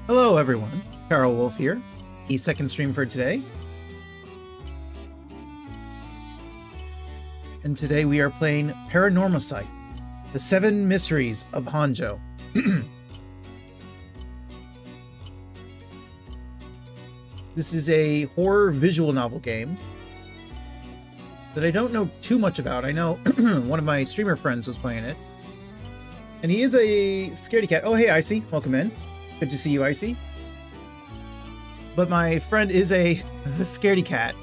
Hello everyone, Carol Wolf here, the second stream for today. And today we are playing PARANORMASIGHT, the 7 Mysteries of Honjo. This is a horror visual novel game that I don't know too much about. I know one of my streamer friends was playing it. And he is a scaredy cat. Oh, hey, Icy. Welcome in. Good to see you, Icy. But my friend is a scaredy cat.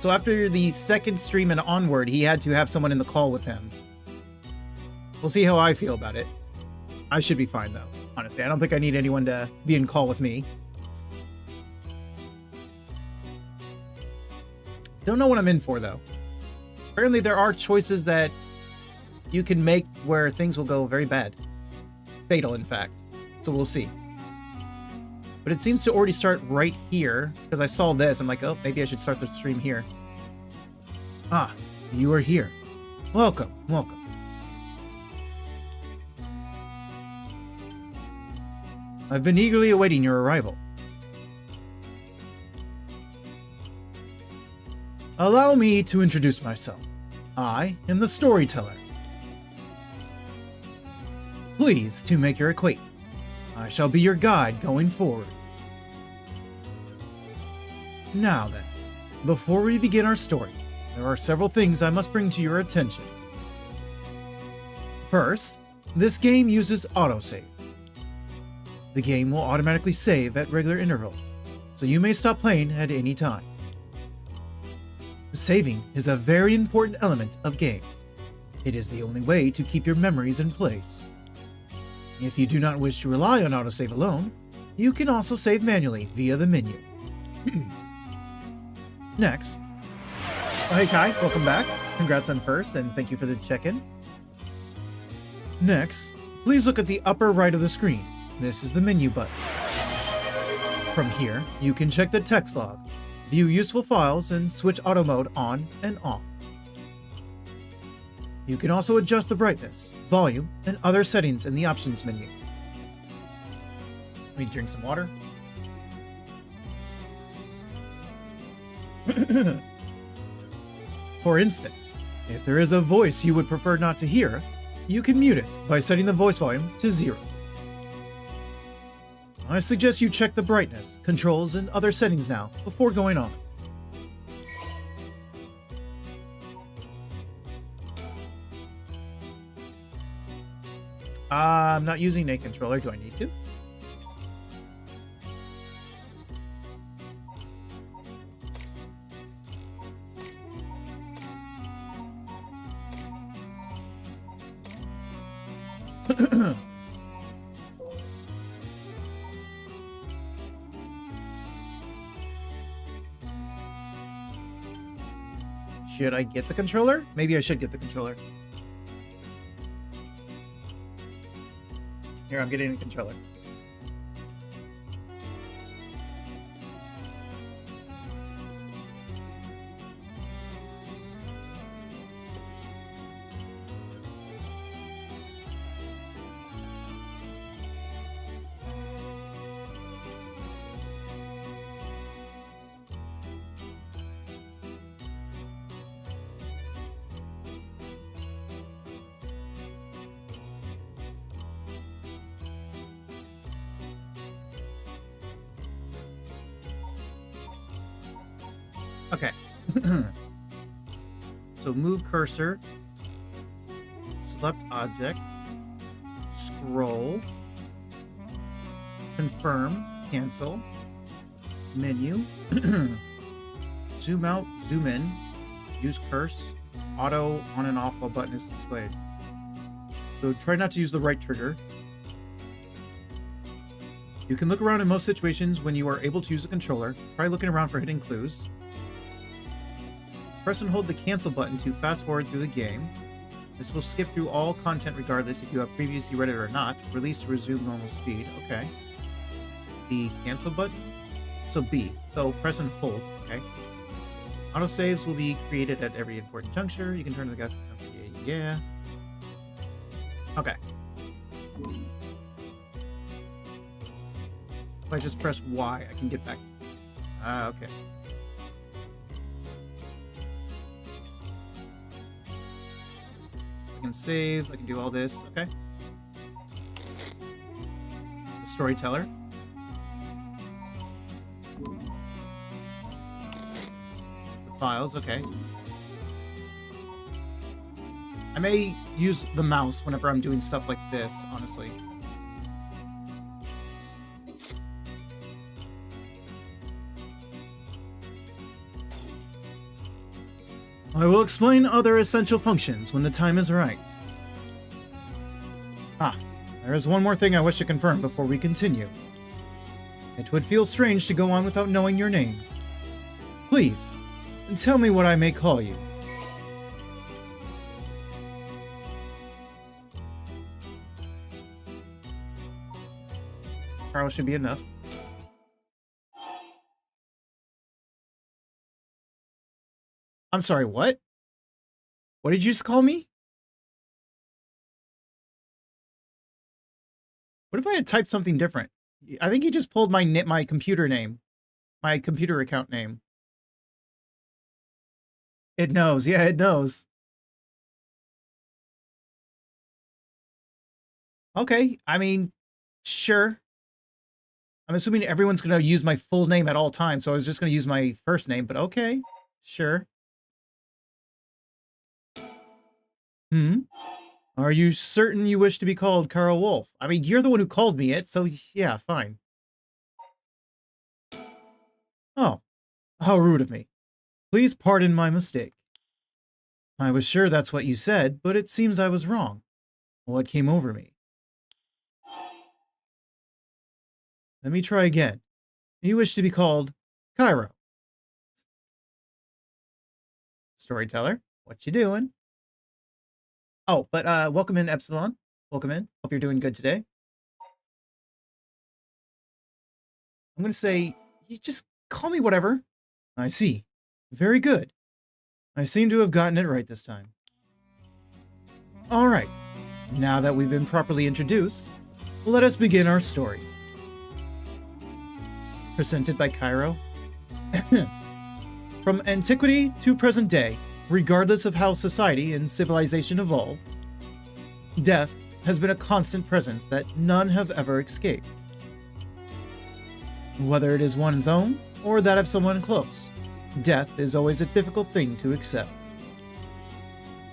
So after the second stream and onward, he had to have someone in the call with him. We'll see how I feel about it. I should be fine, though. Honestly, I don't think I need anyone to be in call with me. Don't know what I'm in for, though. Apparently, there are choices that you can make where things will go very bad. Fatal, in fact. So we'll see. But it seems to already start right here, because I saw this. I'm like, oh, maybe I should start the stream here. Ah, you are here. Welcome, welcome. I've been eagerly awaiting your arrival. Allow me to introduce myself. I am the storyteller. Pleased to make your acquaintance. I shall be your guide going forward. Now then, before we begin our story, there are several things I must bring to your attention. First, this game uses autosave. The game will automatically save at regular intervals, so you may stop playing at any time. Saving is a very important element of games. It is the only way to keep your memories in place. If you do not wish to rely on autosave alone, you can also save manually via the menu. Next. Oh, hey Kai, welcome back. Congrats on first, and thank you for the check-in. Next, please look at the upper right of the screen. This is the menu button. From here, you can check the text log, view useful files, and switch auto mode on and off. You can also adjust the brightness, volume, and other settings in the options menu. Let me drink some water. For instance, if there is a voice you would prefer not to hear, you can mute it by setting the voice volume to 0. I suggest you check the brightness, controls, and other settings now before going on. I'm not using a controller. Do I need to? Should I get the controller? Maybe I should get the controller. Here, I'm getting a controller. Okay. So move cursor, select object, scroll, confirm, cancel, menu, zoom out, zoom in, use curse, auto on and off while button is displayed. So try not to use the right trigger. You can look around in most situations when you are able to use a controller. Try looking around for hidden clues. Press and hold the cancel button to fast forward through the game. This will skip through all content regardless if you have previously read it or not. Release to resume normal speed. Okay. The cancel button? So B. So press and hold. Okay. Autosaves will be created at every important juncture. You can turn to the guy. Okay, yeah. Okay. If I just press Y, I can get back. Ah, okay. I can save, I can do all this, okay. The storyteller. The files, okay. I may use the mouse whenever I'm doing stuff like this, honestly. I will explain other essential functions when the time is right. Ah, there is one more thing I wish to confirm before we continue. It would feel strange to go on without knowing your name. Please, tell me what I may call you. Carl should be enough. I'm sorry, what? What did you just call me? What if I had typed something different? I think he just pulled my computer name. My computer account name. It knows. Yeah, it knows. Okay, I mean, sure. I'm assuming everyone's going to use my full name at all times, so I was just going to use my first name, but okay, sure. Are you certain you wish to be called Carl Wolf? I mean, you're the one who called me it, so yeah, fine. Oh, how rude of me. Please pardon my mistake. I was sure that's what you said, but it seems I was wrong. What came over me? Let me try again. You wish to be called Cairo. Storyteller, what you doing? Oh, but welcome in, Epsilon. Welcome in. Hope you're doing good today. I'm going to say, you just call me whatever. I see. Very good. I seem to have gotten it right this time. All right. Now that we've been properly introduced, let us begin our story. Presented by Cairo. From antiquity to present day, regardless of how society and civilization evolve, death has been a constant presence that none have ever escaped. Whether it is one's own or that of someone close, death is always a difficult thing to accept.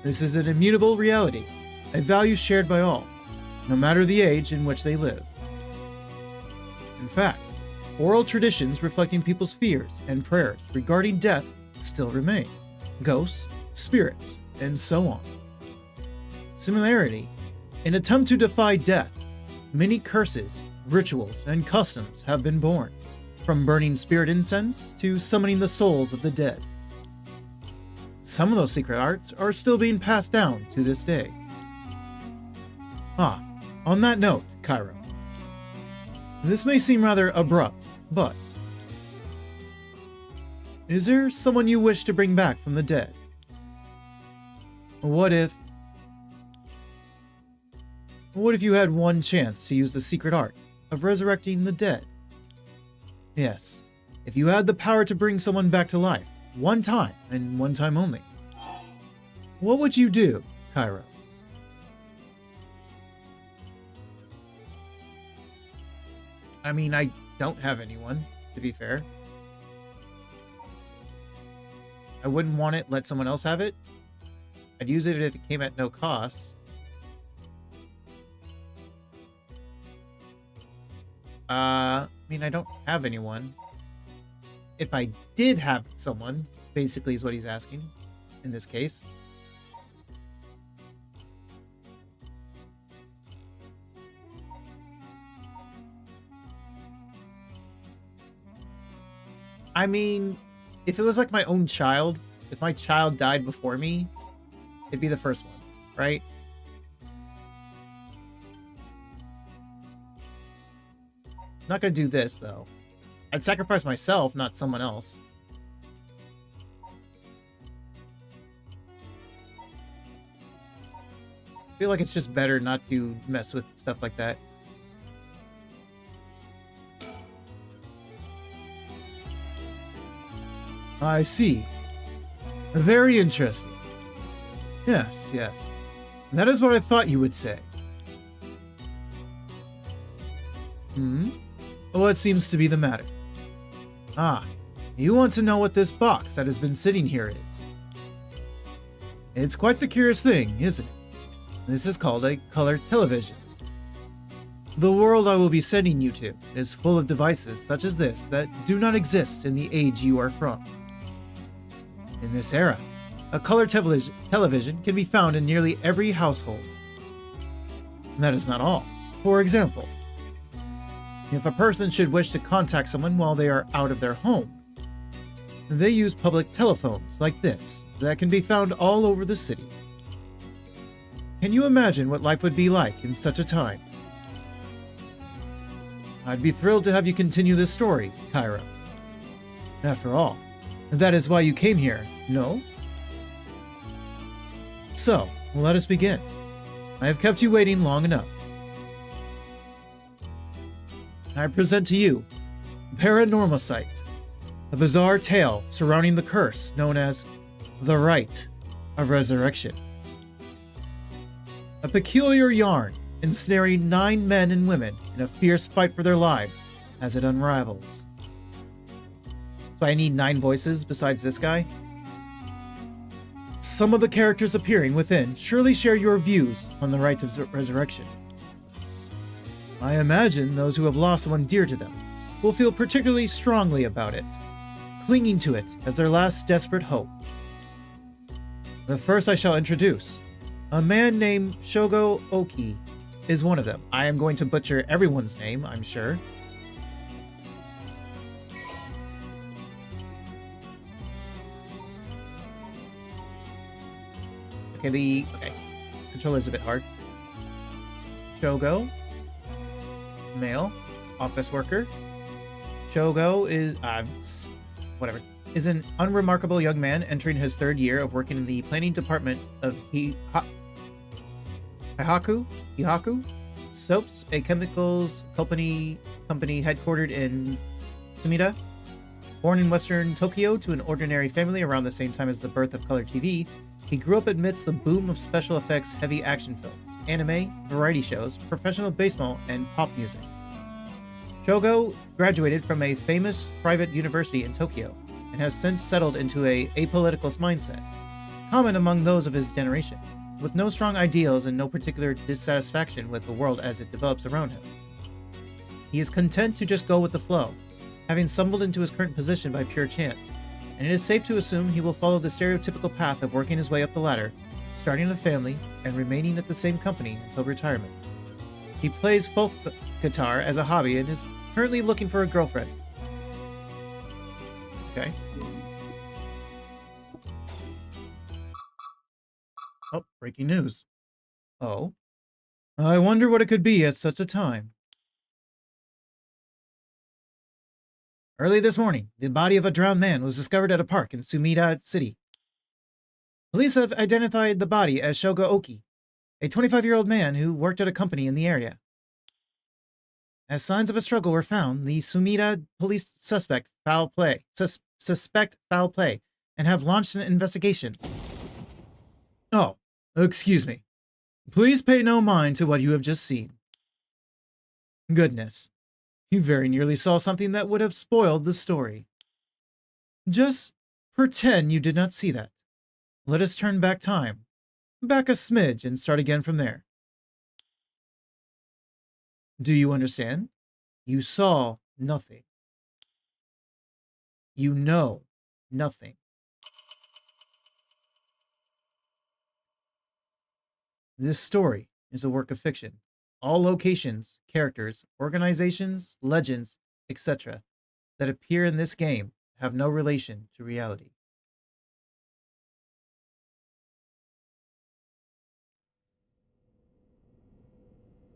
This is an immutable reality, a value shared by all, no matter the age in which they live. In fact, oral traditions reflecting people's fears and prayers regarding death still remain. Ghosts, spirits, and so on. Similarly, in an attempt to defy death, many curses, rituals, and customs have been born, from burning spirit incense to summoning the souls of the dead. Some of those secret arts are still being passed down to this day. Ah, on that note, Cairo. This may seem rather abrupt, but is there someone you wish to bring back from the dead? What if you had one chance to use the secret art of resurrecting the dead? Yes, if you had the power to bring someone back to life, one time and one time only. What would you do, Cairo? I mean, I don't have anyone, to be fair. I wouldn't want it, let someone else have it. I'd use it if it came at no cost. I mean, I don't have anyone. If I did have someone, basically is what he's asking in this case. I mean, if it was like my own child, if my child died before me, it'd be the first one, right? Not gonna do this, though. I'd sacrifice myself, not someone else. I feel like it's just better not to mess with stuff like that. I see. Very interesting. Yes, yes. That is what I thought you would say. What seems to be the matter? Ah, you want to know what this box that has been sitting here is? It's quite the curious thing, isn't it? This is called a color television. The world I will be sending you to is full of devices such as this that do not exist in the age you are from. In this era, a color television can be found in nearly every household. That is not all. For example, if a person should wish to contact someone while they are out of their home, they use public telephones like this that can be found all over the city. Can you imagine what life would be like in such a time? I'd be thrilled to have you continue this story, Cairo. After all, that is why you came here, no? So, let us begin. I have kept you waiting long enough. I present to you PARANORMASIGHT, a bizarre tale surrounding the curse known as the Rite of Resurrection. A peculiar yarn ensnaring 9 men and women in a fierce fight for their lives as it unravels. So I need 9 voices besides this guy? Some of the characters appearing within surely share your views on the Rite of Resurrection. I imagine those who have lost someone dear to them will feel particularly strongly about it, clinging to it as their last desperate hope. The first I shall introduce, a man named Shogo Oki, is one of them. I am going to butcher everyone's name, I'm sure. Okay, controller's a bit hard. Shogo, male, office worker. Shogo is, is an unremarkable young man entering his 3rd year of working in the planning department of Hihaku Soaps, a chemicals company headquartered in Sumida. Born in western Tokyo to an ordinary family around the same time as the birth of color TV, he grew up amidst the boom of special effects heavy action films, anime, variety shows, professional baseball, and pop music. Shogo graduated from a famous private university in Tokyo and has since settled into a apolitical mindset, common among those of his generation, with no strong ideals and no particular dissatisfaction with the world as it develops around him. He is content to just go with the flow, having stumbled into his current position by pure chance, and it is safe to assume he will follow the stereotypical path of working his way up the ladder, starting a family, and remaining at the same company until retirement. He plays folk guitar as a hobby and is currently looking for a girlfriend. Okay. Oh, breaking news. Oh. I wonder what it could be at such a time. Early this morning, the body of a drowned man was discovered at a park in Sumida City. Police have identified the body as Shogo Oki, a 25-year-old man who worked at a company in the area. As signs of a struggle were found, the Sumida police suspect foul play and have launched an investigation. Oh, excuse me. Please pay no mind to what you have just seen. Goodness, you very nearly saw something that would have spoiled the story. Just pretend you did not see that. Let us turn back time, back a smidge, and start again from there. Do you understand? You saw nothing. You know nothing. This story is a work of fiction. All locations, characters, organizations, legends, etc. that appear in this game have no relation to reality.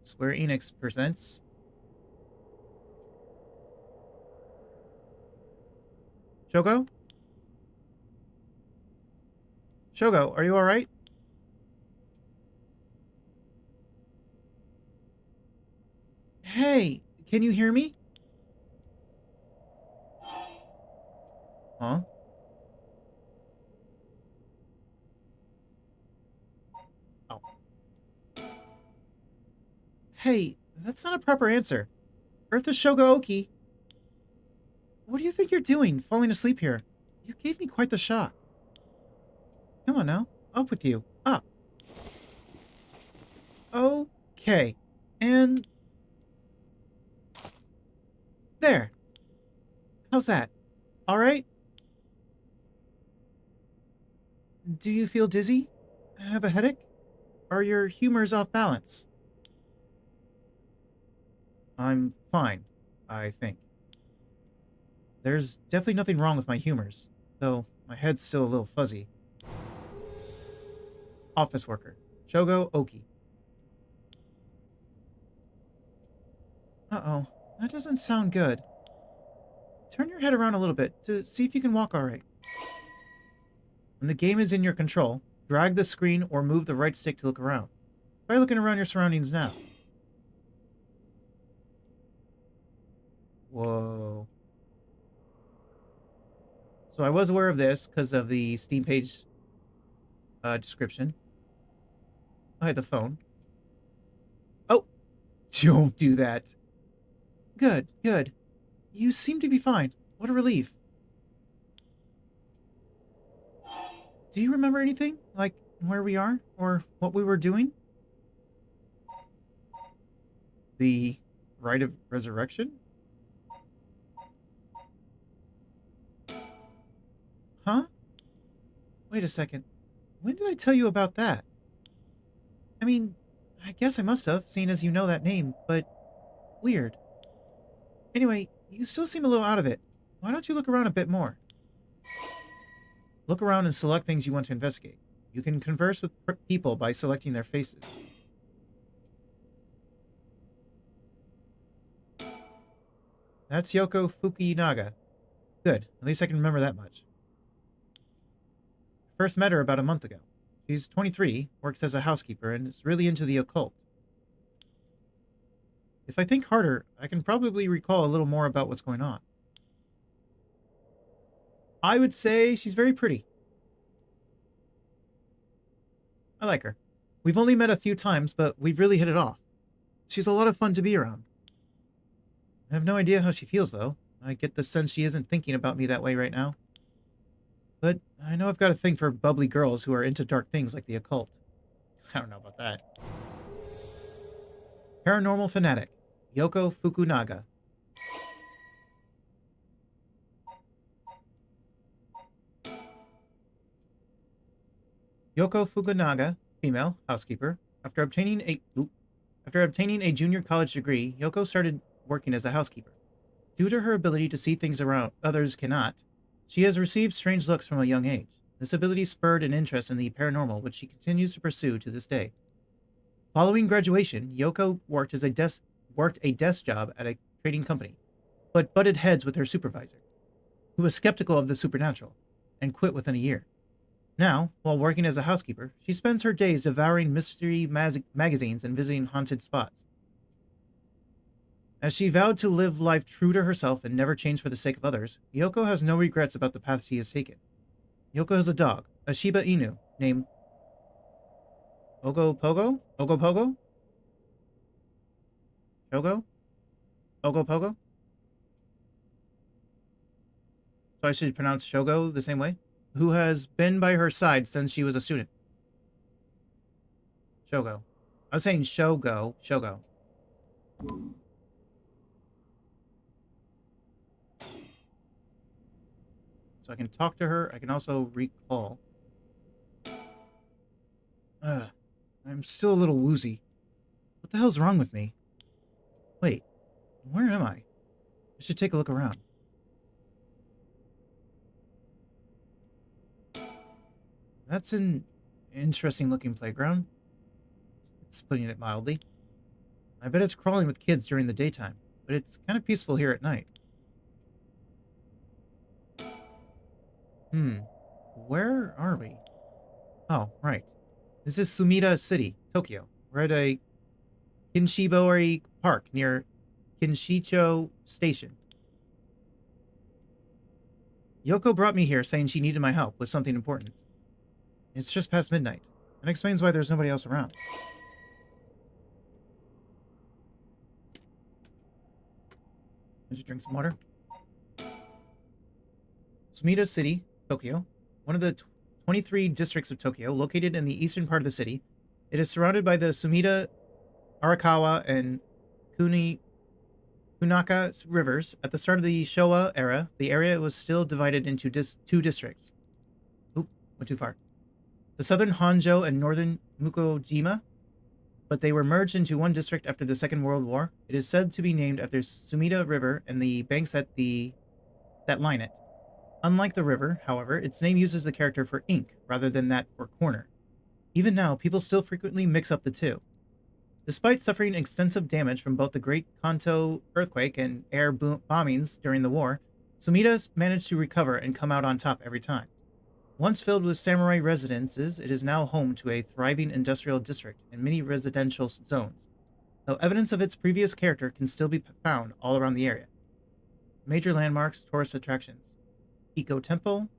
Square Enix presents Shogo? Shogo, are you alright? Hey, can you hear me? Huh? Hey, that's not a proper answer. Earth is Shogaoki. What do you think you're doing, falling asleep here? You gave me quite the shock. Come on now. Up with you. Up. Okay. And... there. How's that? Alright? Do you feel dizzy? Have a headache? Are your humors off balance? I'm fine, I think. There's definitely nothing wrong with my humors, though my head's still a little fuzzy. Office worker. Shogo Oki. Uh-oh. That doesn't sound good. Turn your head around a little bit to see if you can walk alright. When the game is in your control, drag the screen or move the right stick to look around. Try looking around your surroundings now. Whoa. So I was aware of this because of the Steam page description. I had the phone. Oh! Don't do that. Good, good. You seem to be fine. What a relief. Do you remember anything? Like where we are? Or what we were doing? The Rite of Resurrection? Huh? Wait a second. When did I tell you about that? I mean, I guess I must have, seeing as you know that name, but... weird. Anyway, you still seem a little out of it. Why don't you look around a bit more? Look around and select things you want to investigate. You can converse with people by selecting their faces. That's Yoko Fukinaga. Good. At least I can remember that much. First met her about a month ago. She's 23, works as a housekeeper, and is really into the occult. If I think harder, I can probably recall a little more about what's going on. I would say she's very pretty. I like her. We've only met a few times, but we've really hit it off. She's a lot of fun to be around. I have no idea how she feels, though. I get the sense she isn't thinking about me that way right now. But I know I've got a thing for bubbly girls who are into dark things like the occult. I don't know about that. Paranormal fanatic. Yoko Fukunaga. Yoko Fukunaga, female, housekeeper. After obtaining a junior college degree, Yoko started working as a housekeeper. Due to her ability to see things around others cannot, she has received strange looks from a young age. This ability spurred an interest in the paranormal, which she continues to pursue to this day. Following graduation, Yoko worked a desk job at a trading company, but butted heads with her supervisor, who was skeptical of the supernatural, and quit within a year. Now, while working as a housekeeper, she spends her days devouring mystery magazines and visiting haunted spots. As she vowed to live life true to herself and never change for the sake of others, Yoko has no regrets about the path she has taken. Yoko has a dog, a Shiba Inu, named Ogopogo? Ogopogo? Shogo? Ogopogo? So I should pronounce Shogo the same way? Who has been by her side since she was a student. Shogo. I was saying Shogo. Shogo. So I can talk to her. I can also recall. I'm still a little woozy. What the hell's wrong with me? Wait, where am I? I should take a look around. That's an interesting looking playground. It's putting it mildly. I bet it's crawling with kids during the daytime, but it's kind of peaceful here at night. Where are we? Oh, right. This is Sumida City, Tokyo. We're at a Kinshibori Park near Kinshicho Station. Yoko brought me here saying she needed my help with something important. It's just past midnight. That explains why there's nobody else around. Let's drink some water. Sumida City, Tokyo, one of the 23 districts of Tokyo, located in the eastern part of the city. It is surrounded by the Sumida, Arakawa, and Kunaka rivers. At the start of the Showa era, the area was still divided into two districts. Oop, went too far. The southern Honjo and northern Mukojima, but they were merged into one district after the Second World War. It is said to be named after Sumida River and the banks that line it. Unlike the river, however, its name uses the character for ink rather than that for corner. Even now, people still frequently mix up the two. Despite suffering extensive damage from both the Great Kanto earthquake and air bombings during the war, Sumida managed to recover and come out on top every time. Once filled with samurai residences, it is now home to a thriving industrial district and many residential zones, though evidence of its previous character can still be found all around the area. Major landmarks, tourist attractions. Eco Temple,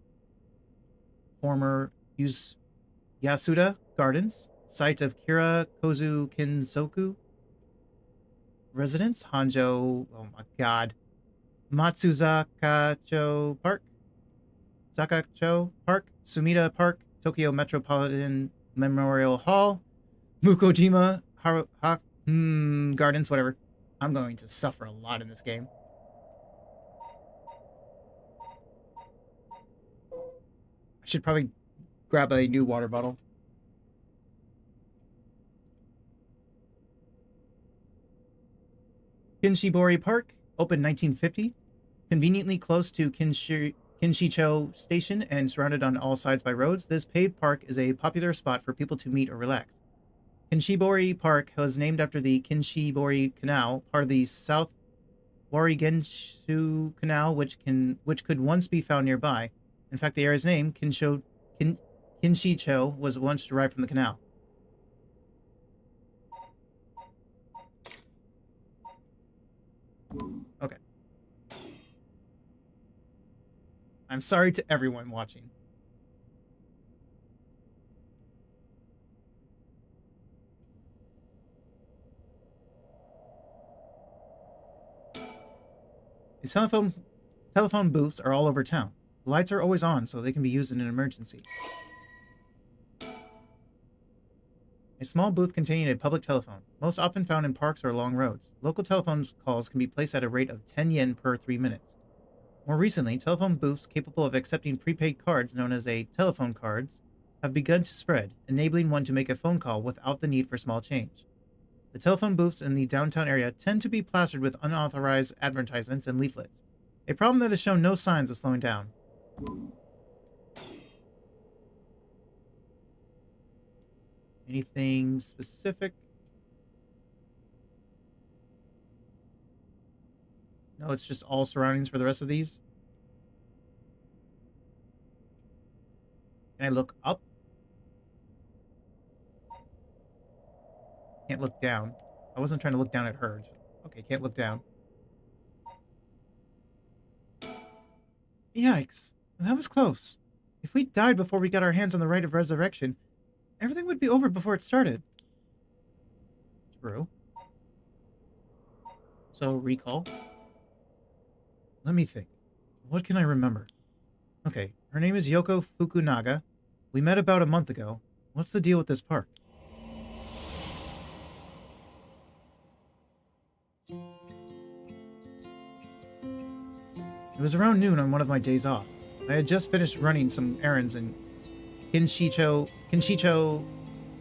former Yasuda Gardens, site of Kira Kozu Kinzoku residence, Honjo, oh my god, Matsuzakacho Park, Zakacho Park, Sumida Park, Tokyo Metropolitan Memorial Hall, Mukojima Gardens, whatever. I'm going to suffer a lot in this game. I should probably grab a new water bottle. Kinshibori Park, opened 1950, conveniently close to Kinshicho Station and surrounded on all sides by roads. This paved park is a popular spot for people to meet or relax. Kinshibori Park was named after the Kinshibori Canal, part of the South Warigenshu Canal, which could once be found nearby. In fact, the area's name, Kinshicho, was once derived from the canal. Okay. I'm sorry to everyone watching. These telephone booths are all over town. The lights are always on, so they can be used in an emergency. A small booth containing a public telephone, most often found in parks or along roads. Local telephone calls can be placed at a rate of 10 yen per 3 minutes. More recently, telephone booths capable of accepting prepaid cards known as telephone cards have begun to spread, enabling one to make a phone call without the need for small change. The telephone booths in the downtown area tend to be plastered with unauthorized advertisements and leaflets, a problem that has shown no signs of slowing down. Anything specific? No, it's just all surroundings for the rest of these. Can I look up? Can't look down. I wasn't trying to look down at her. Okay, can't look down. Yikes. That was close. If we died before we got our hands on the Rite of Resurrection, everything would be over before it started. True. So, recall. Let me think. What can I remember? Okay, her name is Yoko Fukunaga. We met about a month ago. What's the deal with this park? It was around noon on one of my days off. I had just finished running some errands in Kinshicho,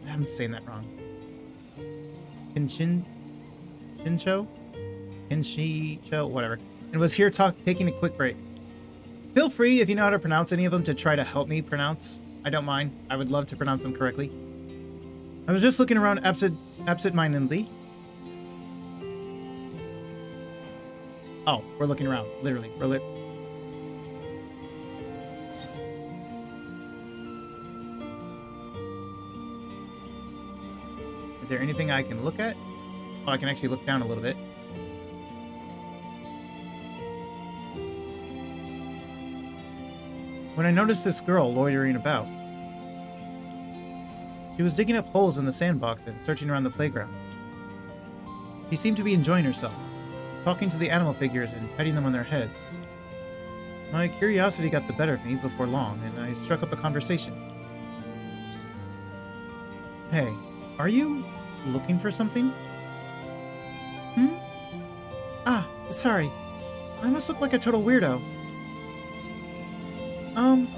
I'm saying that wrong. Kinshicho, whatever. And was here taking a quick break. Feel free, if you know how to pronounce any of them, to try to help me pronounce. I don't mind. I would love to pronounce them correctly. I was just looking around absent-mindedly. Oh, we're looking around. Literally. Is there anything I can look at? Oh, I can actually look down a little bit. When I noticed this girl loitering about. She was digging up holes in the sandbox and searching around the playground. She seemed to be enjoying herself. talking to the animal figures and petting them on their heads. My curiosity got the better of me before long, and I struck up a conversation. Hey, are you looking for something? Hmm? Ah, sorry. I must look like a total weirdo.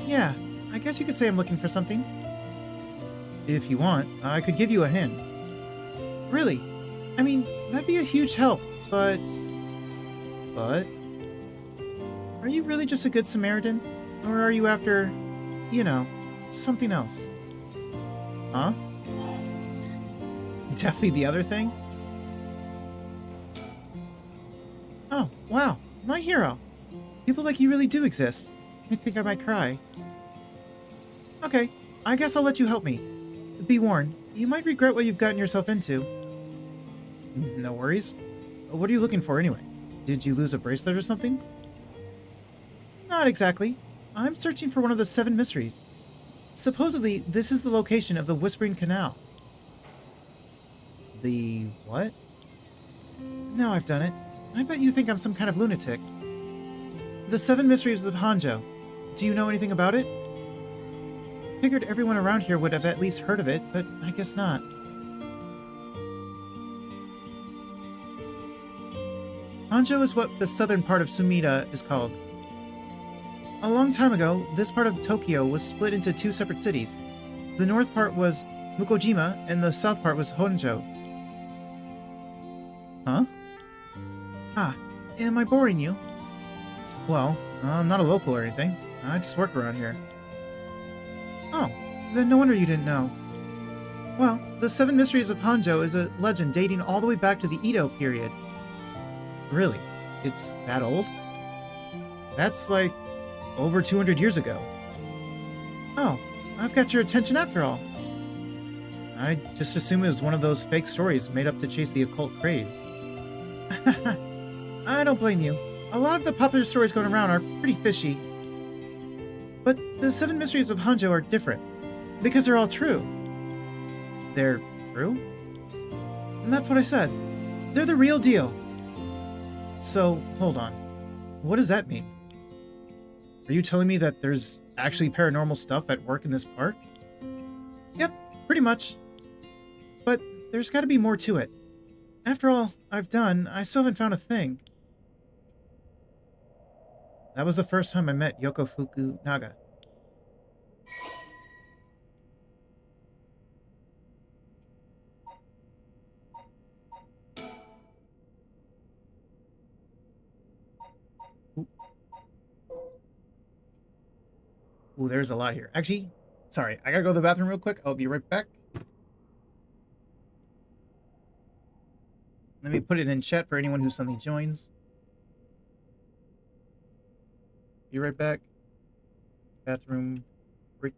Yeah. I guess you could say I'm looking for something. If you want, I could give you a hint. Really? I mean, that'd be a huge help, but... But? Are you really just a good Samaritan? Or are you after, you know, something else? Huh? Definitely the other thing? Oh, wow. My hero. People like you really do exist. I think I might cry. Okay, I guess I'll let you help me. Be warned, you might regret what you've gotten yourself into. No worries. What are you looking for anyway? Did you lose a bracelet or something? Not exactly. I'm searching for one of the 7 mysteries. Supposedly, this is the location of the Whispering Canal. The what? Now I've done it. I bet you think I'm some kind of lunatic. The 7 Mysteries of Honjo. Do you know anything about it? Figured everyone around here would have at least heard of it, but I guess not. Honjo is what the southern part of Sumida is called. A long time ago, this part of Tokyo was split into 2 separate cities. The north part was Mukojima, and the south part was Honjo. Huh? Ah, am I boring you? Well, I'm not a local or anything. I just work around here. Oh, then no wonder you didn't know. Well, the 7 Mysteries of Honjo is a legend dating all the way back to the Edo period. Really? It's that old? That's like over 200 years ago. Oh, I've got your attention after all. I just assumed it was one of those fake stories made up to chase the occult craze. I don't blame you. A lot of the popular stories going around are pretty fishy. But the 7 Mysteries of Honjo are different, because they're all true. They're true? And that's what I said. They're the real deal. So, hold on. What does that mean? Are you telling me that there's actually paranormal stuff at work in this park? Yep, pretty much. But there's gotta be more to it. After all I've done, I still haven't found a thing. That was the first time I met Yoko Fukunaga. Ooh, there's a lot here. Actually, sorry, I gotta go to the bathroom real quick. I'll be right back. Let me put it in chat for anyone who suddenly joins. Be right back. Bathroom break.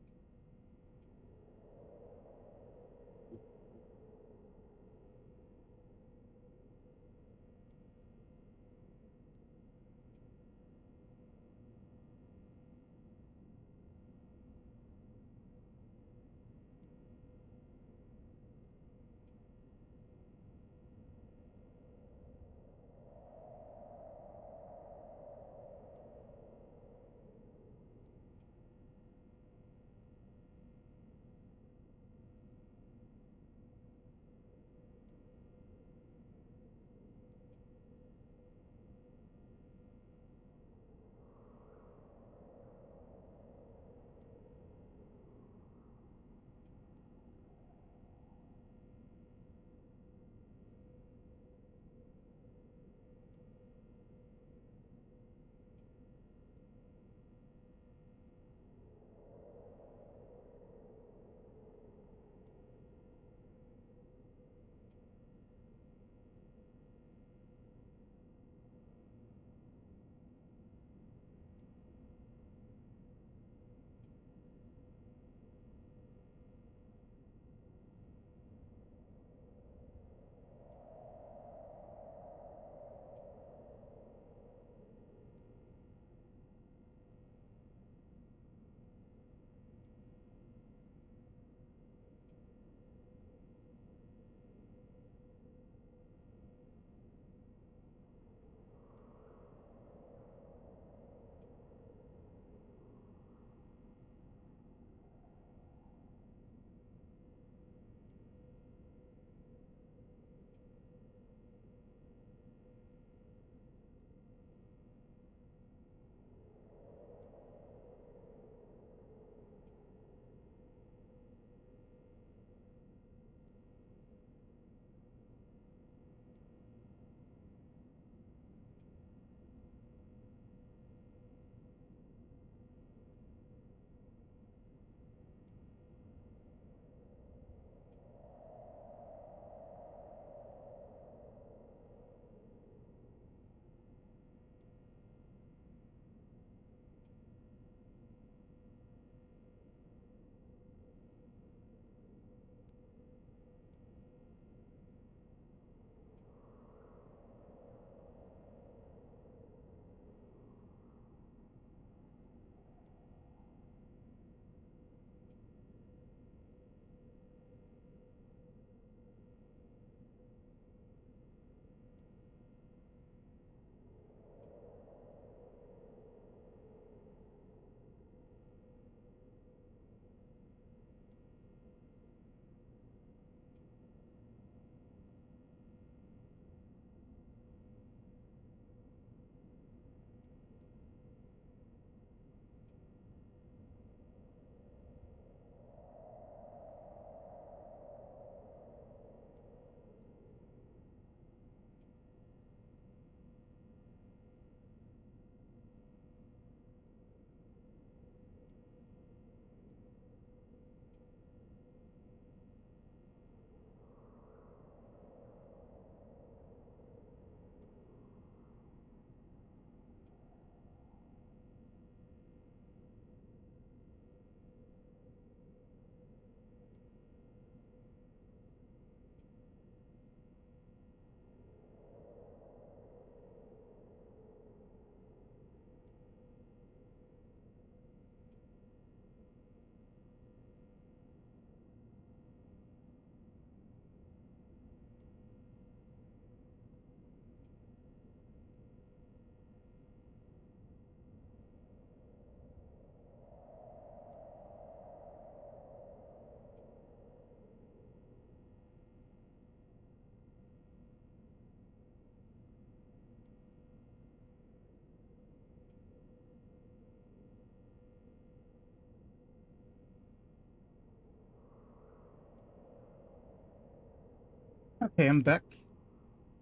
Okay, I'm back.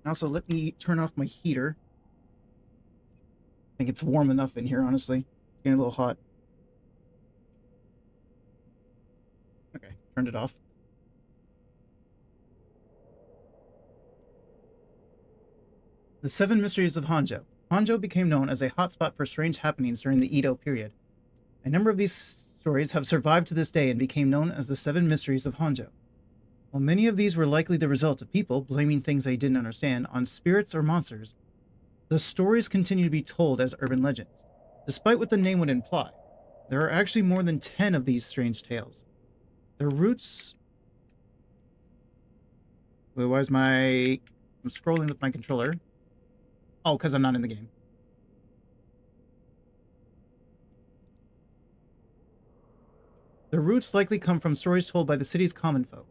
Also, let me turn off my heater. I think it's warm enough in here, honestly. It's getting a little hot. Okay, turned it off. The Seven Mysteries of Honjo. Honjo became known as a hotspot for strange happenings during the Edo period. A number of these stories have survived to this day and became known as the Seven Mysteries of Honjo. While many of these were likely the result of people blaming things they didn't understand on spirits or monsters, the stories continue to be told as urban legends. Despite what the name would imply, there are actually more than 10 of these strange tales. Their roots... Otherwise, I'm scrolling with my controller. Oh, because I'm not in the game. Their roots likely come from stories told by the city's common folk.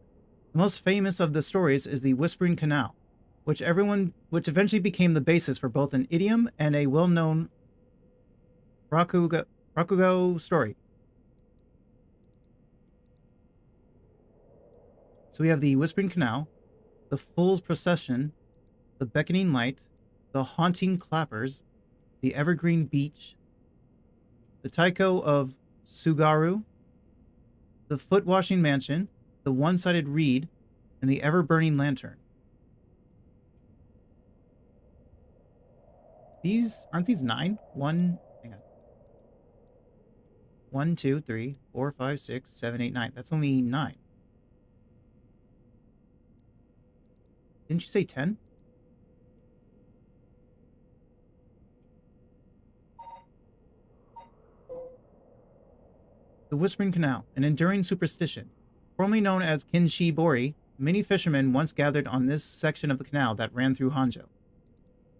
The most famous of the stories is the Whispering Canal, which eventually became the basis for both an idiom and a well-known Rakugo story. So we have the Whispering Canal, the Fool's Procession, the Beckoning Light, the Haunting Clappers, the Evergreen Beach, the Taiko of Sugaru, the Foot-Washing Mansion, the One-Sided Reed, and the Ever-Burning Lantern. Aren't these 9? Hang on. 1, 2, 3, 4, 5, 6, 7, 8, 9. That's only 9. Didn't you say 10? The Whispering Canal, an enduring superstition. Formerly known as Kinshibori, many fishermen once gathered on this section of the canal that ran through Honjo.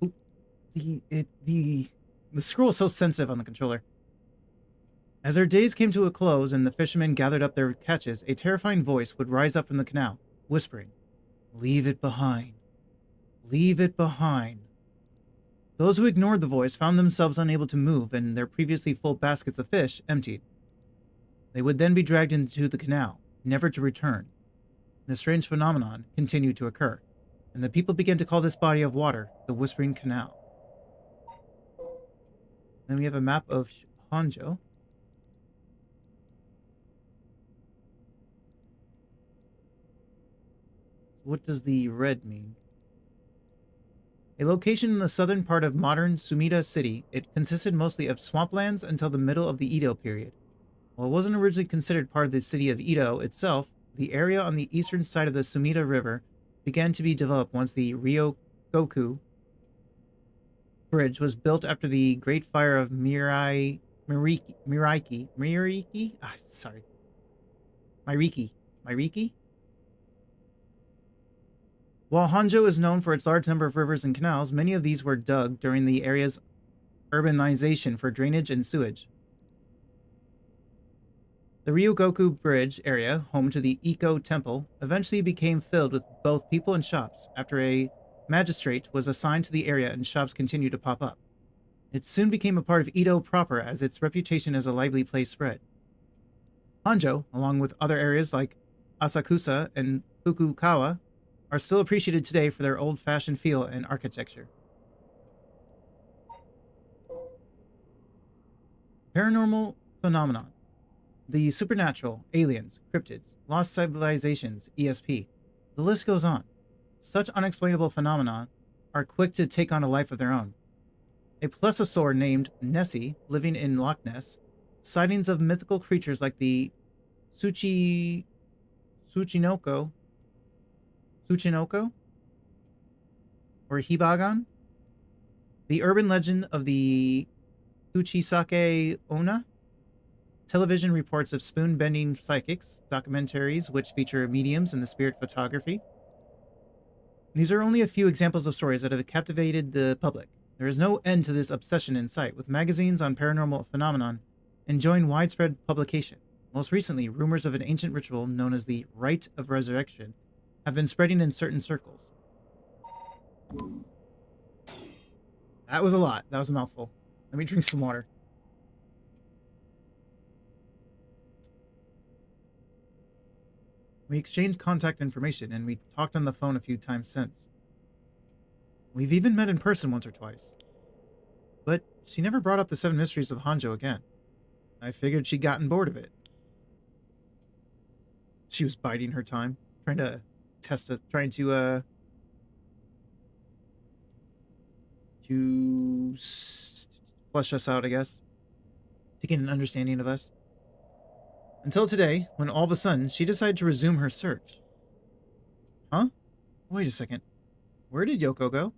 Ooh, the scroll is so sensitive on the controller. As their days came to a close and the fishermen gathered up their catches, a terrifying voice would rise up from the canal, whispering, "Leave it behind. Leave it behind." Those who ignored the voice found themselves unable to move and their previously full baskets of fish emptied. They would then be dragged into the canal, never to return. And a strange phenomenon continued to occur, and the people began to call this body of water the Whispering Canal. Then we have a map of Honjo. What does the red mean? A location in the southern part of modern Sumida City, it consisted mostly of swamplands until the middle of the Edo period. While it wasn't originally considered part of the city of Edo itself, the area on the eastern side of the Sumida River began to be developed once the Ryogoku Bridge was built after the Great Fire of Miriki. While Honjo is known for its large number of rivers and canals, many of these were dug during the area's urbanization for drainage and sewage. The Ryogoku Bridge area, home to the Iko Temple, eventually became filled with both people and shops after a magistrate was assigned to the area and shops continued to pop up. It soon became a part of Edo proper as its reputation as a lively place spread. Honjo, along with other areas like Asakusa and Fukuoka, are still appreciated today for their old-fashioned feel and architecture. Paranormal phenomenon. The supernatural, aliens, cryptids, lost civilizations, ESP. The list goes on. Such unexplainable phenomena are quick to take on a life of their own. A plesiosaur named Nessie, living in Loch Ness, sightings of mythical creatures like the Tsuchinoko, or Hibagan, the urban legend of the Kuchisake Onna, television reports of spoon-bending psychics, documentaries which feature mediums and the spirit photography. These are only a few examples of stories that have captivated the public. There is no end to this obsession in sight, with magazines on paranormal phenomenon enjoying widespread publication. Most recently, rumors of an ancient ritual known as the Rite of Resurrection have been spreading in certain circles. That was a lot. That was a mouthful. Let me drink some water. We exchanged contact information, and we talked on the phone a few times since. We've even met in person once or twice. But she never brought up the 7 Mysteries of Honjo again. I figured she'd gotten bored of it. She was biding her time, trying to flesh us out, I guess. To get an understanding of us. Until today, when all of a sudden, she decided to resume her search. Huh? Wait a second. Where did Yoko go?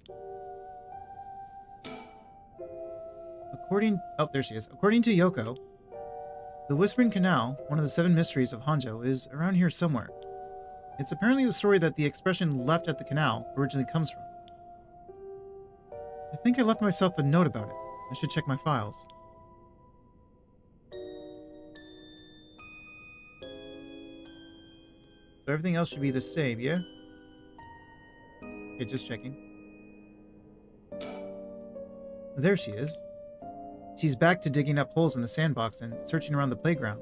Oh, there she is. According to Yoko, the Whispering Canal, one of the 7 mysteries of Honjo, is around here somewhere. It's apparently the story that the expression left at the canal originally comes from. I think I left myself a note about it. I should check my files. So everything else should be the same, yeah? Okay, just checking. There she is. She's back to digging up holes in the sandbox and searching around the playground.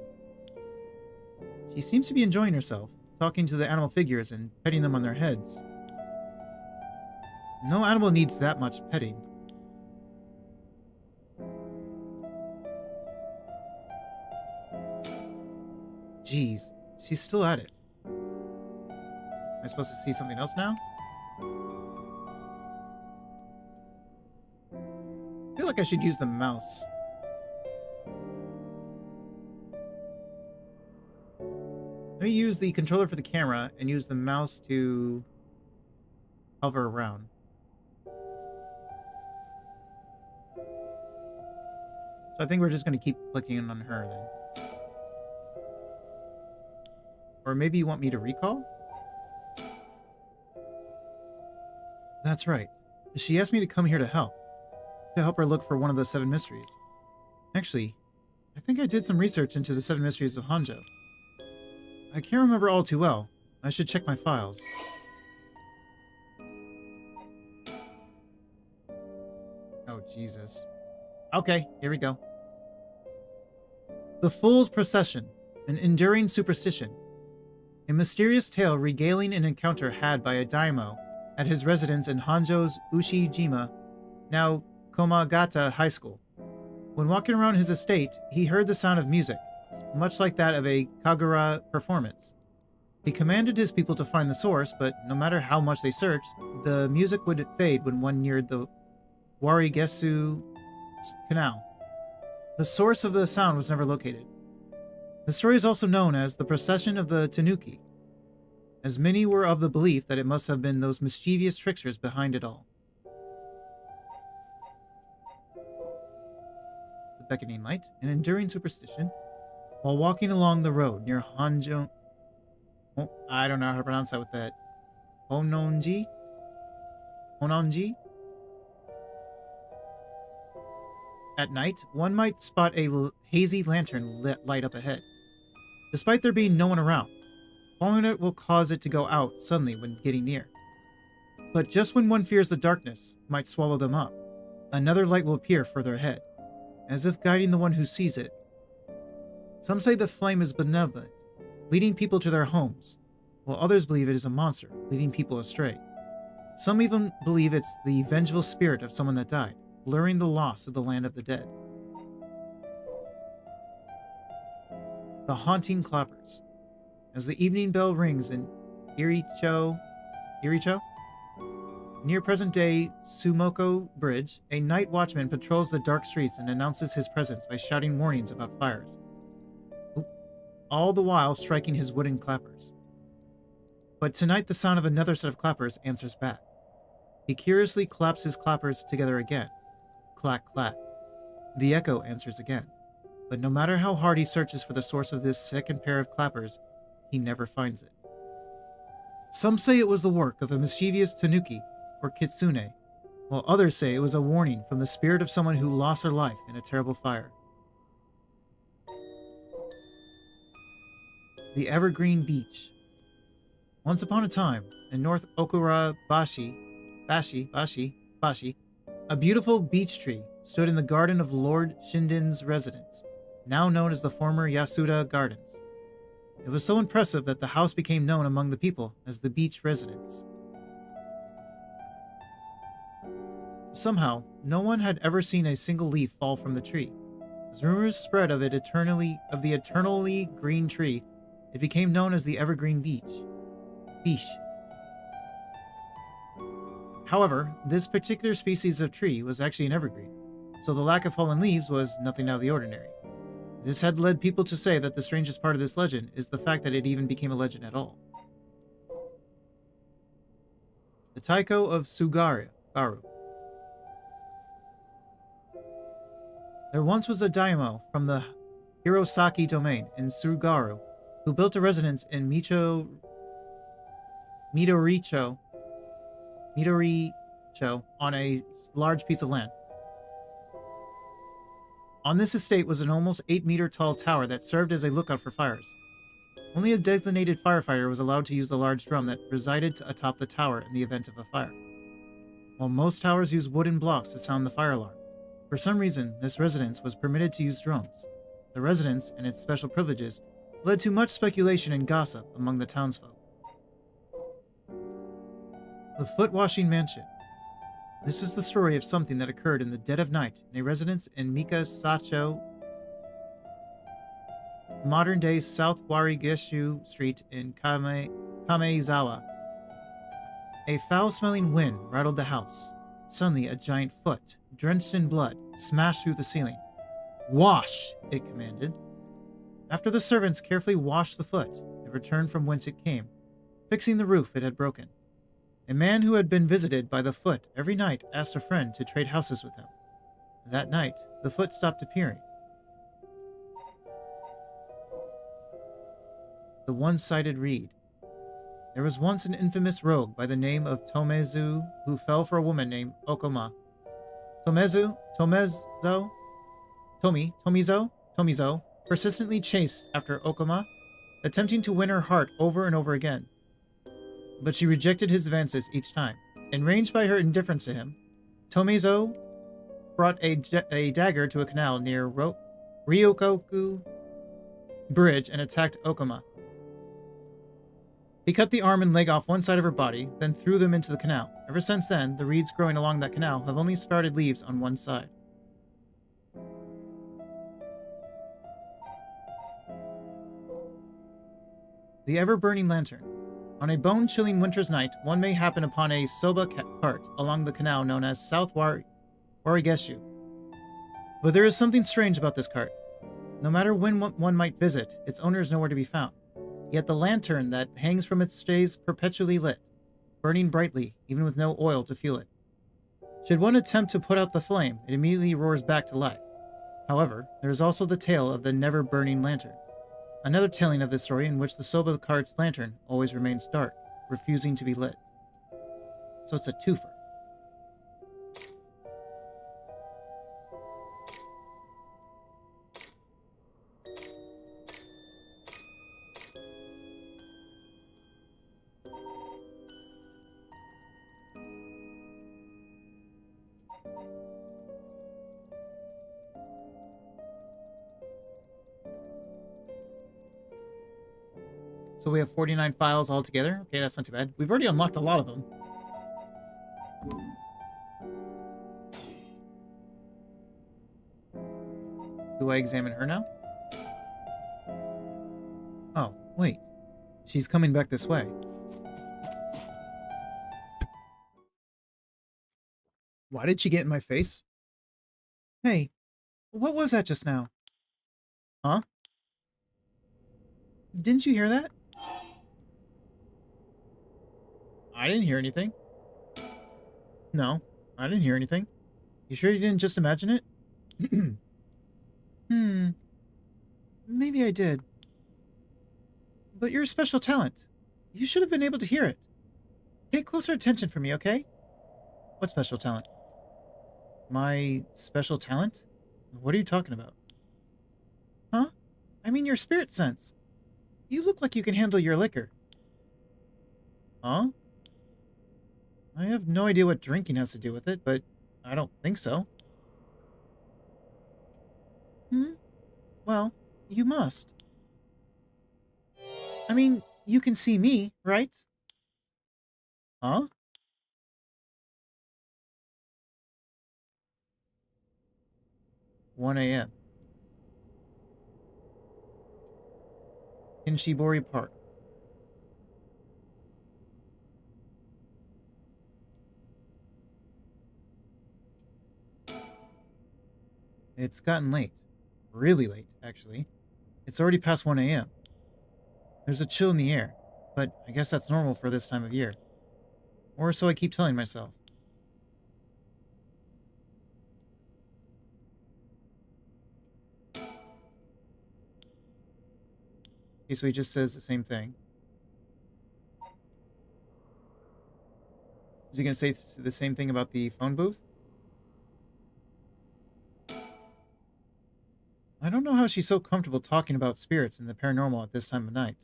She seems to be enjoying herself, talking to the animal figures and petting them on their heads. No animal needs that much petting. Jeez, she's still at it. Am I supposed to see something else now? I feel like I should use the mouse. Let me use the controller for the camera and use the mouse to hover around. So I think we're just going to keep clicking on her then. Or maybe you want me to recall? That's right. She asked me to come here to help her look for one of the 7 mysteries. Actually, I think I did some research into the 7 mysteries of Honjo. I can't remember all too well. I should check my files. Oh, Jesus. Okay, here we go. The Fool's Procession, an enduring superstition. A mysterious tale regaling an encounter had by a daimyo at his residence in Honjo's Ushijima, now Komagata High School. When walking around his estate, he heard the sound of music, much like that of a kagura performance. He commanded his people to find the source, but no matter how much they searched, the music would fade when one neared the Warigesu Canal. The source of the sound was never located. The story is also known as the Procession of the Tanuki, as many were of the belief that it must have been those mischievous tricksters behind it all. The beckoning light, an enduring superstition. While walking along the road near Honjo... Oh, I don't know how to pronounce that with that. Hononji? Hononji? At night, one might spot a hazy lantern light up ahead. Despite there being no one around, following it will cause it to go out suddenly when getting near. But just when one fears the darkness might swallow them up, another light will appear further ahead, as if guiding the one who sees it. Some say the flame is benevolent, leading people to their homes, while others believe it is a monster, leading people astray. Some even believe it's the vengeful spirit of someone that died, luring the lost to the land of the dead. The haunting clappers. As the evening bell rings in Iricho, near present-day Sumoko Bridge, a night watchman patrols the dark streets and announces his presence by shouting warnings about fires, all the while striking his wooden clappers. But tonight the sound of another set of clappers answers back. He curiously claps his clappers together again. Clack, clack. The echo answers again. But no matter how hard he searches for the source of this second pair of clappers, he never finds it. Some say it was the work of a mischievous tanuki or kitsune, while others say it was a warning from the spirit of someone who lost their life in a terrible fire. The Evergreen Beach. Once upon a time, in North Okura Bashi, a beautiful beech tree stood in the garden of Lord Shinden's residence, now known as the former Yasuda Gardens. It was so impressive that the house became known among the people as the beach residence. Somehow, no one had ever seen a single leaf fall from the tree. As rumors spread of the eternally green tree, it became known as the Evergreen Beach. However, this particular species of tree was actually an evergreen, so the lack of fallen leaves was nothing out of the ordinary. This had led people to say that the strangest part of this legend is the fact that it even became a legend at all. The Taiko of Tsugaru. There once was a daimyo from the Hirosaki domain in Tsugaru who built a residence in Midoricho on a large piece of land. On this estate was an almost 8-meter tall tower that served as a lookout for fires. Only a designated firefighter was allowed to use the large drum that resided atop the tower in the event of a fire. While most towers use wooden blocks to sound the fire alarm, for some reason this residence was permitted to use drums. The residence and its special privileges led to much speculation and gossip among the townsfolk. The Foot-Washing Mansion. This is the story of something that occurred in the dead of night in a residence in Mikasacho, modern-day South Warigeshu Street in Kameizawa. A foul-smelling wind rattled the house. Suddenly, a giant foot, drenched in blood, smashed through the ceiling. "Wash!" it commanded. After the servants carefully washed the foot, it returned from whence it came, fixing the roof it had broken. A man who had been visited by the foot every night asked a friend to trade houses with him. That night, the foot stopped appearing. The one-sided reed. There was once an infamous rogue by the name of Tomizo who fell for a woman named Okuma. Tomizo persistently chased after Okuma, attempting to win her heart over and over again. But she rejected his advances each time. Enraged by her indifference to him, Tomizo brought a dagger to a canal near Ryokoku Bridge and attacked Okuma. He cut the arm and leg off one side of her body, then threw them into the canal. Ever since then, the reeds growing along that canal have only sprouted leaves on one side. The Ever-Burning Lantern. On a bone-chilling winter's night, one may happen upon a soba cart along the canal known as South Warigeshu. But there is something strange about this cart. No matter when one might visit, its owner is nowhere to be found. Yet the lantern that hangs from it stays perpetually lit, burning brightly, even with no oil to fuel it. Should one attempt to put out the flame, it immediately roars back to life. However, there is also the tale of the never-burning lantern. Another telling of this story in which the soba cart's lantern always remains dark, refusing to be lit. So it's a twofer. So we have 49 files altogether. Okay, that's not too bad. We've already unlocked a lot of them. Do I examine her now? Oh, wait. She's coming back this way. Why did she get in my face? Hey, what was that just now? Huh? Didn't you hear that? I didn't hear anything. No, I didn't hear anything. You sure you didn't just imagine it? Maybe I did. But you're a special talent. You should have been able to hear it. Pay closer attention for me, okay? What special talent? My special talent? What are you talking about? Huh? I mean your spirit sense. You look like you can handle your liquor. Huh? I have no idea what drinking has to do with it, but I don't think so. Well, you must. I mean, you can see me, right? Huh? "1 a.m. Kinshibori Park." It's gotten late. Really late, actually. It's already past 1 a.m. There's a chill in the air, but I guess that's normal for this time of year. Or so I keep telling myself. Okay, so he just says the same thing. Is he going to say the same thing about the phone booth? I don't know how she's so comfortable talking about spirits and the paranormal at this time of night.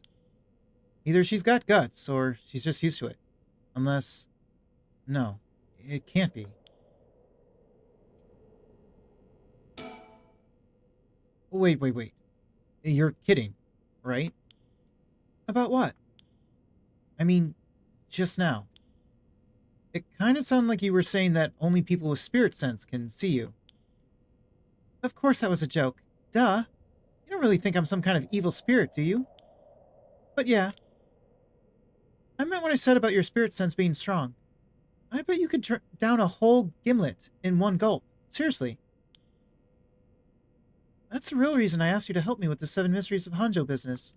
Either she's got guts, or she's just used to it. Unless... No, it can't be. Wait. You're kidding, right? About what? I mean, just now. It kind of sounded like you were saying that only people with spirit sense can see you. Of course that was a joke. Duh. You don't really think I'm some kind of evil spirit, do you? But yeah. I meant what I said about your spirit sense being strong. I bet you could down a whole gimlet in one gulp. Seriously. That's the real reason I asked you to help me with the 7 Mysteries of Honjo business.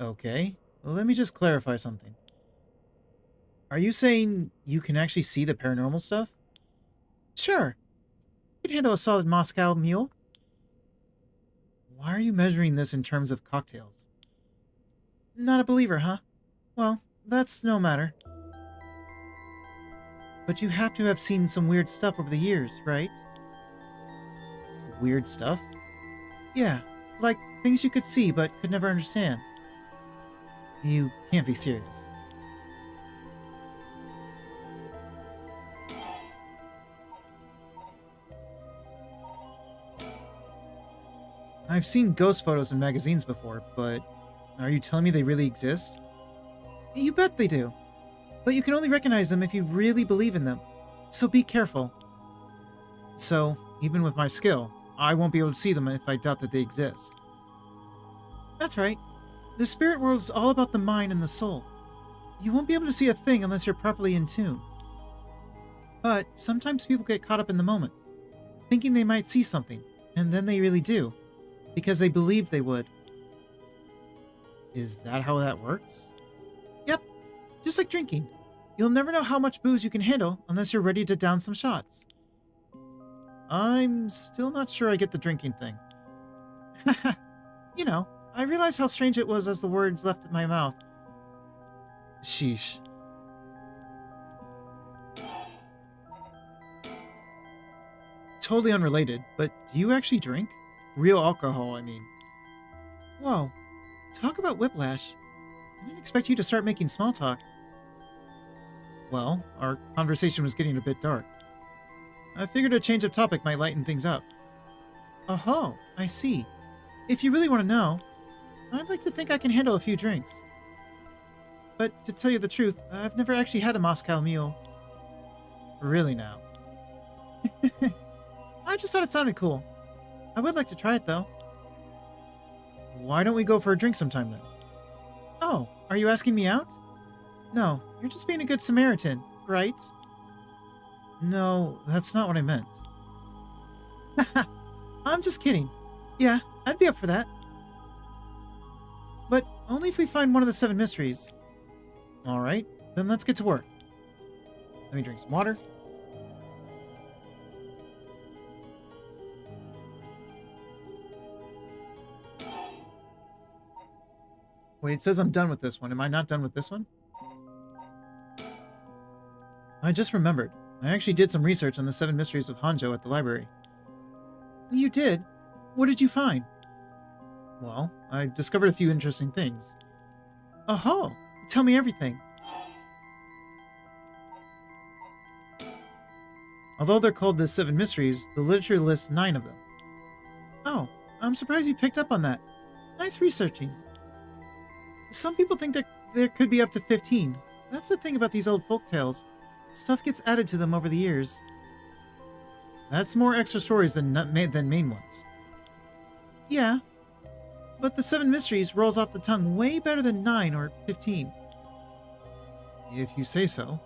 Okay. Well, let me just clarify something. Are you saying you can actually see the paranormal stuff? Sure. You can handle a solid Moscow mule. Why are you measuring this in terms of cocktails? Not a believer, huh? Well, that's no matter. But you have to have seen some weird stuff over the years, right? Weird stuff? Yeah, like things you could see but could never understand. You can't be serious. I've seen ghost photos in magazines before, but are you telling me they really exist? You bet they do. But you can only recognize them if you really believe in them. So be careful. So, even with my skill, I won't be able to see them if I doubt that they exist. That's right. The spirit world is all about the mind and the soul. You won't be able to see a thing unless you're properly in tune. But sometimes people get caught up in the moment, thinking they might see something, and then they really do, because they believed they would. Is that how that works? Yep, just like drinking. You'll never know how much booze you can handle unless you're ready to down some shots. I'm still not sure I get the drinking thing. You know, I realized how strange it was as the words left my mouth. Sheesh. Totally unrelated, but do you actually drink? Real alcohol, I mean. Whoa, talk about whiplash. I didn't expect you to start making small talk. Well, our conversation was getting a bit dark. I figured a change of topic might lighten things up. Oh, I see. If you really want to know, I'd like to think I can handle a few drinks. But to tell you the truth, I've never actually had a Moscow mule. Really now. I just thought it sounded cool. I would like to try it though. Why don't we go for a drink sometime then? Oh, are you asking me out? No, you're just being a good Samaritan, right? No, that's not what I meant. I'm just kidding. Yeah, I'd be up for that. But only if we find one of the 7 mysteries. Alright, then let's get to work. Let me drink some water. Wait, it says I'm done with this one. Am I not done with this one? I just remembered. I actually did some research on the 7 Mysteries of Honjo at the library. You did? What did you find? Well, I discovered a few interesting things. Oh, tell me everything. Although they're called the 7 Mysteries, the literature lists 9 of them. Oh, I'm surprised you picked up on that. Nice researching. Some people think there could be up to 15. That's the thing about these old folk tales. Stuff gets added to them over the years. That's more extra stories than main ones. Yeah, but the 7 mysteries rolls off the tongue way better than 9 or 15. If you say so.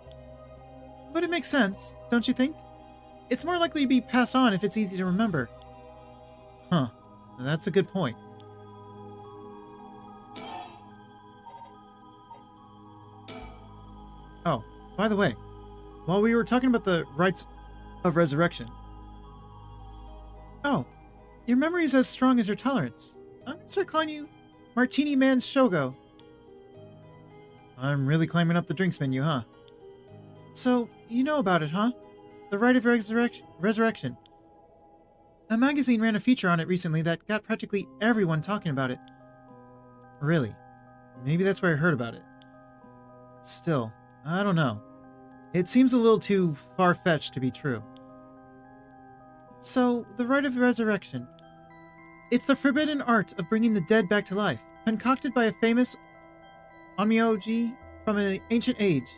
But it makes sense, don't you think? It's more likely to be passed on if it's easy to remember. Huh, that's a good point. Oh, by the way, while we were talking about the Rites of Resurrection... Oh, your memory is as strong as your tolerance. I'm gonna start calling you Martini Man Shogo. I'm really climbing up the drinks menu, huh? So, you know about it, huh? The Rite of Resurrection. A magazine ran a feature on it recently that got practically everyone talking about it. Really? Maybe that's where I heard about it. Still, I don't know. It seems a little too far-fetched to be true. So, the Rite of Resurrection. It's the forbidden art of bringing the dead back to life, concocted by a famous onmyoji from an ancient age.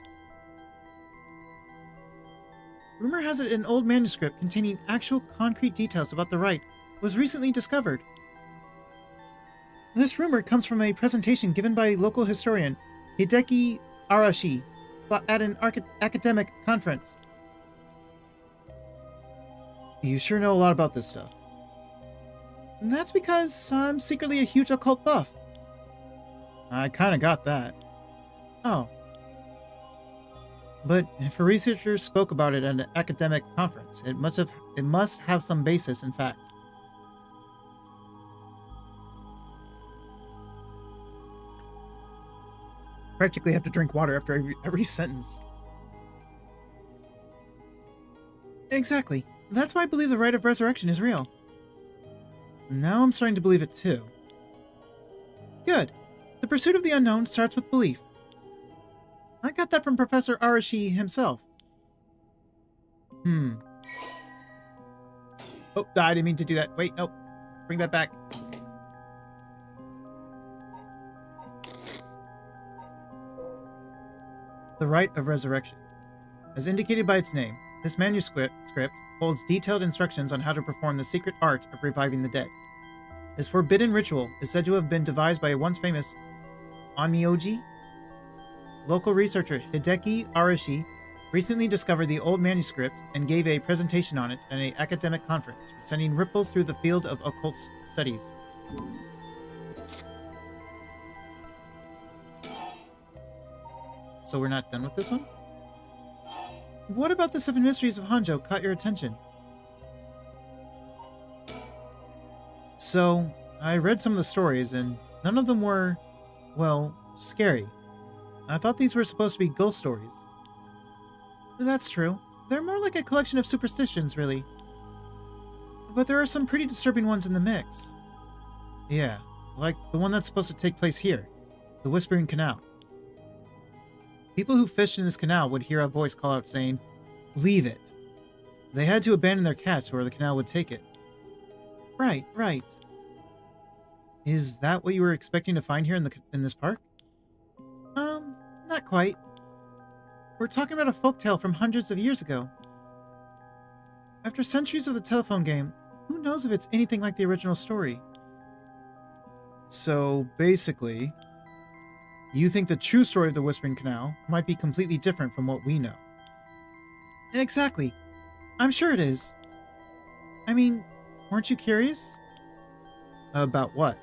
Rumor has it an old manuscript containing actual concrete details about the rite was recently discovered. This rumor comes from a presentation given by local historian Hideki Arashi at an academic conference. You sure know a lot about this stuff. And that's because I'm secretly a huge occult buff. I kinda got that. Oh. But if a researcher spoke about it at an academic conference, it must have some basis in fact. Practically have to drink water after every sentence. Exactly. That's why I believe the Rite of Resurrection is real. Now I'm starting to believe it too. Good. The pursuit of the unknown starts with belief. I got that from Professor Arashi himself. Oh, I didn't mean to do that. Wait, no. Bring that back. The Rite of Resurrection. As indicated by its name, this manuscript holds detailed instructions on how to perform the secret art of reviving the dead. This forbidden ritual is said to have been devised by a once famous onmyoji. Local researcher Hideki Arashi recently discovered the old manuscript and gave a presentation on it at an academic conference, sending ripples through the field of occult studies. So we're not done with this one? What about the 7 Mysteries of Honjo caught your attention? So, I read some of the stories, and none of them were, well, scary. I thought these were supposed to be ghost stories. That's true. They're more like a collection of superstitions, really. But there are some pretty disturbing ones in the mix. Yeah, like the one that's supposed to take place here, the Whispering Canal. People who fished in this canal would hear a voice call out saying, "Leave it." They had to abandon their catch or the canal would take it. Right. Is that what you were expecting to find here in this park? Not quite. We're talking about a folktale from hundreds of years ago. After centuries of the telephone game, who knows if it's anything like the original story? So, basically, you think the true story of the Whispering Canal might be completely different from what we know. Exactly. I'm sure it is. I mean, weren't you curious? About what?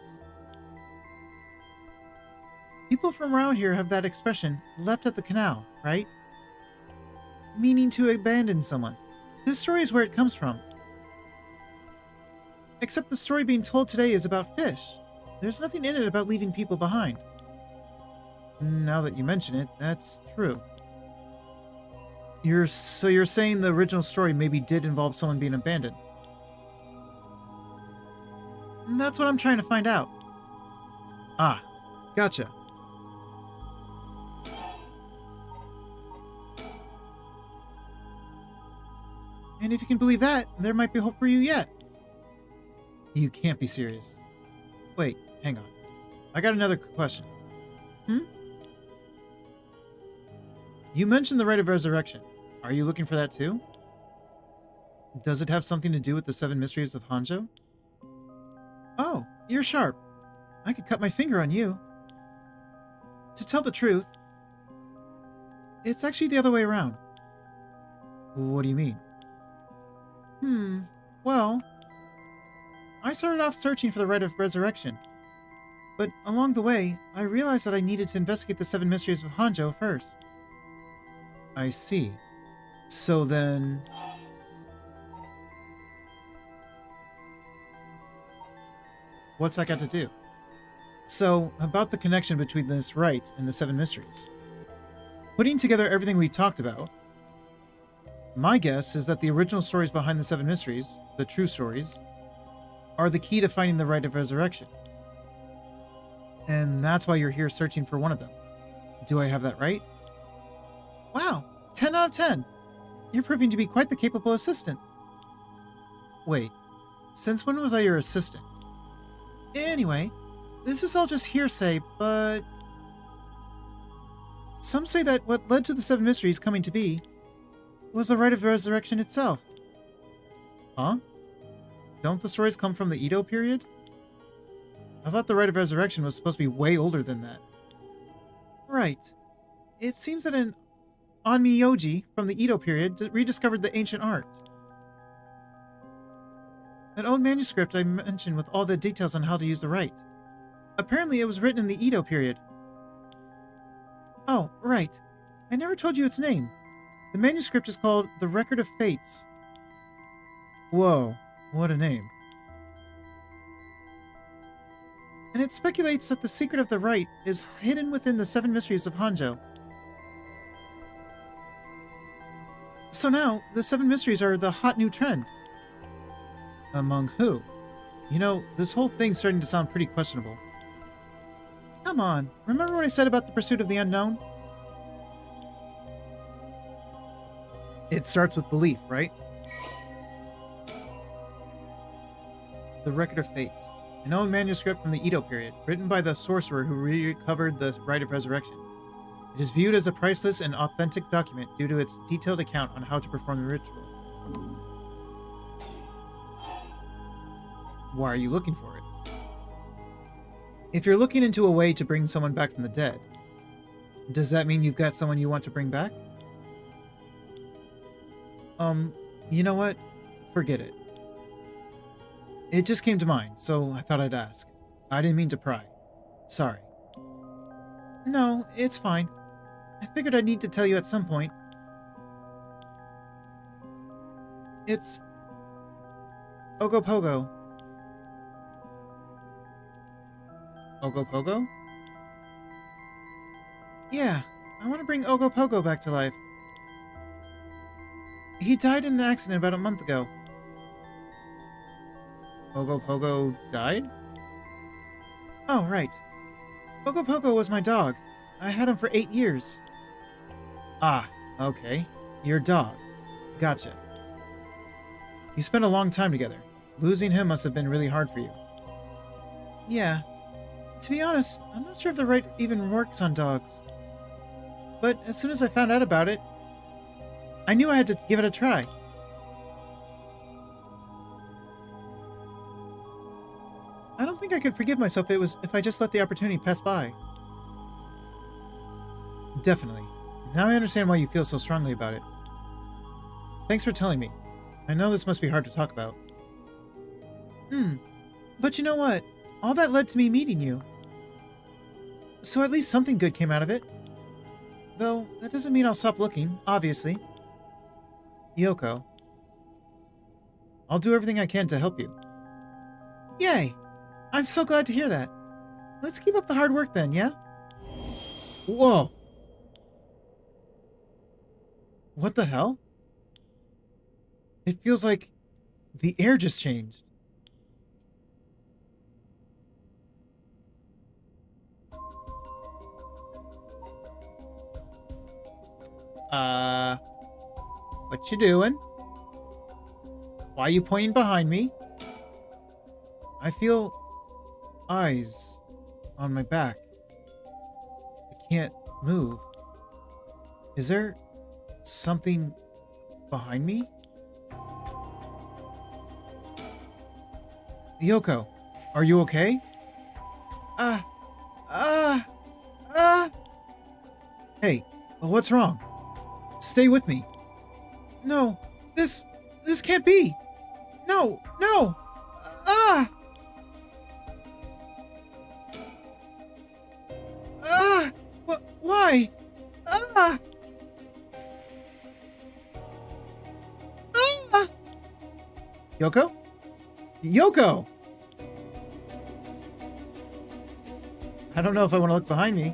People from around here have that expression, left at the canal, right? Meaning to abandon someone. This story is where it comes from. Except the story being told today is about fish. There's nothing in it about leaving people behind. Now that you mention it, that's true. You're saying the original story maybe did involve someone being abandoned. That's what I'm trying to find out. Ah, gotcha. And if you can believe that, there might be hope for you yet. You can't be serious. Wait, hang on. I got another question. Hmm? You mentioned the Rite of Resurrection. Are you looking for that too? Does it have something to do with the 7 Mysteries of Honjo? Oh, you're sharp. I could cut my finger on you. To tell the truth, it's actually the other way around. What do you mean? Well, I started off searching for the Rite of Resurrection. But along the way, I realized that I needed to investigate the 7 Mysteries of Honjo first. I see. So then... what's that got to do? So, about the connection between this rite and the 7 Mysteries. Putting together everything we've talked about, my guess is that the original stories behind the 7 Mysteries, the true stories, are the key to finding the Rite of Resurrection. And that's why you're here searching for one of them. Do I have that right? Wow, 10 out of 10. You're proving to be quite the capable assistant. Wait, since when was I your assistant? Anyway, this is all just hearsay, but... some say that what led to the 7 Mysteries coming to be was the Rite of Resurrection itself. Huh? Don't the stories come from the Edo period? I thought the Rite of Resurrection was supposed to be way older than that. Right. It seems that an Onmyoji from the Edo period rediscovered the ancient art. That old manuscript I mentioned with all the details on how to use the rite. Apparently it was written in the Edo period. Oh, right. I never told you its name. The manuscript is called The Record of Fates. Whoa, what a name. And it speculates that the secret of the rite is hidden within the 7 Mysteries of Honjo. So now, the 7 Mysteries are the hot new trend. Among who? You know, this whole thing's starting to sound pretty questionable. Come on, remember what I said about the pursuit of the unknown? It starts with belief, right? The Record of Fates. An old manuscript from the Edo period, written by the sorcerer who recovered the Rite of Resurrection. It is viewed as a priceless and authentic document due to its detailed account on how to perform the ritual. Why are you looking for it? If you're looking into a way to bring someone back from the dead, does that mean you've got someone you want to bring back? You know what? Forget it. It just came to mind, so I thought I'd ask. I didn't mean to pry. Sorry. No, it's fine. I figured I'd need to tell you at some point. It's... Ogopogo. Ogopogo? Yeah, I want to bring Ogopogo back to life. He died in an accident about a month ago. Ogopogo died? Oh, right. Ogopogo was my dog. I had him for 8 years. Ah, okay. Your dog. Gotcha. You spent a long time together. Losing him must have been really hard for you. Yeah. To be honest, I'm not sure if the rite even works on dogs. But as soon as I found out about it, I knew I had to give it a try. I don't think I could forgive myself if I just let the opportunity pass by. Definitely. Now I understand why you feel so strongly about it. Thanks for telling me. I know this must be hard to talk about. But you know what? All that led to me meeting you. So at least something good came out of it. Though, that doesn't mean I'll stop looking, obviously. Yoko. I'll do everything I can to help you. Yay! I'm so glad to hear that. Let's keep up the hard work then, yeah? Whoa! What the hell? It feels like the air just changed. What you doing? Why are you pointing behind me? I feel eyes on my back. can't move. Is there something behind me? Yoko, are you okay? Hey, what's wrong? Stay with me. No, this can't be. No. Why? Yoko? Yoko! I don't know if I want to look behind me.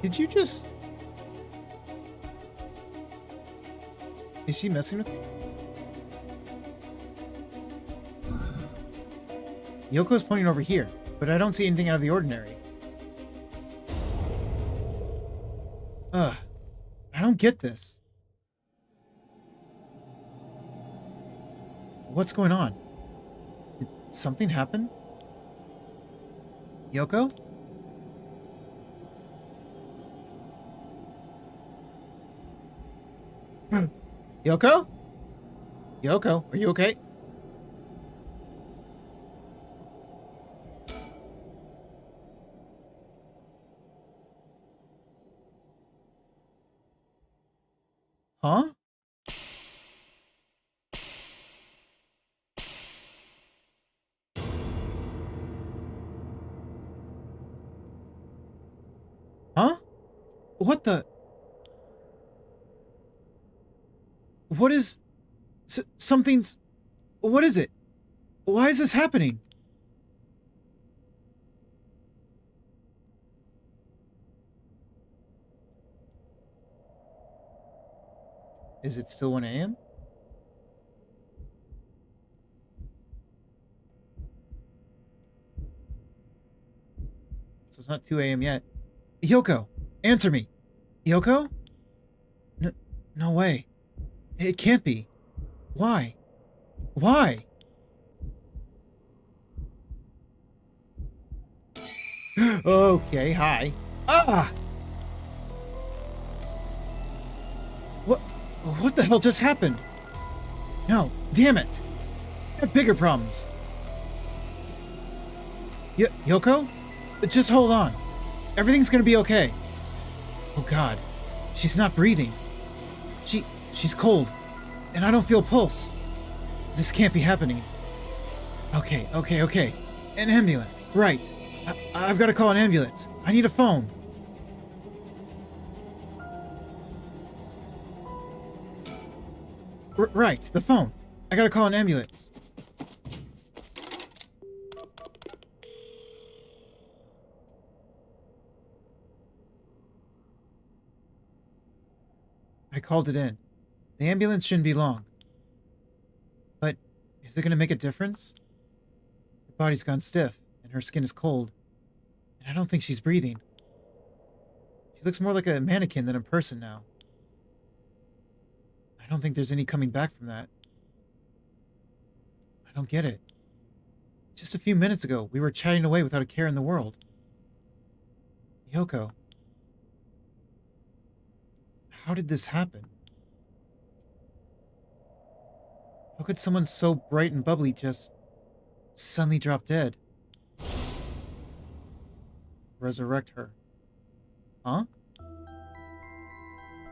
Did you just... Is she messing with me? Yoko's pointing over here, but I don't see anything out of the ordinary. I don't get this. What's going on? Did something happen? Yoko? Yoko? Yoko, are you okay? Huh? Huh? What the... What is... something's... What is it? Why is this happening? Is it still 1 a.m.? So it's not 2 a.m. yet. Yoko, answer me. Yoko? No way. It can't be. Why? Why? Okay, hi. What the hell just happened? No, damn it. I had bigger problems. Yoko? Just hold on. Everything's gonna be okay. Oh god. She's not breathing. She's cold. And I don't feel pulse. This can't be happening. Okay. An ambulance. Right. I've got to call an ambulance. I need a phone. Right, the phone. I gotta call an ambulance. I called it in. The ambulance shouldn't be long. But is it gonna make a difference? Her body's gone stiff, and her skin is cold. And I don't think she's breathing. She looks more like a mannequin than a person now. I don't think there's any coming back from that. I don't get it. Just a few minutes ago, we were chatting away without a care in the world. Yoko. How did this happen? How could someone so bright and bubbly just suddenly drop dead? Resurrect her. Huh?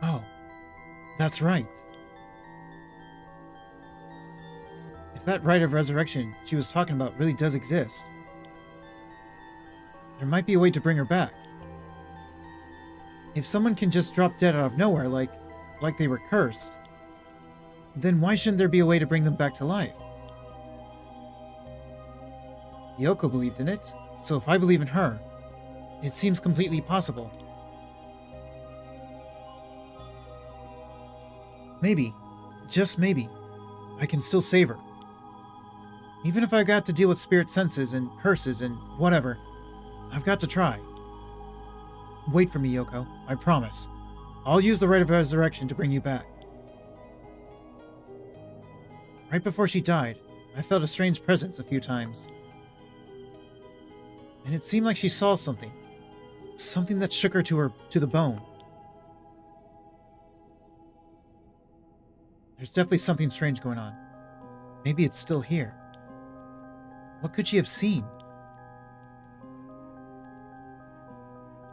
Oh, that's right. If that Rite of Resurrection she was talking about really does exist, there might be a way to bring her back. If someone can just drop dead out of nowhere like they were cursed, then why shouldn't there be a way to bring them back to life? Yoko believed in it, so if I believe in her, it seems completely possible. Maybe, just maybe, I can still save her. Even if I got to deal with spirit senses and curses and whatever, I've got to try. Wait for me, Yoko. I promise. I'll use the Rite of Resurrection to bring you back. Right before she died, I felt a strange presence a few times. And it seemed like she saw something. Something that shook her to the bone. There's definitely something strange going on. Maybe it's still here. What could she have seen?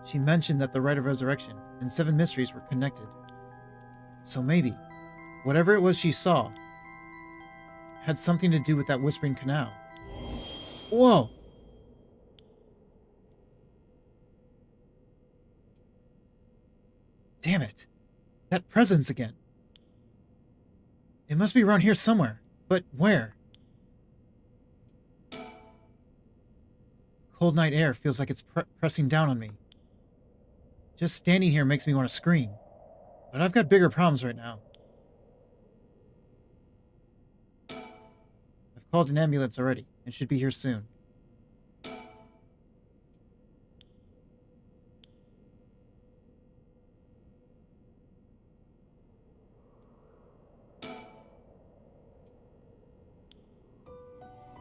She mentioned that the Rite of Resurrection and 7 mysteries were connected. So maybe, whatever it was she saw, had something to do with that Whispering Canal. Whoa! Damn it. That presence again. It must be around here somewhere. But where? Cold night air feels like it's pressing down on me. Just standing here makes me want to scream. But I've got bigger problems right now. I've called an ambulance already and should be here soon.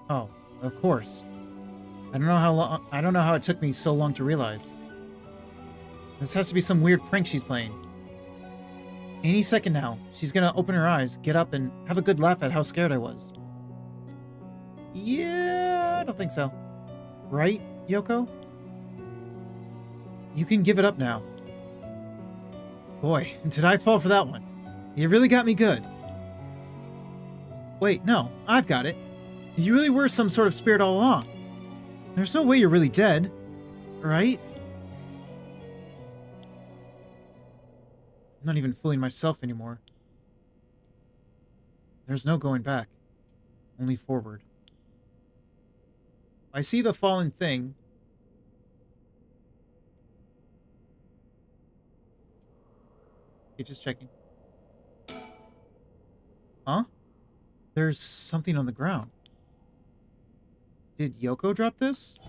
Oh, of course. I don't know how it took me so long to realize. This has to be some weird prank she's playing. Any second now, she's gonna open her eyes, get up, and have a good laugh at how scared I was. Yeah, I don't think so. Right, Yoko? You can give it up now. Boy, did I fall for that one. You really got me good. Wait, no, I've got it. You really were some sort of spirit all along. There's no way you're really dead, right? I'm not even fooling myself anymore. There's no going back. Only forward. I see the fallen thing. Okay, just checking. Huh? There's something on the ground. Did Yoko drop this?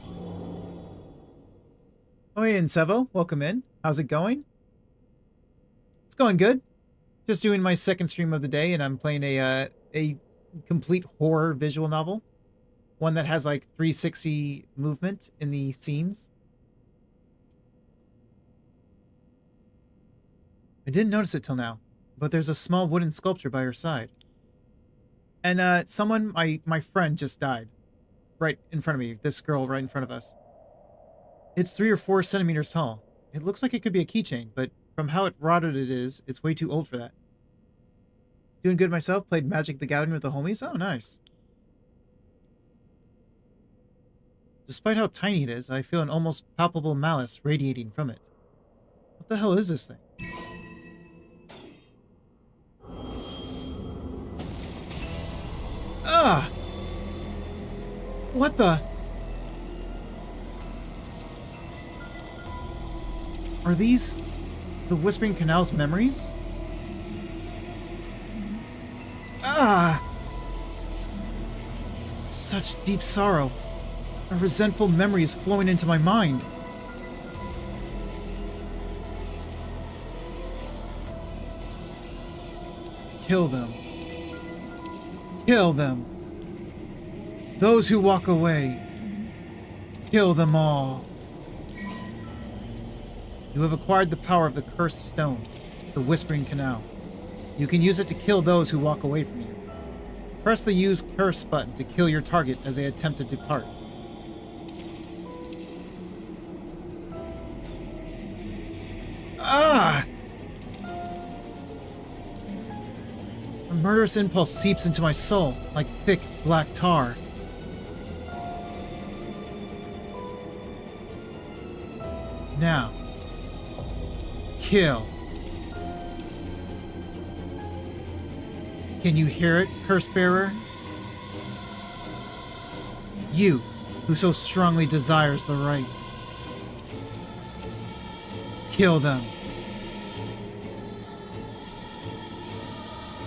Oh, hey, Sevo, welcome in. How's it going? It's going good. Just doing my second stream of the day, and I'm playing a complete horror visual novel. One that has like 360 movement in the scenes. I didn't notice it till now, but there's a small wooden sculpture by her side. And someone, my friend just died. Right in front of me. This girl right in front of us. It's 3 or 4 centimeters tall. It looks like it could be a keychain, but from how rotted it is, it's way too old for that. Doing good myself. Played Magic the Gathering with the homies. Oh, nice. Despite how tiny it is, I feel an almost palpable malice radiating from it. What the hell is this thing? Ah! What the? Are these the Whispering Canal's memories? Ah! Such deep sorrow. A resentful memory is flowing into my mind. Kill them. Kill them. Those who walk away. Kill them all. You have acquired the power of the cursed stone, the Whispering Canal. You can use it to kill those who walk away from you. Press the Use Curse button to kill your target as they attempt to depart. Ah! A murderous impulse seeps into my soul like thick black tar. Now, kill. Can you hear it, Curse Bearer? You, who so strongly desires the right. Kill them.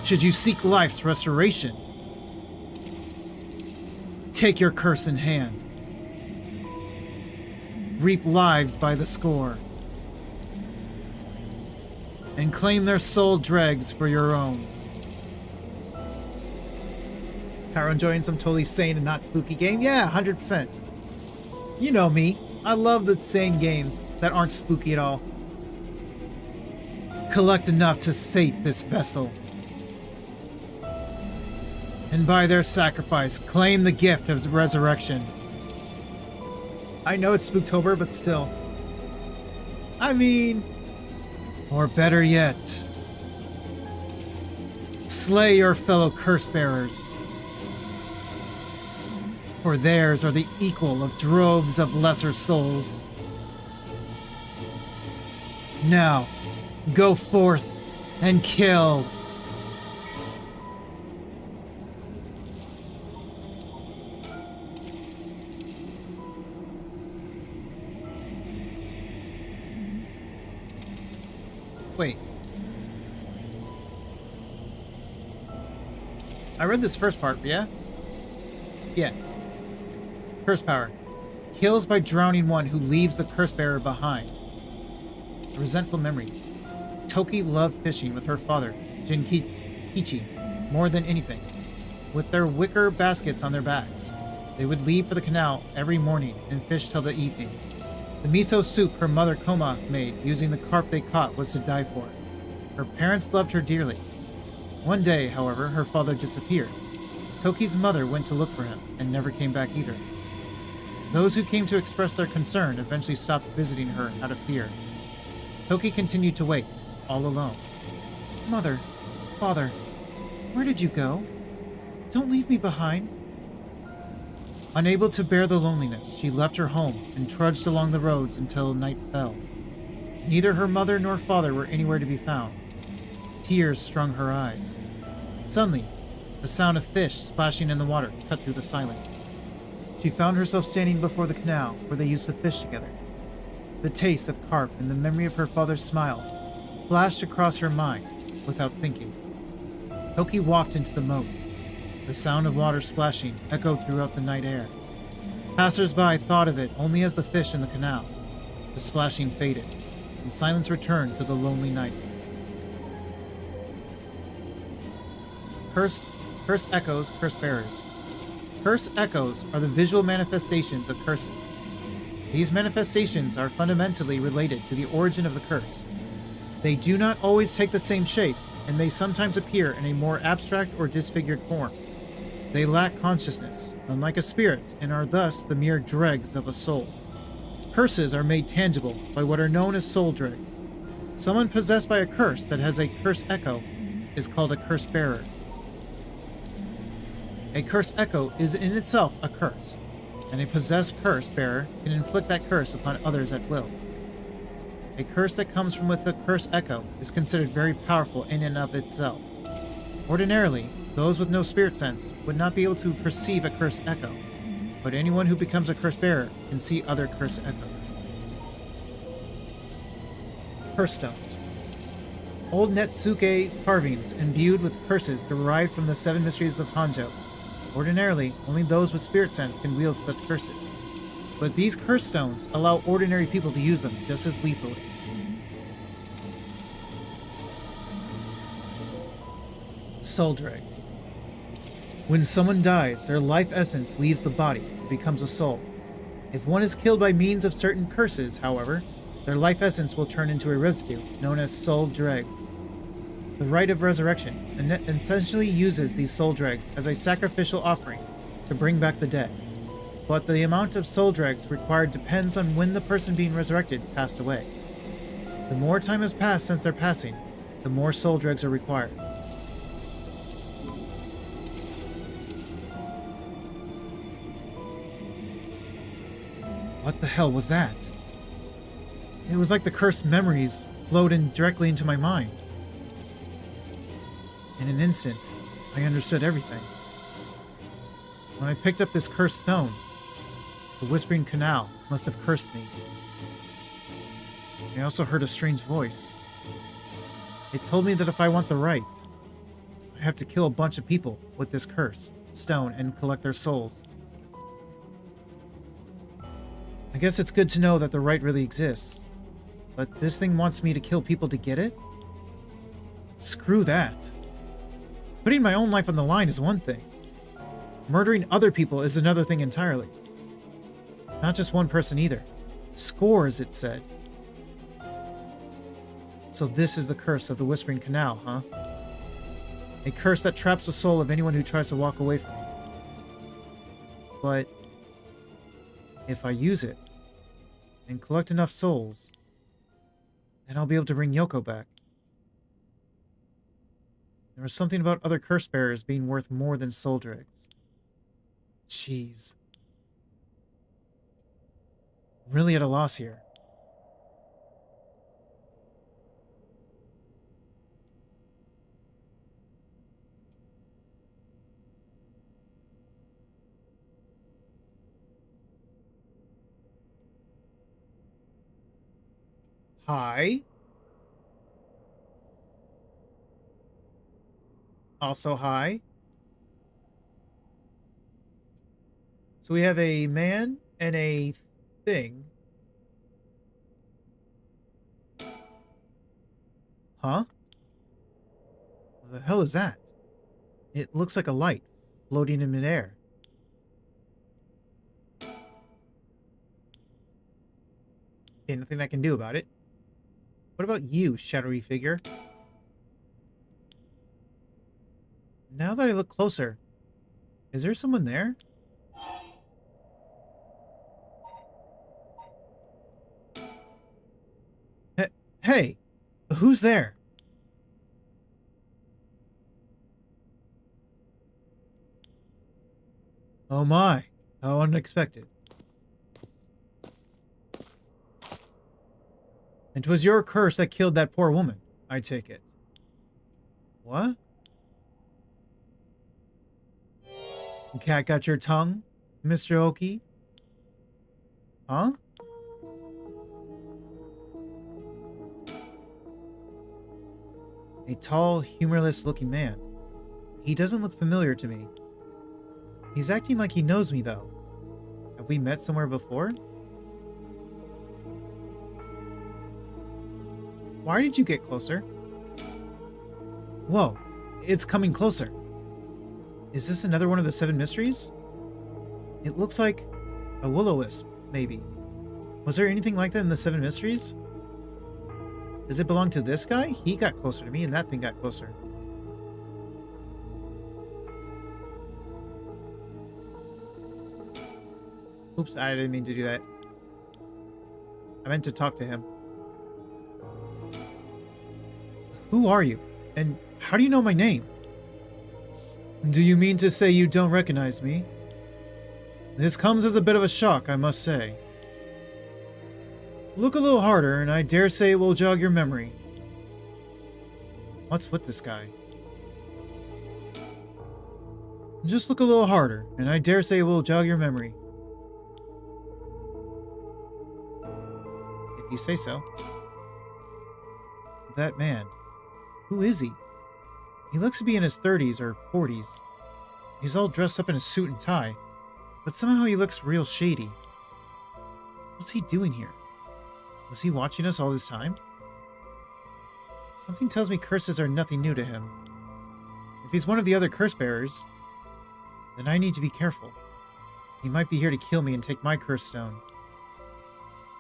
Should you seek life's restoration, take your curse in hand. Reap lives by the score. and claim their soul dregs for your own. Caro enjoying some totally sane and not spooky game? Yeah, 100%. You know me. I love the sane games that aren't spooky at all. Collect enough to sate this vessel. And by their sacrifice, claim the gift of resurrection. I know it's Spooktober, but still. I mean... Or better yet... Slay your fellow curse-bearers. For theirs are the equal of droves of lesser souls. Now, go forth and kill. Wait. I read this first part, yeah? Yeah. Curse power. Kills by drowning one who leaves the curse bearer behind. A resentful memory. Toki loved fishing with her father, Jinkichi, more than anything. With their wicker baskets on their backs, they would leave for the canal every morning and fish till the evening. The miso soup her mother Koma made using the carp they caught was to die for. Her parents loved her dearly. One day, however, her father disappeared. Toki's mother went to look for him and never came back either. Those who came to express their concern eventually stopped visiting her out of fear. Toki continued to wait, all alone. Mother, father, where did you go? Don't leave me behind. Unable to bear the loneliness, she left her home and trudged along the roads until night fell. Neither her mother nor father were anywhere to be found. Tears strung her eyes. Suddenly, the sound of fish splashing in the water cut through the silence. She found herself standing before the canal where they used to fish together. The taste of carp and the memory of her father's smile flashed across her mind without thinking. Toki walked into the moat. The sound of water splashing echoed throughout the night air. Passers-by thought of it only as the fish in the canal. The splashing faded, and silence returned to the lonely night. Curse echoes, curse bearers. Curse echoes are the visual manifestations of curses. These manifestations are fundamentally related to the origin of the curse. They do not always take the same shape and may sometimes appear in a more abstract or disfigured form. They lack consciousness, unlike a spirit, and are thus the mere dregs of a soul. Curses are made tangible by what are known as soul dregs. Someone possessed by a curse that has a curse echo is called a curse bearer. A curse echo is in itself a curse, and a possessed curse bearer can inflict that curse upon others at will. A curse that comes from with a curse echo is considered very powerful in and of itself. Ordinarily, those with no spirit sense would not be able to perceive a curse echo, but anyone who becomes a curse bearer can see other curse echoes. Curse stones. Old Netsuke carvings imbued with curses derived from the 7 Mysteries of Honjo. Ordinarily, only those with spirit sense can wield such curses, but these curse stones allow ordinary people to use them just as lethally. Soul dregs. When someone dies, their life essence leaves the body and becomes a soul. If one is killed by means of certain curses, however, their life essence will turn into a residue known as soul dregs. The Rite of Resurrection essentially uses these soul dregs as a sacrificial offering to bring back the dead, but the amount of soul dregs required depends on when the person being resurrected passed away. The more time has passed since their passing, the more soul dregs are required. What the hell was that? It was like the cursed memories flowed in directly into my mind. In an instant, I understood everything. When I picked up this cursed stone, the Whispering Canal must have cursed me. I also heard a strange voice. It told me that if I want the right, I have to kill a bunch of people with this curse stone and collect their souls. I guess it's good to know that the right really exists, but this thing wants me to kill people to get it? Screw that. Putting my own life on the line is one thing. Murdering other people is another thing entirely. Not just one person either. Scores, it said. So this is the curse of the Whispering Canal, huh? A curse that traps the soul of anyone who tries to walk away from me. But if I use it and collect enough souls, then I'll be able to bring Yoko back. There was something about other curse bearers being worth more than soul dregs. Jeez. I'm really at a loss here. Hi. Also hi. So we have a man and a thing. Huh? What the hell is that? It looks like a light floating in midair. Okay, nothing I can do about it. What about you, shadowy figure? Now that I look closer, is there someone there? Hey, who's there? Oh my, how unexpected. And 'twas your curse that killed that poor woman, I take it. What? Cat got your tongue, Mr. Oki? Huh? A tall, humorless-looking man. He doesn't look familiar to me. He's acting like he knows me, though. Have we met somewhere before? Why did you get closer? Whoa, it's coming closer. Is this another one of the 7 mysteries? It looks like a will-o-wisp, maybe. Was there anything like that in the 7 mysteries? Does it belong to this guy? He got closer to me and that thing got closer. Oops, I didn't mean to do that. I meant to talk to him. Who are you? And how do you know my name? Do you mean to say you don't recognize me? This comes as a bit of a shock, I must say. Look a little harder, and I dare say it will jog your memory. What's with this guy? Just look a little harder, and I dare say it will jog your memory. If you say so. That man. Who is he? He looks to be in his 30s or 40s. He's all dressed up in a suit and tie, but somehow he looks real shady. What's he doing here? Was he watching us all this time? Something tells me curses are nothing new to him. If he's one of the other curse bearers, then I need to be careful. He might be here to kill me and take my curse stone.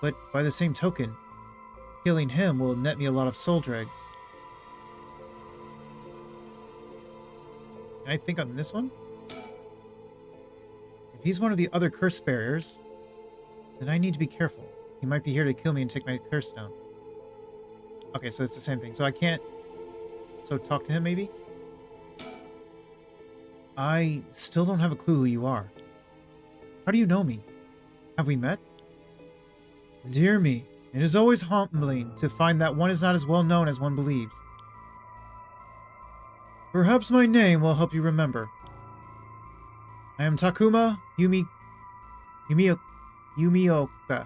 But by the same token, killing him will net me a lot of soul dregs. Can I think on this one? If he's one of the other curse bearers, then I need to be careful. He might be here to kill me and take my curse stone. Okay, so it's the same thing. So I can't... So talk to him, maybe? I still don't have a clue who you are. How do you know me? Have we met? Dear me, it is always humbling to find that one is not as well known as one believes. Perhaps my name will help you remember. I am Takuma Yumioka. Yumioka.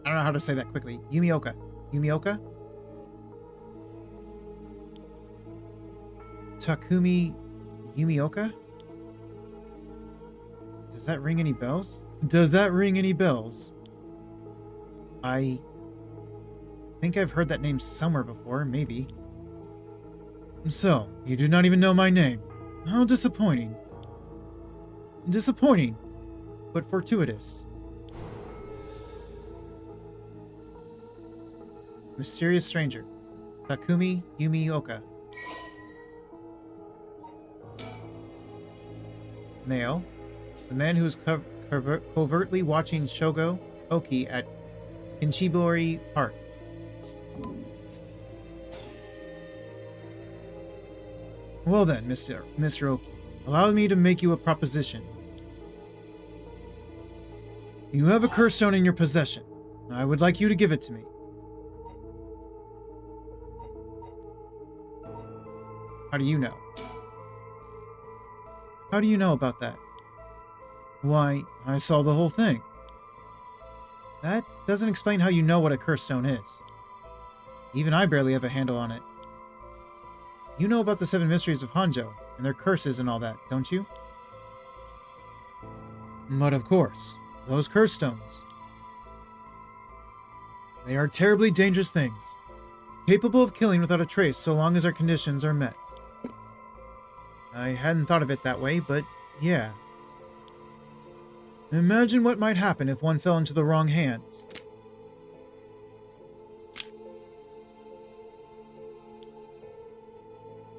I don't know how to say that quickly. Yumioka. Takumi Yumioka? Does that ring any bells? Does that ring any bells? I think I've heard that name somewhere before, maybe. So, you do not even know my name. How disappointing. Disappointing, but fortuitous. Mysterious stranger. Takumi Yumioka. Male. The man who is covertly watching Shogo Oki at Kinchibori Park. Well then, Mr. Oki, allow me to make you a proposition. You have a curse stone in your possession. I would like you to give it to me. How do you know? How do you know about that? Why, I saw the whole thing. That doesn't explain how you know what a curse stone is. Even I barely have a handle on it. You know about the 7 mysteries of Honjo, and their curses and all that, don't you? But of course, those curse stones. They are terribly dangerous things, capable of killing without a trace so long as our conditions are met. I hadn't thought of it that way, but yeah. Imagine what might happen if one fell into the wrong hands.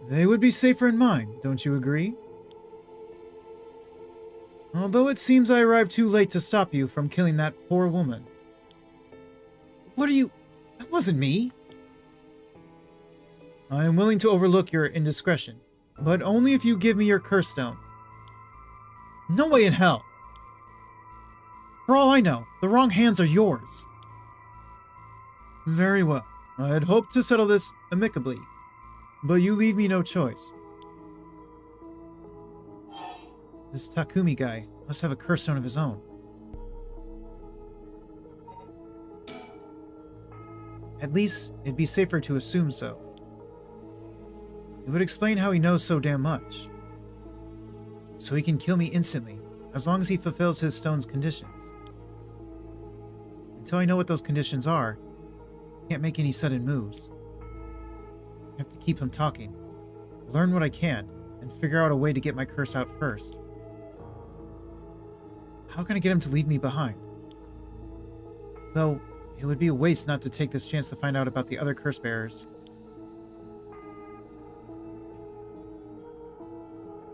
They would be safer in mine, don't you agree? Although it seems I arrived too late to stop you from killing that poor woman. What are you... That wasn't me! I am willing to overlook your indiscretion, but only if you give me your curse stone. No way in hell! For all I know, the wrong hands are yours. Very well. I had hoped to settle this amicably, but you leave me no choice. This Takumi guy must have a curse stone of his own. At least, it'd be safer to assume so. It would explain how he knows so damn much. So he can kill me instantly, as long as he fulfills his stone's conditions. Until I know what those conditions are, I can't make any sudden moves. I have to keep him talking, learn what I can, and figure out a way to get my curse out first. How can I get him to leave me behind? Though, it would be a waste not to take this chance to find out about the other curse bearers.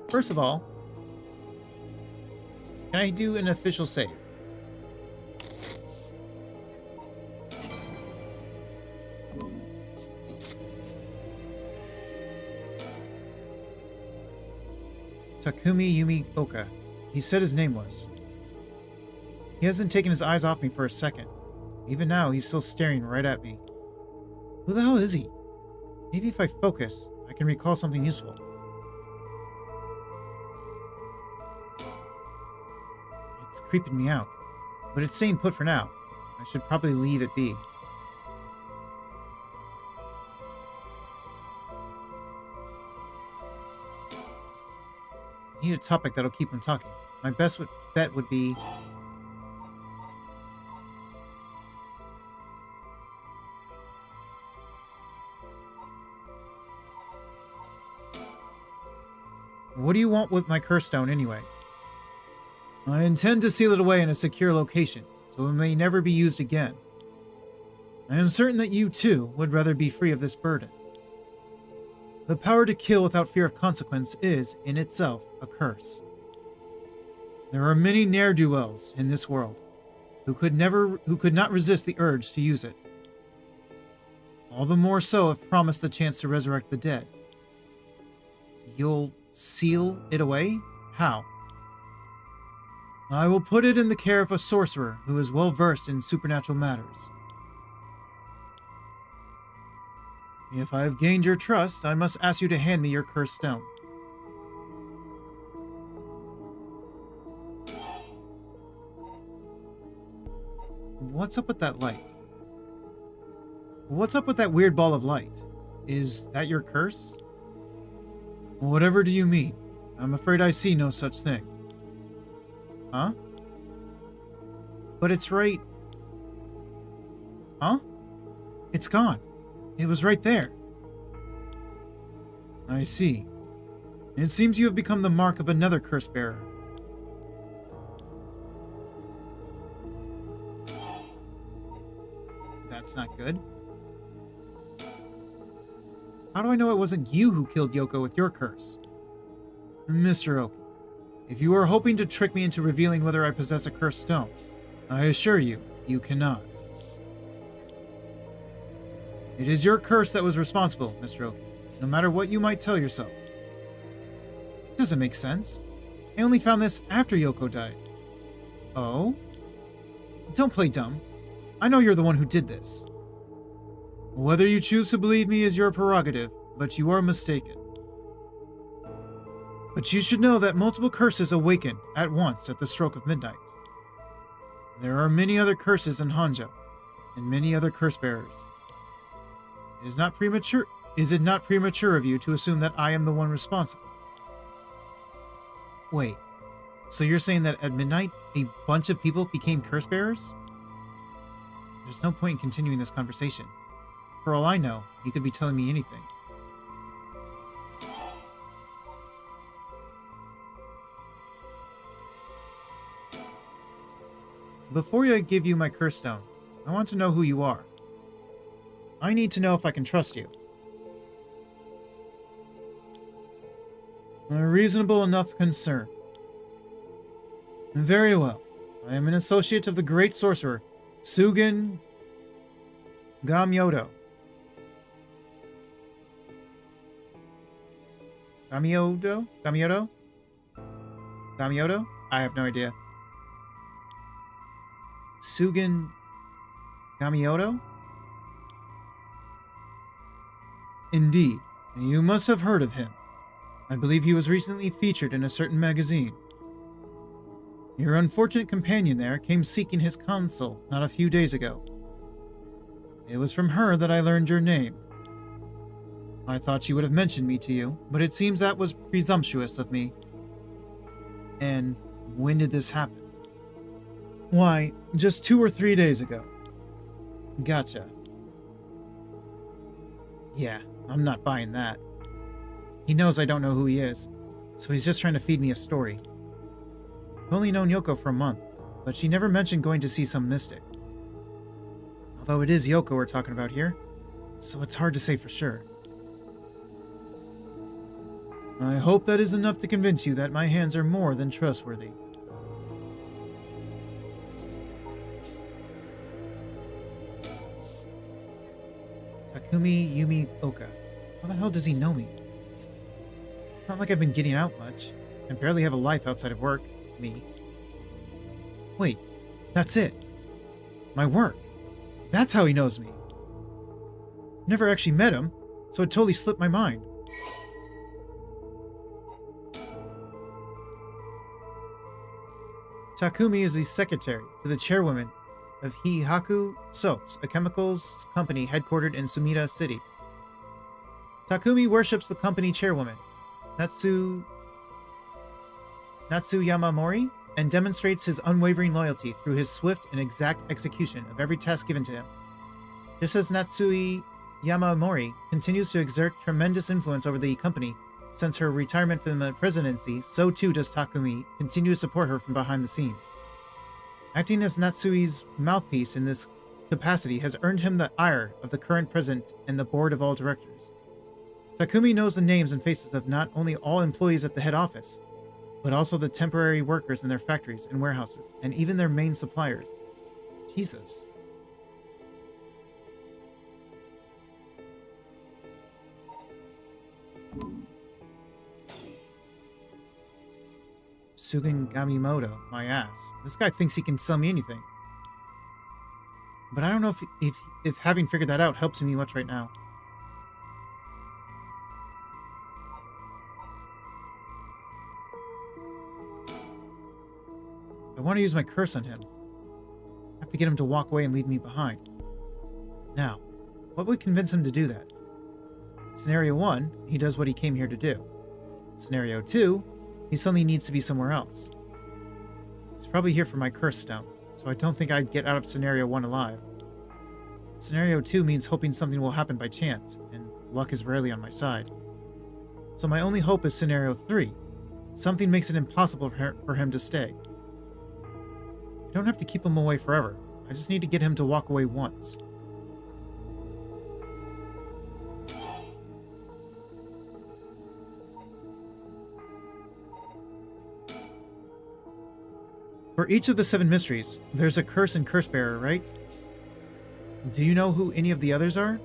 First of all, can I do an official save? Takumi Yumioka. He said his name was. He hasn't taken his eyes off me for a second. Even now, he's still staring right at me. Who the hell is he? Maybe if I focus, I can recall something useful. It's creeping me out, but it's staying put for now. I should probably leave it be. I need a topic that'll keep him talking. My best bet would be... What do you want with my curse stone anyway? I intend to seal it away in a secure location, so it may never be used again. I am certain that you, too, would rather be free of this burden. The power to kill without fear of consequence is, in itself, a curse. There are many ne'er-do-wells in this world who could not resist the urge to use it. All the more so if promised the chance to resurrect the dead. You'll seal it away? How? I will put it in the care of a sorcerer who is well versed in supernatural matters. If I have gained your trust, I must ask you to hand me your cursed stone. What's up with that light? What's up with that weird ball of light? Is that your curse? Whatever do you mean? I'm afraid I see no such thing. Huh? But it's right... Huh? It's gone. It was right there. I see. It seems you have become the mark of another curse bearer. That's not good. How do I know it wasn't you who killed Yoko with your curse? Mr. Oki, if you are hoping to trick me into revealing whether I possess a cursed stone, I assure you, you cannot. It is your curse that was responsible, Mr. Oki, no matter what you might tell yourself. It doesn't make sense. I only found this after Yoko died. Oh? Don't play dumb. I know you're the one who did this. Whether you choose to believe me is your prerogative, but you are mistaken. But you should know that multiple curses awaken at once at the stroke of midnight. There are many other curses in Honjo, and many other curse bearers. Is it not premature of you to assume that I am the one responsible? Wait, so you're saying that at midnight, a bunch of people became curse bearers? There's no point in continuing this conversation. For all I know, you could be telling me anything. Before I give you my curse stone, I want to know who you are. I need to know if I can trust you. A reasonable enough concern. Very well. I am an associate of the great sorcerer, Sugen Gamyodo. Gamyodo? I have no idea. Sugen Gamyodo? Indeed. You must have heard of him. I believe he was recently featured in a certain magazine. Your unfortunate companion there came seeking his counsel not a few days ago. It was from her that I learned your name. I thought she would have mentioned me to you, but it seems that was presumptuous of me. And when did this happen? Why, just 2 or 3 days ago. Gotcha. Yeah, I'm not buying that. He knows I don't know who he is, so he's just trying to feed me a story. I've only known Yoko for a month, but she never mentioned going to see some mystic. Although it is Yoko we're talking about here, so it's hard to say for sure. I hope that is enough to convince you that my hands are more than trustworthy. Takumi Yumi Oka. How the hell does he know me? Not like I've been getting out much. I barely have a life outside of work. Me. Wait, that's it. My work. That's how he knows me. Never actually met him, so it totally slipped my mind. Takumi is the secretary to the chairwoman of Hihaku Soaps, a chemicals company headquartered in Sumida City. Takumi worships the company chairwoman, Natsu Yamamori, and demonstrates his unwavering loyalty through his swift and exact execution of every task given to him. Just as Natsui Yamamori continues to exert tremendous influence over the company since her retirement from the presidency, so too does Takumi continue to support her from behind the scenes. Acting as Natsui's mouthpiece in this capacity has earned him the ire of the current president and the board of all directors. Takumi knows the names and faces of not only all employees at the head office, but also the temporary workers in their factories and warehouses, and even their main suppliers. Jesus. Sugen Gamimoto, my ass. This guy thinks he can sell me anything. But I don't know if having figured that out helps me much right now. I want to use my curse on him. I have to get him to walk away and leave me behind. Now, what would convince him to do that? Scenario 1, he does what he came here to do. Scenario 2, he suddenly needs to be somewhere else. He's probably here for my curse stone, so I don't think I'd get out of Scenario 1 alive. Scenario 2 means hoping something will happen by chance, and luck is rarely on my side. So my only hope is Scenario 3. Something makes it impossible for him to stay. I don't have to keep him away forever. I just need to get him to walk away once. For each of the 7 mysteries, there's a curse and curse bearer, right? Do you know who any of the others are?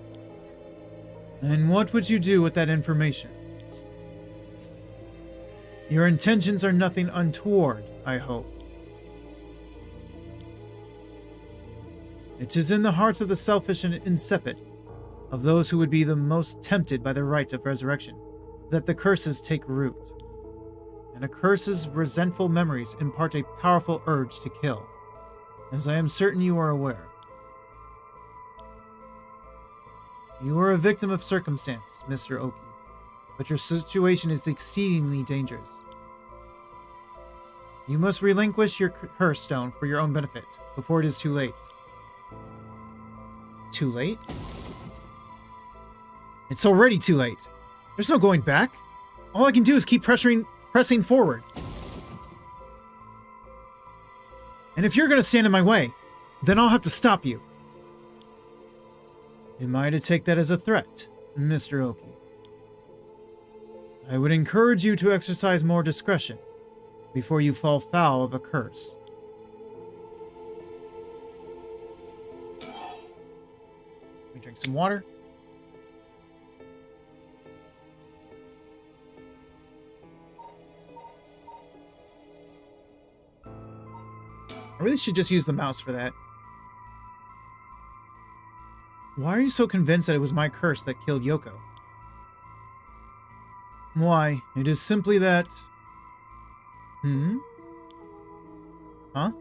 And what would you do with that information? Your intentions are nothing untoward, I hope. It is in the hearts of the selfish and insipid, of those who would be the most tempted by the Rite of Resurrection, that the curses take root. And a curse's resentful memories impart a powerful urge to kill, as I am certain you are aware. You are a victim of circumstance, Mr. Oki, but your situation is exceedingly dangerous. You must relinquish your curse stone for your own benefit, before it is too late. Too late? It's already too late. There's no going back. All I can do is keep pressing forward. And if you're going to stand in my way, then I'll have to stop you. Am I to take that as a threat, Mr. Oki? I would encourage you to exercise more discretion before you fall foul of a curse. Let me drink some water. I really should just use the mouse for that. Why are you so convinced that it was my curse that killed Yoko? Why, it is simply that... Huh?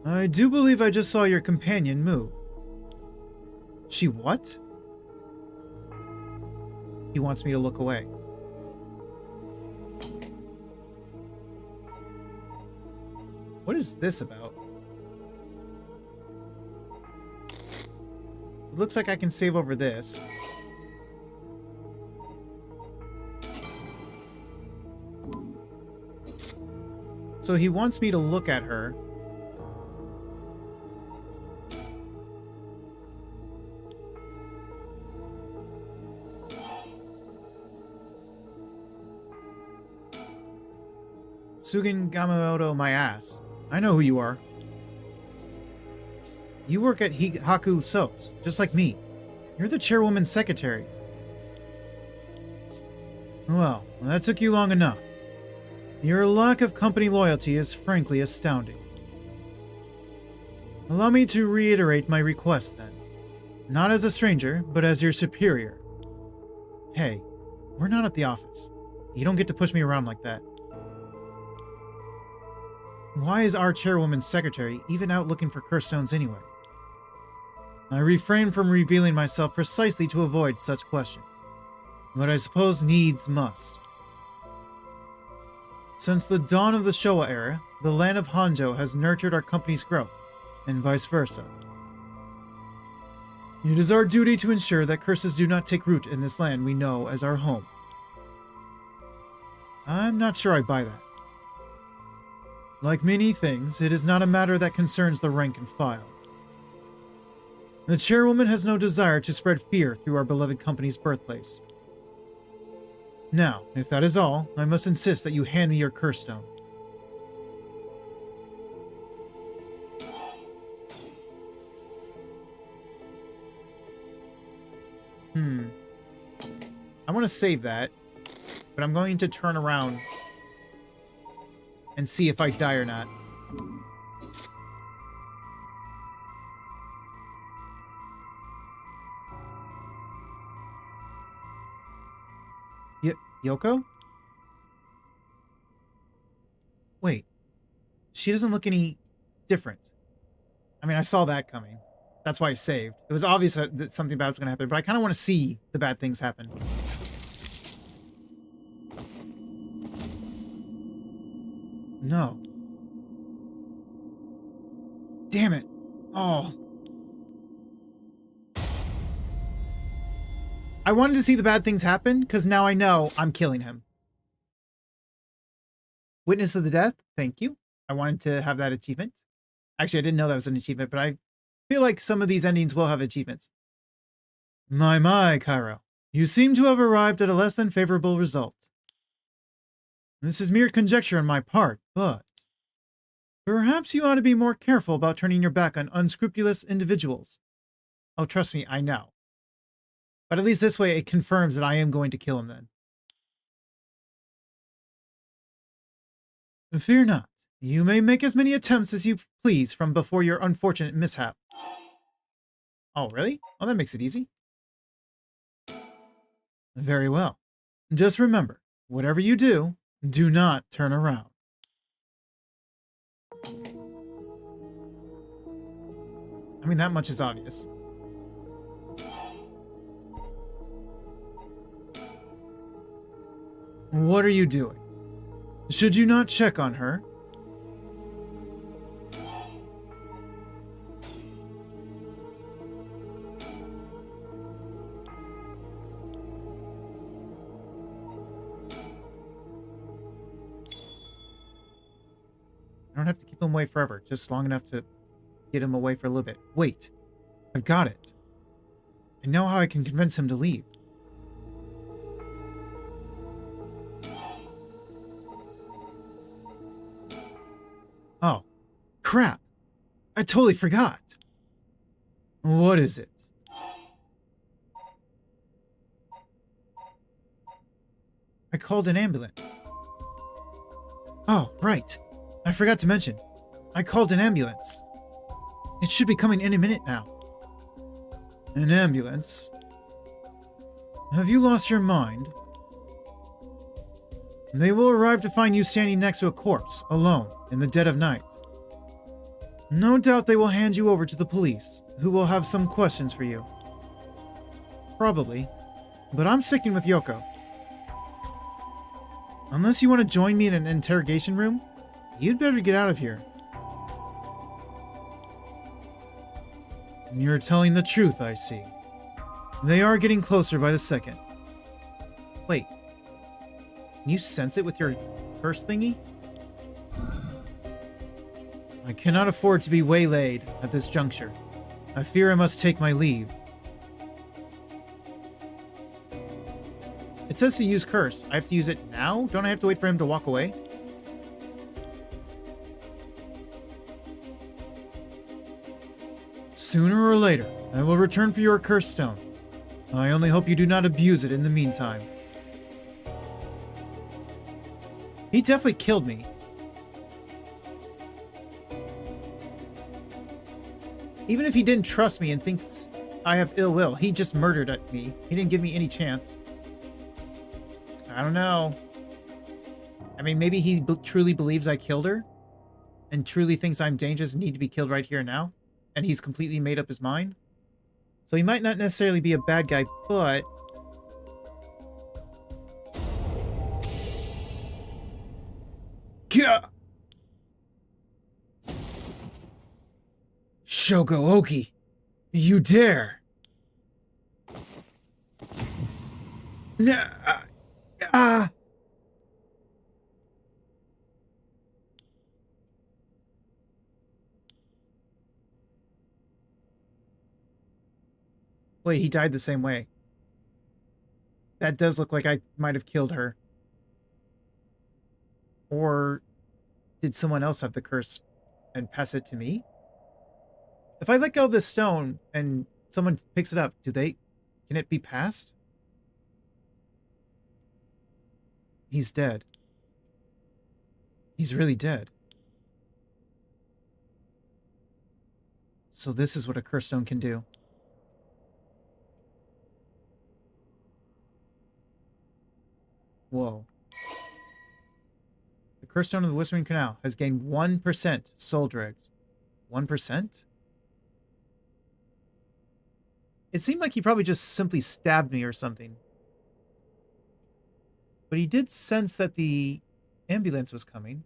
I do believe I just saw your companion move. She what? He wants me to look away. What is this about? It looks like I can save over this. So he wants me to look at her. Sugin Gamamoto, my ass. I know who you are. You work at Haku Soaps, just like me. You're the chairwoman's secretary. Well, that took you long enough. Your lack of company loyalty is frankly astounding. Allow me to reiterate my request then. Not as a stranger, but as your superior. Hey, we're not at the office. You don't get to push me around like that. Why is our chairwoman's secretary even out looking for curse stones anyway? I refrain from revealing myself precisely to avoid such questions, but I suppose needs must. Since the dawn of the Showa era, the land of Honjo has nurtured our company's growth, and vice versa. It is our duty to ensure that curses do not take root in this land we know as our home. I'm not sure I buy that. Like many things, it is not a matter that concerns the rank and file. The chairwoman has no desire to spread fear through our beloved company's birthplace. Now, if that is all, I must insist that you hand me your curse stone. I want to save that, but I'm going to turn around and see if I die or not. Yoko? Wait. She doesn't look any different. I mean, I saw that coming. That's why I saved. It was obvious that something bad was going to happen, but I kind of want to see the bad things happen. No. Damn it. Oh. I wanted to see the bad things happen, because now I know I'm killing him. Witness of the death? Thank you. I wanted to have that achievement. Actually, I didn't know that was an achievement, but I feel like some of these endings will have achievements. My, Cairo. You seem to have arrived at a less than favorable result. This is mere conjecture on my part, but perhaps you ought to be more careful about turning your back on unscrupulous individuals. Oh, trust me, I know. But at least this way it confirms that I am going to kill him then. Fear not. You may make as many attempts as you please from before your unfortunate mishap. Oh, really? Oh, that makes it easy. Very well. Just remember, whatever you do, do not turn around. I mean, that much is obvious. What are you doing? Should you not check on her? I don't have to keep him away forever, just long enough to get him away for a little bit. Wait, I've got it. I know how I can convince him to leave. Oh, crap. I totally forgot. What is it? I called an ambulance. Oh, right. I forgot to mention. I called an ambulance. It should be coming any minute now. An ambulance? Have you lost your mind? They will arrive to find you standing next to a corpse, alone, in the dead of night. No doubt they will hand you over to the police, who will have some questions for you. Probably. But I'm sticking with Yoko. Unless you want to join me in an interrogation room, you'd better get out of here. You're telling the truth, I see. They are getting closer by the second. Wait. Can you sense it with your curse thingy? I cannot afford to be waylaid at this juncture. I fear I must take my leave. It says to use curse. I have to use it now? Don't I have to wait for him to walk away? Sooner or later, I will return for your curse stone. I only hope you do not abuse it in the meantime. He definitely killed me. Even if he didn't trust me and thinks I have ill will, he just murdered at me. He didn't give me any chance. I don't know. I mean, maybe he truly believes I killed her and truly thinks I'm dangerous and need to be killed right here and now. And he's completely made up his mind. So he might not necessarily be a bad guy, but... Gah! Shoko Oki, you dare! Wait, he died the same way. That does look like I might have killed her. Or did someone else have the curse and pass it to me? If I let go of this stone and someone picks it up, can it be passed? He's dead. He's really dead. So this is what a curse stone can do. Whoa. The curse stone of the Whispering Canal has gained 1% soul dregs. 1%? It seemed like he probably just simply stabbed me or something. But he did sense that the ambulance was coming.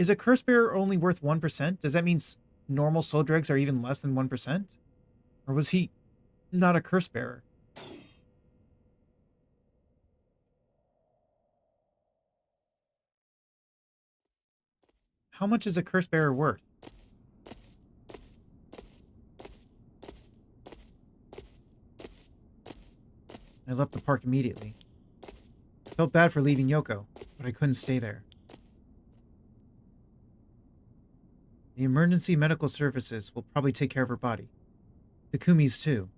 Is a curse bearer only worth 1%? Does that mean normal soul dregs are even less than 1%? Or was he not a curse bearer? How much is a curse bearer worth? I left the park immediately. I felt bad for leaving Yoko, but I couldn't stay there. The emergency medical services will probably take care of her body. Takumi's too.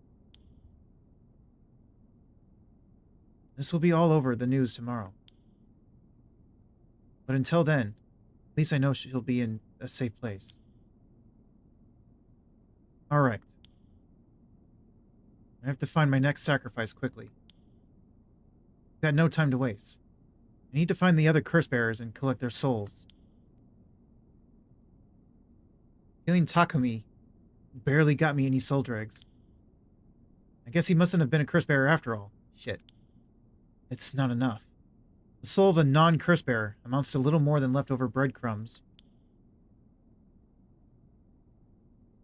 This will be all over the news tomorrow. But until then, at least I know she'll be in a safe place. Alright. I have to find my next sacrifice quickly. I've got no time to waste. I need to find the other curse bearers and collect their souls. Killing Takumi barely got me any soul dregs. I guess he mustn't have been a curse bearer after all. Shit. It's not enough. The soul of a non-curse bearer amounts to little more than leftover breadcrumbs.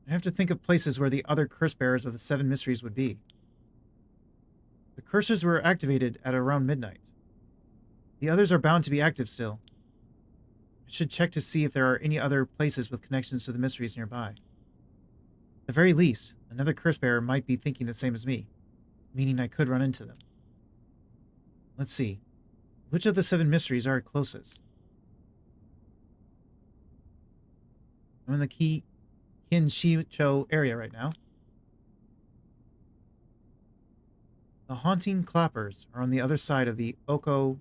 I have to think of places where the other curse bearers of the 7 mysteries would be. The cursors were activated at around midnight. The others are bound to be active still. I should check to see if there are any other places with connections to the mysteries nearby. At the very least, another curse bearer might be thinking the same as me, meaning I could run into them. Let's see. Which of the 7 mysteries are closest? I'm in the Kinshicho area right now. The haunting clappers are on the other side of the Oyoko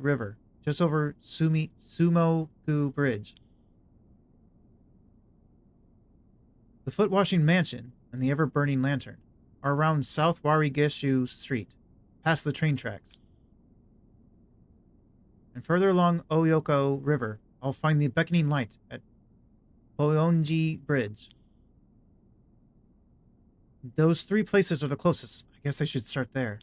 River, just over Sumoku Bridge. The foot-washing mansion and the ever-burning lantern are around South Warigeshu Street, past the train tracks. And further along Oyoko River, I'll find the beckoning light at Hoyonji Bridge. Those 3 places are the closest. I guess I should start there.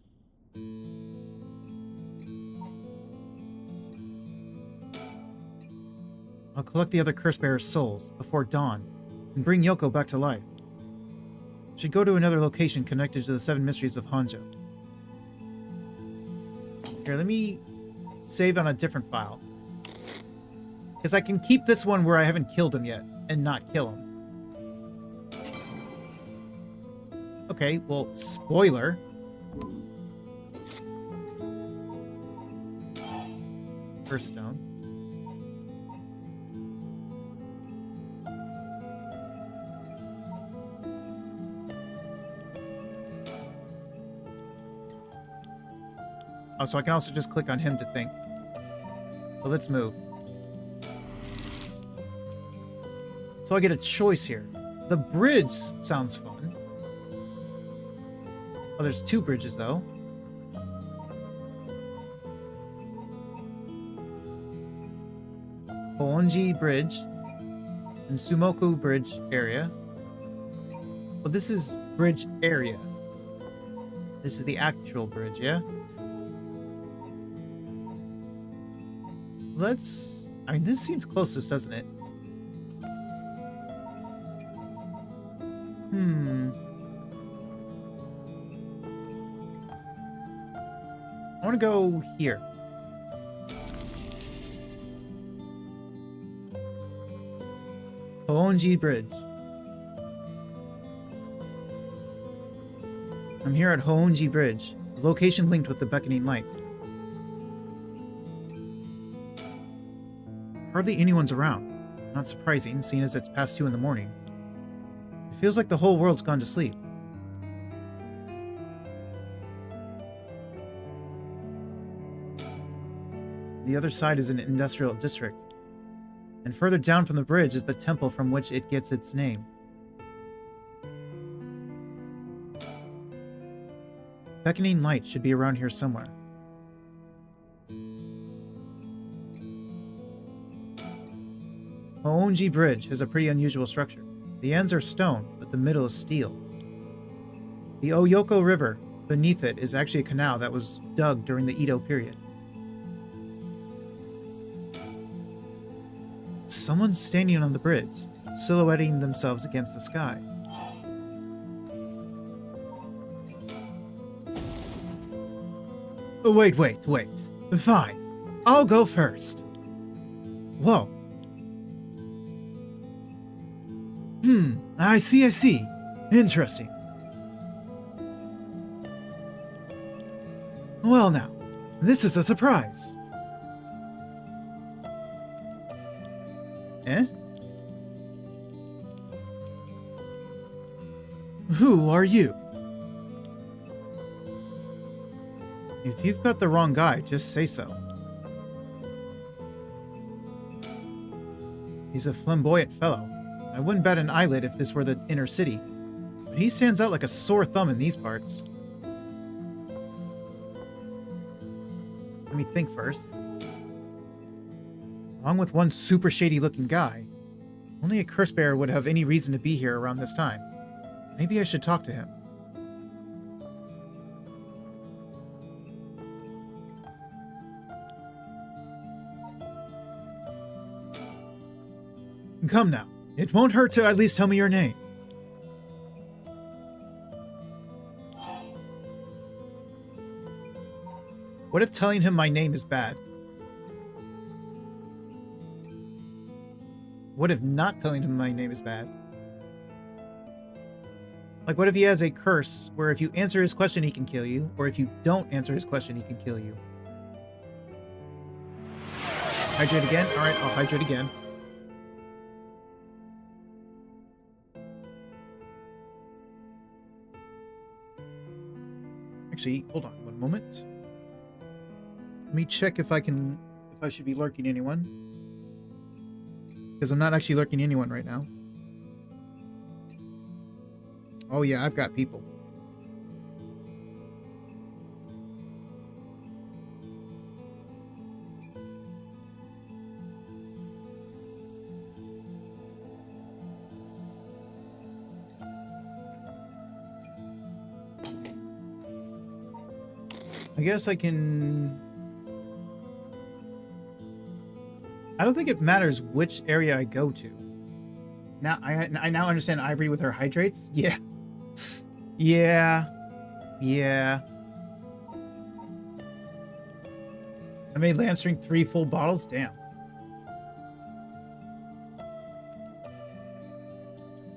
I'll collect the other curse bearer's souls before dawn and bring Yoko back to life. I should go to another location connected to the 7 mysteries of Honjo. Here, let me save on a different file. Because I can keep this one where I haven't killed him yet and not kill him. Okay, well, spoiler. First stone. Oh, so I can also just click on him to think. Well, let's move. So I get a choice here. The bridge sounds fun. Oh, there's 2 bridges, though. Hoonji Bridge and Sumoku Bridge area. Well, this is bridge area. This is the actual bridge, yeah? Let's... I mean, this seems closest, doesn't it? I want to go here. Hoonji Bridge. I'm here at Hoonji Bridge, the location linked with the beckoning light. Hardly anyone's around. Not surprising, seeing as it's past 2 in the morning. It feels like the whole world's gone to sleep. The other side is an industrial district. And further down from the bridge is the temple from which it gets its name. Beckoning light should be around here somewhere. Hoonji Bridge has a pretty unusual structure. The ends are stone, but the middle is steel. The Oyoko River beneath it is actually a canal that was dug during the Edo period. someone standing on the bridge, silhouetting themselves against the sky. Wait. Fine. I'll go first. Whoa. I see. Interesting. Well now, this is a surprise. Eh? Who are you? If you've got the wrong guy, just say so. He's a flamboyant fellow. I wouldn't bat an eyelid if this were the inner city, but he stands out like a sore thumb in these parts. Let me think first. Along with one super shady looking guy, only a curse bearer would have any reason to be here around this time. Maybe I should talk to him. Come now. It won't hurt to at least tell me your name. What if telling him my name is bad? What if not telling him my name is bad? Like, what if he has a curse where if you answer his question, he can kill you, or if you don't answer his question, he can kill you? Hydrate again? Alright, I'll hydrate again. Actually, hold on one moment. Let me check if I should be lurking anyone. Because I'm not actually lurking anyone right now. Oh yeah, I've got people. I guess I can... I don't think it matters which area I go to. Now I now understand Ivory with her hydrates. Yeah. Yeah. I made Lance drink 3 full bottles? Damn.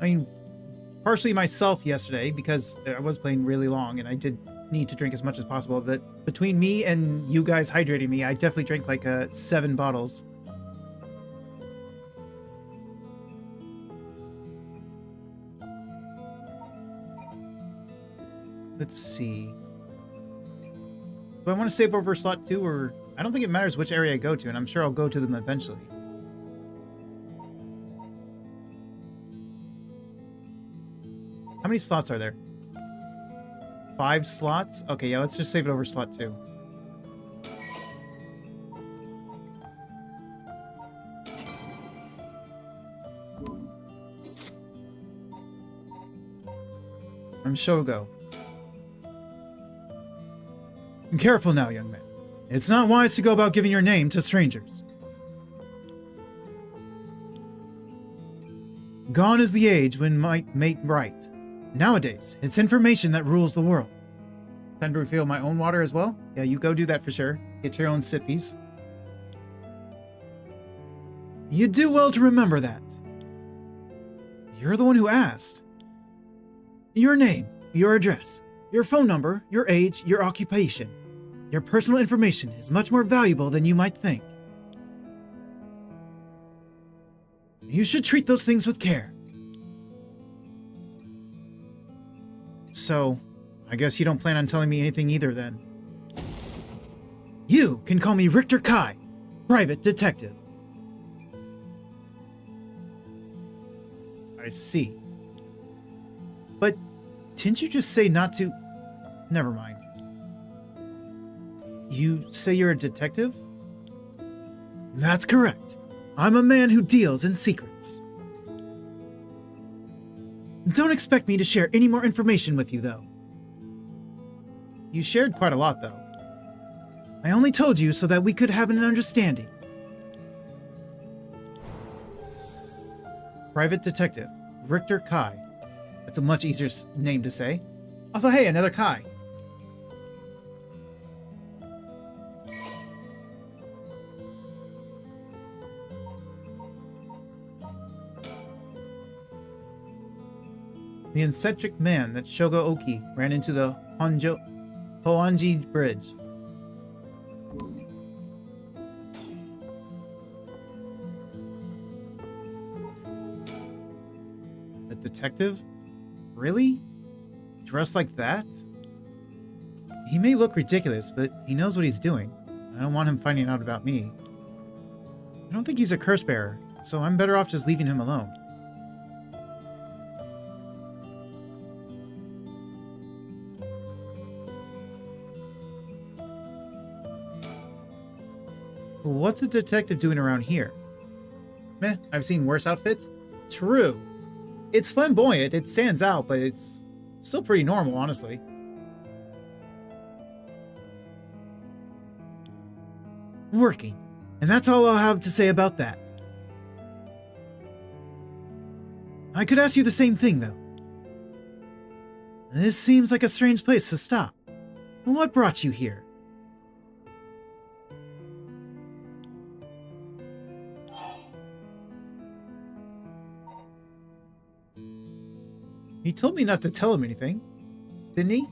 I mean, partially myself yesterday because I was playing really long and I did need to drink as much as possible, but between me and you guys hydrating me, I definitely drank like 7 bottles. Let's see. Do I want to save over slot 2 or... I don't think it matters which area I go to, and I'm sure I'll go to them eventually. How many slots are there? 5 slots? Okay, yeah, let's just save it over slot 2. I'm Shogo. Careful now, young man. It's not wise to go about giving your name to strangers. Gone is the age when might mate right. Nowadays, it's information that rules the world. Time to refill my own water as well? Yeah, you go do that for sure. Get your own sippies. You do well to remember that. You're the one who asked. Your name, your address, your phone number, your age, your occupation. Your personal information is much more valuable than you might think. You should treat those things with care. So, I guess you don't plan on telling me anything either then. You can call me Richter Kai, private detective. I see. But didn't you just say not to... Never mind. You say you're a detective? That's correct. I'm a man who deals in secrets. Don't expect me to share any more information with you, though. You shared quite a lot, though. I only told you so that we could have an understanding. Private Detective Richter Kai. That's a much easier name to say. Also, hey, another Kai. The eccentric man that Shogo Oki ran into the Hoanji Bridge. A detective? Really? Dressed like that? He may look ridiculous, but he knows what he's doing. I don't want him finding out about me. I don't think he's a curse bearer, so I'm better off just leaving him alone. What's a detective doing around here? Meh, I've seen worse outfits. True. It's flamboyant, it stands out, but it's still pretty normal, honestly. Working. And that's all I'll have to say about that. I could ask you the same thing, though. This seems like a strange place to stop. What brought you here? He told me not to tell him anything, didn't he?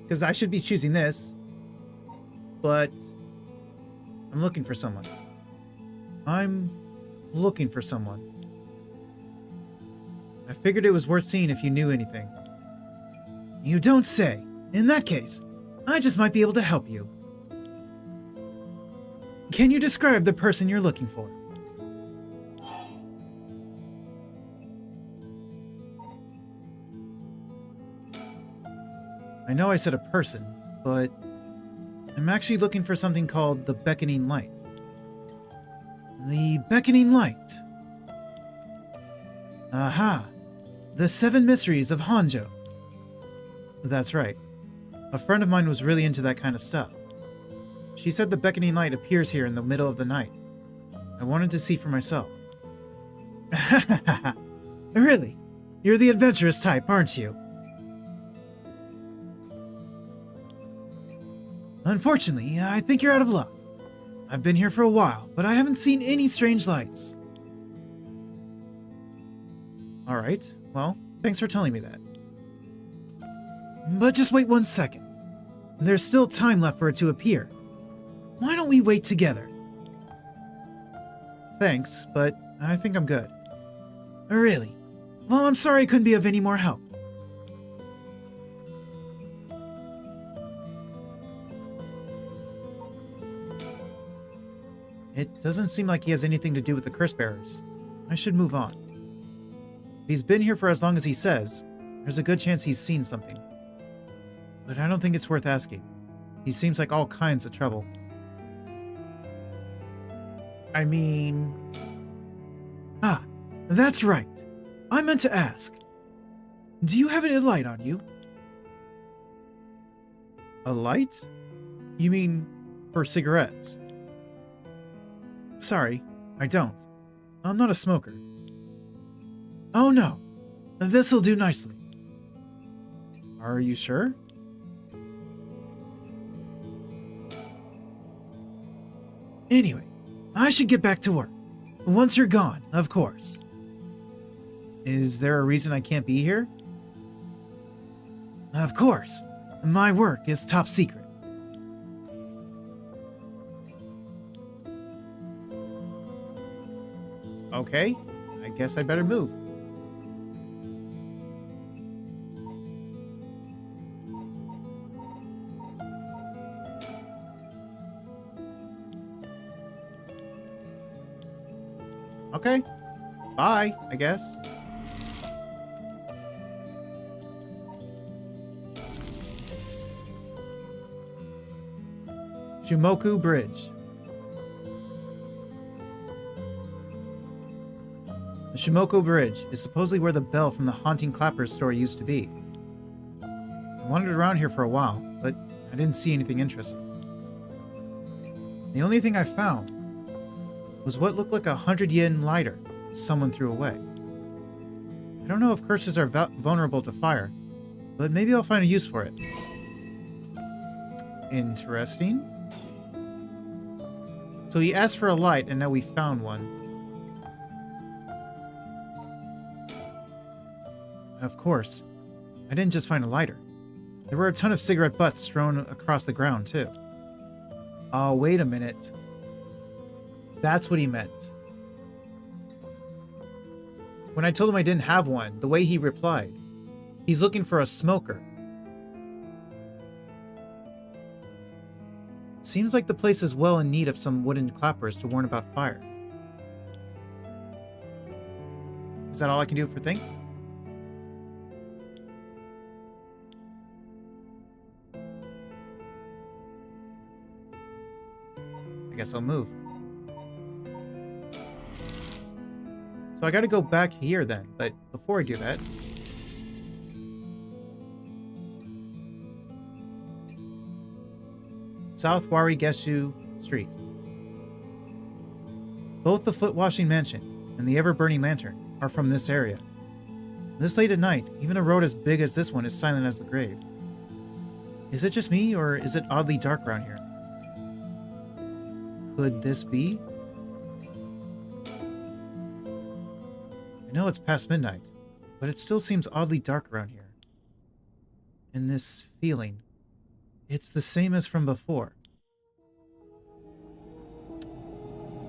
Because I should be choosing this, but I'm looking for someone. I'm looking for someone. I figured it was worth seeing if you knew anything. You don't say. In that case, I just might be able to help you. Can you describe the person you're looking for? I know I said a person, but I'm actually looking for something called the Beckoning Light. The Beckoning Light. Aha! The 7 Mysteries of Honjo. That's right. A friend of mine was really into that kind of stuff. She said the Beckoning Light appears here in the middle of the night. I wanted to see for myself. Really? You're the adventurous type, aren't you? Unfortunately, I think you're out of luck. I've been here for a while, but I haven't seen any strange lights. Alright, well, thanks for telling me that. But just wait 1 second. There's still time left for it to appear. Why don't we wait together? Thanks, but I think I'm good. Really? Well, I'm sorry I couldn't be of any more help. It doesn't seem like he has anything to do with the curse bearers. I should move on. If he's been here for as long as he says, there's a good chance he's seen something. But I don't think it's worth asking. He seems like all kinds of trouble. I mean... Ah, that's right. I meant to ask. Do you have any light on you? A light? You mean for cigarettes? Sorry, I don't. I'm not a smoker. Oh no, this'll do nicely. Are you sure? Anyway, I should get back to work. Once you're gone, of course. Is there a reason I can't be here? Of course. My work is top secret. Okay, I guess I better move. Okay, bye, I guess. Shumoku Bridge. The Shumoku Bridge is supposedly where the bell from the Haunting Clappers store used to be. I wandered around here for a while, but I didn't see anything interesting. The only thing I found was what looked like a 100-yen lighter someone threw away. I don't know if curses are vulnerable to fire, but maybe I'll find a use for it. Interesting. So he asked for a light, and now we found one. Of course, I didn't just find a lighter. There were a ton of cigarette butts strewn across the ground, too. Oh, wait a minute. That's what he meant. When I told him I didn't have one, the way he replied, he's looking for a smoker. Seems like the place is well in need of some wooden clappers to warn about fire. Is that all I can do for think? I guess I'll move. So I gotta go back here then, but before I do that... South Warigeshu Street. Both the foot-washing mansion and the ever-burning lantern are from this area. This late at night, even a road as big as this one is silent as the grave. Is it just me, or is it oddly dark around here? Could this be? I know it's past midnight, but it still seems oddly dark around here. And this feeling, it's the same as from before.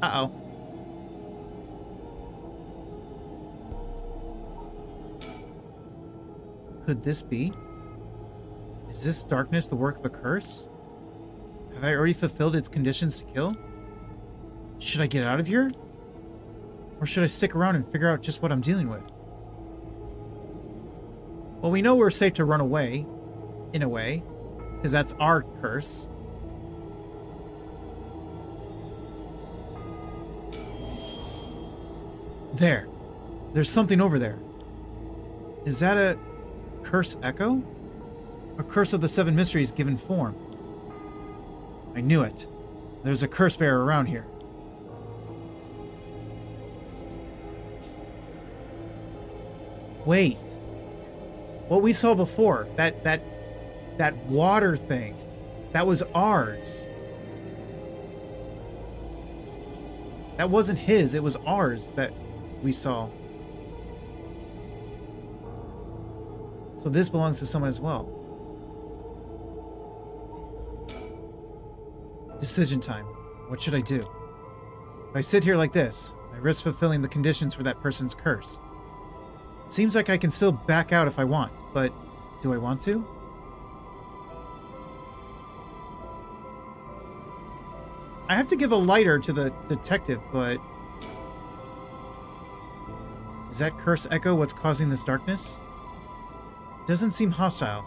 Uh-oh. Could this be? Is this darkness the work of a curse? Have I already fulfilled its conditions to kill? Should I get out of here? Or should I stick around and figure out just what I'm dealing with? Well, we know we're safe to run away, in a way, because that's our curse. There. There's something over there. Is that a curse echo? A curse of the 7 mysteries given form. I knew it. There's a curse bearer around here. Wait. What we saw before, that water thing, that was ours. That wasn't his, it was ours that we saw. So this belongs to someone as well. Decision time. What should I do? If I sit here like this, I risk fulfilling the conditions for that person's curse. It seems like I can still back out if I want, but do I want to? I have to give a lighter to the detective, but... Is that curse echo what's causing this darkness? It doesn't seem hostile.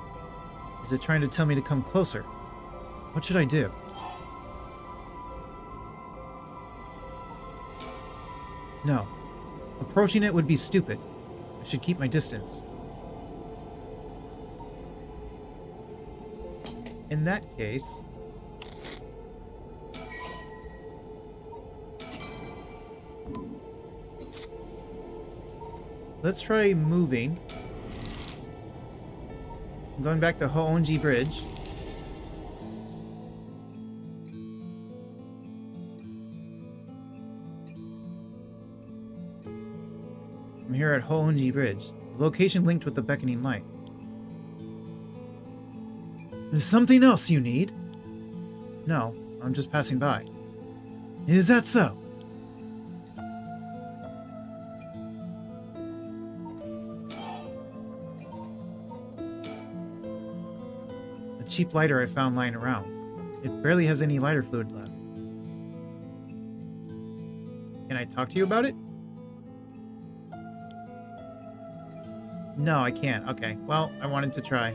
Is it trying to tell me to come closer? What should I do? No. Approaching it would be stupid. I should keep my distance. In that case... let's try moving. I'm going back to Hoonji Bridge. I'm here at Hoonji Bridge, the location linked with the beckoning light. Is something else you need? No, I'm just passing by. Is that so? A cheap lighter I found lying around. It barely has any lighter fluid left. Can I talk to you about it? No, I can't. Okay. Well, I wanted to try.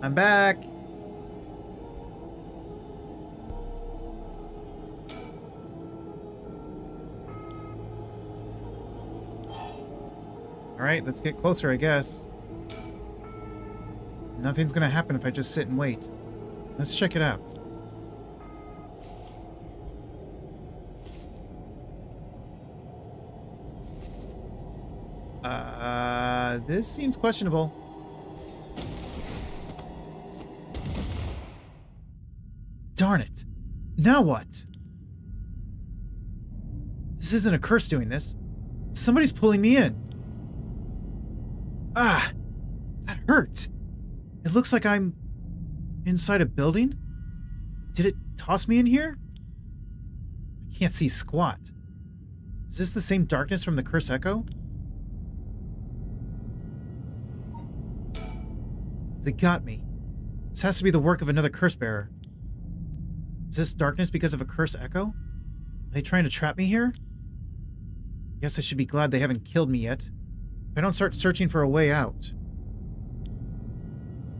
I'm back. All Alright, let's get closer, I guess. Nothing's gonna happen if I just sit and wait. Let's check it out. This seems questionable. Darn it. Now what? This isn't a curse doing this. Somebody's pulling me in. Ah, that hurt. It looks like I'm inside a building. Did it toss me in here? I can't see squat. Is this the same darkness from the curse echo? They got me. This has to be the work of another curse bearer. Is this darkness because of a curse echo? Are they trying to trap me here? Guess I should be glad they haven't killed me yet. If I don't start searching for a way out.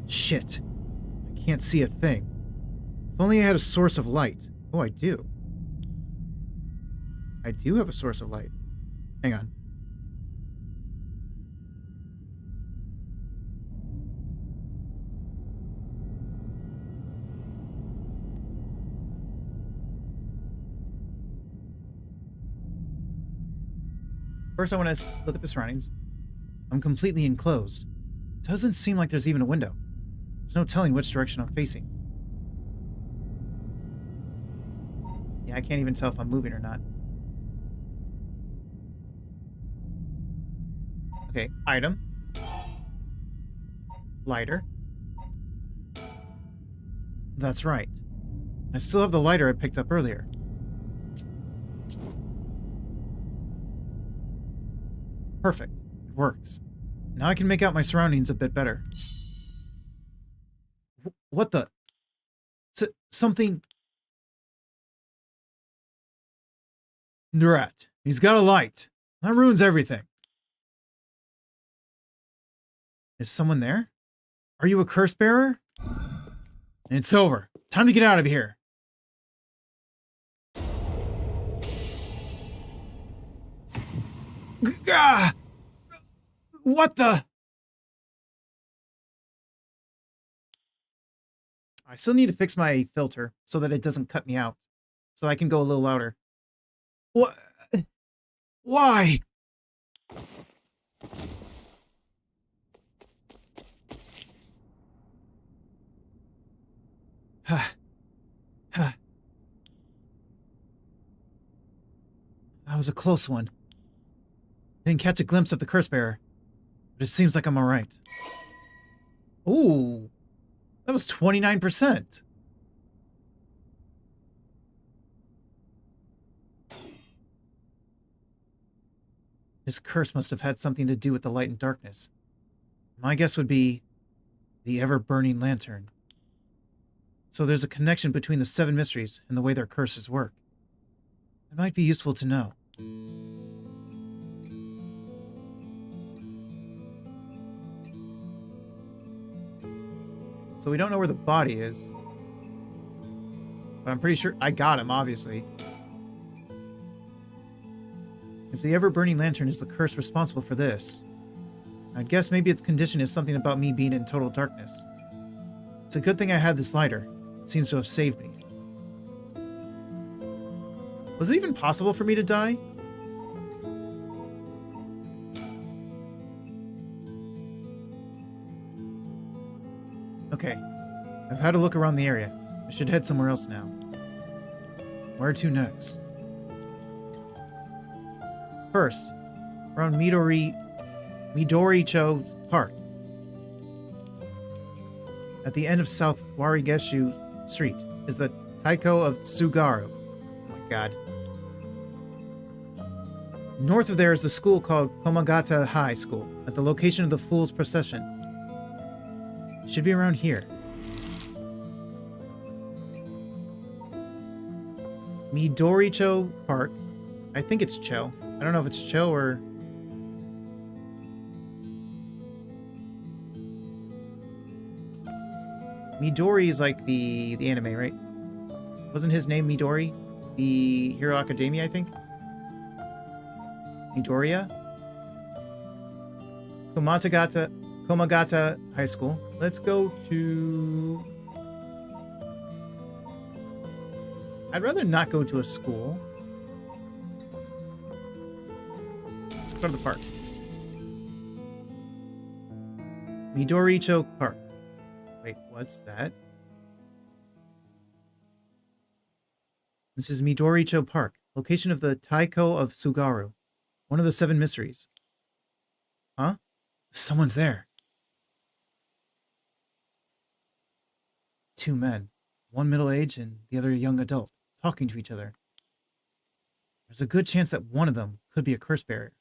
Shit. I can't see a thing. If only I had a source of light. Oh, I do. I do have a source of light. Hang on. First, I want to look at the surroundings. I'm completely enclosed. Doesn't seem like there's even a window. There's no telling which direction I'm facing. Yeah, I can't even tell if I'm moving or not. Okay, item. Lighter. That's right. I still have the lighter I picked up earlier. Perfect. It works. Now I can make out my surroundings a bit better. What the? Something... Drat. He's got a light. That ruins everything. Is someone there? Are you a curse bearer? It's over. Time to get out of here. Ah! What the? I still need to fix my filter so that it doesn't cut me out. So I can go a little louder. What? Why? That was a close one. Didn't catch a glimpse of the curse bearer, but it seems like I'm alright. Ooh, that was 29%. This curse must have had something to do with the light and darkness. My guess would be the ever-burning lantern. So there's a connection between the 7 mysteries and the way their curses work. It might be useful to know. So we don't know where the body is. But I'm pretty sure I got him, obviously. If the ever-burning lantern is the curse responsible for this, I'd guess maybe its condition is something about me being in total darkness. It's a good thing I had this lighter. It seems to have saved me. Was it even possible for me to die? Okay, I've had a look around the area. I should head somewhere else now. Where to next? First, around Midoricho Park. At the end of South Warigeshu Street is the Taiko of Tsugaru. Oh my god. North of there is the school called Komagata High School, at the location of the Fool's Procession. It should be around here. Midoricho Park. I think it's Cho. I don't know if it's Cho or... Midori is like the anime, right? Wasn't his name Midori? The Hero Academia, I think? Midoriya? Komagata High School. Let's go to... I'd rather not go to a school. Let's go to the park. Midoricho Park. Wait, what's that? This is Midoricho Park, location of the Taiko of Tsugaru, one of the 7 mysteries. Huh? Someone's there. 2 men, one middle-aged and the other a young adult, talking to each other. There's a good chance that one of them could be a curse bearer.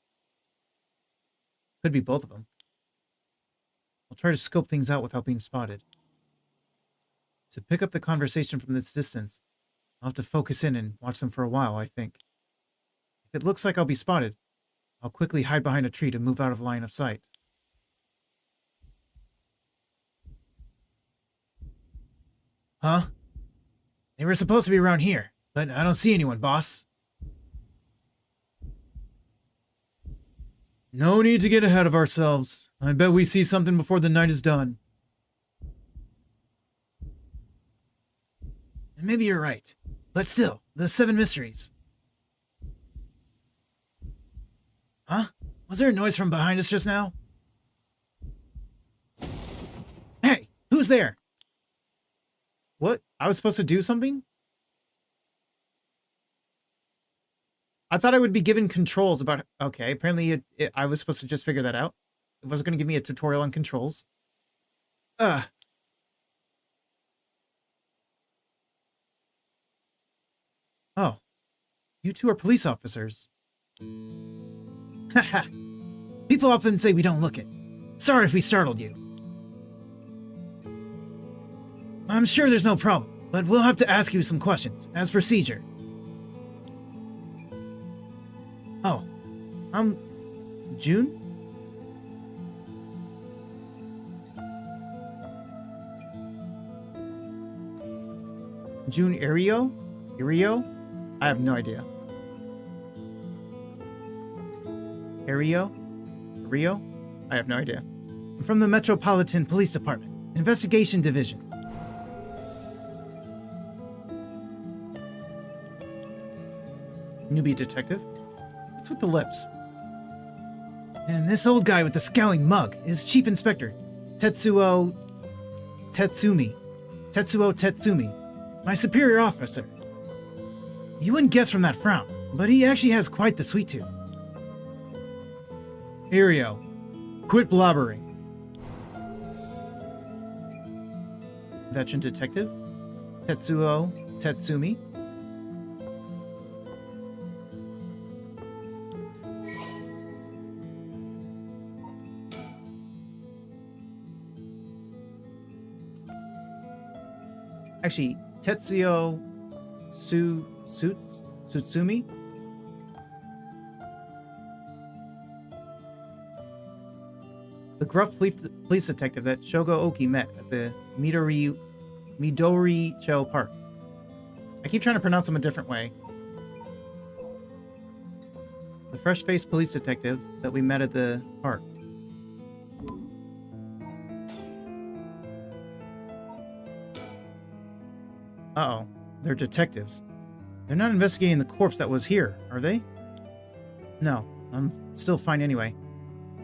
Could be both of them. I'll try to scope things out without being spotted. To pick up the conversation from this distance, I'll have to focus in and watch them for a while, I think. If it looks like I'll be spotted, I'll quickly hide behind a tree to move out of line of sight. Huh? They were supposed to be around here, but I don't see anyone, boss. No need to get ahead of ourselves. I bet we see something before the night is done. And maybe you're right. But still, the 7 mysteries. Huh? Was there a noise from behind us just now? Hey, who's there? What? I was supposed to do something? I thought I would be given controls about... Okay, apparently I was supposed to just figure that out. It wasn't going to give me a tutorial on controls. Oh, you two are police officers. Haha. People often say we don't look it. Sorry if we startled you. I'm sure there's no problem, but we'll have to ask you some questions, as procedure. Oh, I'm... June? June Irio? Irio? I have no idea. Irio? Rio? I have no idea. I'm from the Metropolitan Police Department, Investigation Division. Newbie detective? What's with the lips? And this old guy with the scowling mug is Chief Inspector Tetsuo Tetsumi, my superior officer. You wouldn't guess from that frown, but he actually has quite the sweet tooth. Irio, quit blobbering. Veteran detective Tetsuo Tetsumi. Actually, Tetsuo Tsutsumi? The gruff police detective that Shogo Oki met at the Midoricho Park. I keep trying to pronounce him a different way. The fresh-faced police detective that we met at the park. Uh-oh. They're detectives. They're not investigating the corpse that was here, are they? No, I'm still fine anyway.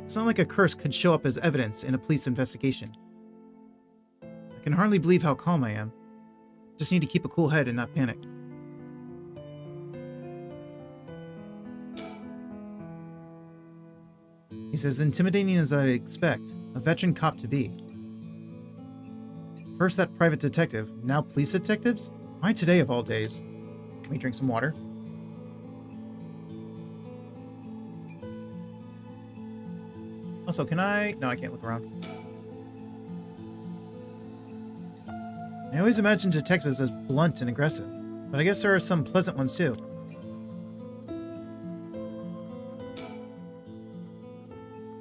It's not like a curse could show up as evidence in a police investigation. I can hardly believe how calm I am. Just need to keep a cool head and not panic. He's as intimidating as I'd expect a veteran cop to be. First that private detective, now police detectives? Why today of all days? Can we drink some water? Also, can I... No, I can't look around. I always imagined detectives as blunt and aggressive, but I guess there are some pleasant ones too.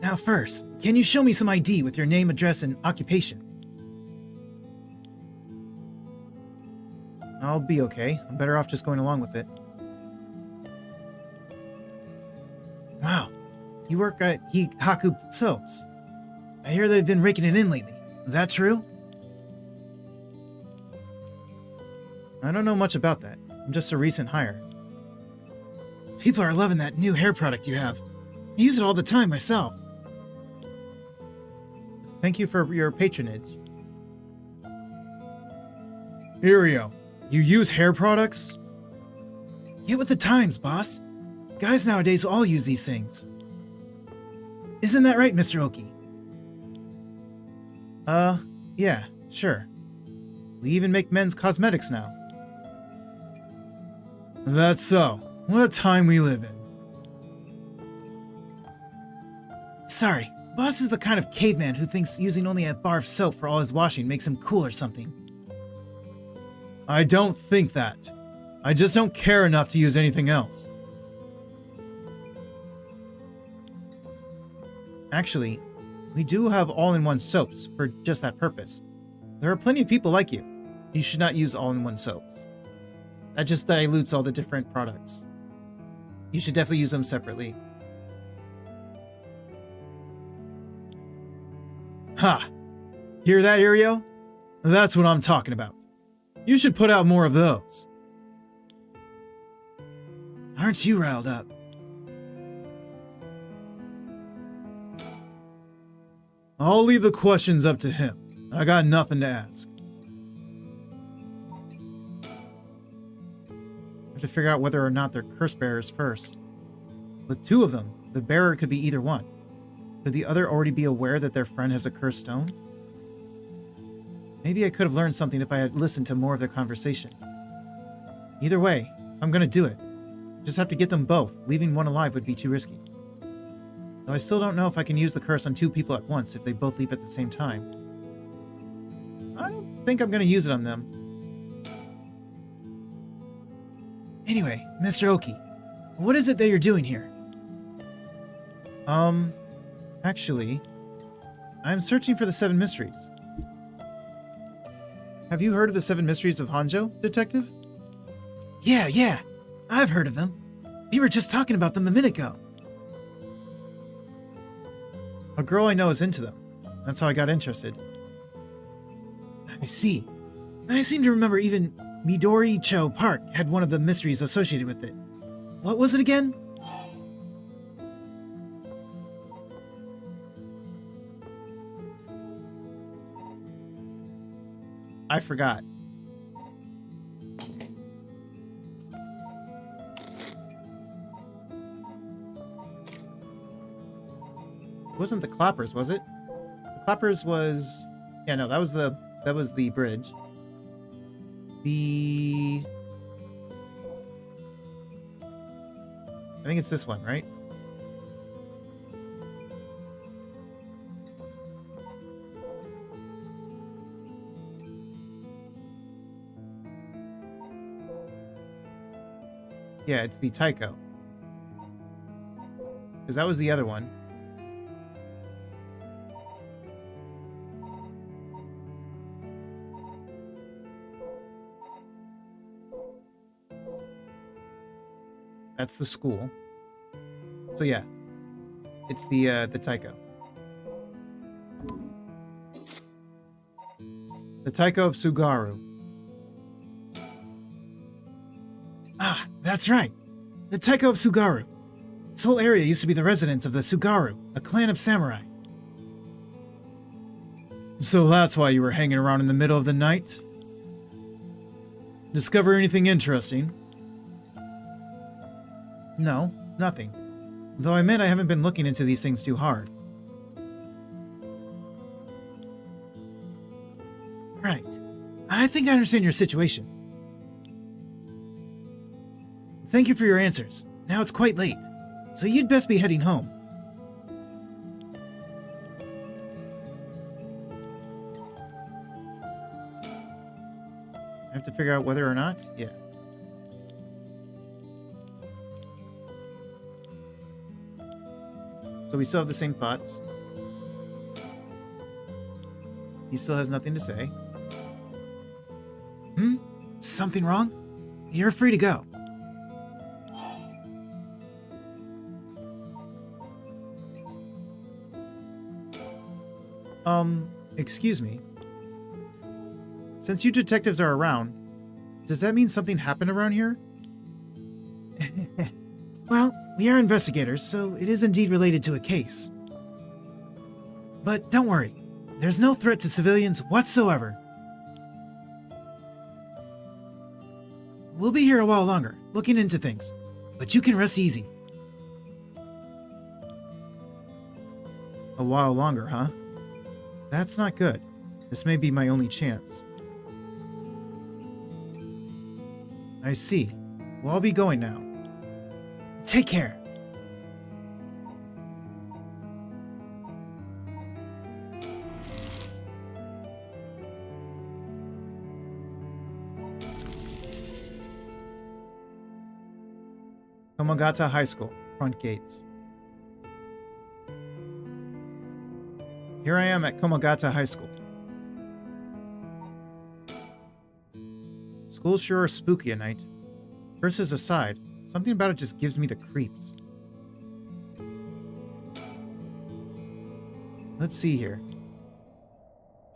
Now first, can you show me some ID with your name, address, and occupation? I'll be okay. I'm better off just going along with it. Wow. You work at Haku Soaps. I hear they've been raking it in lately. Is that true? I don't know much about that. I'm just a recent hire. People are loving that new hair product you have. I use it all the time myself. Thank you for your patronage. Irio, you use hair products? Get with the times, boss. Guys nowadays all use these things. Isn't that right, Mr. Oki? Yeah, sure. We even make men's cosmetics now. That's so. What a time we live in. Sorry, boss is the kind of caveman who thinks using only a bar of soap for all his washing makes him cool or something. I don't think that. I just don't care enough to use anything else. Actually, we do have all-in-one soaps for just that purpose. There are plenty of people like you. You should not use all-in-one soaps. That just dilutes all the different products. You should definitely use them separately. Ha! Hear that, Irio? That's what I'm talking about. You should put out more of those. Aren't you riled up? I'll leave the questions up to him. I got nothing to ask. I have to figure out whether or not they're curse bearers first. With two of them, the bearer could be either one. Could the other already be aware that their friend has a cursed stone? Maybe I could have learned something if I had listened to more of their conversation. Either way, if I'm gonna do it, just have to get them both. Leaving one alive would be too risky. Though I still don't know if I can use the curse on two people at once if they both leave at the same time. I don't think I'm gonna use it on them. Anyway, Mr. Oki, what is it that you're doing here? Actually, I'm searching for the 7 mysteries. Have you heard of the 7 mysteries of Honjo, Detective? Yeah, I've heard of them. We were just talking about them a minute ago. A girl I know is into them. That's how I got interested. I see. I seem to remember even Midori-cho Park had one of the mysteries associated with it. What was it again? I forgot. It wasn't the clappers, was it? The clappers was... Yeah, no, that was the bridge. I think it's this one, right? Yeah, it's the Taiko. Because that was the other one. That's the school. So yeah, it's the Taiko. The Taiko of Sugaru. Ah, that's right. The Taiko of Sugaru. This whole area used to be the residence of the Sugaru, a clan of samurai. So that's why you were hanging around in the middle of the night? Discover anything interesting? No, nothing. Though I admit I haven't been looking into these things too hard. Right. I think I understand your situation. Thank you for your answers. Now it's quite late, so you'd best be heading home. I have to figure out whether or not? Yeah. So we still have the same thoughts. He still has nothing to say. Something wrong? You're free to go. Excuse me. Since you detectives are around, does that mean something happened around here? Well, we are investigators, so it is indeed related to a case. But don't worry, there's no threat to civilians whatsoever. We'll be here a while longer, looking into things, but you can rest easy. A while longer, huh? That's not good. This may be my only chance. I see. Well, I'll be going now. Take care. Komagata High School, front gates. Here I am at Komagata High School. School sure is spooky at night. Curses aside, something about it just gives me the creeps. Let's see here.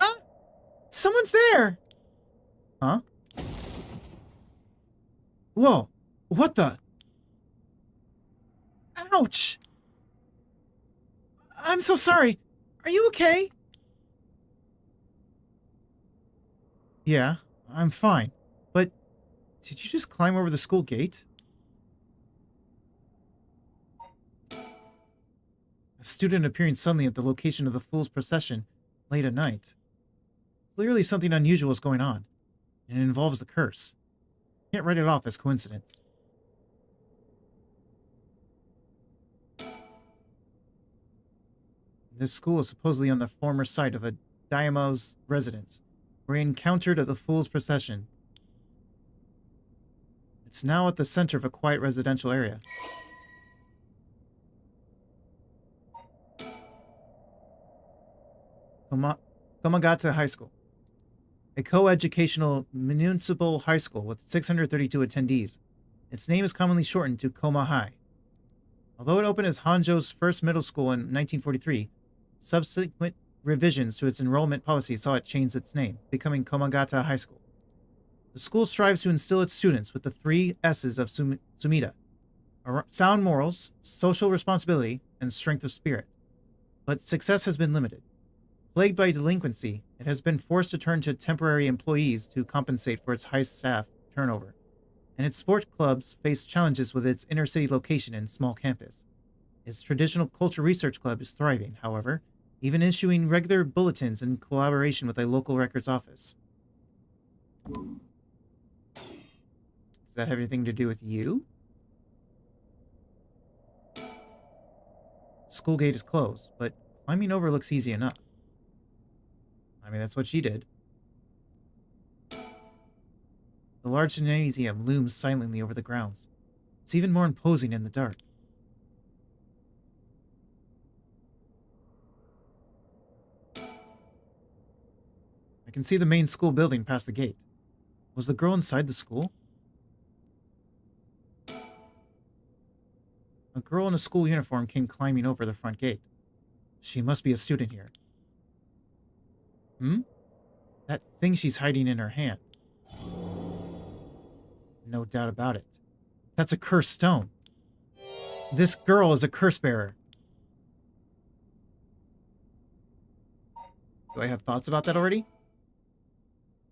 Ah! Someone's there! Huh? Whoa! What the? Ouch! I'm so sorry. Are you okay? Yeah, I'm fine. But did you just climb over the school gate? A student appearing suddenly at the location of the fool's procession late at night. Clearly something unusual is going on, and it involves the curse. Can't write it off as coincidence. This school is supposedly on the former site of a daimyo's residence, where he encountered the fool's procession. It's now at the center of a quiet residential area. Komagata High School. A co-educational municipal high school with 632 attendees. Its name is commonly shortened to Koma High. Although it opened as Honjo's first middle school in 1943, subsequent revisions to its enrollment policy saw it change its name, becoming Komagata High School. The school strives to instill its students with the 3 S's of Sumida: sound morals, social responsibility, and strength of spirit. But success has been limited. Plagued by delinquency, it has been forced to turn to temporary employees to compensate for its high staff turnover, and its sports clubs face challenges with its inner-city location and small campus. Its traditional culture research club is thriving, however, even issuing regular bulletins in collaboration with a local records office. Does that have anything to do with you? School gate is closed, but climbing over looks easy enough. I mean, that's what she did. The large gymnasium looms silently over the grounds. It's even more imposing in the dark. I can see the main school building past the gate. Was the girl inside the school? A girl in a school uniform came climbing over the front gate. She must be a student here. That thing she's hiding in her hand. No doubt about it. That's a cursed stone. This girl is a curse bearer. Do I have thoughts about that already?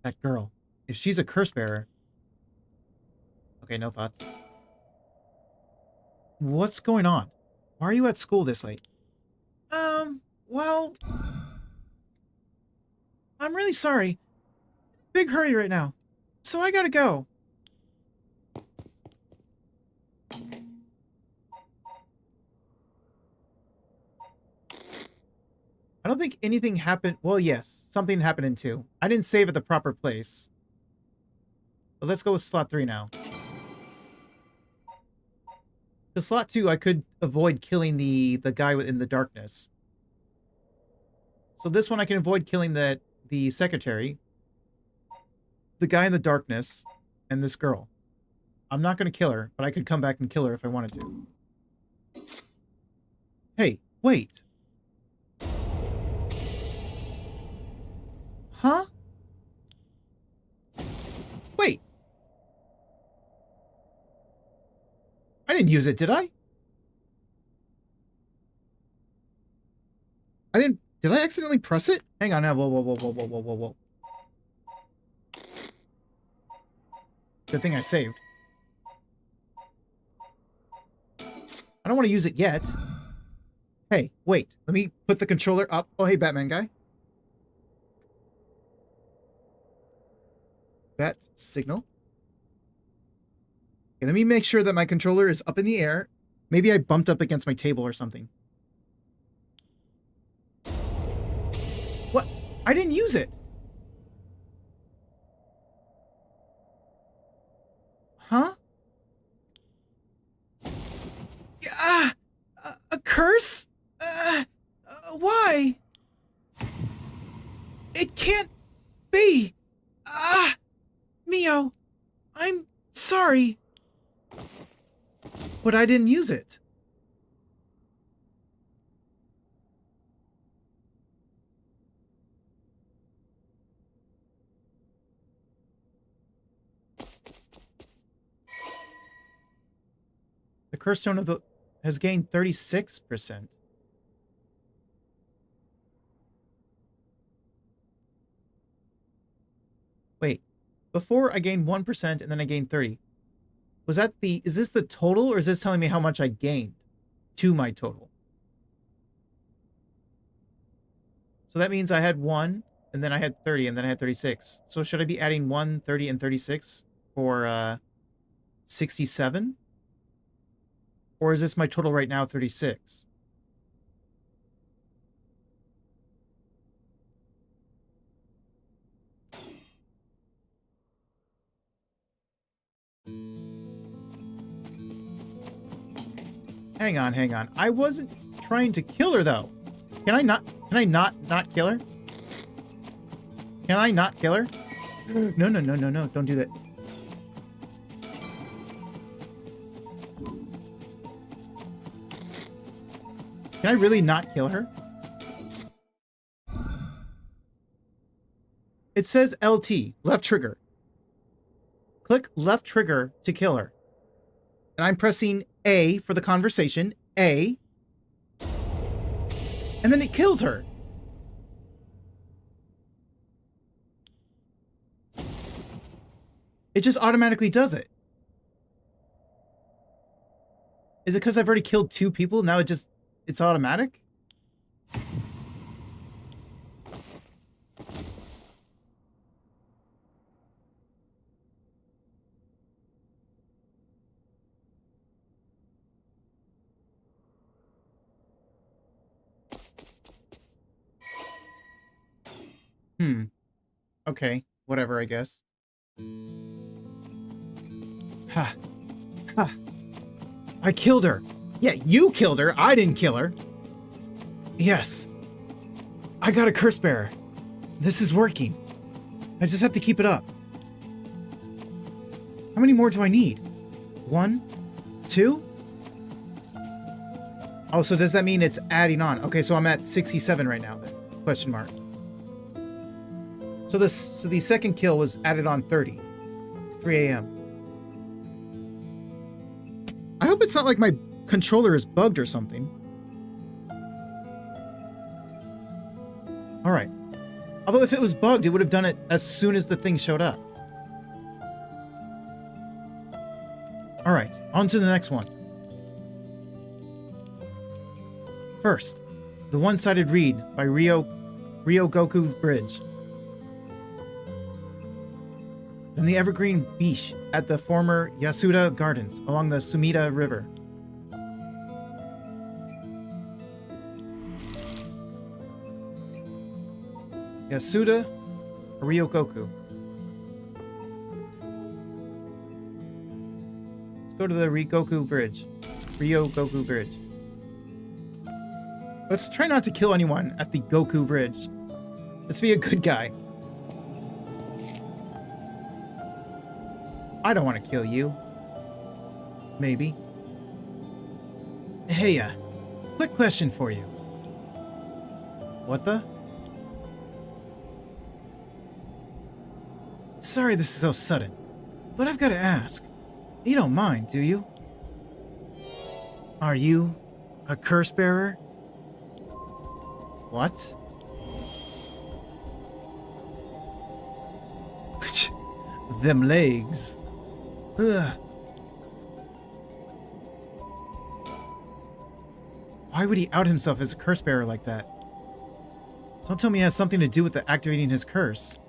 That girl. If she's a curse bearer... Okay, no thoughts. What's going on? Why are you at school this late? Well... I'm really sorry. Big hurry right now. So I gotta go. I don't think anything happened. Well, yes, something happened in 2. I didn't save at the proper place. But let's go with slot 3 now. The slot 2, I could avoid killing the guy in the darkness. So this one I can avoid killing the secretary, the guy in the darkness, and this girl. I'm not going to kill her, but I could come back and kill her if I wanted to. Hey, wait. Huh? Wait. I didn't use it, did I? I didn't... Did I accidentally press it? Hang on now. Whoa, whoa, whoa, whoa, whoa, whoa, whoa, whoa. Good thing I saved. I don't want to use it yet. Hey, wait. Let me put the controller up. Oh, hey, Batman guy. Bat signal. Okay, let me make sure that my controller is up in the air. Maybe I bumped up against my table or something. What? I didn't use it. Huh? Ah! A curse? Why? It can't be. Mio, I'm sorry. But I didn't use it. The curse tone of the has gained 36%. Wait, before I gained 1% and then I gained 30. Was that the, is this the total or is this telling me how much I gained to my total? So that means I had 1 and then I had 30 and then I had 36. So should I be adding 1, 30, and 36 for 67? Or is this my total right now, 36? Hang on, hang on. I wasn't trying to kill her, though. Can I not kill her? Can I not kill her? No, no, no, no, no. Don't do that. Can I really not kill her? It says LT, left trigger. Click left trigger to kill her. And I'm pressing A for the conversation. A. And then it kills her. It just automatically does it. Is it because I've already killed 2 people? Now it's automatic? Okay, whatever, I guess. Ha. Ha. I killed her. Yeah, you killed her. I didn't kill her. Yes. I got a curse bearer. This is working. I just have to keep it up. How many more do I need? 1? 2? Oh, so does that mean it's adding on? Okay, so I'm at 67 right now then. Question mark. So the second kill was added on 30. 3 a.m. I hope it's not like my controller is bugged or something. Alright. Although if it was bugged, it would have done it as soon as the thing showed up. Alright, on to the next one. First, the one-sided read by Ryogoku Bridge. Then the evergreen beach at the former Yasuda Gardens along the Sumida River. Yasuda or Ryogoku. Let's go to the Ryogoku Bridge. Let's try not to kill anyone at the Goku Bridge. Let's be a good guy. I don't want to kill you. Maybe. Hey, quick question for you. What the? Sorry this is so sudden, but I've got to ask. You don't mind, do you? Are you a curse bearer? What? Them legs. Ugh. Why would he out himself as a curse bearer like that? Don't tell me it has something to do with the activating his curse.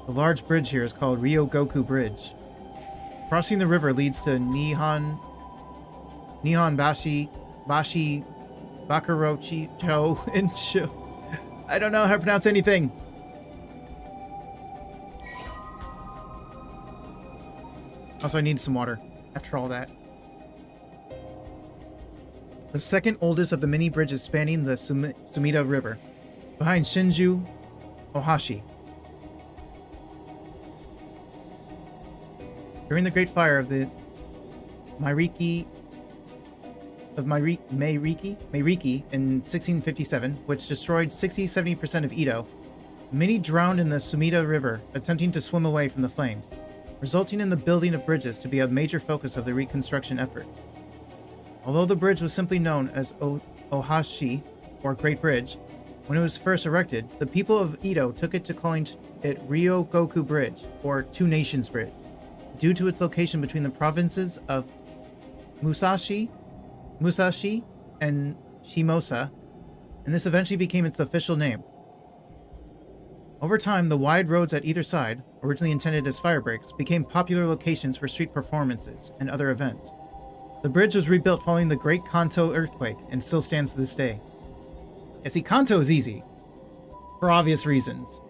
The large bridge here is called Ryogoku Bridge. Crossing the river leads to Nihon Bashi Bakurochi Cho and Cho. I don't know how to pronounce anything. Also, I need some water after all that. The second oldest of the many bridges spanning the Sumida River, behind Shinju Ohashi. During the Great Fire of the Meiriki in 1657, which destroyed 60-70% of Edo, many drowned in the Sumida River attempting to swim away from the flames, resulting in the building of bridges to be a major focus of the reconstruction efforts. Although the bridge was simply known as Ohashi, or Great Bridge, when it was first erected, the people of Edo took it to calling it Ryogoku Bridge, or Two Nations Bridge, due to its location between the provinces of Musashi and Shimosa, and this eventually became its official name. Over time, the wide roads at either side, originally intended as fire breaks, became popular locations for street performances and other events. The bridge was rebuilt following the Great Kanto earthquake and still stands to this day. Yeah, see, Kanto is easy, for obvious reasons.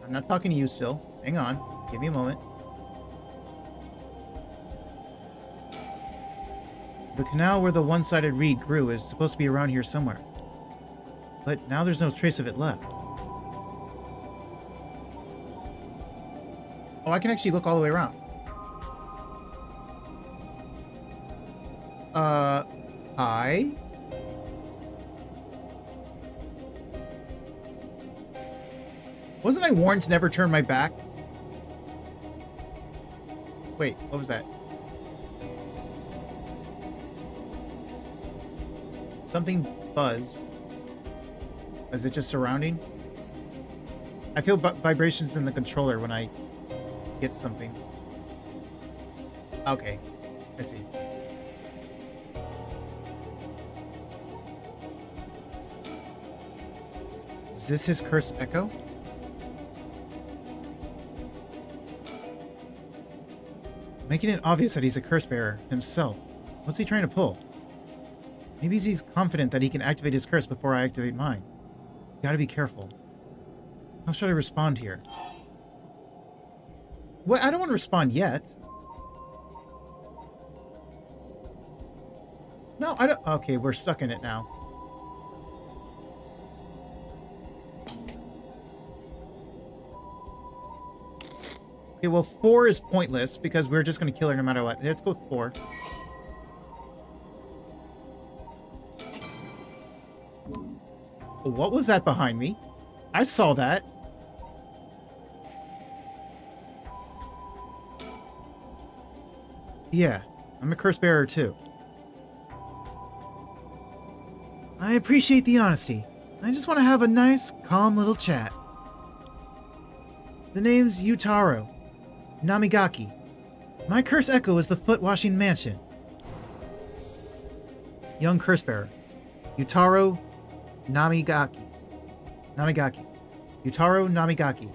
I'm not talking to you still. Hang on. Give me a moment. The canal where the one-sided reed grew is supposed to be around here somewhere. But now there's no trace of it left. Oh, I can actually look all the way around. Hi? Wasn't I warned to never turn my back? Wait, what was that? Something buzzed. Is it just surrounding? I feel vibrations in the controller when I get something. Okay, I see. Is this his cursed echo? Making it obvious that he's a curse bearer himself. What's he trying to pull? Maybe he's confident that he can activate his curse before I activate mine. Gotta be careful. How should I respond here? Well, I don't want to respond yet. No, I don't. Okay, we're stuck in it now. Okay, well, 4 is pointless because we're just going to kill her no matter what. Let's go with 4. What was that behind me? I saw that. Yeah, I'm a curse bearer too. I appreciate the honesty. I just want to have a nice, calm little chat. The name's Yutaro Namigaki. My curse echo is the foot-washing mansion. Young curse bearer. Yutaro Namigaki. Yutaro Namigaki.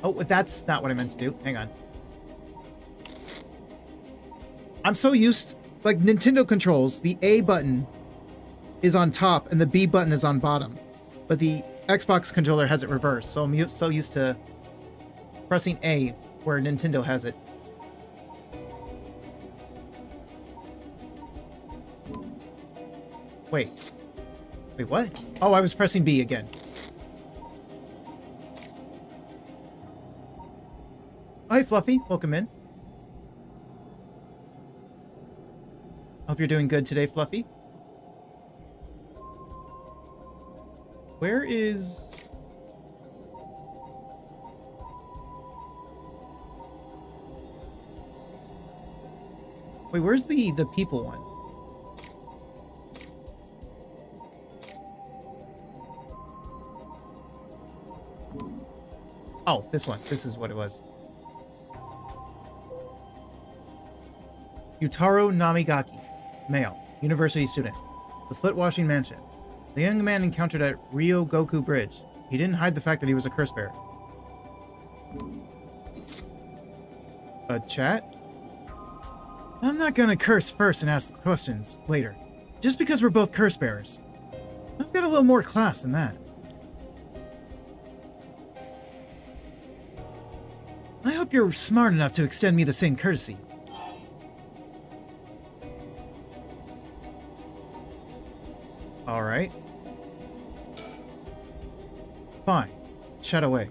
Oh, that's not what I meant to do. Hang on. I'm so used... Like, Nintendo controls, the A button is on top and the B button is on bottom. But the Xbox controller has it reversed, so I'm so used to pressing A where Nintendo has it. Wait, what? Oh, I was pressing B again. Hi, Fluffy. Welcome in. Hope you're doing good today, Fluffy. Where is... Wait, where's the people one? Oh, this one. This is what it was. Yutaro Namigaki, male, university student. The foot-washing mansion. The young man encountered at Ryogoku Bridge. He didn't hide the fact that he was a curse bearer. A chat? I'm not gonna curse first and ask questions later. Just because we're both curse bearers. I've got a little more class than that. I hope you're smart enough to extend me the same courtesy. Alright. Fine. Shut away.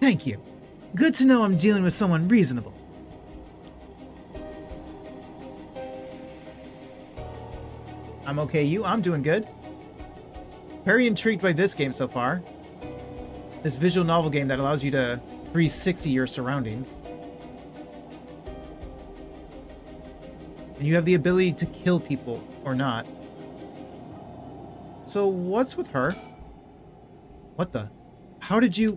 Thank you. Good to know I'm dealing with someone reasonable. I'm okay, you? I'm doing good. Very intrigued by this game so far. This visual novel game that allows you to 360 your surroundings. And you have the ability to kill people or not. So what's with her? What the? How did you...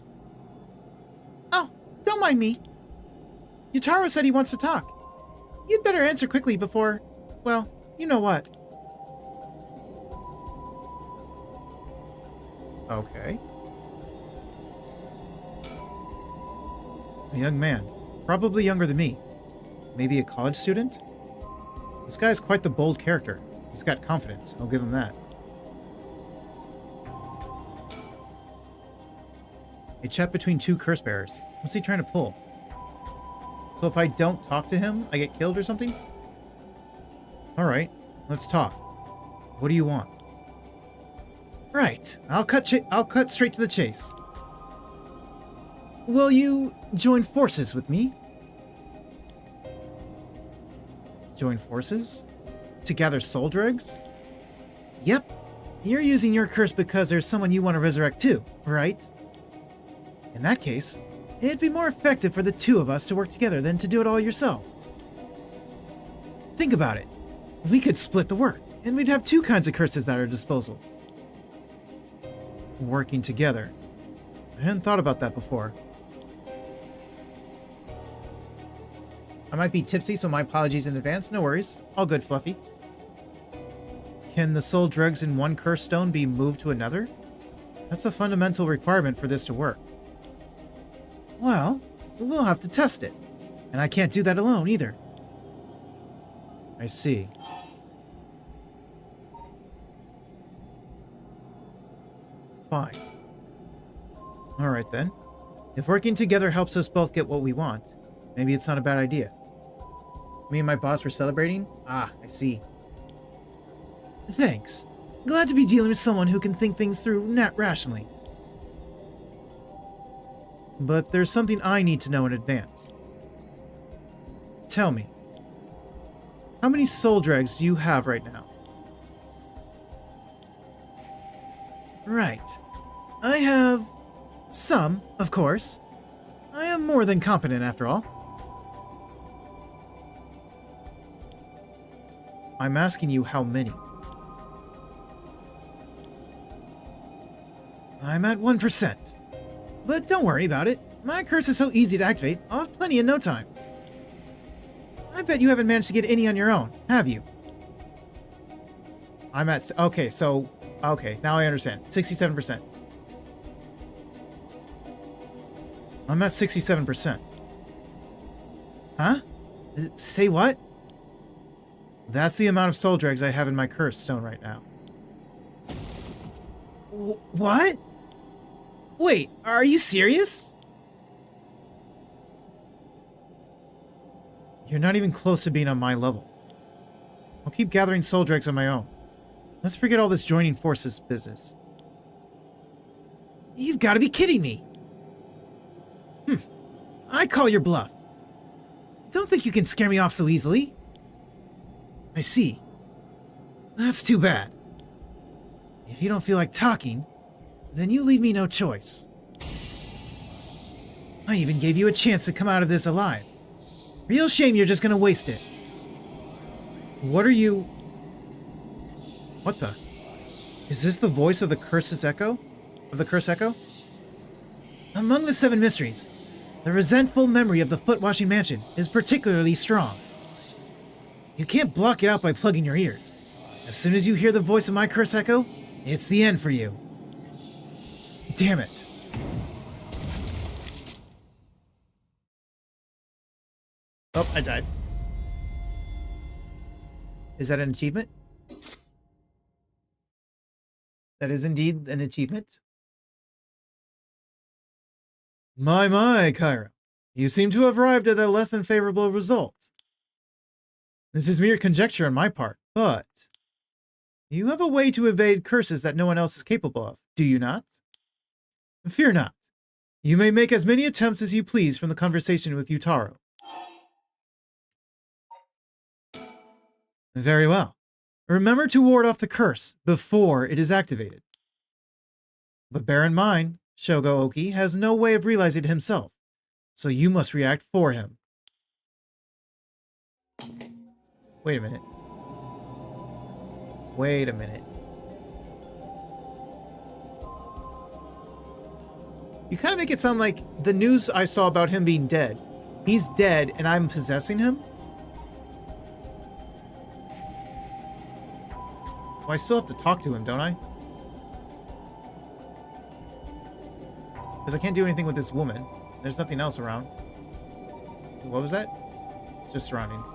Oh, don't mind me. Yutaro said he wants to talk. You'd better answer quickly before... Well, you know what. Okay. A young man. Probably younger than me. Maybe a college student? This guy's quite the bold character. He's got confidence. I'll give him that. A chat between two curse bearers. What's he trying to pull? So if I don't talk to him, I get killed or something? Alright, let's talk. What do you want? Right, I'll cut straight to the chase. Will you join forces with me? Join forces? To gather soul dregs? Yep. You're using your curse because there's someone you want to resurrect too, right? In that case, it'd be more effective for the two of us to work together than to do it all yourself. Think about it. We could split the work, and we'd have two kinds of curses at our disposal. Working together. I hadn't thought about that before. I might be tipsy, so my apologies in advance. No worries. All good, Fluffy. Can the soul dregs in one curse stone be moved to another? That's a fundamental requirement for this to work. Well, we'll have to test it. And I can't do that alone either. I see. Fine. Alright then. If working together helps us both get what we want, maybe it's not a bad idea. Me and my boss were celebrating? Ah, I see. Thanks. Glad to be dealing with someone who can think things through rationally. But there's something I need to know in advance. Tell me. How many soul dregs do you have right now? Right. I have... some, of course. I am more than competent after all. I'm asking you how many. I'm at 1%. But don't worry about it. My curse is so easy to activate, I'll have plenty in no time. I bet you haven't managed to get any on your own, have you? I'm at... Okay, so... Okay, now I understand. 67%. I'm at 67%. Huh? Say what? That's the amount of soul dregs I have in my curse stone right now. What? Wait, are you serious? You're not even close to being on my level. I'll keep gathering soul dregs on my own. Let's forget all this joining forces business. You've got to be kidding me. I call your bluff. Don't think you can scare me off so easily. I see. That's too bad. If you don't feel like talking, then you leave me no choice. I even gave you a chance to come out of this alive. Real shame you're just gonna waste it. What are you... What the... Is this the voice of the curse's echo? Of the curse echo? Among the 7 mysteries, the resentful memory of the foot-washing mansion is particularly strong. You can't block it out by plugging your ears. As soon as you hear the voice of my curse echo, it's the end for you. Damn it. Oh, I died. Is that an achievement? That is indeed an achievement. My, Kyra. You seem to have arrived at a less than favorable result. This is mere conjecture on my part, but you have a way to evade curses that no one else is capable of, do you not? Fear not. You may make as many attempts as you please from the conversation with Yutaro. Very well. Remember to ward off the curse before it is activated. But bear in mind, Shogo Oki has no way of realizing it himself, so you must react for him. Wait a minute. Wait a minute. You kind of make it sound like the news I saw about him being dead. He's dead and I'm possessing him? Well, I still have to talk to him, don't I? Because I can't do anything with this woman. There's nothing else around. What was that? It's just surroundings.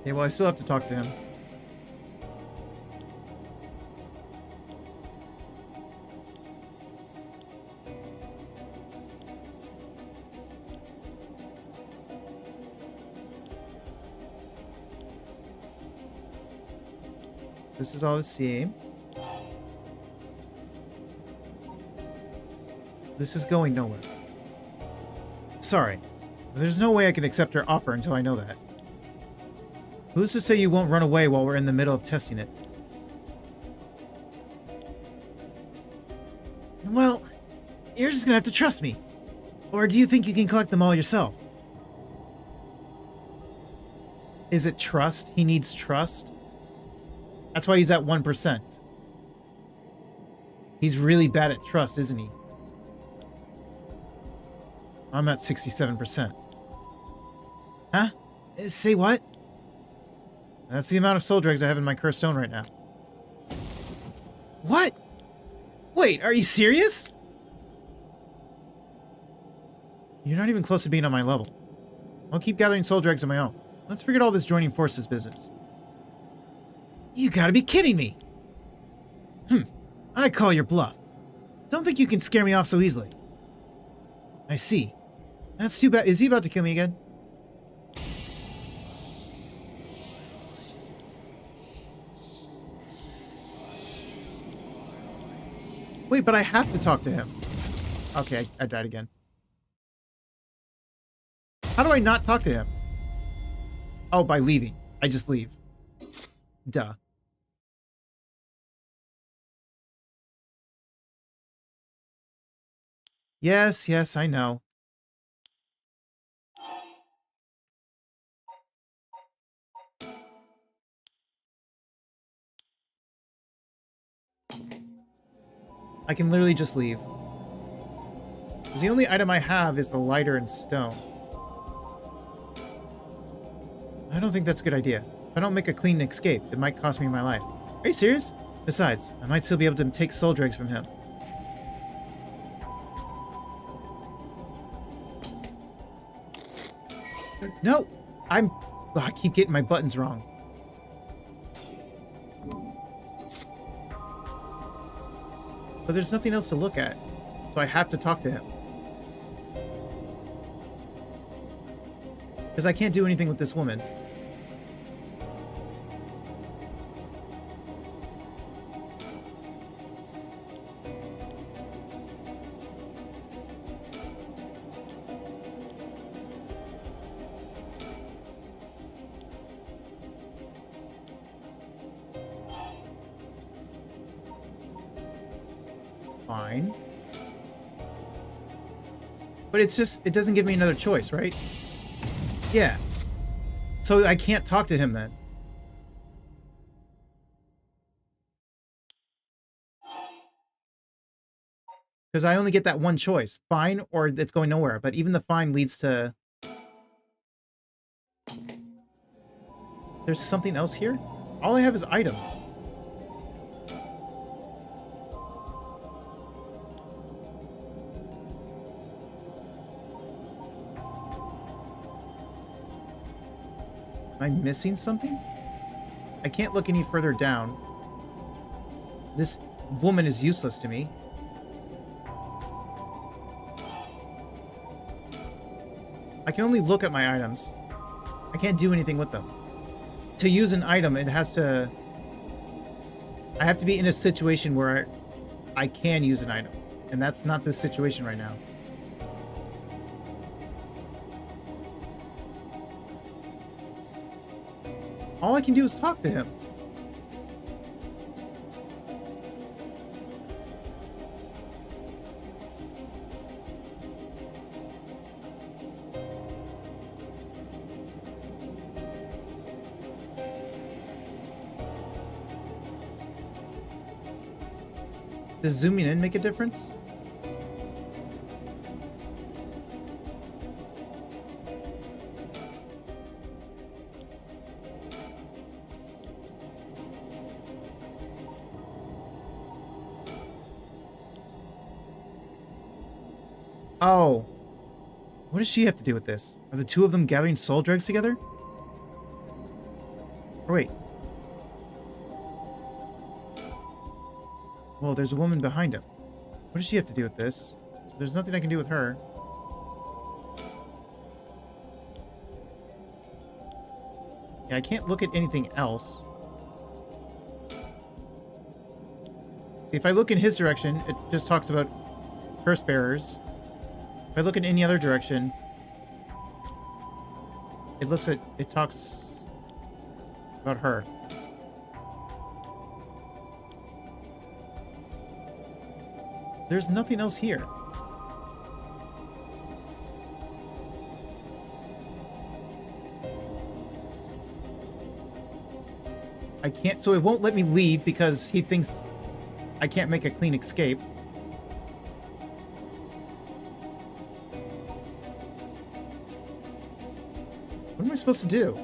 Okay, well, I still have to talk to him. This is all the same. This is going nowhere. Sorry. There's no way I can accept her offer until I know that. Who's to say you won't run away while we're in the middle of testing it? Well, you're just gonna have to trust me. Or do you think you can collect them all yourself? Is it trust? He needs trust? That's why he's at 1%. He's really bad at trust, isn't he? I'm at 67%. Huh? Say what? That's the amount of soul dregs I have in my cursed stone right now. What? Wait, are you serious? You're not even close to being on my level. I'll keep gathering soul dregs on my own. Let's forget all this joining forces business. You gotta be kidding me! I call your bluff. Don't think you can scare me off so easily. I see. That's too bad. Is he about to kill me again? Wait, but I have to talk to him. Okay, I died again. How do I not talk to him? Oh, by leaving. I just leave. Duh. Yes, yes, I know. I can literally just leave. Because the only item I have is the lighter and stone. I don't think that's a good idea. If I don't make a clean escape, it might cost me my life. Are you serious? Besides, I might still be able to take soul dregs from him. No! I keep getting my buttons wrong. But there's nothing else to look at, so I have to talk to him. Because I can't do anything with this woman. fine. But it's just, it doesn't give me another choice, right? Yeah. So I can't talk to him then. Because I only get that one choice. Fine, or it's going nowhere. But even the fine leads to... There's something else here? All I have is items. Am I missing something? I can't look any further down. This woman is useless to me. I can only look at my items. I can't do anything with them. To use an item, it has to... I have to be in a situation where I can use an item. And that's not this situation right now. All I can do is talk to him. Does zooming in make a difference? Oh. What does she have to do with this? Are the two of them gathering soul dregs together? Or wait. Well, there's a woman behind him. What does she have to do with this? So there's nothing I can do with her. Yeah, I can't look at anything else. See, if I look in his direction, it just talks about curse bearers. If I look in any other direction, it talks about her. There's nothing else here. I can't, so it won't let me leave because he thinks I can't make a clean escape. What am I supposed to do?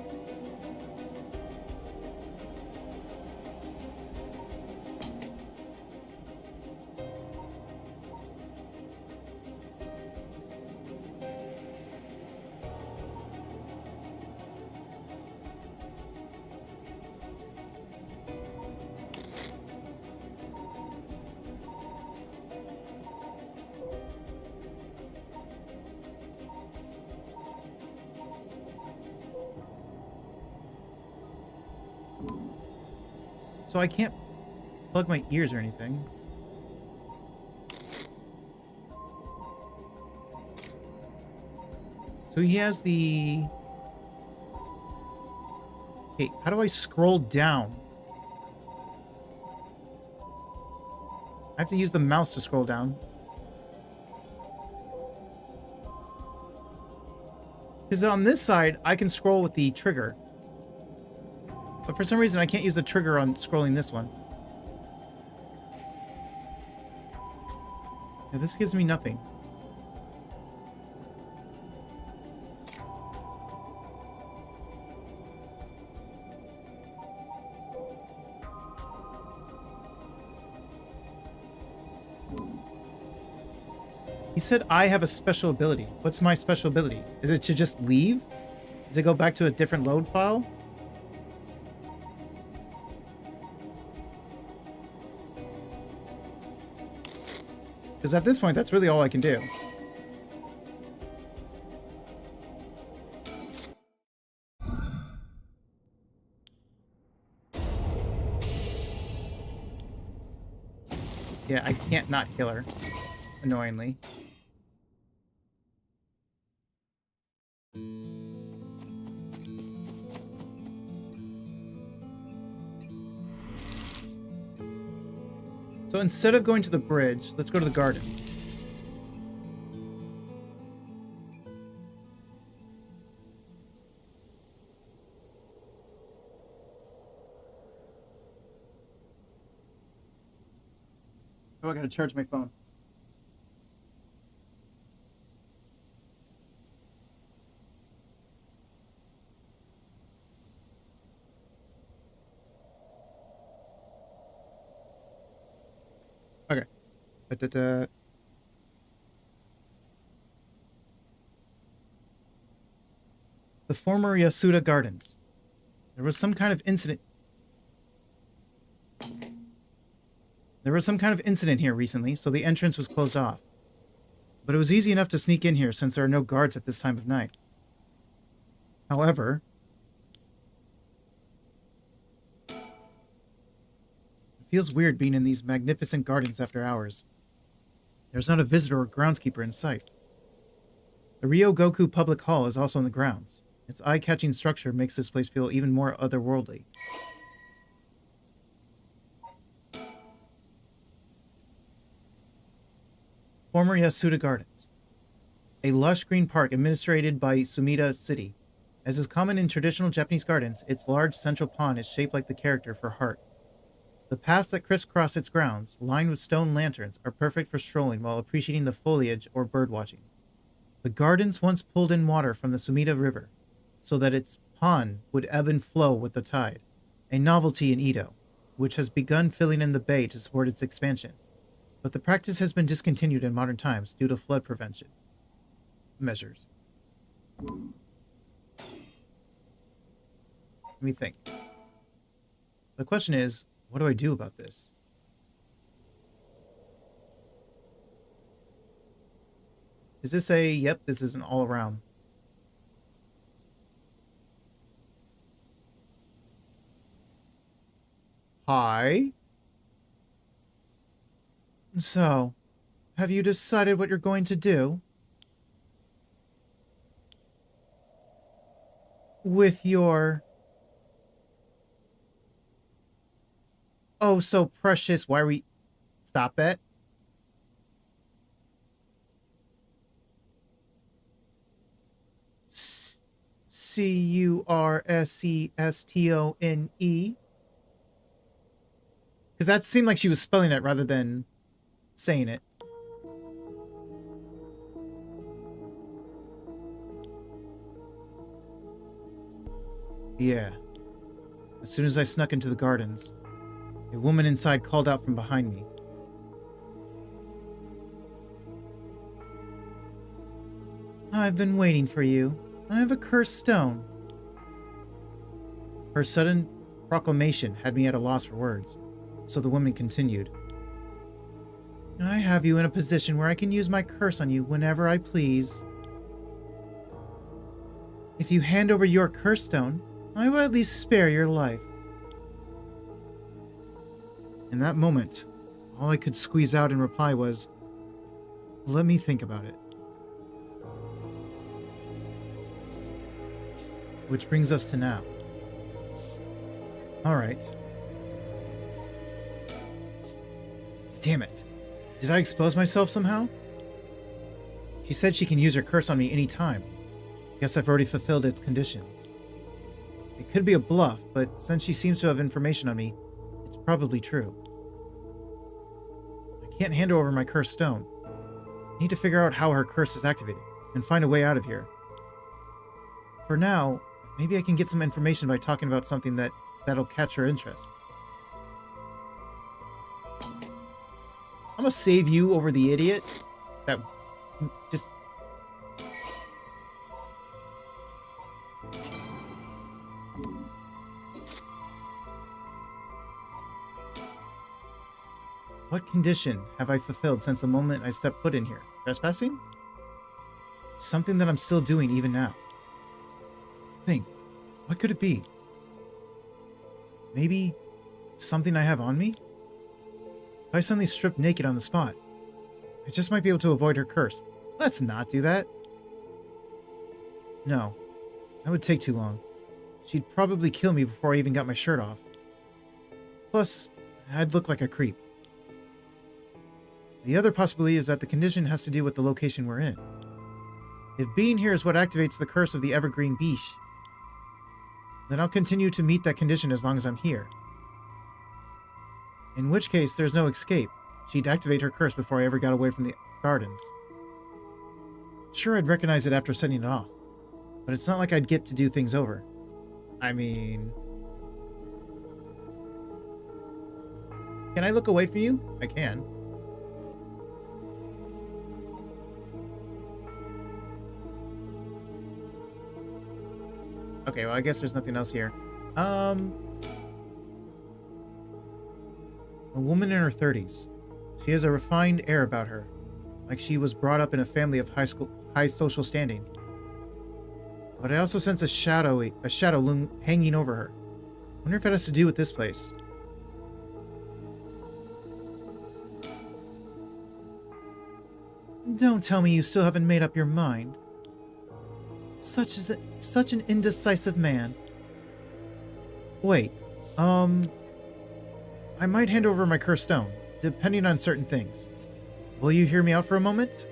So I can't plug my ears or anything. So he has the... Okay, how do I scroll down? I have to use the mouse to scroll down. Because on this side, I can scroll with the trigger. But for some reason, I can't use the trigger on scrolling this one. Yeah, this gives me nothing. He said I have a special ability. What's my special ability? Is it to just leave? Does it go back to a different load file? Because at this point, that's really all I can do. Yeah, I can't not kill her. Annoyingly. So instead of going to the bridge, let's go to the gardens. Oh, I gotta charge my phone. Okay. Da-da-da. The former Yasuda Gardens. There was some kind of incident. There was some kind of incident here recently, so the entrance was closed off. But it was easy enough to sneak in here since there are no guards at this time of night. However, it feels weird being in these magnificent gardens after hours. There's not a visitor or groundskeeper in sight. The Ryogoku Public Hall is also in the grounds. Its eye-catching structure makes this place feel even more otherworldly. Former Yasuda Gardens. A lush green park administrated by Sumida City. As is common in traditional Japanese gardens, its large central pond is shaped like the character for heart. The paths that crisscross its grounds, lined with stone lanterns, are perfect for strolling while appreciating the foliage or birdwatching. The gardens once pulled in water from the Sumida River, so that its pond would ebb and flow with the tide, a novelty in Edo, which has begun filling in the bay to support its expansion. But the practice has been discontinued in modern times due to flood prevention measures. Let me think. The question is, what do I do about this? Is this a, yep, this is an all around. Hi. So, have you decided what you're going to do? With your... oh, so precious. Why are we... Stop that. Cursestone? Because that seemed like she was spelling it rather than saying it. Yeah. As soon as I snuck into the gardens, a woman inside called out from behind me. I've been waiting for you. I have a cursed stone. Her sudden proclamation had me at a loss for words, so the woman continued. I have you in a position where I can use my curse on you whenever I please. If you hand over your curse stone, I will at least spare your life. In that moment, all I could squeeze out in reply was, let me think about it. Which brings us to now. Alright. Damn it. Did I expose myself somehow? She said she can use her curse on me anytime. Guess I've already fulfilled its conditions. It could be a bluff, but since she seems to have information on me, it's probably true. I can't hand her over my cursed stone. I need to figure out how her curse is activated, and find a way out of here. For now, maybe I can get some information by talking about something that'll catch her interest. I'm gonna save you over the idiot that just... What condition have I fulfilled since the moment I stepped foot in here? Trespassing? Something that I'm still doing even now. Think, what could it be? Maybe something I have on me? If I suddenly strip naked on the spot, I just might be able to avoid her curse. Let's not do that. No, that would take too long. She'd probably kill me before I even got my shirt off. Plus, I'd look like a creep. The other possibility is that the condition has to do with the location we're in. If being here is what activates the curse of the Evergreen Beach, then I'll continue to meet that condition as long as I'm here. In which case, there's no escape. She'd activate her curse before I ever got away from the gardens. Sure, I'd recognize it after setting it off, but it's not like I'd get to do things over. I mean... Can I look away from you? I can. Okay, well, I guess there's nothing else here. A woman in her 30s. She has a refined air about her, like she was brought up in a family of high social standing. But I also sense a shadow hanging over her. Wonder if it has to do with this place. Don't tell me you still haven't made up your mind. Such an indecisive man. Wait, I might hand over my cursed stone, depending on certain things. Will you hear me out for a moment?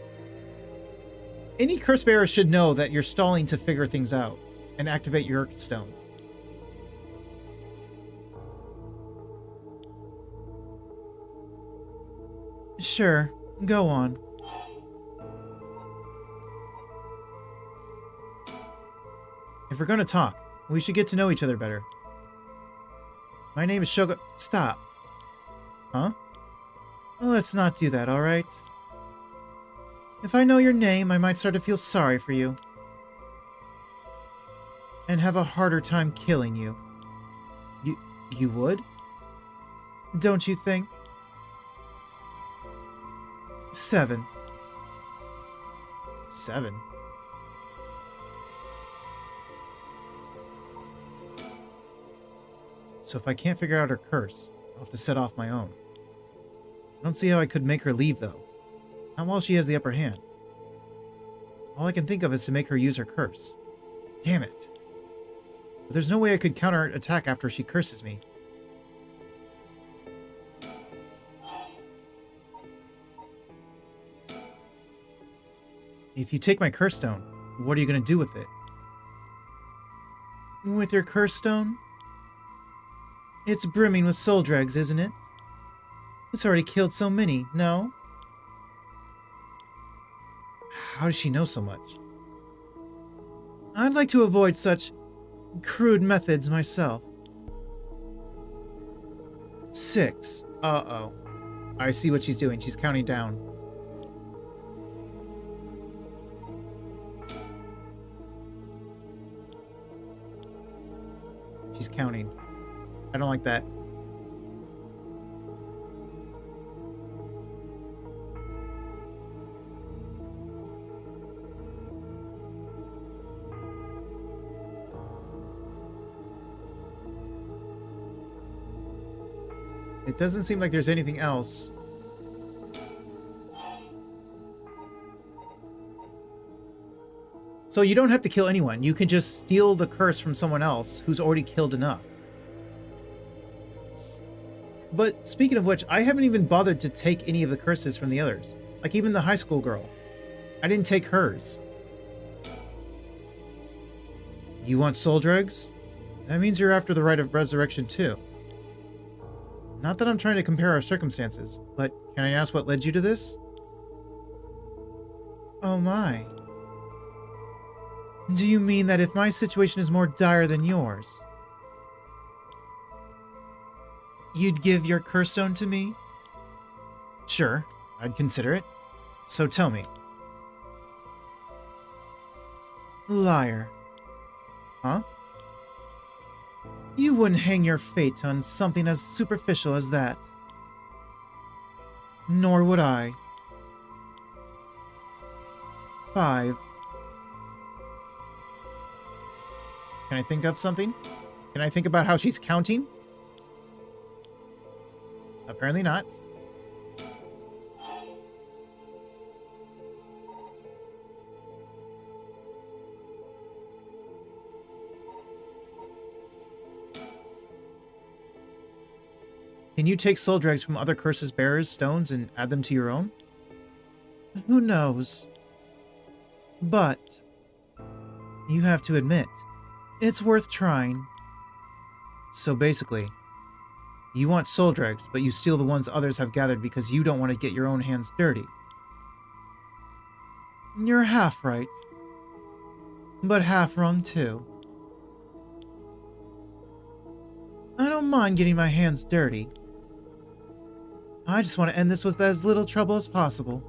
Any curse bearer should know that you're stalling to figure things out and activate your stone. Sure, go on. If we're gonna talk, we should get to know each other better. My name is Shoga... Stop. Huh? Well, let's not do that, alright? If I know your name, I might start to feel sorry for you. And have a harder time killing you. You would? Don't you think? 7. 7? So if I can't figure out her curse, I'll have to set off my own. I don't see how I could make her leave, though. Not while she has the upper hand. All I can think of is to make her use her curse. Damn it. But there's no way I could counter-attack after she curses me. If you take my curse stone, what are you going to do with it? With your curse stone? It's brimming with soul dregs, isn't it? It's already killed so many, no? How does she know so much? I'd like to avoid such crude methods myself. 6. Uh-oh. I see what she's doing. She's counting down. She's counting. I don't like that. It doesn't seem like there's anything else. So you don't have to kill anyone. You can just steal the curse from someone else who's already killed enough. But speaking of which, I haven't even bothered to take any of the curses from the others. Like even the high school girl. I didn't take hers. You want soul dregs? That means you're after the Rite of Resurrection too. Not that I'm trying to compare our circumstances, but can I ask what led you to this? Oh my. Do you mean that if my situation is more dire than yours, you'd give your curse stone to me? Sure, I'd consider it. So tell me. Liar. Huh? You wouldn't hang your fate on something as superficial as that. Nor would I. 5. Can I think of something? Can I think about how she's counting? Apparently not. Can you take soul dregs from other curses bearers' stones and add them to your own? Who knows? But you have to admit, it's worth trying. So basically, you want soul dregs, but you steal the ones others have gathered because you don't want to get your own hands dirty. You're half right, but half wrong too. I don't mind getting my hands dirty. I just want to end this with as little trouble as possible.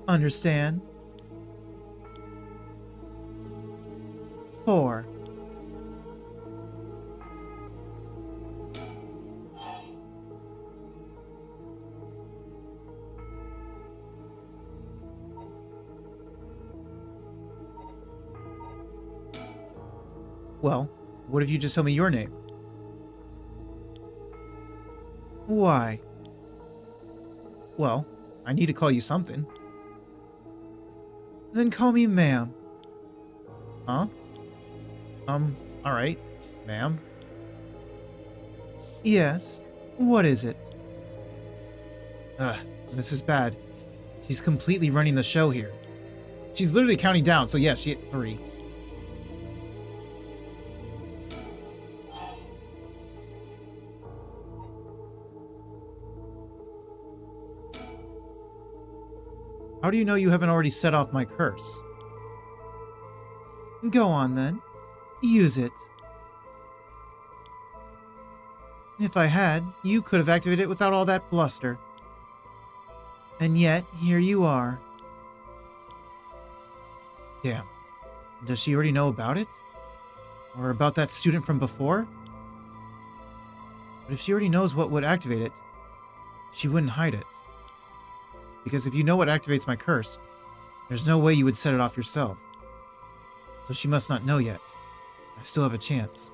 Understand? 4. Well, what if you just tell me your name? Why? Well, I need to call you something. Then call me ma'am. Huh? Alright, ma'am. Yes, what is it? This is bad. She's completely running the show here. She's literally counting down, so yes, she hit 3. How do you know you haven't already set off my curse? Go on then. Use it. If I had, you could have activated it without all that bluster. And yet, here you are. Damn. Does she already know about it? Or about that student from before? But if she already knows what would activate it, she wouldn't hide it. Because if you know what activates my curse, there's no way you would set it off yourself. So she must not know yet. I still have a chance.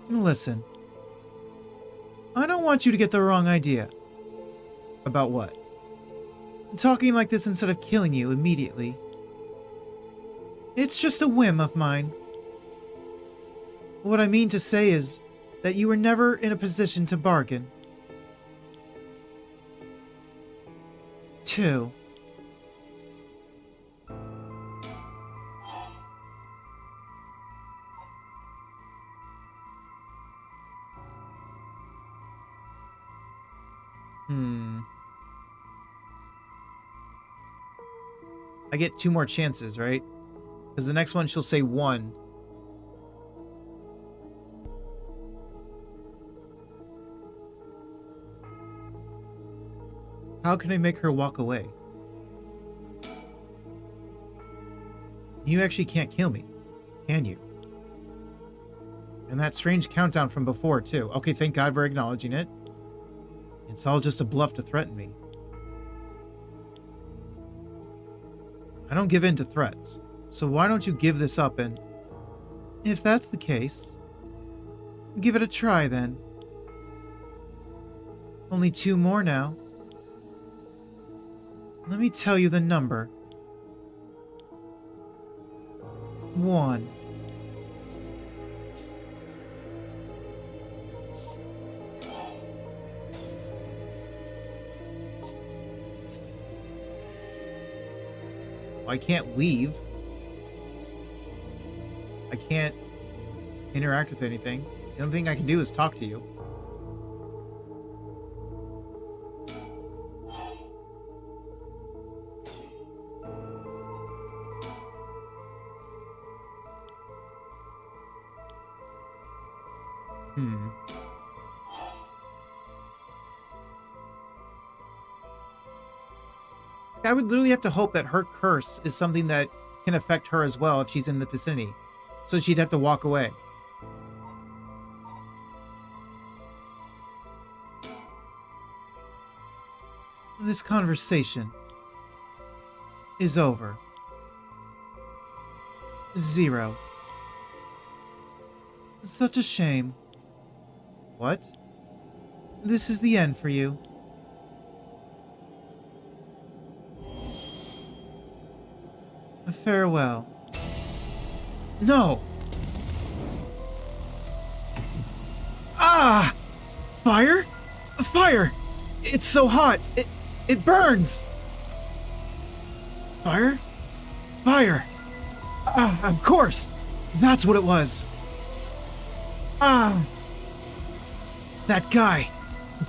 Listen. I don't want you to get the wrong idea. About what? Talking like this instead of killing you immediately. It's just a whim of mine. What I mean to say is that you were never in a position to bargain. 2. I get 2 more chances, right? Because the next one she'll say 1. How can I make her walk away? You actually can't kill me, can you? And that strange countdown from before, too. Okay, thank God we're acknowledging it. It's all just a bluff to threaten me. I don't give in to threats, so why don't you give this up and... If that's the case, give it a try then. Only 2 more now. Let me tell you the number. 1. I can't leave. I can't interact with anything. The only thing I can do is talk to you. I would literally have to hope that her curse is something that can affect her as well if she's in the vicinity. So she'd have to walk away. This conversation is over. 0. Such a shame. What? This is the end for you. Farewell. No! Ah! Fire? Fire! It's so hot! It burns! Fire? Fire! Ah, of course! That's what it was! Ah! That guy!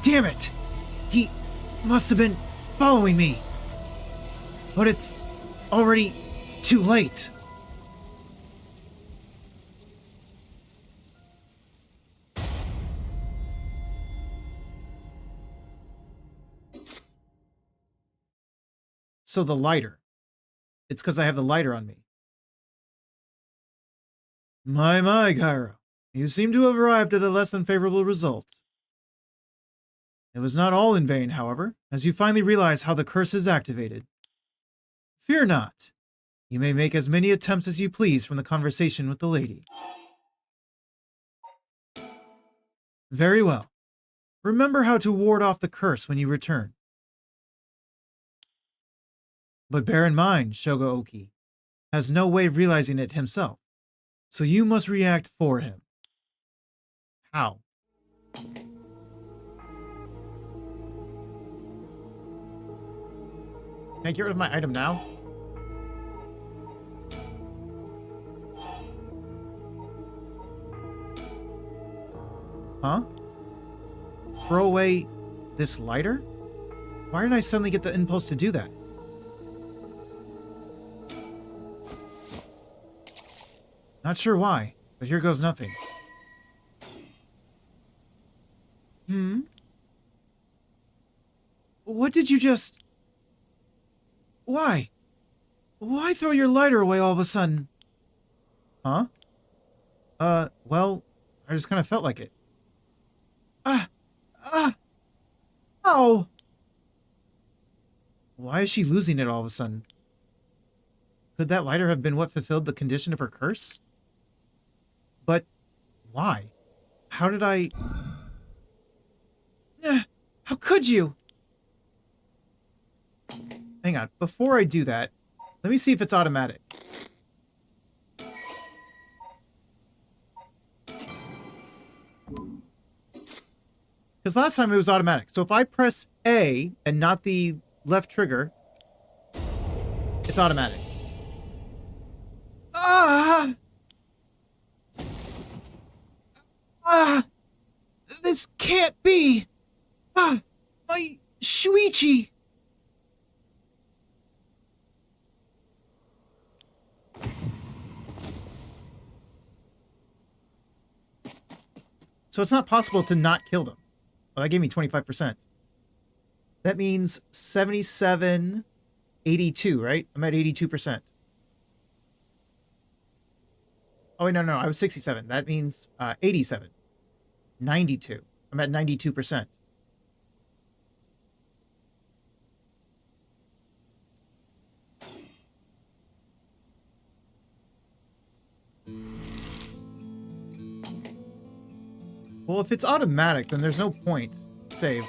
Damn it! He must have been following me! But it's already too late. So the lighter. It's because I have the lighter on me. My, Gyro. You seem to have arrived at a less than favorable result. It was not all in vain, however, as you finally realize how the curse is activated. Fear not. You may make as many attempts as you please from the conversation with the lady. Very well. Remember how to ward off the curse when you return. But bear in mind, Shogo Oki has no way of realizing it himself, so you must react for him. How? Can I get rid of my item now? Huh? Throw away this lighter? Why did I suddenly get the impulse to do that? Not sure why, but here goes nothing. What did you just... Why? Why throw your lighter away all of a sudden? Huh? Well, I just kind of felt like it. Oh! Why is she losing it all of a sudden? Could that lighter have been what fulfilled the condition of her curse? But why? How did I... How could you? Hang on, before I do that, let me see if it's automatic. Because last time it was automatic. So if I press A and not the left trigger, it's automatic. This can't be! My Shuichi! So it's not possible to not kill them. Well, that gave me 25%. That means 77, 82, right? I'm at 82%. Oh, wait, no, I was 67. That means 87. 92. I'm at 92%. Well, if it's automatic, then there's no point. Save.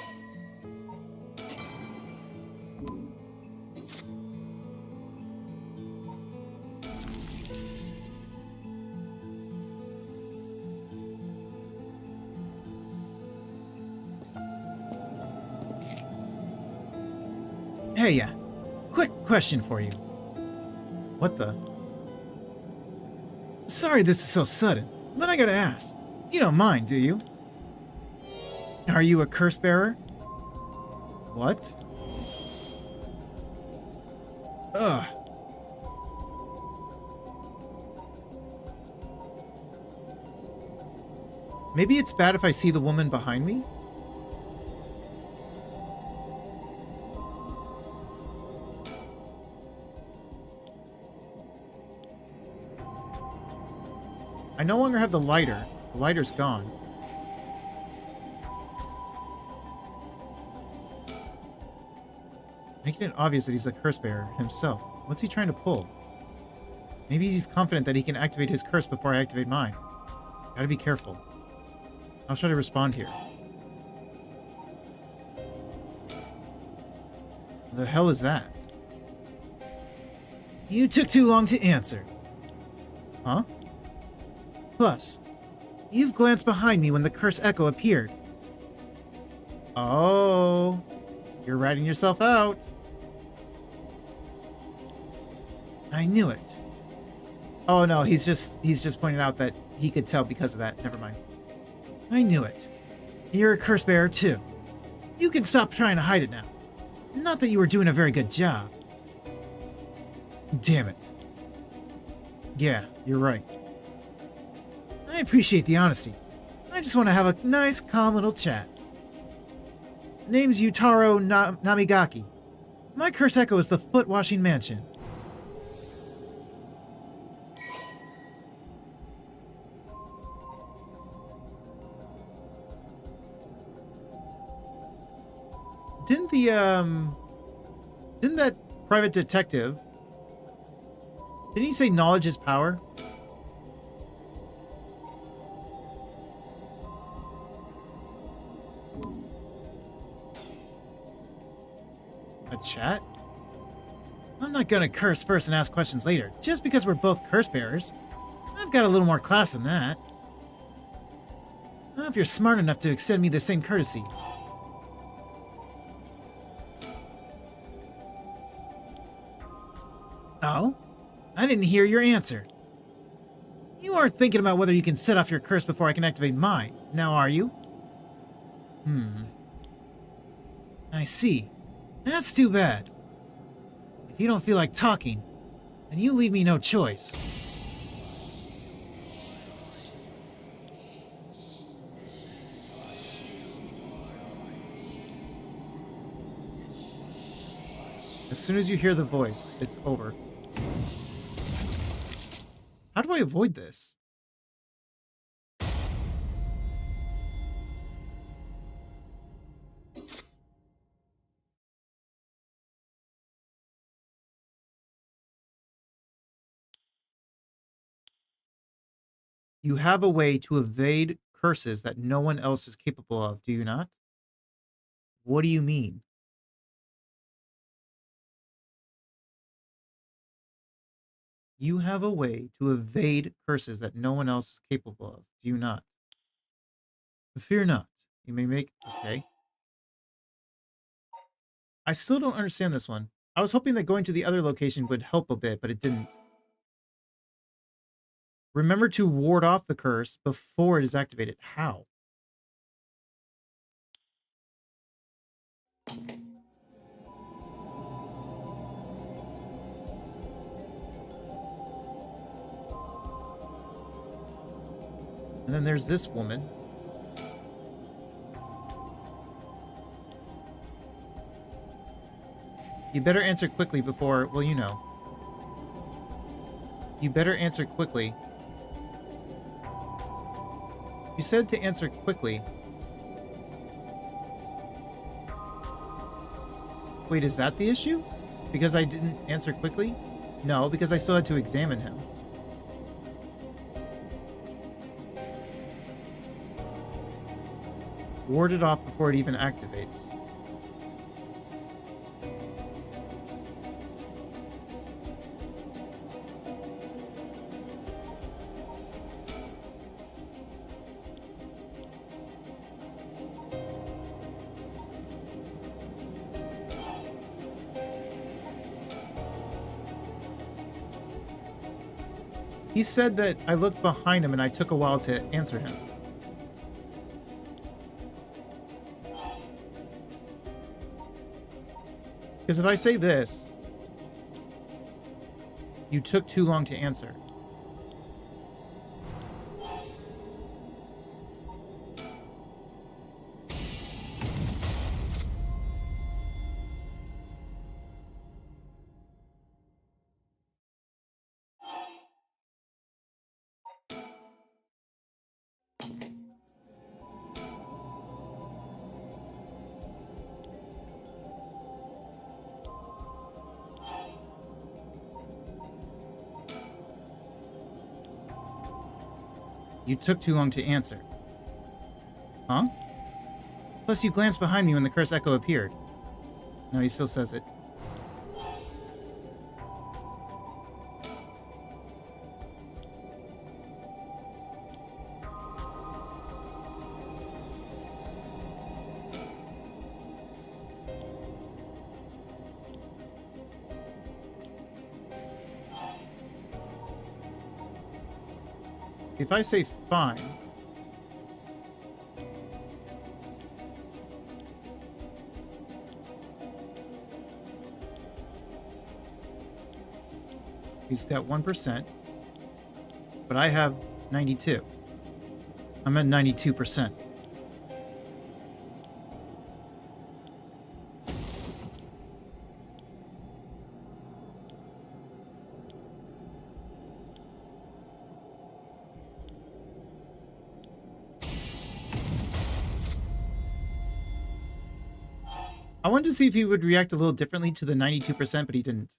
Hey, quick question for you. What the? Sorry this is so sudden, but I gotta ask. You don't mind, do you? Are you a curse bearer? What? Ugh. Maybe it's bad if I see the woman behind me? I no longer have the lighter. The lighter's gone. Making it obvious that he's a curse bearer himself. What's he trying to pull? Maybe he's confident that he can activate his curse before I activate mine. Gotta be careful. How should I respond here? The hell is that? You took too long to answer. Huh? Plus, you've glanced behind me when the curse echo appeared. Oh. You're ratting yourself out. I knew it. Oh no, he's just pointing out that he could tell because of that. Never mind. I knew it. You're a curse bearer too. You can stop trying to hide it now. Not that you were doing a very good job. Damn it. Yeah, you're right. I appreciate the honesty. I just want to have a nice, calm little chat. Name's Yutaro Namigaki. My curse echo is the Foot Washing Mansion. Didn't that private detective, didn't he say knowledge is power? A chat? I'm not gonna curse first and ask questions later, just because we're both curse bearers. I've got a little more class than that. I hope you're smart enough to extend me the same courtesy. Oh? I didn't hear your answer. You aren't thinking about whether you can set off your curse before I can activate mine, now are you? I see. That's too bad. If you don't feel like talking, then you leave me no choice. As soon as you hear the voice, it's over. How do I avoid this? You have a way to evade curses that no one else is capable of, do you not? What do you mean? You have a way to evade curses that no one else is capable of, do you not? Fear not. You may make... Okay. I still don't understand this one. I was hoping that going to the other location would help a bit, but it didn't. Remember to ward off the curse before it is activated. How? And then there's this woman. You better answer quickly before... Well, you know. You better answer quickly. You said to answer quickly. Wait, is that the issue? Because I didn't answer quickly? No, because I still had to examine him. Ward it off before it even activates. He said that I looked behind him and I took a while to answer him. Because if I say this, you took too long to answer. You took too long to answer. Huh? Plus you glanced behind me when the curse echo appeared. No, he still says it. If I say fine... He's got 1%. But I have 92. I'm at 92%. I wanted to see if he would react a little differently to the 92%, but he didn't.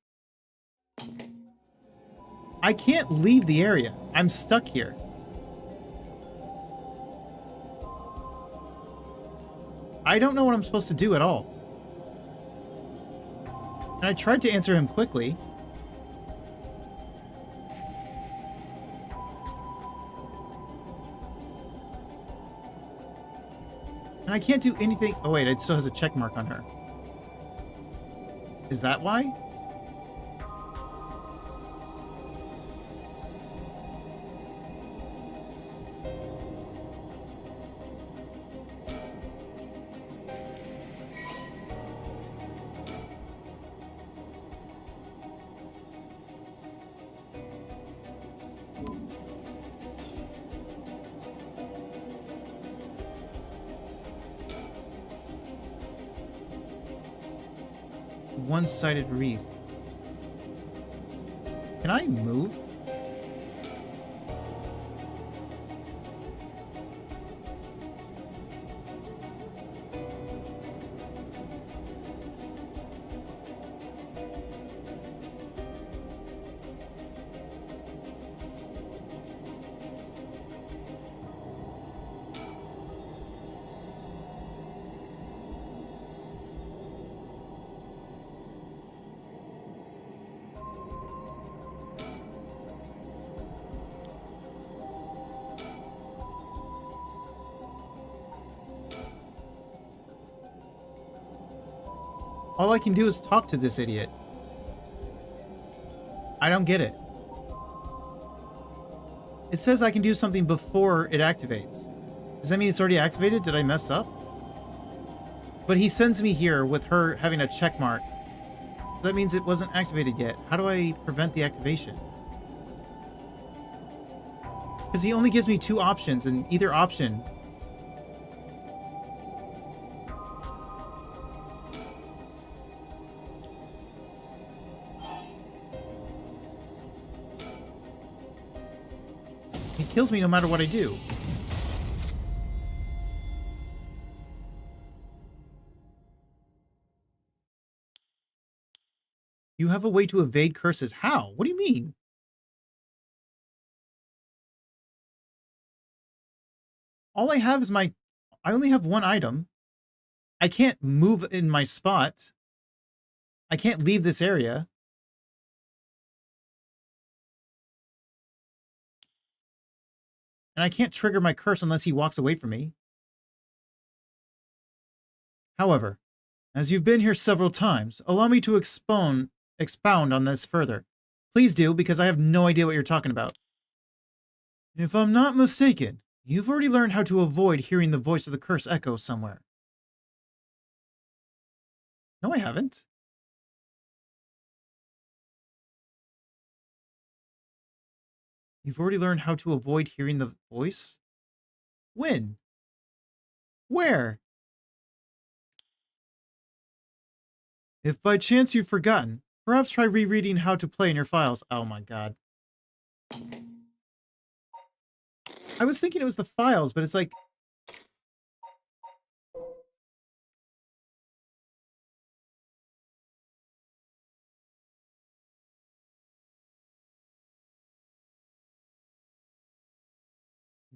I can't leave the area. I'm stuck here. I don't know what I'm supposed to do at all. And I tried to answer him quickly. And I can't do anything. Oh wait, it still has a check mark on her. Is that why? One-sided wreath. Can I move? All I can do is talk to this idiot. I don't get it. It says I can do something before it activates. Does that mean it's already activated? Did I mess up? But he sends me here with her having a check mark. That means it wasn't activated yet. How do I prevent the activation? Because he only gives me 2 options, and either option... He kills me no matter what I do. You have a way to evade curses. How? What do you mean? All I have is my... I only have 1 item. I can't move in my spot. I can't leave this area. And I can't trigger my curse unless he walks away from me. However, as you've been here several times, allow me to expound on this further. Please do, because I have no idea what you're talking about. If I'm not mistaken, you've already learned how to avoid hearing the voice of the curse echo somewhere. No, I haven't. You've already learned how to avoid hearing the voice? When? Where? If by chance you've forgotten, perhaps try rereading how to play in your files. Oh my god. I was thinking it was the files, but it's like...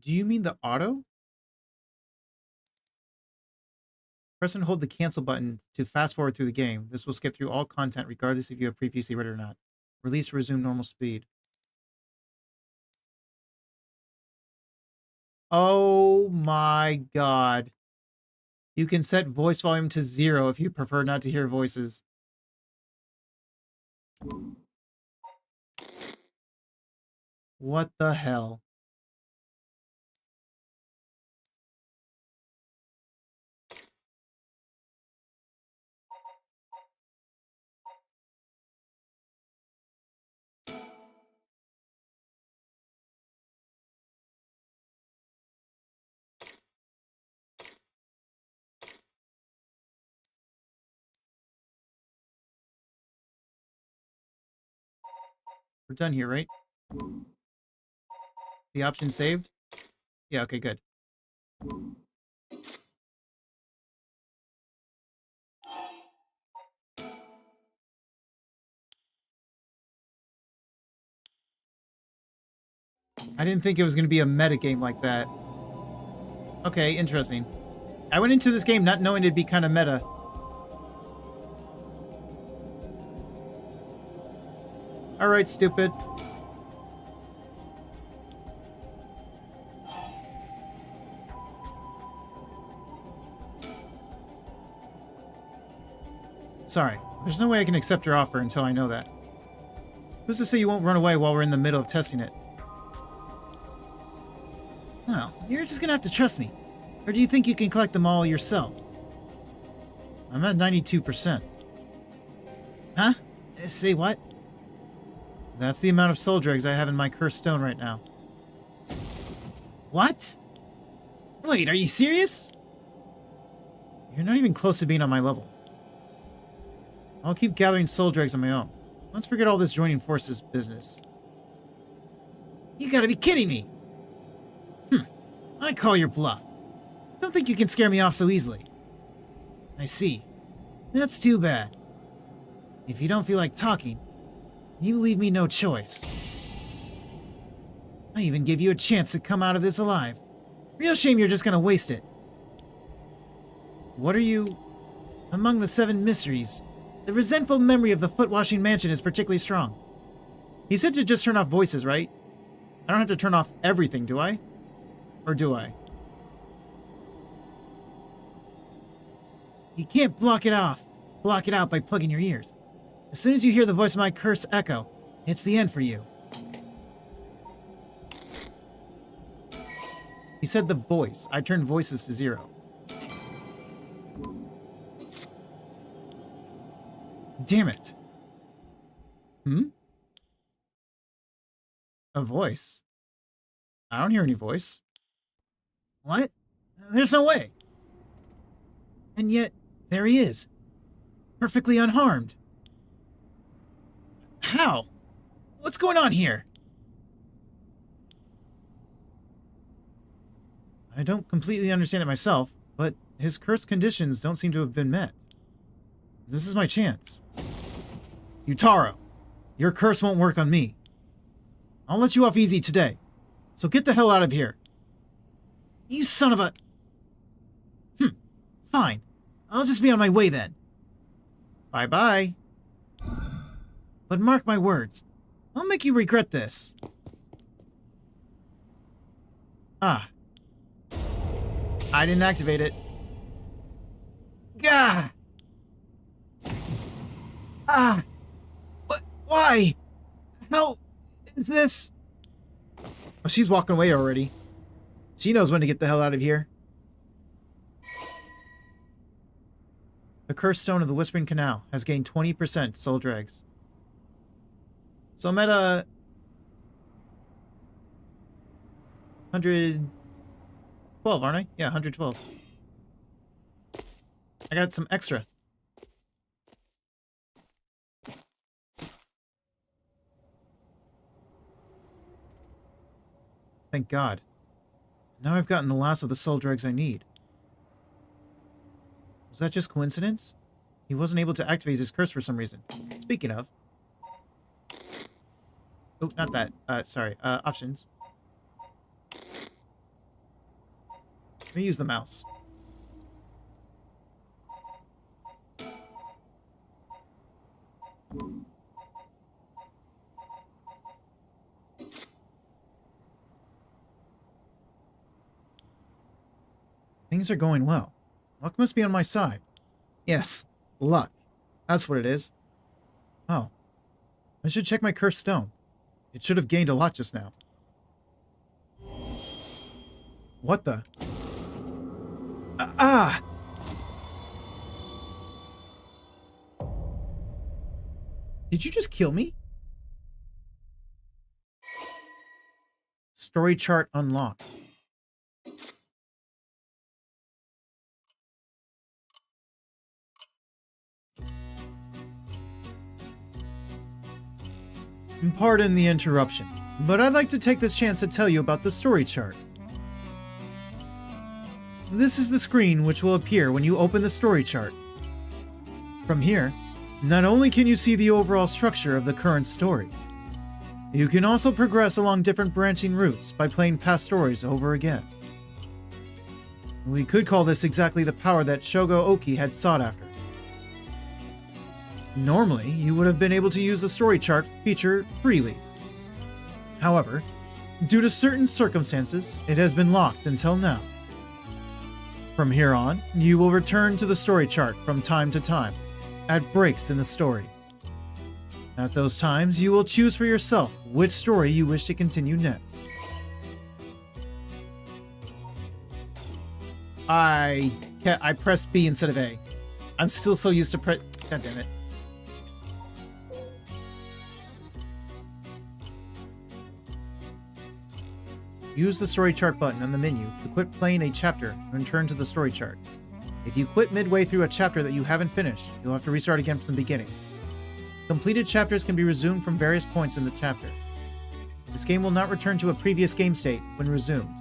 Do you mean the auto? Press and hold the cancel button to fast forward through the game. This will skip through all content regardless if you have previously read it or not. Release, resume normal speed. Oh my god. You can set voice volume to 0 if you prefer not to hear voices. What the hell? We're done here, right? The option saved? Yeah, okay, good. I didn't think it was going to be a meta game like that. Okay, interesting. I went into this game not knowing it'd be kind of meta. Alright, stupid. Sorry, there's no way I can accept your offer until I know that. Who's to say you won't run away while we're in the middle of testing it? Well, you're just gonna have to trust me. Or do you think you can collect them all yourself? I'm at 92%. Huh? Say what? That's the amount of soul dregs I have in my cursed stone right now. What? Wait, are you serious? You're not even close to being on my level. I'll keep gathering soul dregs on my own. Let's forget all this joining forces business. You gotta be kidding me! I call your bluff. Don't think you can scare me off so easily. I see. That's too bad. If you don't feel like talking, you leave me no choice. I even give you a chance to come out of this alive. Real shame you're just gonna waste it. What are you... Among the 7 mysteries, the resentful memory of the foot-washing mansion is particularly strong. He said to just turn off voices, right? I don't have to turn off everything, do I? Or do I? You can't block it off. Block it out by plugging your ears. As soon as you hear the voice of my curse echo, it's the end for you. He said the voice. I turned voices to 0. Damn it. A voice? I don't hear any voice. What? There's no way. And yet, there he is. Perfectly unharmed. How? What's going on here? I don't completely understand it myself, but his cursed conditions don't seem to have been met. This is my chance. Yutaro, your curse won't work on me. I'll let you off easy today, so get the hell out of here. You son of a... Fine. I'll just be on my way then. Bye-bye. But mark my words. I'll make you regret this. Ah. I didn't activate it. Gah! Ah! What? Why? How is this? Oh, she's walking away already. She knows when to get the hell out of here. The Cursed Stone of the Whispering Canal has gained 20% soul dregs. So I'm at a 112, aren't I? Yeah, 112. I got some extra. Thank God. Now I've gotten the last of the soul dregs I need. Was that just coincidence? He wasn't able to activate his curse for some reason. Speaking of... Oh, not that. Sorry. Options. Let me use the mouse. Things are going well. Luck must be on my side. Yes, luck. That's what it is. Oh. I should check my cursed stone. It should have gained a lot just now. What the? Ah! Did you just kill me? Story chart unlocked. Pardon the interruption, but I'd like to take this chance to tell you about the story chart. This is the screen which will appear when you open the story chart. From here, not only can you see the overall structure of the current story, you can also progress along different branching routes by playing past stories over again. We could call this exactly the power that Shogo Oki had sought after. Normally, you would have been able to use the story chart feature freely. However, due to certain circumstances, it has been locked until now. From here on, you will return to the story chart from time to time, at breaks in the story. At those times, you will choose for yourself which story you wish to continue next. I pressed B instead of A. I'm still so used to God damn it. Use the story chart button on the menu to quit playing a chapter and return to the story chart. If you quit midway through a chapter that you haven't finished, you'll have to restart again from the beginning. Completed chapters can be resumed from various points in the chapter. This game will not return to a previous game state when resumed.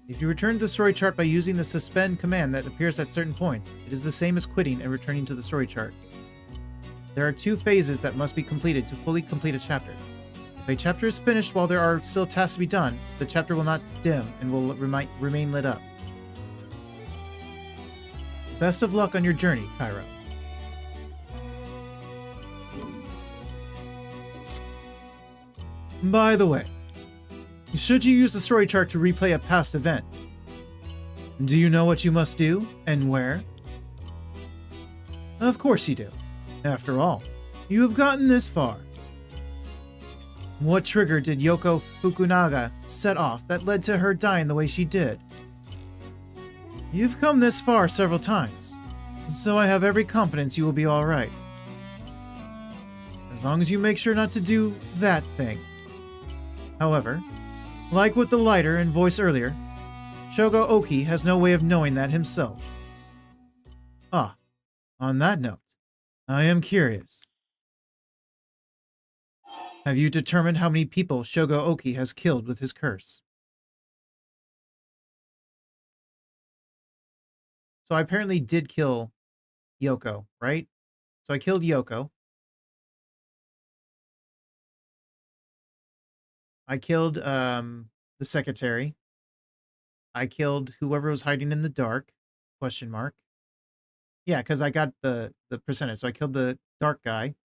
If you return to the story chart by using the suspend command that appears at certain points, it is the same as quitting and returning to the story chart. There are 2 phases that must be completed to fully complete a chapter. If a chapter is finished while there are still tasks to be done, the chapter will not dim and will remain lit up. Best of luck on your journey, Cairo. By the way, should you use the story chart to replay a past event, do you know what you must do and where? Of course you do. After all, you have gotten this far. What trigger did Yoko Fukunaga set off that led to her dying the way she did? You've come this far several times, so I have every confidence you will be alright. As long as you make sure not to do that thing. However, like with the lighter and voice earlier, Shogo Oki has no way of knowing that himself. Ah, on that note, I am curious. Have you determined how many people Shogo Oki has killed with his curse? So I apparently did kill Yoko, right? So I killed Yoko. I killed the secretary. I killed whoever was hiding in the dark, question mark. Yeah, because I got the percentage. So I killed the dark guy.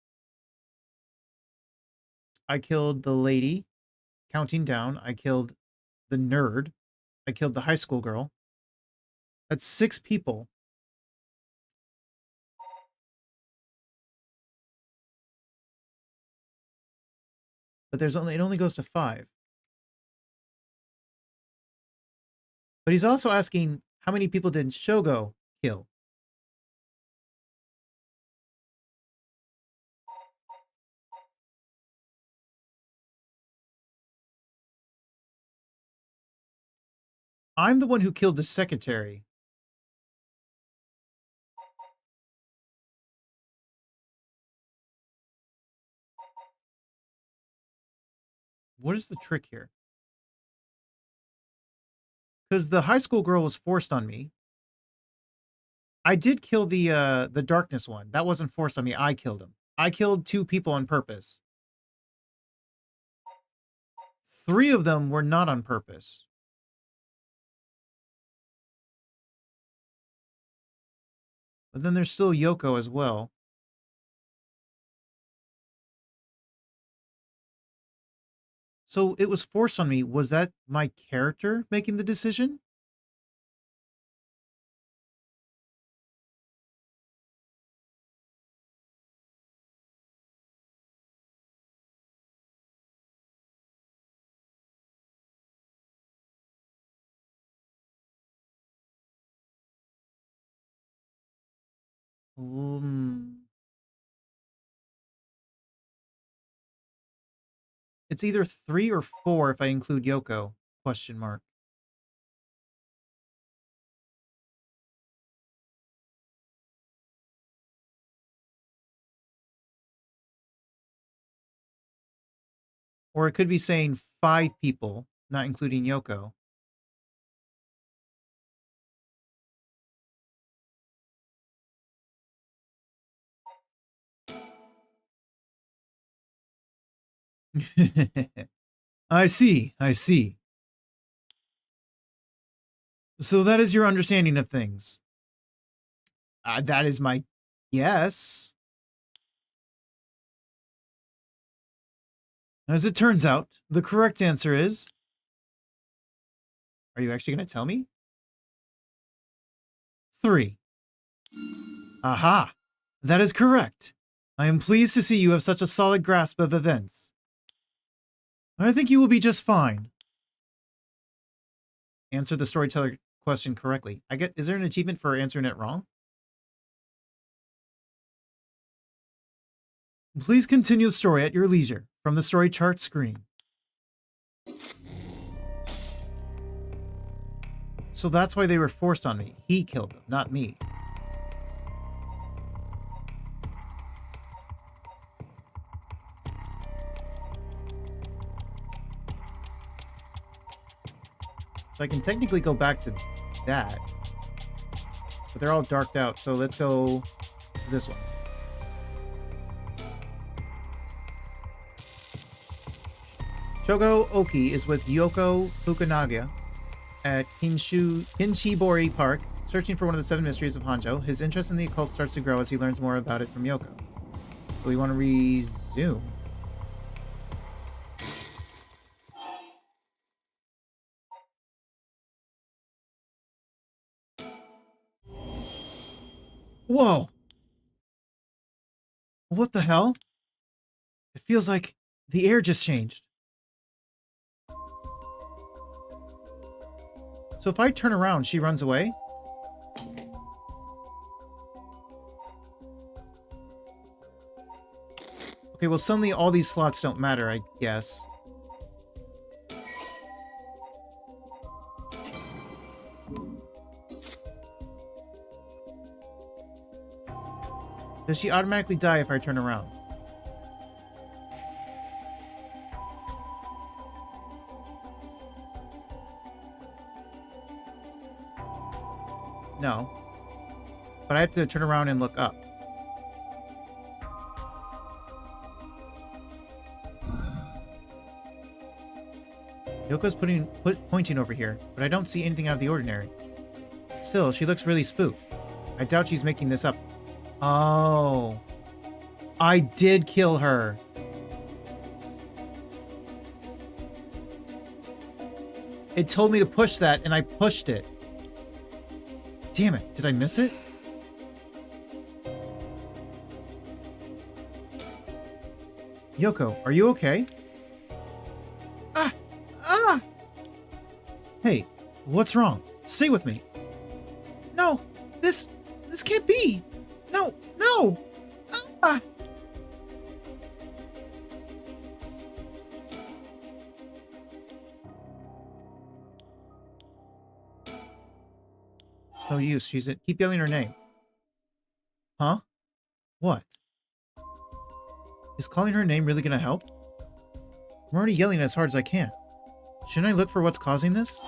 I killed the lady, counting down. I killed the nerd. I killed the high school girl. That's 6 people. But it only goes to 5. But he's also asking how many people did Shogo kill? I'm the one who killed the secretary. What is the trick here? Because the high school girl was forced on me. I did kill the darkness one. That wasn't forced on me. I killed him. I killed 2 people on purpose. 3 of them were not on purpose. But then there's still Yoko as well. So it was forced on me. Was that my character making the decision? It's either 3 or 4 if I include Yoko, question mark. Or it could be saying 5 people, not including Yoko. I see, I see. So that is your understanding of things. That is my guess. As it turns out, the correct answer is... Are you actually going to tell me? 3. Aha! That is correct. I am pleased to see you have such a solid grasp of events. I think you will be just fine. Answer the storyteller question correctly. Is there an achievement for answering it wrong? Please continue the story at your leisure from the story chart screen. So that's why they were forced on me. He killed them, not me. So I can technically go back to that. But they're all darked out, so let's go to this one. Shogo Oki is with Yoko Fukunaga at Kinshibori Park, searching for one of the 7 mysteries of Honjo. His interest in the occult starts to grow as he learns more about it from Yoko. So we want to resume. Whoa! What the hell? It feels like the air just changed. So if I turn around, she runs away? Okay, well suddenly all these slots don't matter, I guess. Does she automatically die if I turn around? No. But I have to turn around and look up. Yoko's pointing over here, but I don't see anything out of the ordinary. Still, she looks really spooked. I doubt she's making this up. Oh. I did kill her. It told me to push that, and I pushed it. Damn it, did I miss it? Yoko, are you okay? Ah! Ah! Hey, what's wrong? Stay with me. No, this can't be. No, no! Ah! No use. Keep yelling her name. Huh? What? Is calling her name really gonna help? I'm already yelling as hard as I can. Shouldn't I look for what's causing this?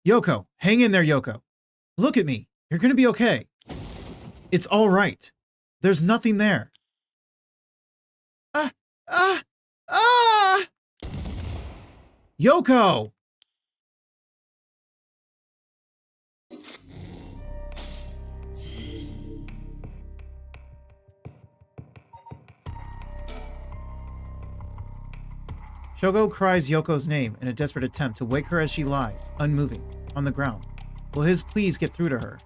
Yoko! Hang in there, Yoko! Look at me! You're gonna be okay! It's alright! There's nothing there! Ah! Ah! Ah! Yoko! Shogo cries Yoko's name in a desperate attempt to wake her as she lies, unmoving, on the ground. Will his pleas get through to her?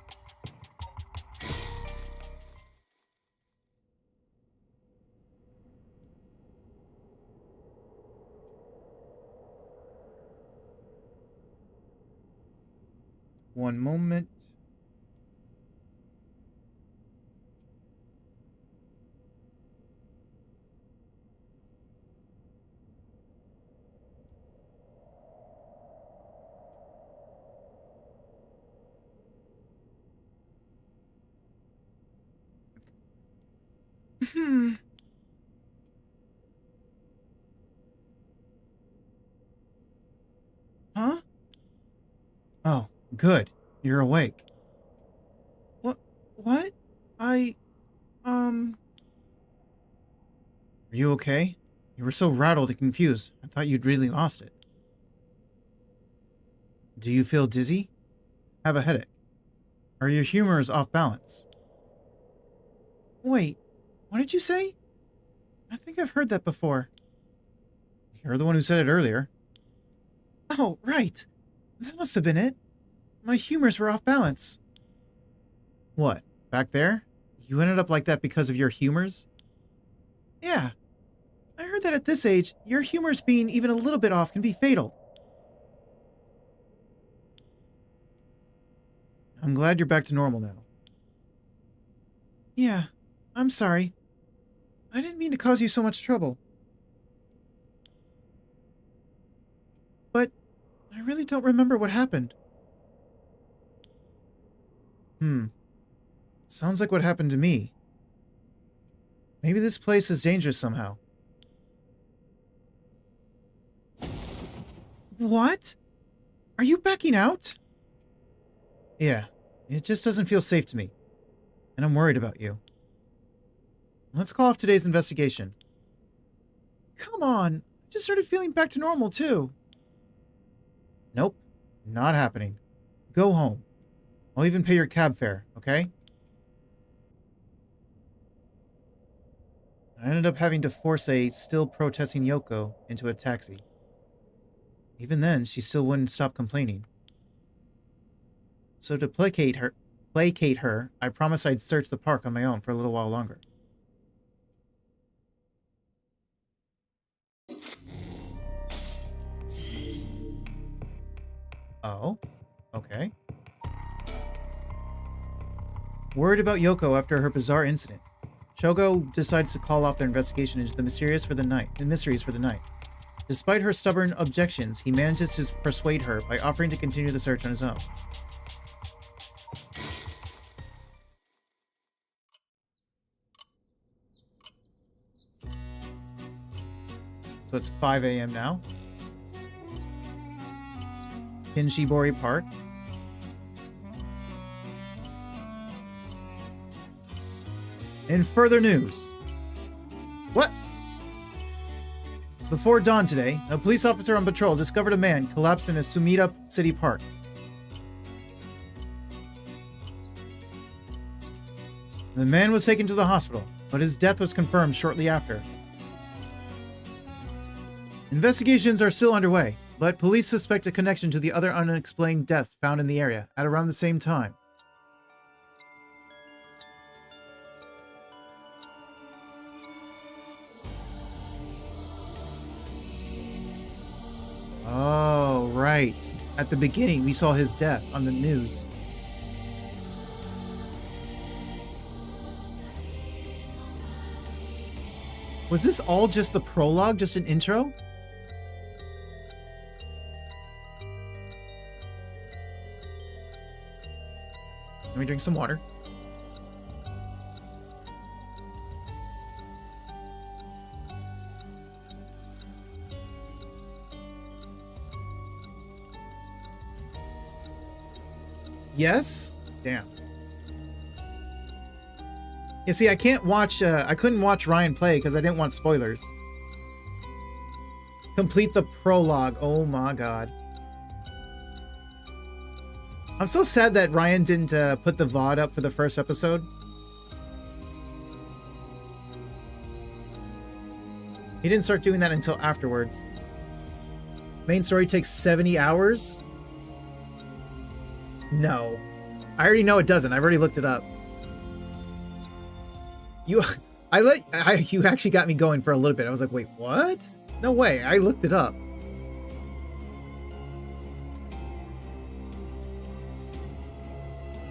One moment. Good. You're awake. What? Are you okay? You were so rattled and confused. I thought you'd really lost it. Do you feel dizzy? Have a headache? Or your humor is off balance? Wait, what did you say? I think I've heard that before. You're the one who said it earlier. Oh, right. That must have been it. My humors were off balance. What? Back there? You ended up like that because of your humors? Yeah. I heard that at this age, your humors being even a little bit off can be fatal. I'm glad you're back to normal now. Yeah, I'm sorry. I didn't mean to cause you so much trouble. But I really don't remember what happened. Sounds like what happened to me. Maybe this place is dangerous somehow. What? Are you backing out? Yeah, it just doesn't feel safe to me. And I'm worried about you. Let's call off today's investigation. Come on, I just started feeling back to normal too. Nope, not happening. Go home. I'll even pay your cab fare, okay? I ended up having to force a still protesting Yoko into a taxi. Even then, she still wouldn't stop complaining. So to placate her, I promised I'd search the park on my own for a little while longer. Oh, okay. Worried about Yoko after her bizarre incident, Shogo decides to call off their investigation into the Mysteries for the night. Despite her stubborn objections, he manages to persuade her by offering to continue the search on his own. So it's 5 a.m. now. Kinshibori Park. In further news. What? Before dawn today, a police officer on patrol discovered a man collapsed in a Sumida City Park. The man was taken to the hospital, but his death was confirmed shortly after. Investigations are still underway, but police suspect a connection to the other unexplained deaths found in the area at around the same time. Oh, right. At the beginning, we saw his death on the news. Was this all just the prologue, just an intro? Let me drink some water. Yes? Damn. You see, I can't watch, I couldn't watch Ryan play because I didn't want spoilers. Complete the prologue. Oh my god. I'm so sad that Ryan didn't put the VOD up for the first episode. He didn't start doing that until afterwards. Main story takes 70 hours? No. I already know it doesn't. I've already looked it up. You actually got me going for a little bit. I was like, wait, what? No way. I looked it up.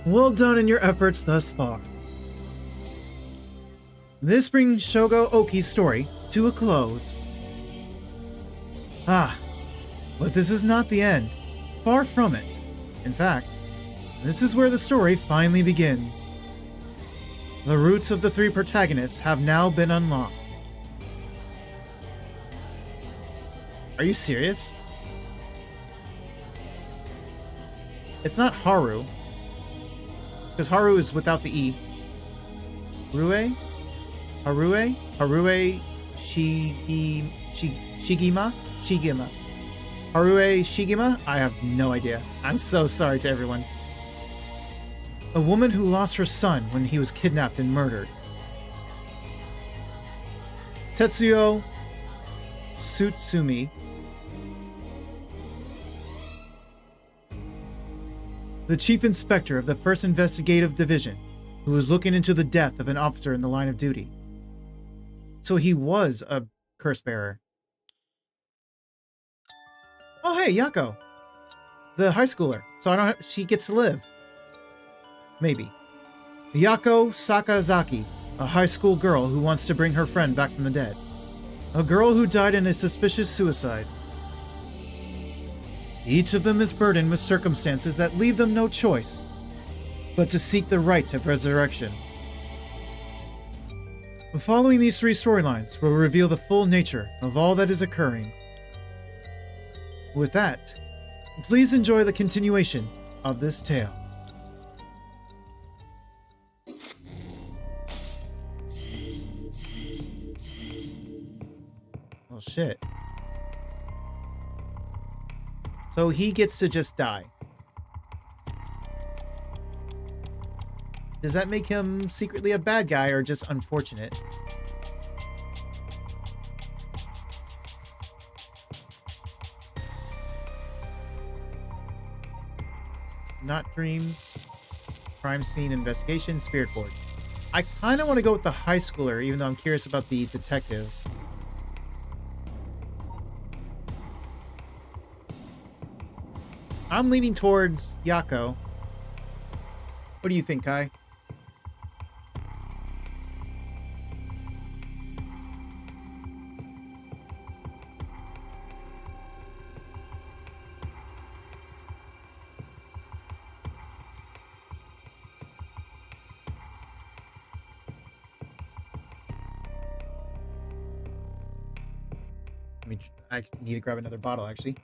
Well done in your efforts thus far. This brings Shogo Oki's story to a close. Ah, but this is not the end. Far from it. In fact, this is where the story finally begins. The roots of the three protagonists have now been unlocked. Are you serious? It's not Haru, because Haru is without the E. Harue? Harue Shigima? Harue Shigima? I have no idea. I'm so sorry to everyone. A woman who lost her son when he was kidnapped and murdered. Tetsuyo Tsutsumi. The chief inspector of the 1st Investigative Division, who was looking into the death of an officer in the line of duty. So he was a curse bearer. Oh hey, Yako. The high schooler. So she gets to live. Maybe. Yako Sakazaki, a high school girl who wants to bring her friend back from the dead. A girl who died in a suspicious suicide. Each of them is burdened with circumstances that leave them no choice but to seek the Rite of Resurrection. Following these 3 storylines will reveal the full nature of all that is occurring. With that, please enjoy the continuation of this tale. Well, shit. So he gets to just die. Does that make him secretly a bad guy or just unfortunate? Not dreams. Crime scene investigation. Spirit board. I kind of want to go with the high schooler, even though I'm curious about the detective. I'm leaning towards Yako. What do you think, Kai? I need to grab another bottle, actually.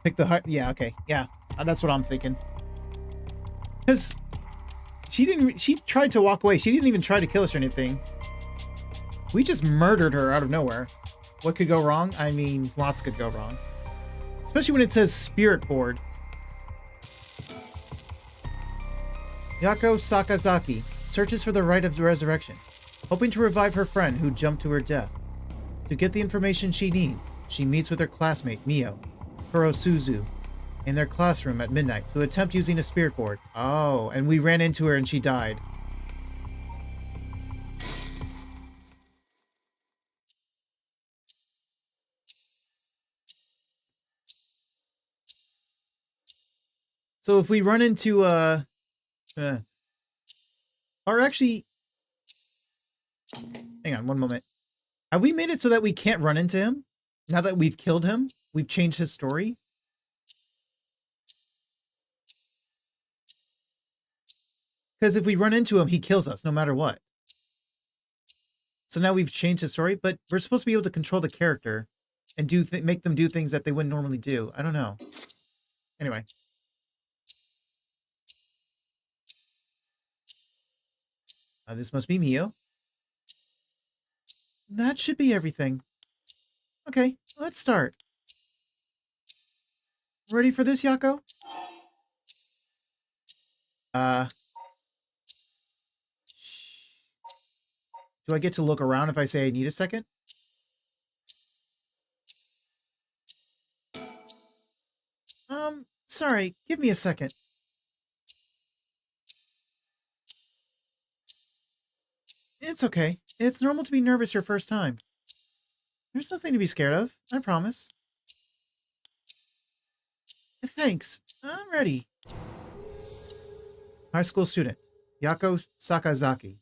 Pick the high... Yeah, okay. Yeah, that's what I'm thinking. Because she tried to walk away. She didn't even try to kill us or anything. We just murdered her out of nowhere. What could go wrong? I mean, lots could go wrong. Especially when it says spirit board. Yako Sakazaki searches for the Rite of Resurrection, hoping to revive her friend who jumped to her death. To get the information she needs, she meets with her classmate, Mio Kurosuzu, in their classroom at midnight to attempt using a spirit board. Oh, and we ran into her and she died. So if we run into, or actually, hang on one moment. Have we made it so that we can't run into him? Now that we've killed him? We've changed his story? Because if we run into him, he kills us no matter what. So now we've changed his story, but we're supposed to be able to control the character and make them do things that they wouldn't normally do. I don't know. Anyway. This must be Mio. That should be everything. Okay, let's start. Ready for this, Yako? Do I get to look around if I say I need a second? Sorry, give me a second. It's okay. It's normal to be nervous your first time. There's nothing to be scared of, I promise. Thanks. I'm ready. High school student, Yako Sakazaki.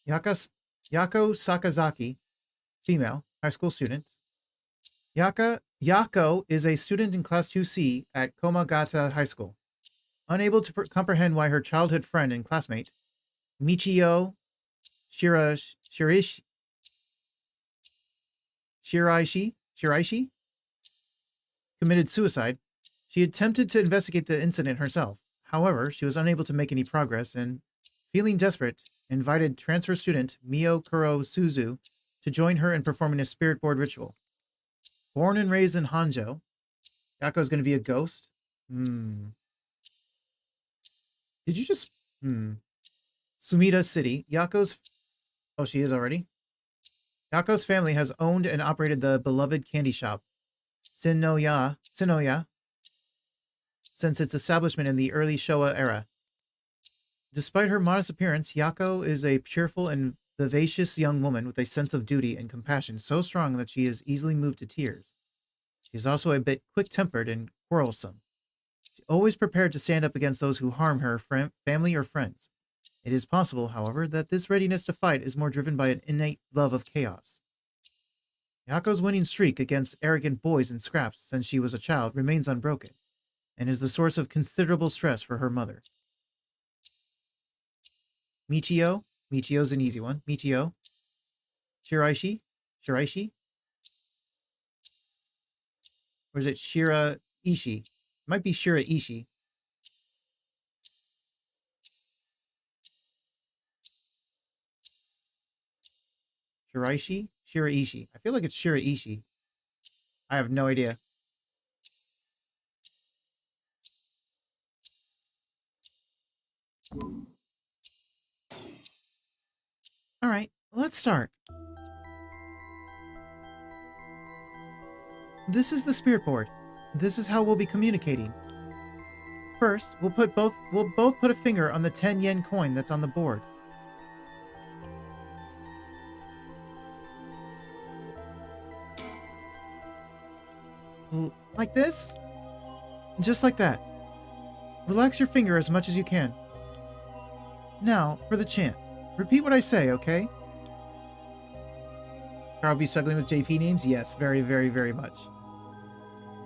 Yako Sakazaki, female, high school student. Yako is a student in Class 2C at Komagata High School. Unable to comprehend why her childhood friend and classmate, Michio Shiraishi committed suicide. She attempted to investigate the incident herself. However, she was unable to make any progress and, feeling desperate, invited transfer student Mio Kuro Suzu to join her in performing a spirit board ritual. Born and raised in Honjo, Yako's going to be a ghost? Did you just... Sumida City. Oh, she is already? Yako's family has owned and operated the beloved candy shop, Sinoya, since its establishment in the early Showa era. Despite her modest appearance, Yako is a cheerful and vivacious young woman with a sense of duty and compassion so strong that she is easily moved to tears. She is also a bit quick-tempered and quarrelsome. She always prepared to stand up against those who harm her family or friends. It is possible, however, that this readiness to fight is more driven by an innate love of chaos. Yako's winning streak against arrogant boys in scraps since she was a child remains unbroken, and is the source of considerable stress for her mother. Michio. Michio's an easy one. Michio. Shiraishi. Or is it Shiraishi? It might be Shiraishi. Shiraishi. I feel like it's Shiraishi. I have no idea. Alright, let's start. This is the spirit board. This is how we'll be communicating. First, we'll both put a finger on the 10 yen coin that's on the board. Like this? Just like that. Relax your finger as much as you can. Now, for the chant. Repeat what I say, okay? I'll be struggling with JP names? Yes, very, very, very much.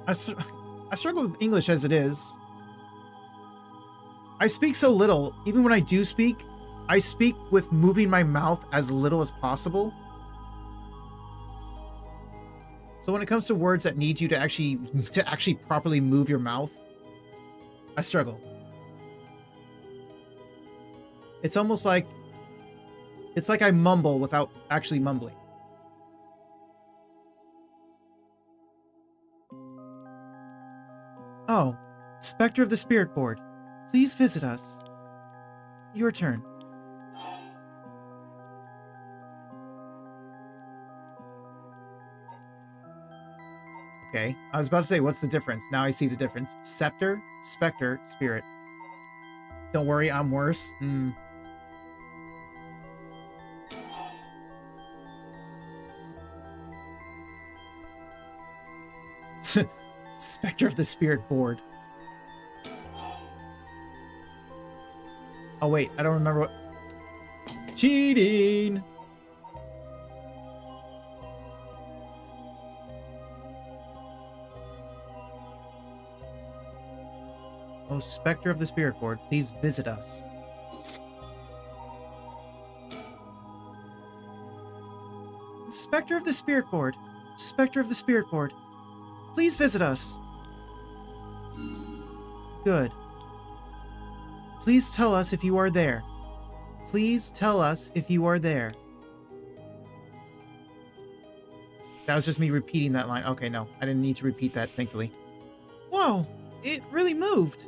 I struggle with English as it is. I speak so little. Even when I do speak, I speak with moving my mouth as little as possible. So when it comes to words that need you to actually properly move your mouth, I struggle. It's almost like I mumble without actually mumbling. Oh, Spectre of the Spirit Board, please visit us. Your turn. Okay, I was about to say, what's the difference? Now I see the difference. Scepter, Spectre, Spirit. Don't worry, I'm worse. Spectre of the Spirit Board. Oh wait, I don't remember what... Cheating! Oh, Spectre of the Spirit Board, please visit us. Spectre of the Spirit Board. Spectre of the Spirit Board. Please visit us. Good. Please tell us if you are there. Please tell us if you are there. That was just me repeating that line. Okay, no. I didn't need to repeat that, thankfully. Whoa! It really moved!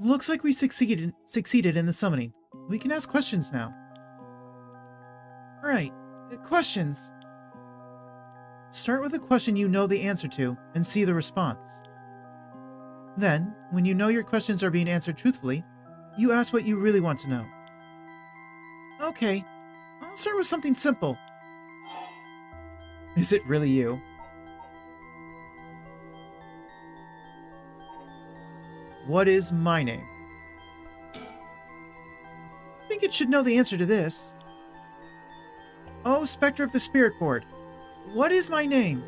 Looks like we succeeded in the summoning. We can ask questions now. Alright, questions. Start with a question you know the answer to, and see the response. Then, when you know your questions are being answered truthfully, you ask what you really want to know. Okay, I'll start with something simple. Is it really you? What is my name? I think it should know the answer to this. Oh, Spectre of the Spirit Board, what is my name?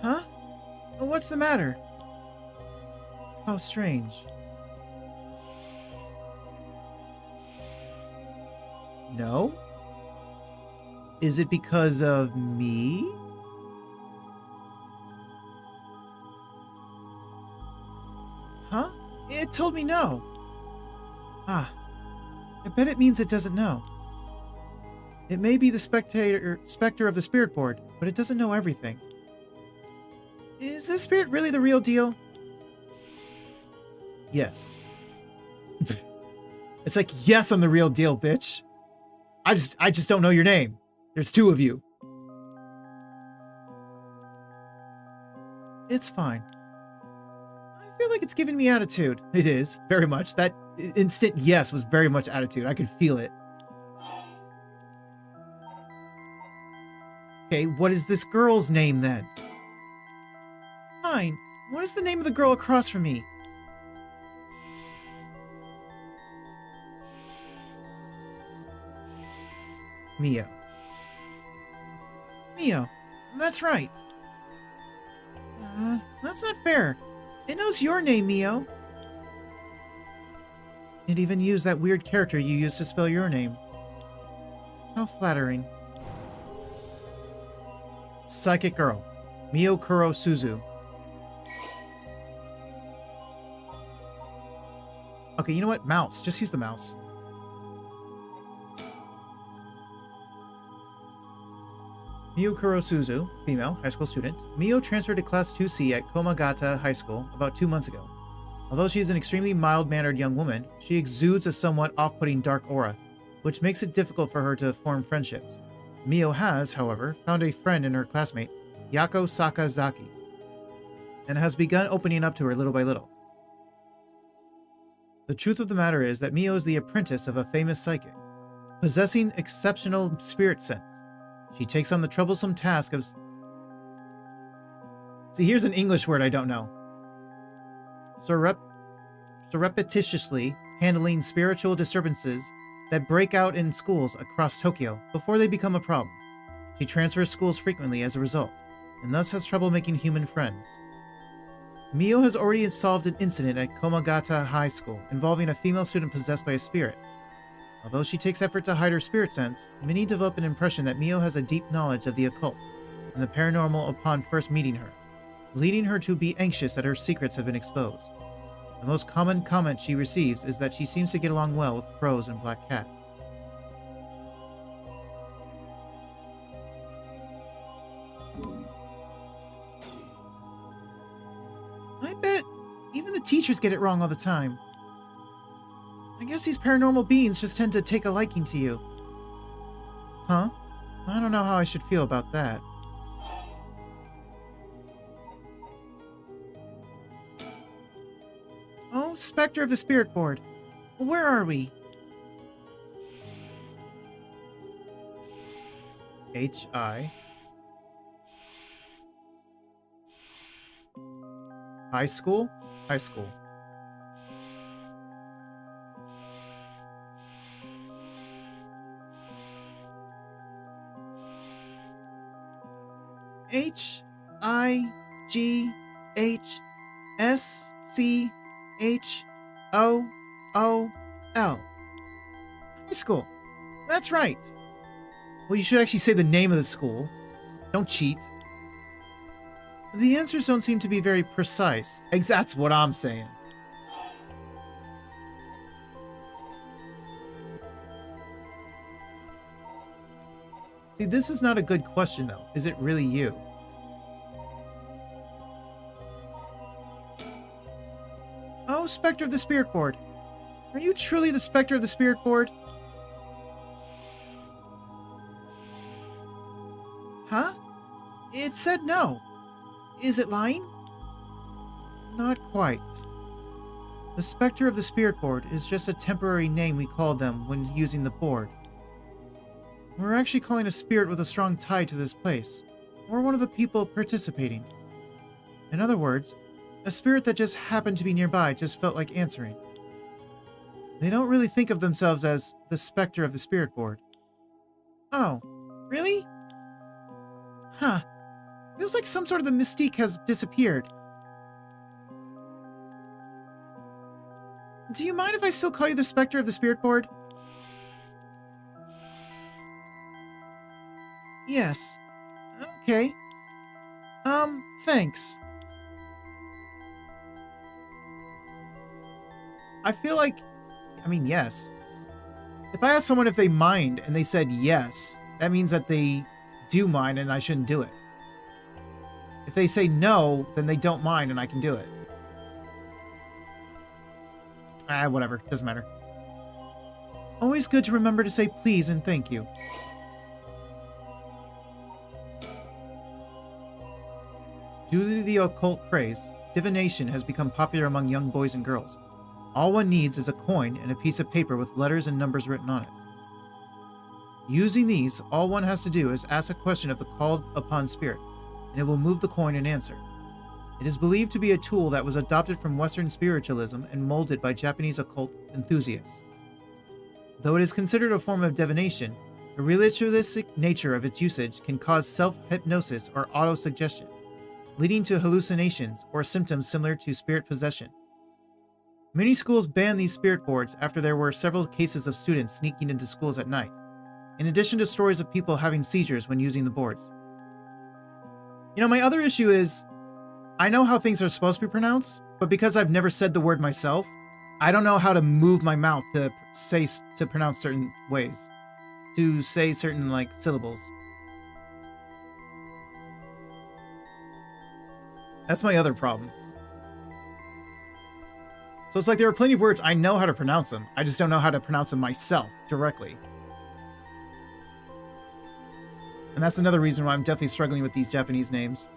Huh? What's the matter? How strange. No? Is it because of me? Huh? It told me no. Ah, I bet it means it doesn't know. It may be the specter of the spirit board, but it doesn't know everything. Is this spirit really the real deal? Yes. It's like, yes, I'm the real deal, bitch. I just don't know your name. There's two of you. It's fine. I feel like it's giving me attitude. It is, very much. That instant yes was very much attitude. I could feel it. Okay, what is this girl's name then? Fine. What is the name of the girl across from me? Mio. Mio. That's right. That's not fair. It knows your name, Mio. It even used that weird character you used to spell your name. How flattering. Psychic Girl. Mio Kuro Suzu. Okay, you know what? Mouse. Just use the mouse. Mio Kuro Suzu, female, high school student. Mio transferred to Class 2C at Komagata High School about 2 months ago. Although she is an extremely mild-mannered young woman, she exudes a somewhat off-putting dark aura, which makes it difficult for her to form friendships. Mio has, however, found a friend in her classmate, Yako Sakazaki, and has begun opening up to her little by little. The truth of the matter is that Mio is the apprentice of a famous psychic, possessing exceptional spirit sense. She takes on the troublesome task of... See, here's an English word I don't know. Surreptitiously handling spiritual disturbances that break out in schools across Tokyo before they become a problem. She transfers schools frequently as a result, and thus has trouble making human friends. Mio has already solved an incident at Komagata High School involving a female student possessed by a spirit. Although she takes effort to hide her spirit sense, many develop an impression that Mio has a deep knowledge of the occult and the paranormal upon first meeting her, leading her to be anxious that her secrets have been exposed. The most common comment she receives is that she seems to get along well with crows and black cats. I bet even the teachers get it wrong all the time. I guess these paranormal beings just tend to take a liking to you. Huh? I don't know how I should feel about that. Oh, Spectre of the Spirit Board. Where are we? H.I. High school? High school. H-I-G-H-S-C-H-O-O-L. High school. That's right. Well, you should actually say the name of the school. Don't cheat. The answers don't seem to be very precise. That's what I'm saying. See, this is not a good question, though. Is it really you? Oh, Spectre of the Spirit Board. Are you truly the Spectre of the Spirit Board? Huh? It said no. Is it lying? Not quite. The Spectre of the Spirit Board is just a temporary name we call them when using the board. We're actually calling a spirit with a strong tie to this place, or one of the people participating. In other words, a spirit that just happened to be nearby just felt like answering. They don't really think of themselves as the Spectre of the Spirit Board. Oh, really? Huh. Feels like some sort of the mystique has disappeared. Do you mind if I still call you the Spectre of the Spirit Board? Yes. Okay. Thanks. I feel like, yes. If I ask someone if they mind and they said yes, that means that they do mind and I shouldn't do it. If they say no, then they don't mind and I can do it. Whatever. Doesn't matter. Always good to remember to say please and thank you. Due to the occult craze, divination has become popular among young boys and girls. All one needs is a coin and a piece of paper with letters and numbers written on it. Using these, all one has to do is ask a question of the called upon spirit, and it will move the coin and answer. It is believed to be a tool that was adopted from Western spiritualism and molded by Japanese occult enthusiasts. Though it is considered a form of divination, the ritualistic nature of its usage can cause self-hypnosis or auto-suggestion, leading to hallucinations or symptoms similar to spirit possession. Many schools banned these spirit boards after there were several cases of students sneaking into schools at night, in addition to stories of people having seizures when using the boards. My other issue is, I know how things are supposed to be pronounced, but because I've never said the word myself, I don't know how to move my mouth to pronounce certain ways, to say certain, syllables. That's my other problem. So it's like there are plenty of words I know how to pronounce them. I just don't know how to pronounce them myself directly. And that's another reason why I'm definitely struggling with these Japanese names.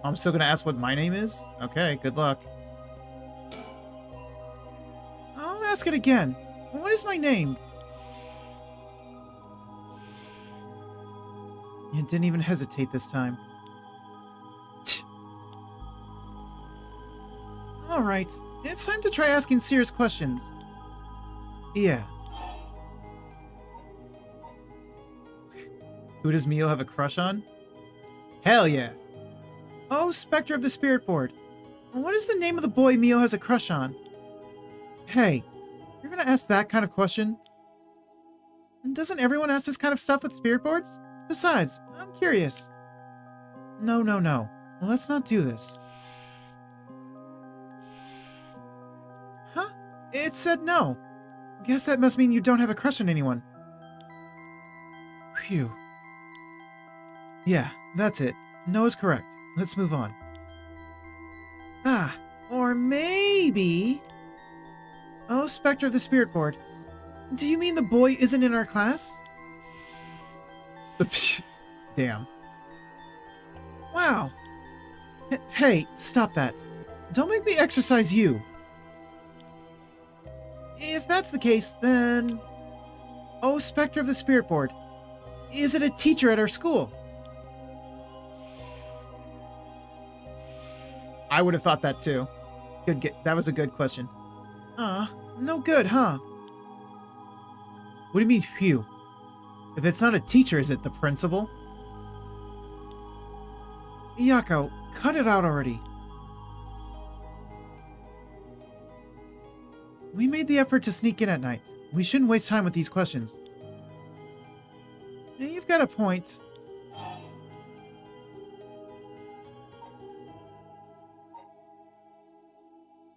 I'm still going to ask what my name is? Okay, good luck. I'll ask it again. What is my name? It didn't even hesitate this time. Alright, it's time to try asking serious questions. Yeah. Who does Mio have a crush on? Hell yeah. Oh, Spectre of the Spirit Board. What is the name of the boy Mio has a crush on? Hey, you're gonna ask that kind of question? Doesn't everyone ask this kind of stuff with spirit boards? Besides, I'm curious. No. Well, let's not do this. Huh? It said no. Guess that must mean you don't have a crush on anyone. Phew. Yeah, that's it. No is correct. Let's move on. Or maybe... Oh, Spectre of the Spirit Board. Do you mean the boy isn't in our class? Damn. Wow. Hey, stop that. Don't make me exercise you. If that's the case, then... Oh, Spectre of the Spirit Board. Is it a teacher at our school? I would have thought that too. That was a good question. No good, huh? What do you mean, phew? If it's not a teacher, is it the principal? Yako, cut it out already. We made the effort to sneak in at night. We shouldn't waste time with these questions. Yeah, you've got a point.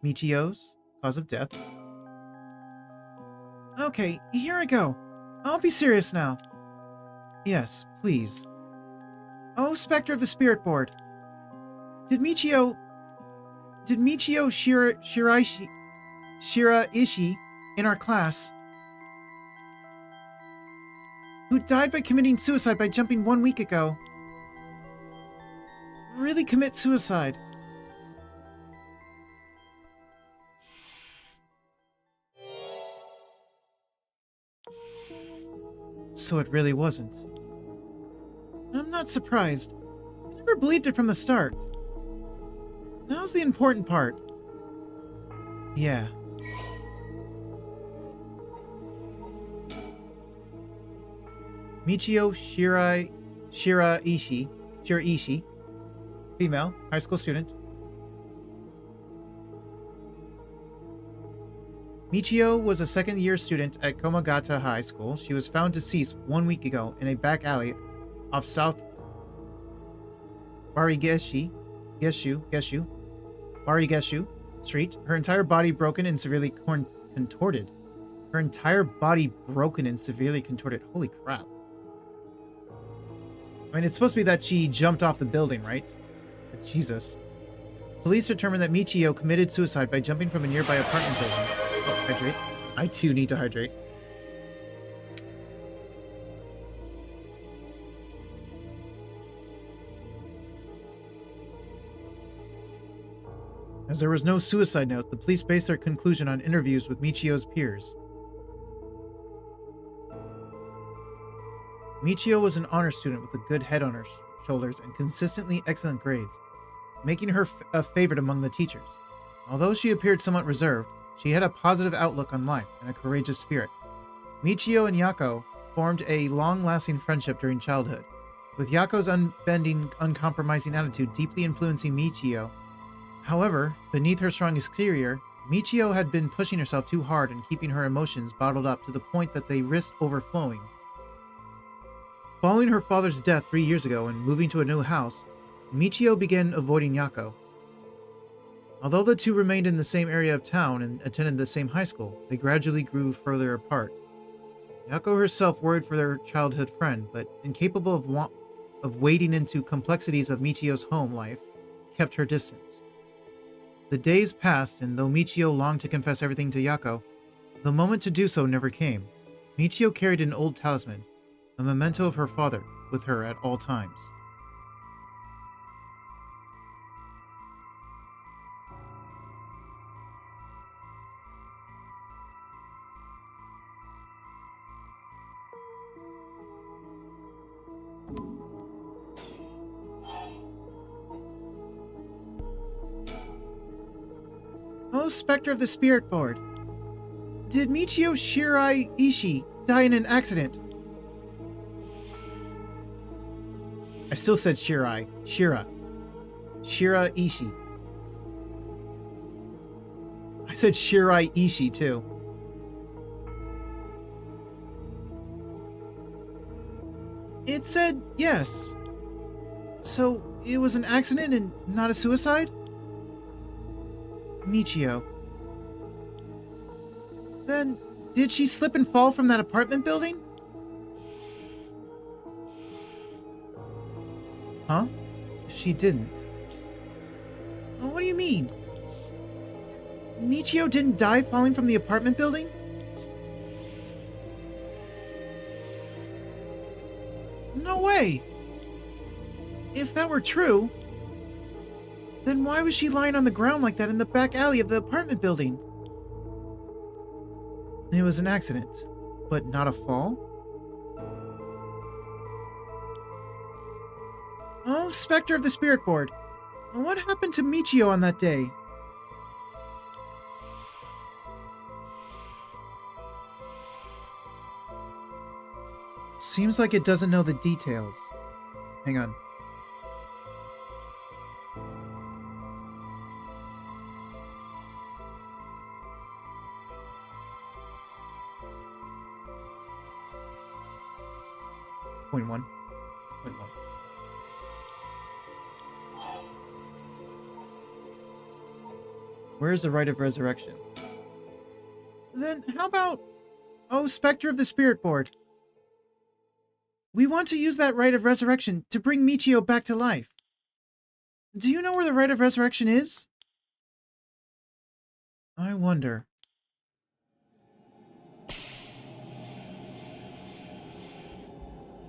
Michio's cause of death. Okay, here I go. I'll be serious now. Yes, please. Oh, Spectre of the Spirit Board. Did Michio Shiraishi in our class, who died by committing suicide by jumping 1 week ago, really commit suicide? So it really wasn't. I'm not surprised. I never believed it from the start. Now's the important part. Yeah. Michio Shiraishi, female, high school student. Michio was a second-year student at Komagata High School. She was found deceased 1 week ago in a back alley off South Barigeshu Street. Her entire body broken and severely contorted. Her entire body broken and severely contorted. Holy crap. I mean, it's supposed to be that she jumped off the building, right? But Jesus. Police determined that Michio committed suicide by jumping from a nearby apartment building. Oh, hydrate. I too need to hydrate. As there was no suicide note, the police based their conclusion on interviews with Michio's peers. Michio was an honor student with a good head on her shoulders and consistently excellent grades, making her a favorite among the teachers. Although she appeared somewhat reserved, she had a positive outlook on life and a courageous spirit. Michio and Yako formed a long-lasting friendship during childhood, with Yako's unbending, uncompromising attitude deeply influencing Michio. However, beneath her strong exterior, Michio had been pushing herself too hard and keeping her emotions bottled up to the point that they risked overflowing. Following her father's death 3 years ago and moving to a new house, Michio began avoiding Yako. Although the two remained in the same area of town and attended the same high school, they gradually grew further apart. Yako herself worried for their childhood friend, but incapable of wading into complexities of Michio's home life, kept her distance. The days passed, and though Michio longed to confess everything to Yako, the moment to do so never came. Michio carried an old talisman, a memento of her father, with her at all times. Oh, Spectre of the Spirit Board. Did Michio Shirai Ishii die in an accident? I still said Shirai. Shira Ishii. I said Shirai Ishii too. It said yes. So it was an accident and not a suicide? Michio. Then, did she slip and fall from that apartment building? Huh? She didn't. Oh, what do you mean? Michio didn't die falling from the apartment building? No way! If that were true, then why was she lying on the ground like that in the back alley of the apartment building? It was an accident, but not a fall? Oh, Spectre of the Spirit Board. What happened to Michio on that day? Seems like it doesn't know the details. Hang on. Point one. Where's the Rite of Resurrection? Then how about... Oh, Spectre of the Spirit Board. We want to use that Rite of Resurrection to bring Michio back to life. Do you know where the Rite of Resurrection is? I wonder.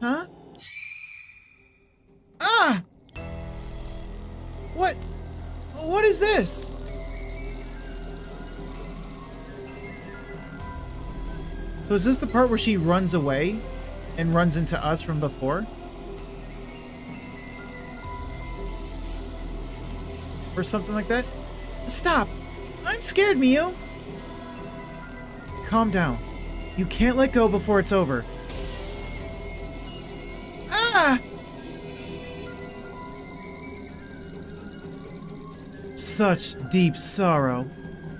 Huh? Ah! What is this? So is this the part where she runs away and runs into us from before? Or something like that? Stop! I'm scared, Mio! Calm down. You can't let go before it's over. Ah! Such deep sorrow.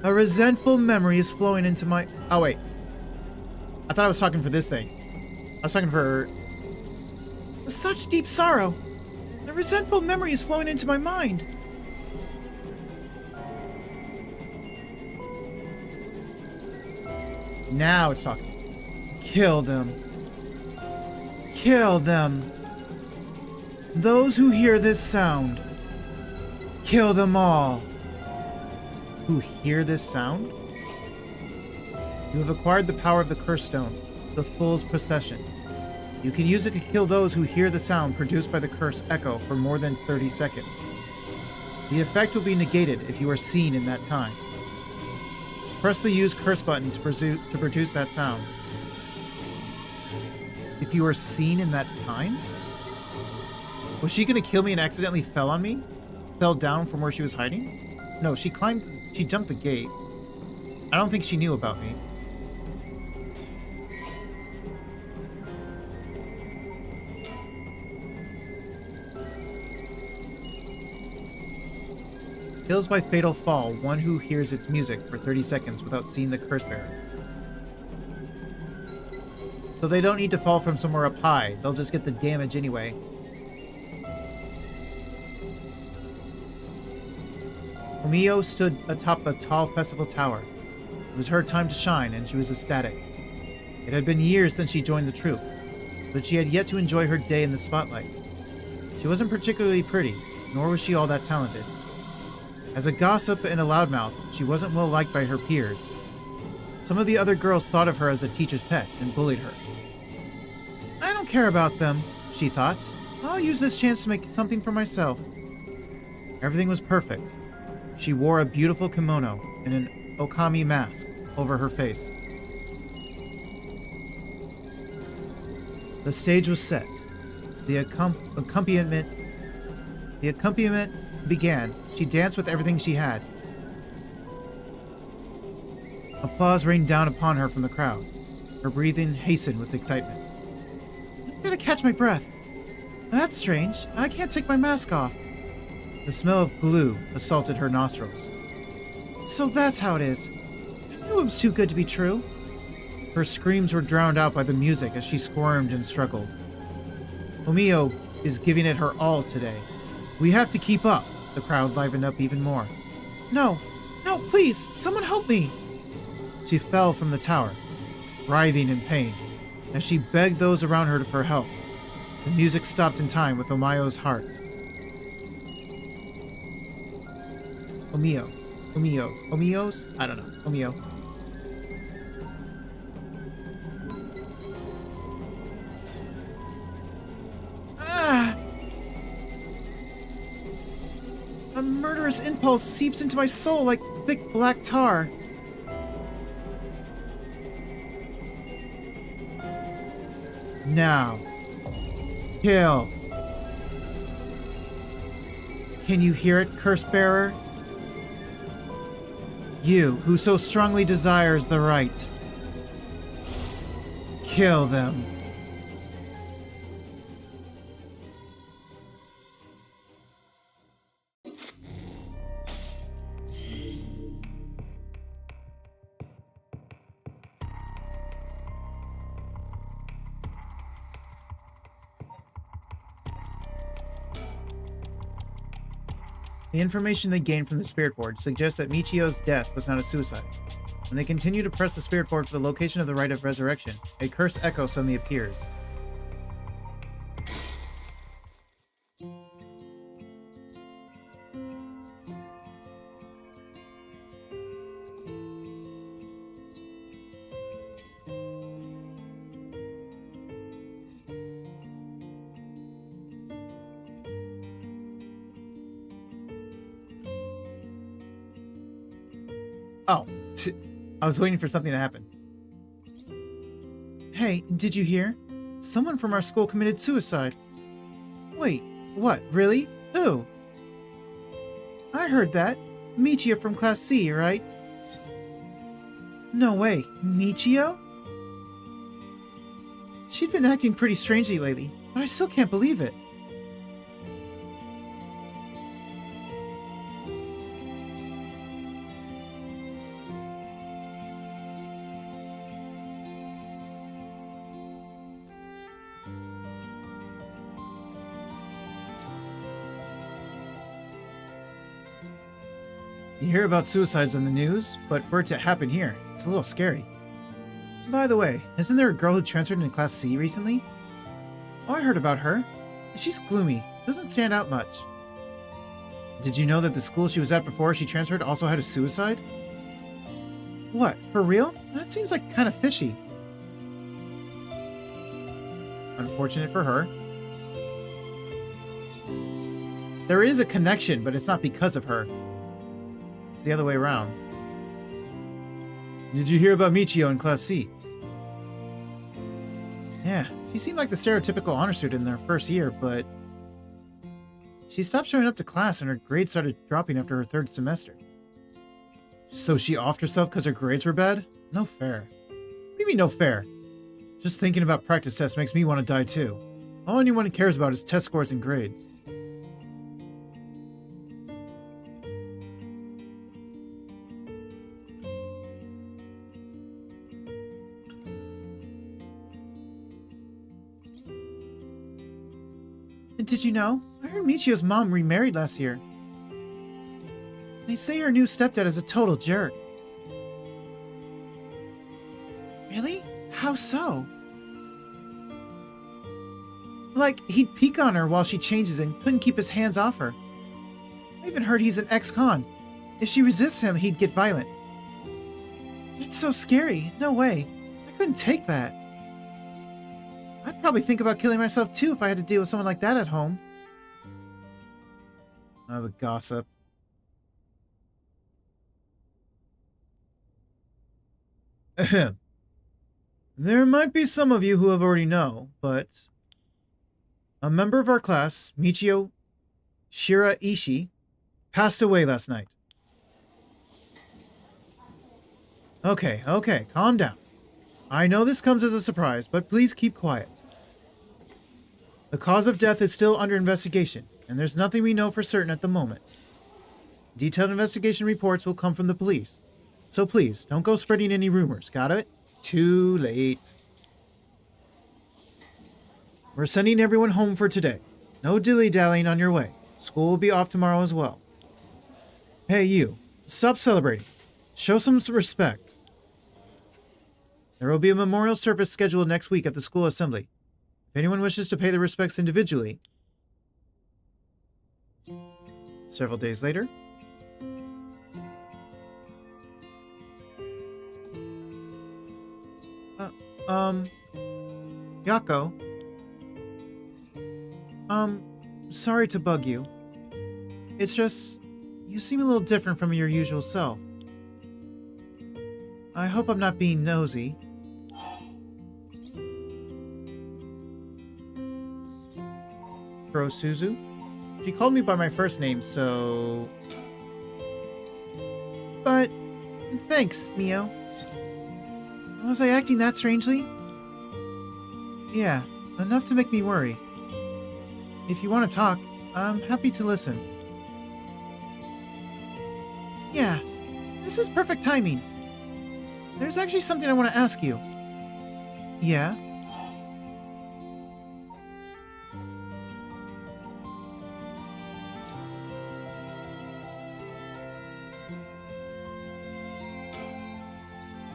A resentful memory is flowing into my... Oh, wait. I thought I was talking for this thing. I was talking for... Such deep sorrow. A resentful memory is flowing into my mind. Now it's talking. Kill them. Kill them. Those who hear this sound. Kill them all. Who hear this sound? You have acquired the power of the Curse Stone, the Fool's Procession. You can use it to kill those who hear the sound produced by the curse echo for more than 30 seconds. The effect will be negated if you are seen in that time. Press the Use Curse button to produce that sound. If you are seen in that time? Was she gonna kill me and accidentally fell on me? Fell down from where she was hiding? No, she jumped the gate. I don't think she knew about me. Kills by fatal fall one who hears its music for 30 seconds without seeing the curse bearer. So they don't need to fall from somewhere up high. They'll just get the damage anyway. Omiyo stood atop the tall festival tower. It was her time to shine, and she was ecstatic. It had been years since she joined the troupe, but she had yet to enjoy her day in the spotlight. She wasn't particularly pretty, nor was she all that talented. As a gossip and a loudmouth, she wasn't well liked by her peers. Some of the other girls thought of her as a teacher's pet and bullied her. I don't care about them, she thought. I'll use this chance to make something for myself. Everything was perfect. She wore a beautiful kimono and an okami mask over her face. The stage was set. The accompaniment began. She danced with everything she had. Applause rained down upon her from the crowd. Her breathing hastened with excitement. I've got to catch my breath. That's strange. I can't take my mask off. The smell of glue assaulted her nostrils. So that's how it is. I knew it was too good to be true. Her screams were drowned out by the music as she squirmed and struggled. Omiyo is giving it her all today. We have to keep up. The crowd livened up even more. No, please, someone help me. She fell from the tower, writhing in pain. As she begged those around her for help, the music stopped in time with Omiyo's heart. Omiyo's? I don't know. Omiyo. Ah! A murderous impulse seeps into my soul like thick black tar. Now. Kill. Can you hear it, curse bearer? You, who so strongly desires the right. Kill them. The information they gained from the spirit board suggests that Michio's death was not a suicide. When they continue to press the spirit board for the location of the Rite of Resurrection, a curse echo suddenly appears. Oh, I was waiting for something to happen. Hey, did you hear? Someone from our school committed suicide. Wait, what, really? Who? I heard that. Michio from Class C, right? No way, Michio? She'd been acting pretty strangely lately, but I still can't believe it. You hear about suicides on the news, but for it to happen here, it's a little scary. By the way, isn't there a girl who transferred into Class C recently? Oh, I heard about her. She's gloomy, doesn't stand out much. Did you know that the school she was at before she transferred also had a suicide? What, for real? That seems like kind of fishy. Unfortunate for her. There is a connection, but it's not because of her. It's the other way around. Did you hear about Michio in Class C? Yeah, she seemed like the stereotypical honor student in her first year, but she stopped showing up to class and her grades started dropping after her third semester. So she offed herself because her grades were bad? No fair. What do you mean no fair? Just thinking about practice tests makes me want to die too. All anyone cares about is test scores and grades. And did you know? I heard Michio's mom remarried last year. They say her new stepdad is a total jerk. Really? How so? Like, he'd peek on her while she changes and couldn't keep his hands off her. I even heard he's an ex-con. If she resists him, he'd get violent. That's so scary. No way. I couldn't take that. I'd probably think about killing myself too if I had to deal with someone like that at home. Oh, the gossip. Ahem. There might be some of you who have already know, but a member of our class, Michio Shiraishi, passed away last night. Okay, calm down. I know this comes as a surprise, but please keep quiet. The cause of death is still under investigation, and there's nothing we know for certain at the moment. Detailed investigation reports will come from the police, so please, don't go spreading any rumors, got it? Too late. We're sending everyone home for today. No dilly-dallying on your way. School will be off tomorrow as well. Hey, you. Stop celebrating. Show some respect. There will be a memorial service scheduled next week at the school assembly. If anyone wishes to pay their respects individually. Several days later. Yako. Sorry to bug you. It's just, you seem a little different from your usual self. I hope I'm not being nosy. Suzu? She called me by my first name, so... But... Thanks, Mio. Was I acting that strangely? Yeah, enough to make me worry. If you want to talk, I'm happy to listen. Yeah, this is perfect timing. There's actually something I want to ask you. Yeah?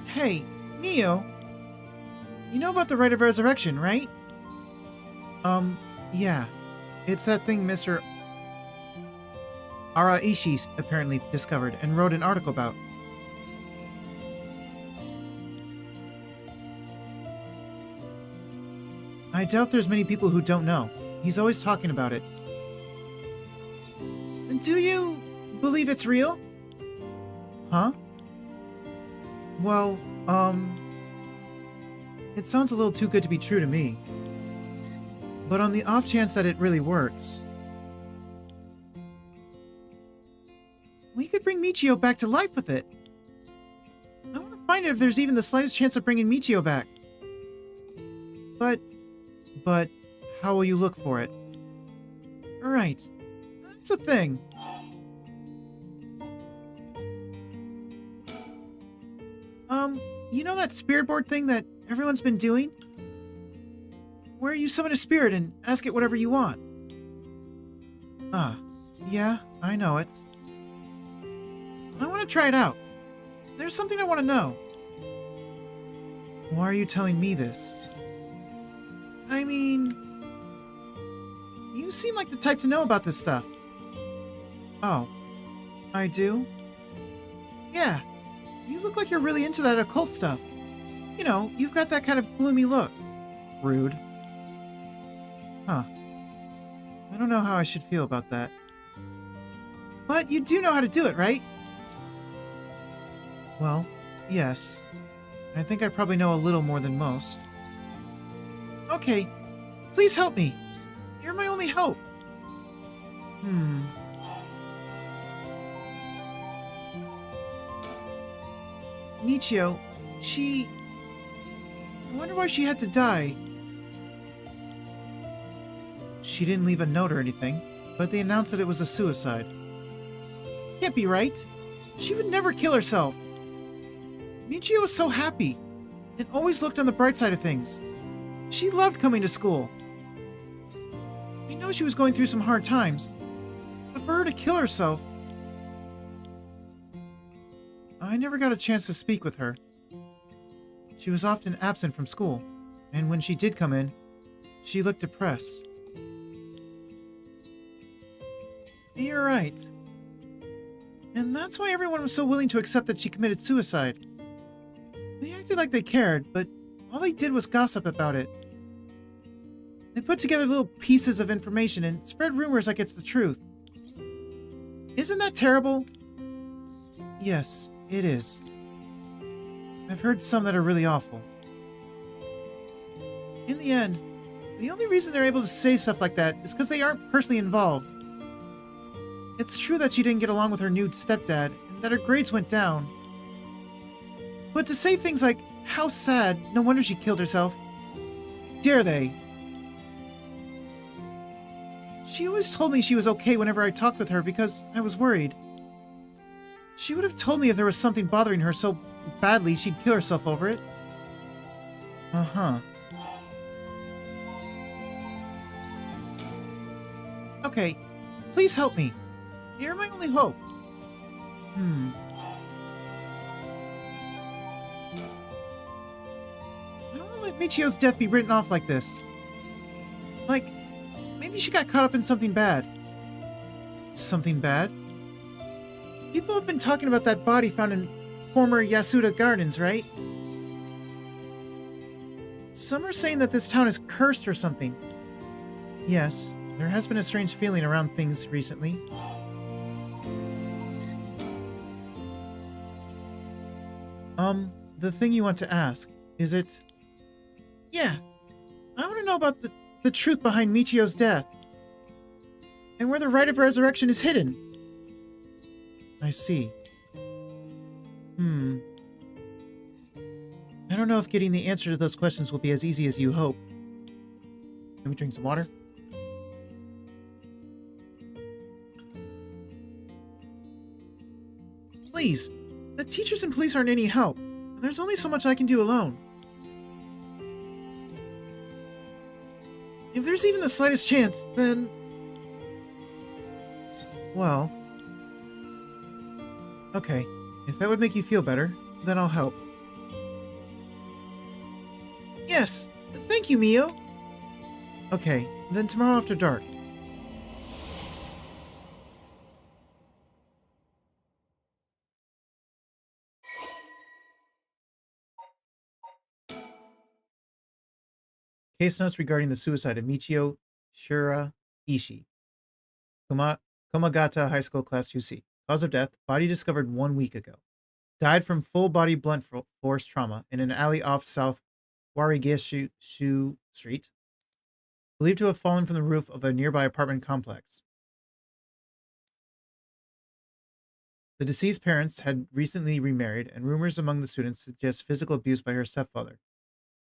Hey, Mio. You know about the Rite of Resurrection, right? Yeah. It's that thing Mr. Araishi apparently discovered and wrote an article about. I doubt there's many people who don't know. He's always talking about it. Do you believe it's real? Huh? Well, it sounds a little too good to be true to me. But on the off chance that it really works, we could bring Michio back to life with it. I want to find out if there's even the slightest chance of bringing Michio back. But, how will you look for it? Right. That's a thing. You know that spirit board thing that everyone's been doing? Where you summon a spirit and ask it whatever you want. Ah, yeah, I know it. I want to try it out. There's something I want to know. Why are you telling me this? I mean, you seem like the type to know about this stuff. Oh, I do? Yeah, you look like you're really into that occult stuff. You know, you've got that kind of gloomy look. Rude. Huh. I don't know how I should feel about that. But you do know how to do it, right? Well, yes. I think I probably know a little more than most. Okay, please help me. You're my only hope. Michio, she... I wonder why she had to die. She didn't leave a note or anything, but they announced that it was a suicide. Can't be right. She would never kill herself. Michio was so happy, and always looked on the bright side of things. She loved coming to school. I know she was going through some hard times, but for her to kill herself... I never got a chance to speak with her. She was often absent from school, and when she did come in, she looked depressed. You're right. And that's why everyone was so willing to accept that she committed suicide. They acted like they cared, but all they did was gossip about it. They put together little pieces of information and spread rumors like it's the truth. Isn't that terrible? Yes, it is. I've heard some that are really awful. In the end, the only reason they're able to say stuff like that is because they aren't personally involved. It's true that she didn't get along with her new stepdad and that her grades went down. But to say things like, how sad, no wonder she killed herself. Dare they? She always told me she was okay whenever I talked with her because I was worried. She would have told me if there was something bothering her so badly she'd kill herself over it. Uh-huh. Okay, please help me. You're my only hope. I don't want to let Michio's death be written off like this. Like, maybe she got caught up in something bad. Something bad? People have been talking about that body found in former Yasuda Gardens, right? Some are saying that this town is cursed or something. Yes, there has been a strange feeling around things recently. The thing you want to ask, is it... Yeah, I want to know about the truth behind Michio's death. And where the Rite of Resurrection is hidden. I see. I don't know if getting the answer to those questions will be as easy as you hope. Let me drink some water. Please, the teachers and police aren't any help. There's only so much I can do alone. If there's even the slightest chance, then... Well... Okay, if that would make you feel better, then I'll help. Yes! Thank you, Mio! Okay, then tomorrow after dark. Case notes regarding the suicide of Michio Shura Ishii. Komagata High School Class 2C. Cause of death, body discovered 1 week ago. Died from full-body blunt force trauma in an alley off South Warigeshu Street. Believed to have fallen from the roof of a nearby apartment complex. The deceased parents had recently remarried, and rumors among the students suggest physical abuse by her stepfather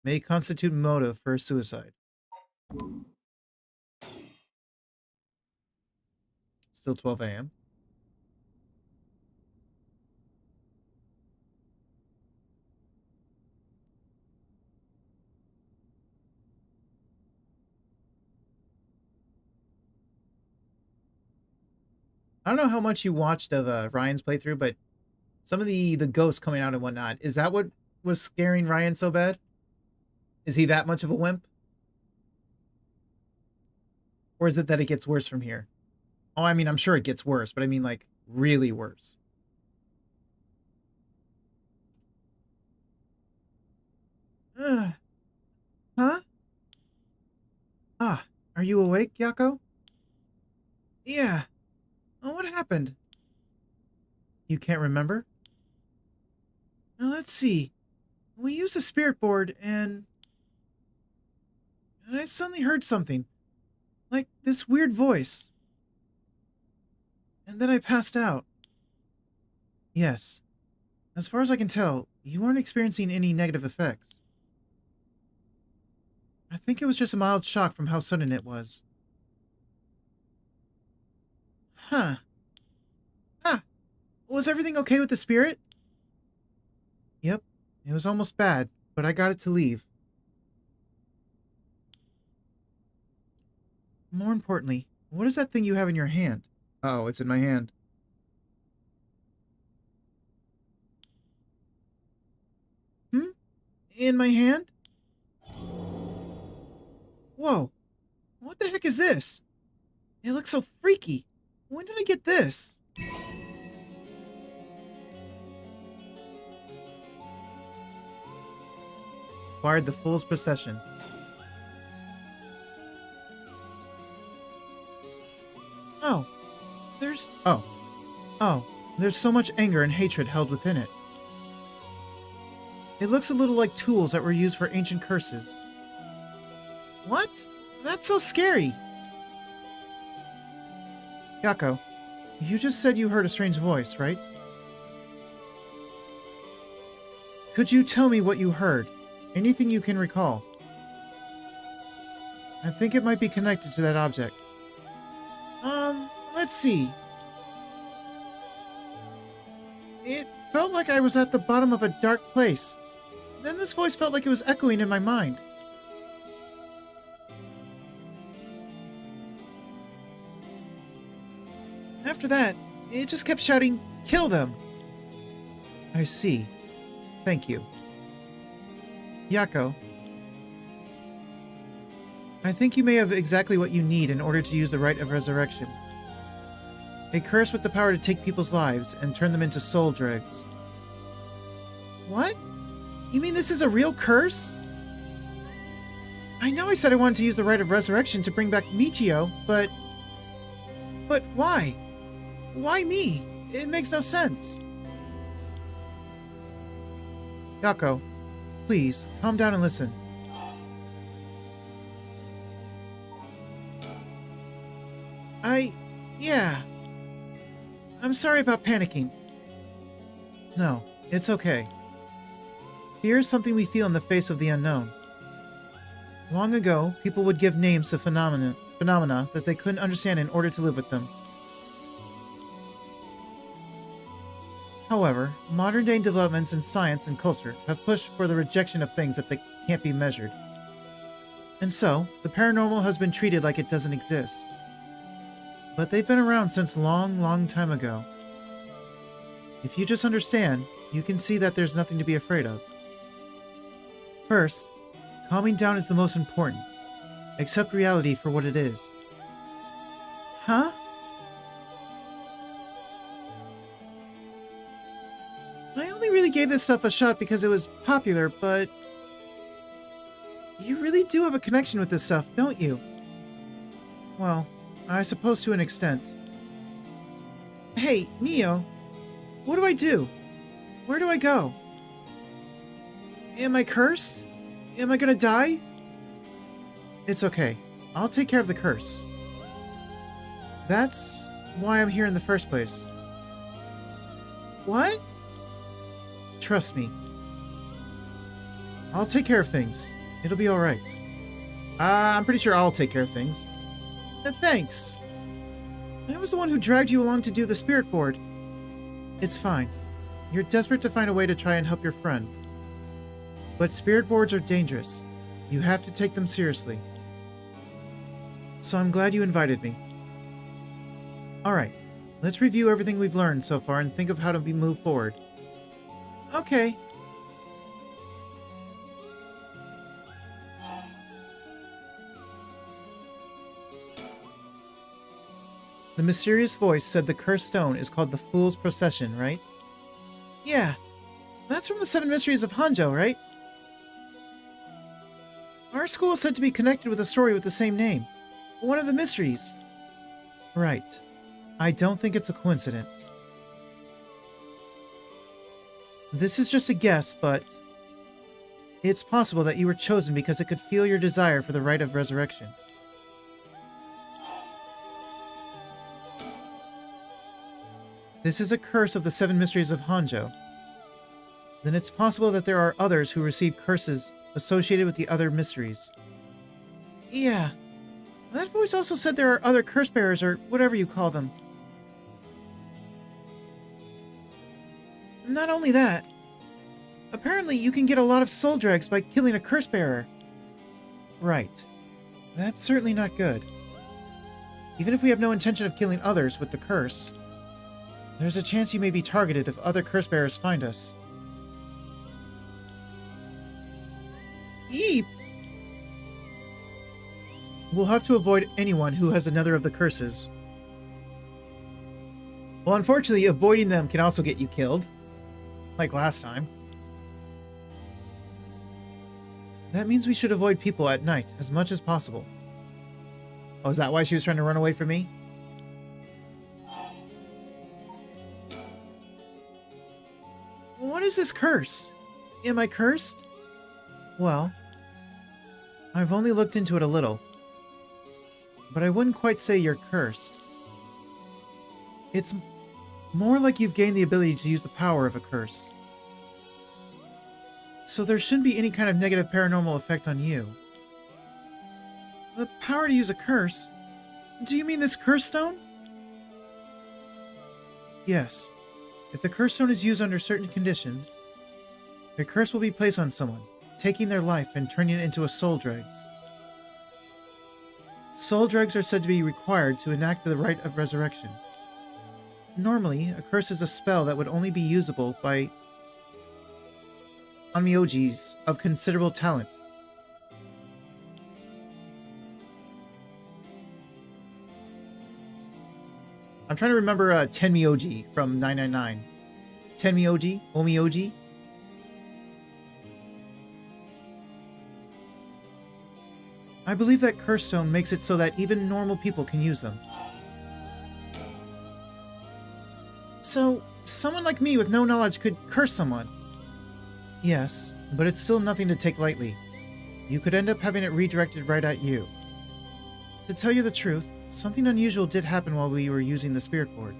may constitute motive for suicide. Still 12 a.m. I don't know how much you watched of Ryan's playthrough, but some of the ghosts coming out and whatnot. Is that what was scaring Ryan so bad? Is he that much of a wimp? Or is it that it gets worse from here? Oh, I mean, I'm sure it gets worse, but I mean, like, really worse. Huh? Ah, are you awake, Yako? Yeah. Oh, what happened? You can't remember? Now, let's see. We used a spirit board, and I suddenly heard something. Like this weird voice. And then I passed out. Yes. As far as I can tell, you weren't experiencing any negative effects. I think it was just a mild shock from how sudden it was. Huh. Ah! Was everything okay with the spirit? Yep. It was almost bad, but I got it to leave. More importantly, what is that thing you have in your hand? Oh, it's in my hand. Hmm? In my hand? Whoa. What the heck is this? It looks so freaky. When did I get this? Acquired the Fool's Procession. Oh. There's so much anger and hatred held within it. It looks a little like tools that were used for ancient curses. What? That's so scary! Yako, you just said you heard a strange voice, right? Could you tell me what you heard? Anything you can recall? I think it might be connected to that object. Let's see. It felt like I was at the bottom of a dark place. Then this voice felt like it was echoing in my mind. After that, it just kept shouting, "Kill them!" I see. Thank you. Yako, I think you may have exactly what you need in order to use the Rite of Resurrection. A curse with the power to take people's lives and turn them into soul dregs. What? You mean this is a real curse? I know I said I wanted to use the Rite of Resurrection to bring back Michio, but why? Why me? It makes no sense. Yako, please, calm down and listen. Yeah. I'm sorry about panicking. No, it's okay. Fear is something we feel in the face of the unknown. Long ago, people would give names to phenomena that they couldn't understand in order to live with them. However, modern-day developments in science and culture have pushed for the rejection of things that can't be measured. And so, the paranormal has been treated like it doesn't exist. But they've been around since long, long time ago. If you just understand, you can see that there's nothing to be afraid of. First, calming down is the most important. Accept reality for what it is. Huh? I only really gave this stuff a shot because it was popular, but you really do have a connection with this stuff, don't you? Well, I suppose to an extent. Hey, Mio, what do I do? Where do I go? Am I cursed? Am I gonna die? It's okay. I'll take care of the curse. That's why I'm here in the first place. What? Trust me. I'll take care of things. It'll be alright. I'm pretty sure I'll take care of things. Thanks. I was the one who dragged you along to do the spirit board. It's fine. You're desperate to find a way to try and help your friend. But spirit boards are dangerous. You have to take them seriously. So I'm glad you invited me. Alright, let's review everything we've learned so far and think of how to move forward. Okay. The mysterious voice said the cursed stone is called the Fool's Procession, right? Yeah. That's from the 7 Mysteries of Honjo, right? Our school is said to be connected with a story with the same name. One of the mysteries. Right. I don't think it's a coincidence. This is just a guess, but it's possible that you were chosen because it could feel your desire for the Rite of Resurrection. This is a curse of the 7 Mysteries of Honjo. Then it's possible that there are others who receive curses associated with the other mysteries. Yeah. That voice also said there are other curse bearers, or whatever you call them. Not only that, apparently you can get a lot of soul dregs by killing a curse bearer. Right. That's certainly not good. Even if we have no intention of killing others with the curse, there's a chance you may be targeted if other curse bearers find us. Eep! We'll have to avoid anyone who has another of the curses. Well, unfortunately, avoiding them can also get you killed. Like last time. That means we should avoid people at night as much as possible. Oh, is that why she was trying to run away from me? What is this curse? Am I cursed? Well, I've only looked into it a little. But I wouldn't quite say you're cursed. It's more like you've gained the ability to use the power of a curse. So there shouldn't be any kind of negative paranormal effect on you. The power to use a curse? Do you mean this curse stone? Yes. If the curse stone is used under certain conditions, a curse will be placed on someone, taking their life and turning it into a soul dregs. Soul dregs are said to be required to enact the Rite of Resurrection. Normally, a curse is a spell that would only be usable by onmyojis of considerable talent. I'm trying to remember Tenmyoji from 999. Tenmyoji? Omyoji? I believe that curse stone makes it so that even normal people can use them. So, someone like me with no knowledge could curse someone. Yes, but it's still nothing to take lightly. You could end up having it redirected right at you. To tell you the truth, something unusual did happen while we were using the spirit board.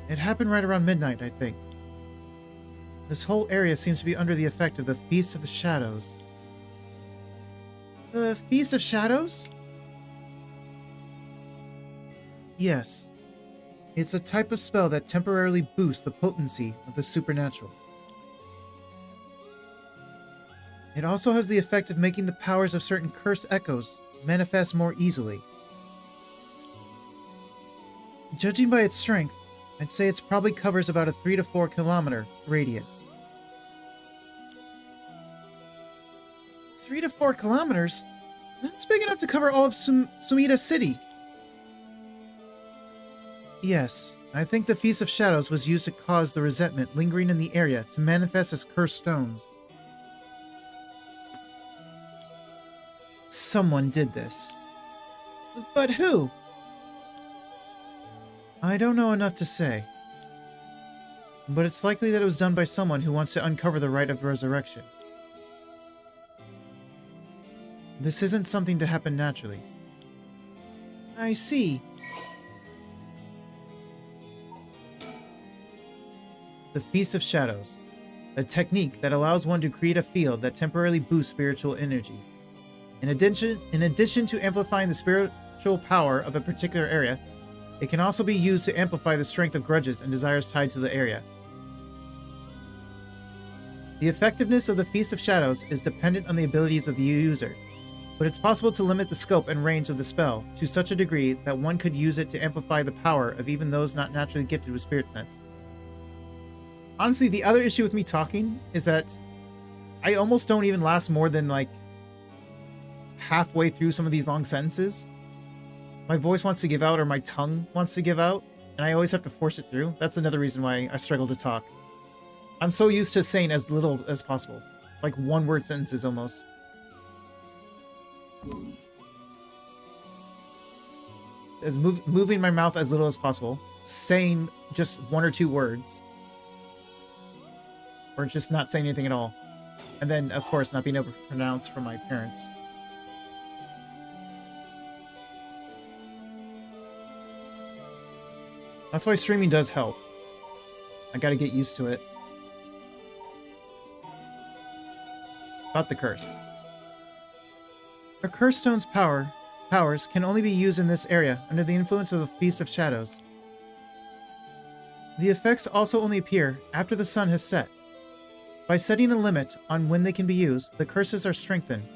It happened right around midnight, I think. This whole area seems to be under the effect of the Feast of the Shadows. The Feast of Shadows? Yes. It's a type of spell that temporarily boosts the potency of the supernatural. It also has the effect of making the powers of certain cursed echoes manifest more easily. Judging by its strength, I'd say it probably covers about a 3 to 4 kilometer radius. 3 to 4 kilometers? That's big enough to cover all of Sumida City. Yes, I think the Feast of Shadows was used to cause the resentment lingering in the area to manifest as cursed stones. Someone did this. But who? I don't know enough to say. But it's likely that it was done by someone who wants to uncover the Rite of Resurrection. This isn't something to happen naturally. I see. The Feast of Shadows, a technique that allows one to create a field that temporarily boosts spiritual energy. In addition to amplifying the spiritual power of a particular area, it can also be used to amplify the strength of grudges and desires tied to the area. The effectiveness of the Feast of Shadows is dependent on the abilities of the user, but it's possible to limit the scope and range of the spell to such a degree that one could use it to amplify the power of even those not naturally gifted with spirit sense. Honestly, the other issue with me talking is that I almost don't even last more than like halfway through some of these long sentences. My voice wants to give out or my tongue wants to give out, and I always have to force it through. That's another reason why I struggle to talk. I'm so used to saying as little as possible. Like one-word sentences almost. As moving my mouth as little as possible. Saying just one or two words. Or just not saying anything at all. And then, of course, not being able to pronounce from my parents. That's why streaming does help. I gotta get used to it. About the curse. A curse stone's powers can only be used in this area under the influence of the Feast of Shadows. The effects also only appear after the sun has set. By setting a limit on when they can be used, the curses are strengthened.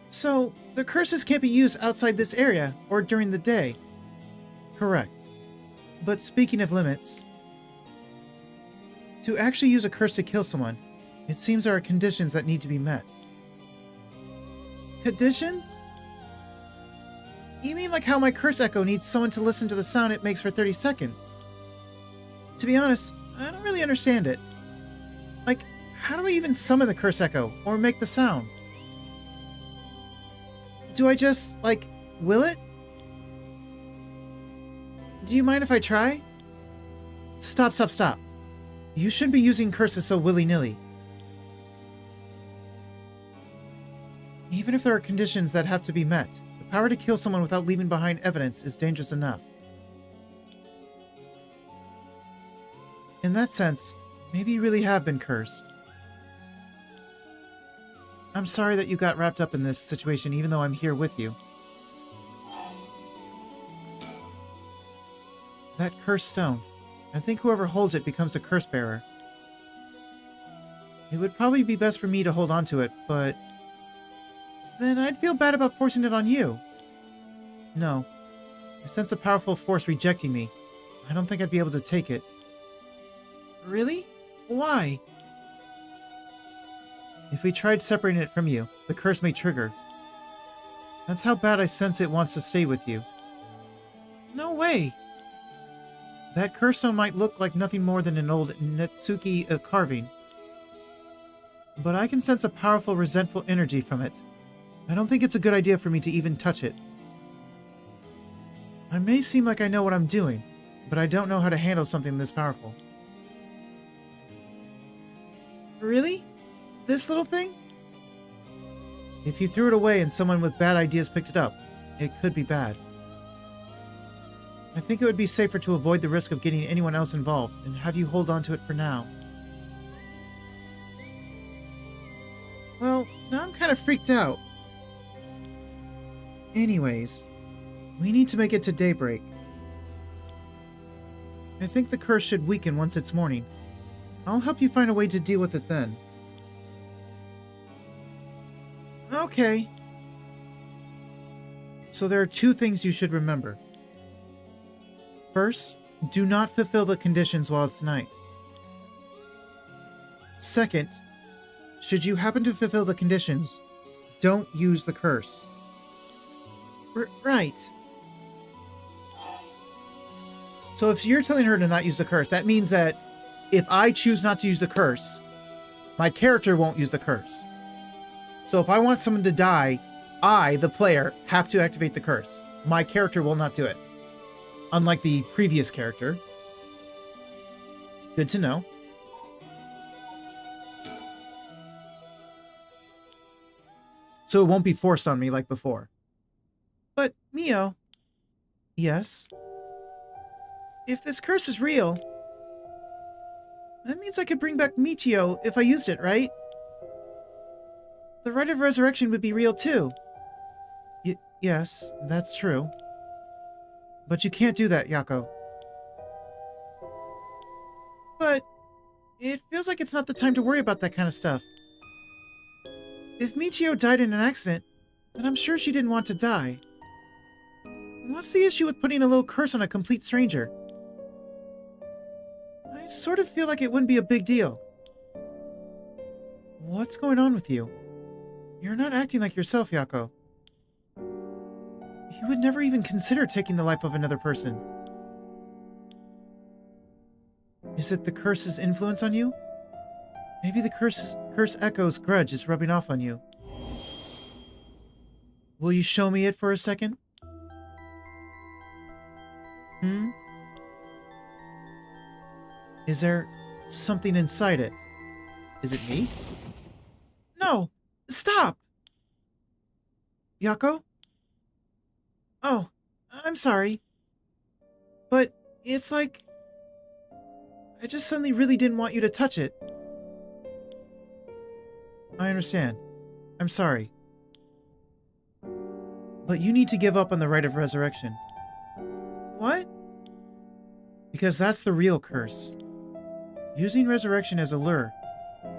So, the curses can't be used outside this area or during the day. Correct. But speaking of limits, to actually use a curse to kill someone, it seems there are conditions that need to be met. Conditions? You mean like how my curse echo needs someone to listen to the sound it makes for 30 seconds? To be honest, I don't really understand it. Like, how do I even summon the curse echo or make the sound? Do I just, like, will it? Do you mind if I try? Stop. You shouldn't be using curses so willy-nilly. Even if there are conditions that have to be met, the power to kill someone without leaving behind evidence is dangerous enough. In that sense, maybe you really have been cursed. I'm sorry that you got wrapped up in this situation even though I'm here with you. That cursed stone. I think whoever holds it becomes a curse bearer. It would probably be best for me to hold on to it, but then I'd feel bad about forcing it on you. No. I sense a powerful force rejecting me. I don't think I'd be able to take it. Really? Why? If we tried separating it from you, the curse may trigger. That's how bad I sense it wants to stay with you. No way! That curse stone might look like nothing more than an old Netsuki carving. But I can sense a powerful, resentful energy from it. I don't think it's a good idea for me to even touch it. I may seem like I know what I'm doing, but I don't know how to handle something this powerful. Really? This little thing? If you threw it away and someone with bad ideas picked it up, it could be bad. I think it would be safer to avoid the risk of getting anyone else involved and have you hold on to it for now. Well, now I'm kind of freaked out. Anyways, we need to make it to daybreak. I think the curse should weaken once it's morning. I'll help you find a way to deal with it then. Okay. So there are two things you should remember. First, do not fulfill the conditions while it's night. Second, should you happen to fulfill the conditions, don't use the curse. Right. So if you're telling her to not use the curse, that means that if I choose not to use the curse, my character won't use the curse. So if I want someone to die, I, the player, have to activate the curse. My character will not do it. Unlike the previous character. Good to know. So it won't be forced on me like before. But, Mio. Yes? If this curse is real, that means I could bring back Michio if I used it, right? The Rite of Resurrection would be real too. Yes, that's true. But you can't do that, Yako. But it feels like it's not the time to worry about that kind of stuff. If Michio died in an accident, then I'm sure she didn't want to die. What's the issue with putting a little curse on a complete stranger? I I sort of feel like it wouldn't be a big deal. What's going on with you? You're not acting like yourself, Yako. You would never even consider taking the life of another person. Is it the curse's influence on you? Maybe the curse echo's grudge is rubbing off on you. Will you show me it for a second? Is there something inside it? Is it me? No! Stop! Yako? Oh, I'm sorry. But it's like... I just suddenly really didn't want you to touch it. I understand. I'm sorry. But you need to give up on the Rite of Resurrection. What? Because that's the real curse. Using resurrection as a lure,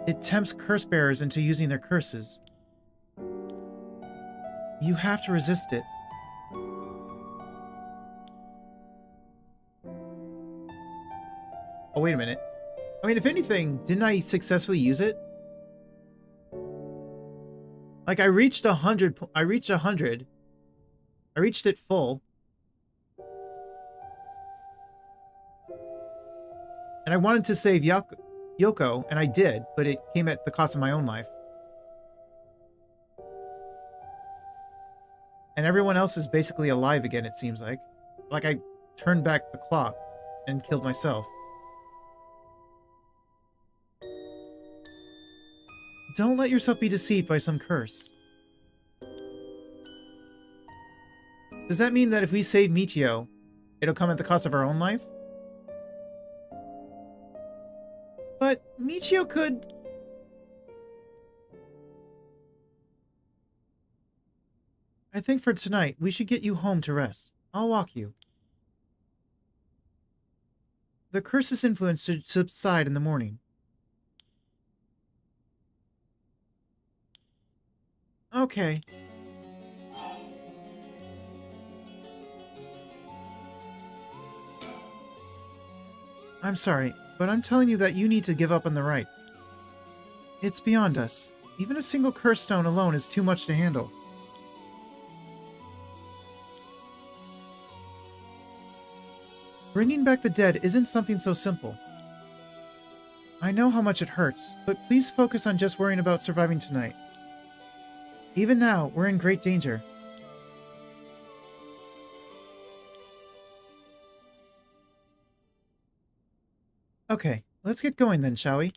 it tempts curse bearers into using their curses. You have to resist it. Oh, wait a minute. I mean, if anything, didn't I successfully use it? Like, I reached 100. I reached it full. And I wanted to save Yoko, and I did, but it came at the cost of my own life. And everyone else is basically alive again, it seems like. Like I turned back the clock and killed myself. Don't let yourself be deceived by some curse. Does that mean that if we save Michio, it'll come at the cost of our own life? But Michio could... I think for tonight, we should get you home to rest. I'll walk you. The curse's influence should subside in the morning. Okay. I'm sorry, but I'm telling you that you need to give up on the rite. It's beyond us. Even a single curse stone alone is too much to handle. Bringing back the dead isn't something so simple. I know how much it hurts, but please focus on just worrying about surviving tonight. Even now, we're in great danger. Okay, let's get going then, shall we?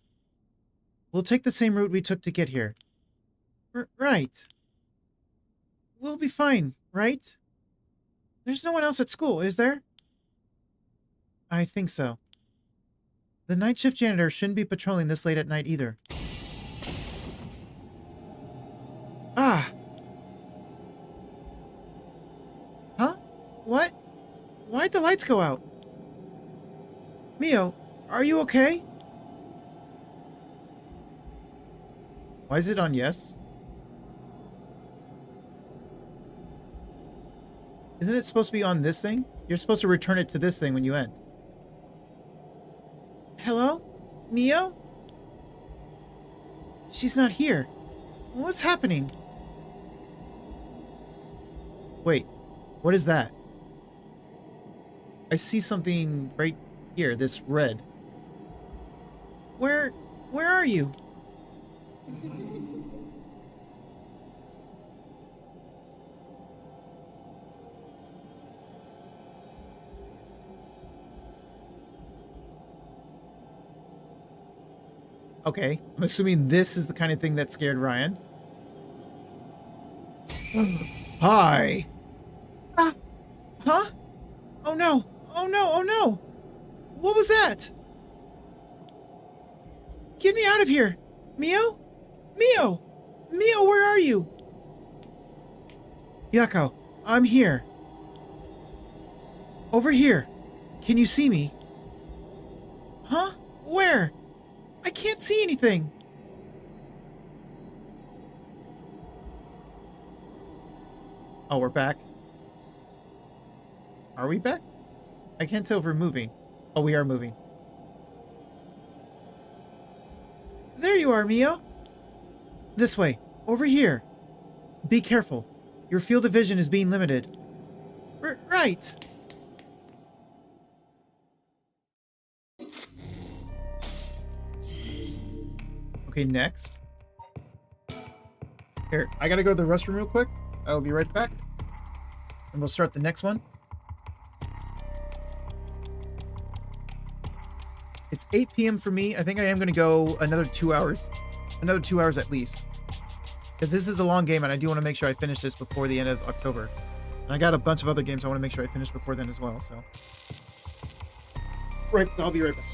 We'll take the same route we took to get here. Right. We'll be fine, right? There's no one else at school, is there? I think so. The night shift janitor shouldn't be patrolling this late at night either. Ah! Huh? What? Why'd the lights go out? Mio, are you okay? Why is it on yes? Isn't it supposed to be on this thing? You're supposed to return it to this thing when you end. Hello? Mio? She's not here. What's happening? Wait, what is that? I see something right here, this red. Where are you? Okay, I'm assuming this is the kind of thing that scared Ryan. Hi. Huh? Oh no! Oh no! Oh no! What was that? Get me out of here! Mio? Mio! Mio, where are you? Yako, I'm here. Over here. Can you see me? Huh? Where? I can't see anything. Oh, we're back. Are we back? I can't tell if we're moving. Oh, we are moving. There you are, Mio. This way. Over here. Be careful. Your field of vision is being limited. Right. Okay, next. Here, I gotta go to the restroom real quick. I'll be right back. And we'll start the next one. It's 8 p.m. for me. I think I am gonna go another 2 hours. Another 2 hours at least. Because this is a long game and I do want to make sure I finish this before the end of October. And I got a bunch of other games I want to make sure I finish before then as well, so. Right, I'll be right back.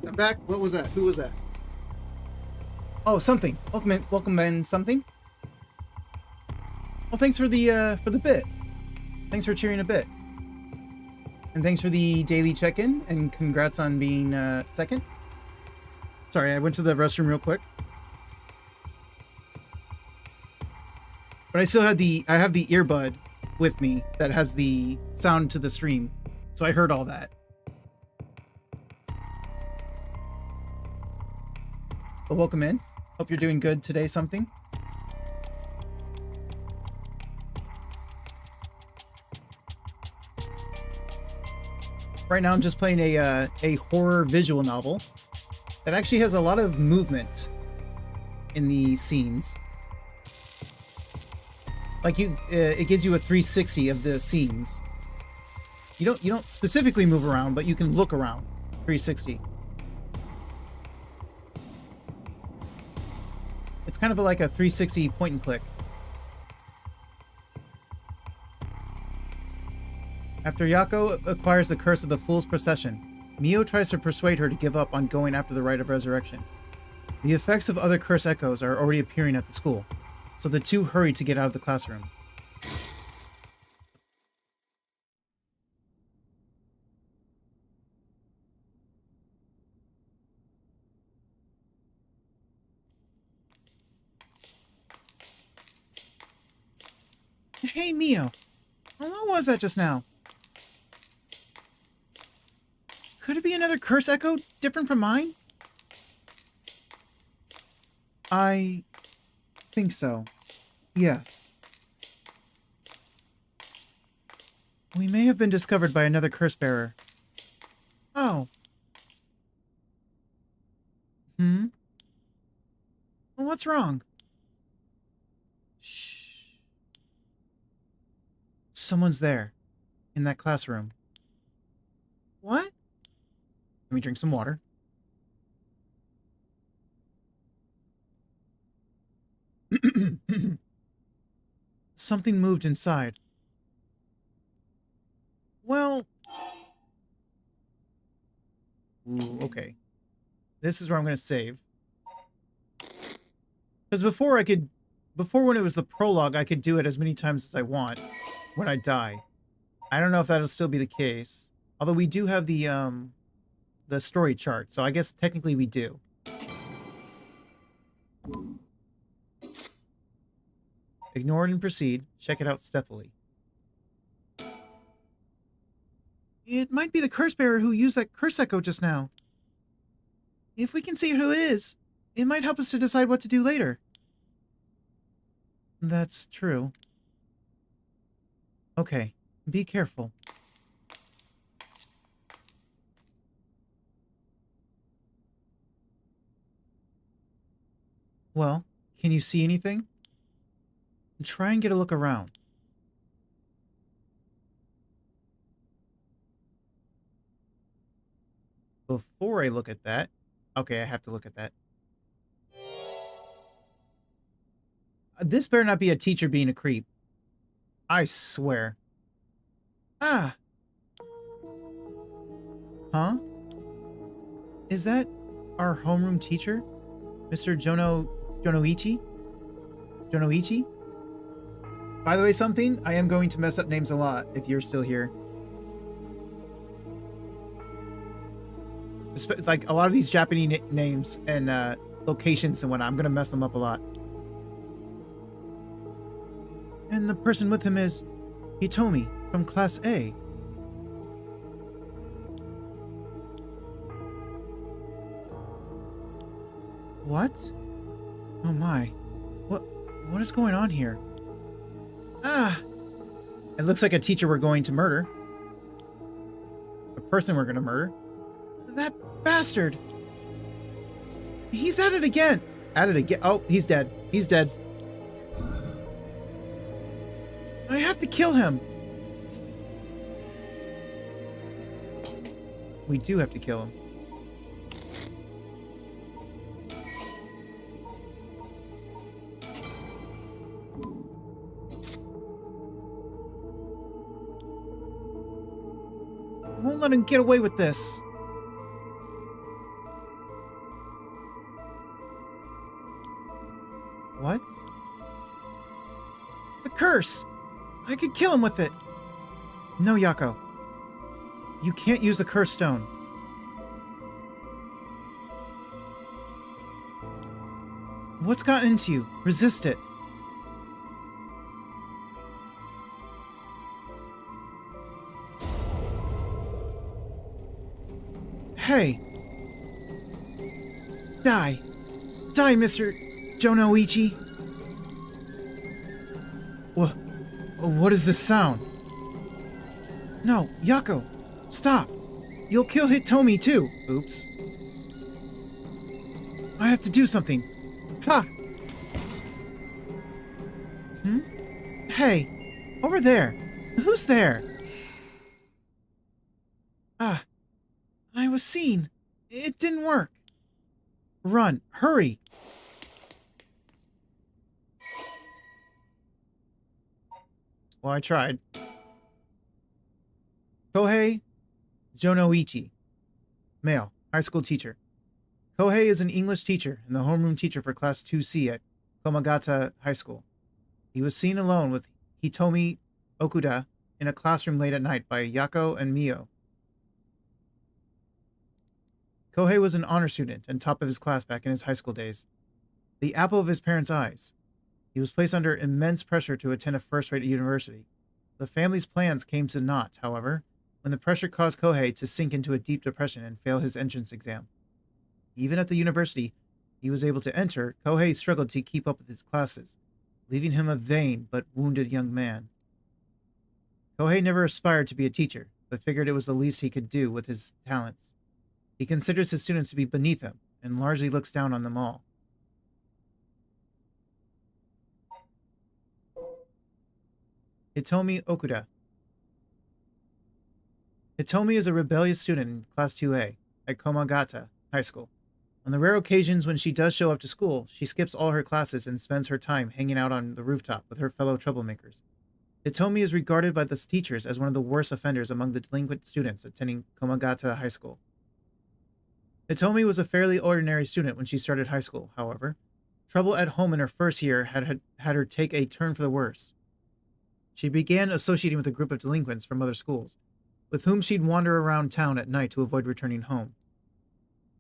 I'm back. What was that? Who was that? Oh, something. Welcome in something. Well, thanks for the bit. Thanks for cheering a bit. And thanks for the daily check-in and congrats on being second. Sorry, I went to the restroom real quick. But I still had I have the earbud with me that has the sound to the stream. So I heard all that. But welcome in. Hope you're doing good today, something. Right now I'm just playing a horror visual novel that actually has a lot of movement in the scenes. Like it gives you a 360 of the scenes. You don't specifically move around, but you can look around 360. It's kind of like a 360 point and click. After Yako acquires the curse of the Fool's Procession, Mio tries to persuade her to give up on going after the Rite of Resurrection. The effects of other curse echoes are already appearing at the school, so the two hurry to get out of the classroom. Hey, Mio. What was that just now? Could it be another curse echo different from mine? I think so. Yes. We may have been discovered by another curse bearer. Oh. Well, what's wrong? Shh. Someone's there. In that classroom. What? Let me drink some water. Something moved inside. Well... Ooh, okay. This is where I'm going to save. Because before when it was the prologue, I could do it as many times as I want when I die. I don't know if that'll still be the case. Although we do have the story chart, so I guess technically we do. Ignore it and proceed. Check it out stealthily. It might be the curse bearer who used that curse echo just now. If we can see who it is, it might help us to decide what to do later. That's true. Okay, be careful. Well, can you see anything? Try and get a look around. Before I look at that... Okay, I have to look at that. This better not be a teacher being a creep. I swear. Ah! Huh? Is that our homeroom teacher? Mr. Jonoichi? Jonoichi? By the way, something, I am going to mess up names a lot if you're still here. Like, a lot of these Japanese names and locations and whatnot, I'm going to mess them up a lot. And the person with him is Hitomi from Class A. What? Oh my. What is going on here? Ah! It looks like a teacher we're going to murder. A person we're going to murder. That bastard! He's at it again! At it again. Oh, he's dead. He's dead. I have to kill him. We do have to kill him. I won't let him get away with this. What? The curse! I could kill him with it. No, Yako. You can't use the curse stone. What's gotten into you? Resist it. Hey! Die! Die, Mr. Jonoichi! What is this sound? No, Yako! Stop! You'll kill Hitomi too! Oops. I have to do something. Ha! Hey! Over there! Who's there? Ah! I was seen. It didn't work. Run! Hurry! Well, I tried. Kohei Jonoichi. Male. High school teacher. Kohei is an English teacher and the homeroom teacher for Class 2C at Komagata High School. He was seen alone with Hitomi Okuda in a classroom late at night by Yako and Mio. Kohei was an honor student and top of his class back in his high school days. The apple of his parents' eyes. He was placed under immense pressure to attend a first-rate university. The family's plans came to naught, however, when the pressure caused Kohei to sink into a deep depression and fail his entrance exam. Even at the university he was able to enter, Kohei struggled to keep up with his classes, leaving him a vain but wounded young man. Kohei never aspired to be a teacher, but figured it was the least he could do with his talents. He considers his students to be beneath him, and largely looks down on them all. Hitomi Okuda. Hitomi is a rebellious student in Class 2A at Komagata High School. On the rare occasions when she does show up to school, she skips all her classes and spends her time hanging out on the rooftop with her fellow troublemakers. Hitomi is regarded by the teachers as one of the worst offenders among the delinquent students attending Komagata High School. Hitomi was a fairly ordinary student when she started high school, however. Trouble at home in her first year had her take a turn for the worse. She began associating with a group of delinquents from other schools, with whom she'd wander around town at night to avoid returning home.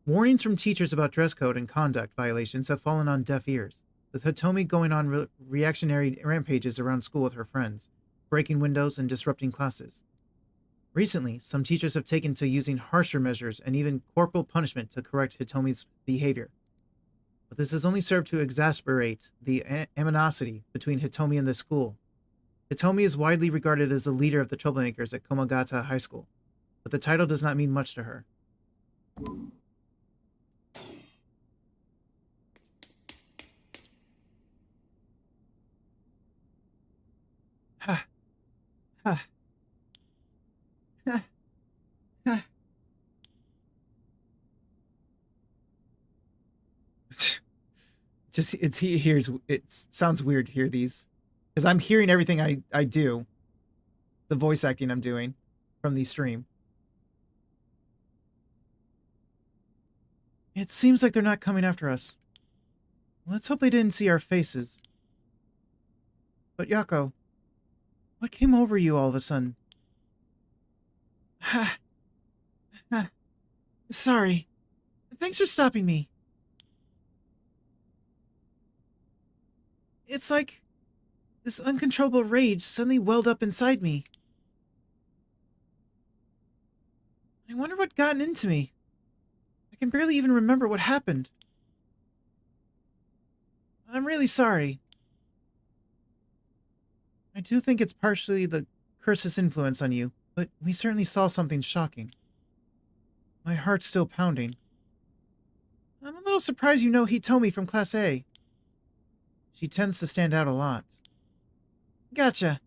Warnings from teachers about dress code and conduct violations have fallen on deaf ears, with Hitomi going on reactionary rampages around school with her friends, breaking windows and disrupting classes. Recently, some teachers have taken to using harsher measures and even corporal punishment to correct Hitomi's behavior. but this has only served to exacerbate the animosity between Hitomi and the school. Hitomi is widely regarded as the leader of the troublemakers at Komagata High School, but the title does not mean much to her. Ha. Ha. Ha. Ha. Just it sounds weird to hear these, because I'm hearing everything I do, the voice acting I'm doing from the stream. It seems like they're not coming after us. Let's hope they didn't see our faces. But Yako, what came over you all of a sudden? Ha. Ha. Sorry. Thanks for stopping me. It's like this uncontrollable rage suddenly welled up inside me. I wonder what got into me. I can barely even remember what happened. I'm really sorry. I do think it's partially the curse's influence on you, but we certainly saw something shocking. My heart's still pounding. I'm a little surprised you know Hitomi from Class A. She tends to stand out a lot. Gotcha.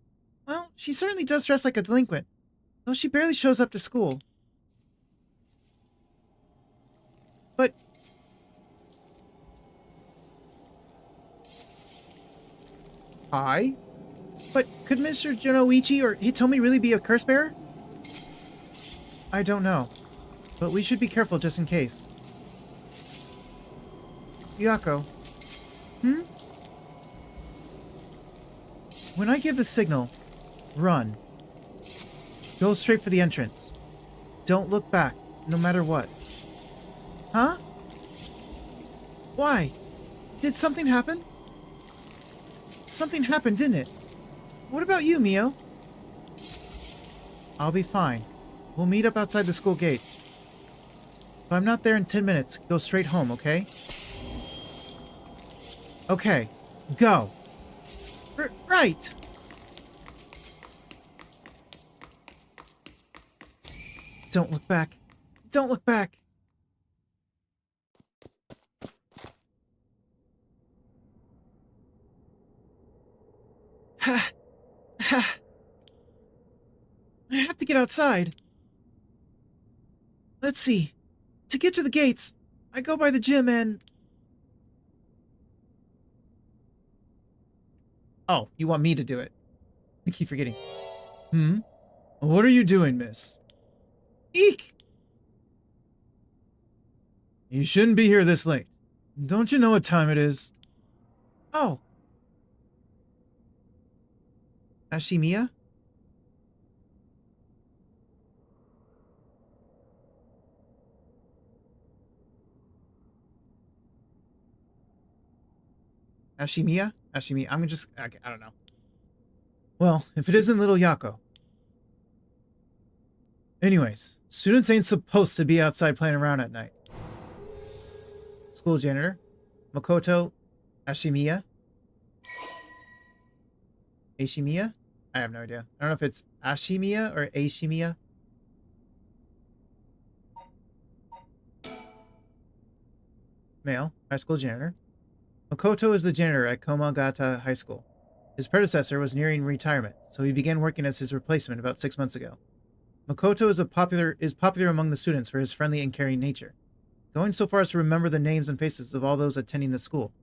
Well, she certainly does dress like a delinquent, though she barely shows up to school. But... Hi? But could Mr. Jonoichi or Hitomi really be a curse bearer? I don't know, but we should be careful just in case. Yako. Hmm? When I give the signal, run. Go straight for the entrance. Don't look back, no matter what. Huh? Why? Did something happen? Something happened, didn't it? What about you, Mio? I'll be fine. We'll meet up outside the school gates. If I'm not there in 10 minutes, go straight home, okay? Okay, go! Right! Don't look back. Don't look back! Ha! Ha! I have to get outside. Let's see. To get to the gates, I go by the gym and... Oh, you want me to do it? I keep forgetting. Hmm? What are you doing, miss? Eek! You shouldn't be here this late. Don't you know what time it is? Oh. Ashimiya? Ashimiya? Ashimiya. I'm just... I don't know. Well, if it isn't little Yako. Anyways, students ain't supposed to be outside playing around at night. School janitor. Makoto Ashimiya. Ashimiya? I have no idea. I don't know if it's Ashimiya or Ashimiya. Male. High school janitor. Makoto is the janitor at Komagata High School. His predecessor was nearing retirement, so he began working as his replacement about 6 months ago. Makoto is popular among the students for his friendly and caring nature, going so far as to remember the names and faces of all those attending the school.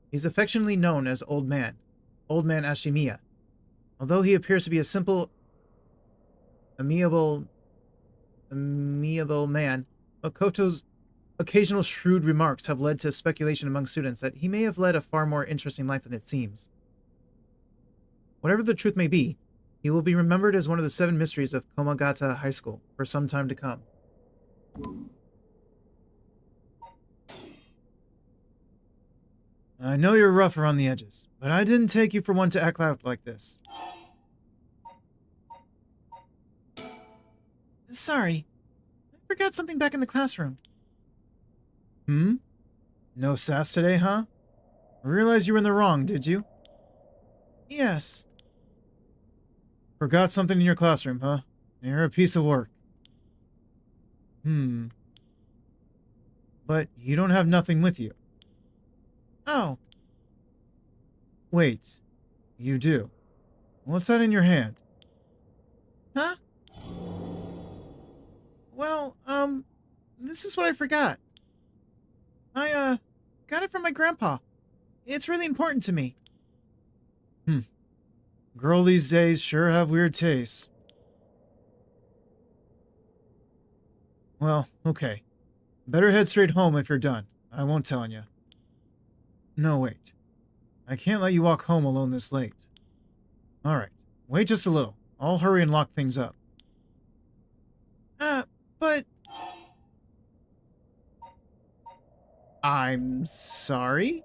He's affectionately known as Old Man Ashimiya. Although he appears to be a simple, amiable man, Makoto's occasional shrewd remarks have led to speculation among students that he may have led a far more interesting life than it seems. Whatever the truth may be, he will be remembered as one of the 7 mysteries of Komagata High School for some time to come. I know you're rough around the edges, but I didn't take you for one to act out like this. Sorry. I forgot something back in the classroom. Hmm? No sass today, huh? I realized you were in the wrong, did you? Yes. Forgot something in your classroom, huh? You're a piece of work. But you don't have nothing with you. Oh. Wait. You do. What's that in your hand? Huh? Well, this is what I forgot. I, got it from my grandpa. It's really important to me. Girl these days sure have weird tastes. Well, okay. Better head straight home if you're done. I won't tell you. No, wait. I can't let you walk home alone this late. Alright. Wait just a little. I'll hurry and lock things up. But... I'm sorry?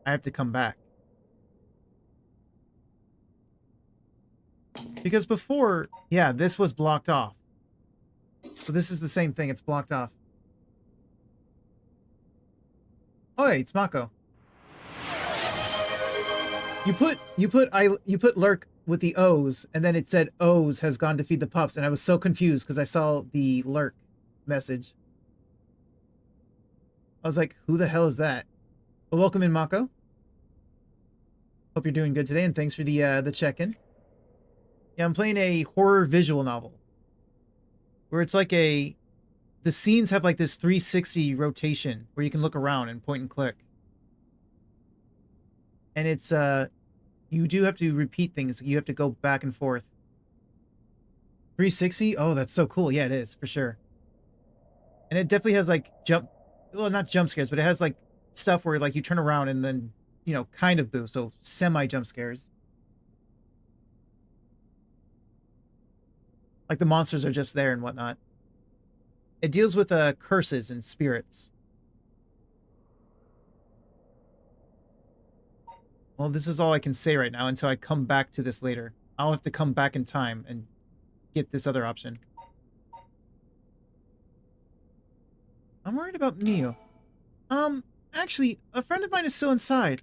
I have to come back. Because before, yeah, this was blocked off. So this is the same thing, it's blocked off. Oh, hey, it's Mako. You put lurk with the O's, and then it said O's has gone to feed the pups, and I was so confused because I saw the lurk message. I was like, who the hell is that? Well, welcome in, Mako. Hope you're doing good today, and thanks for the check-in. Yeah, I'm playing a horror visual novel. Where it's like the scenes have like this 360 rotation where you can look around and point and click. And it's, you do have to repeat things. You have to go back and forth. 360? Oh, that's so cool. Yeah, it is, for sure. And it definitely has like well, not jump scares, but it has like stuff where like you turn around and then, you know, kind of boo. So semi-jump scares. Like the monsters are just there and whatnot. It deals with curses and spirits. Well, this is all I can say right now until I come back to this later. I'll have to come back in time and get this other option. I'm worried about Mio. Actually, a friend of mine is still inside.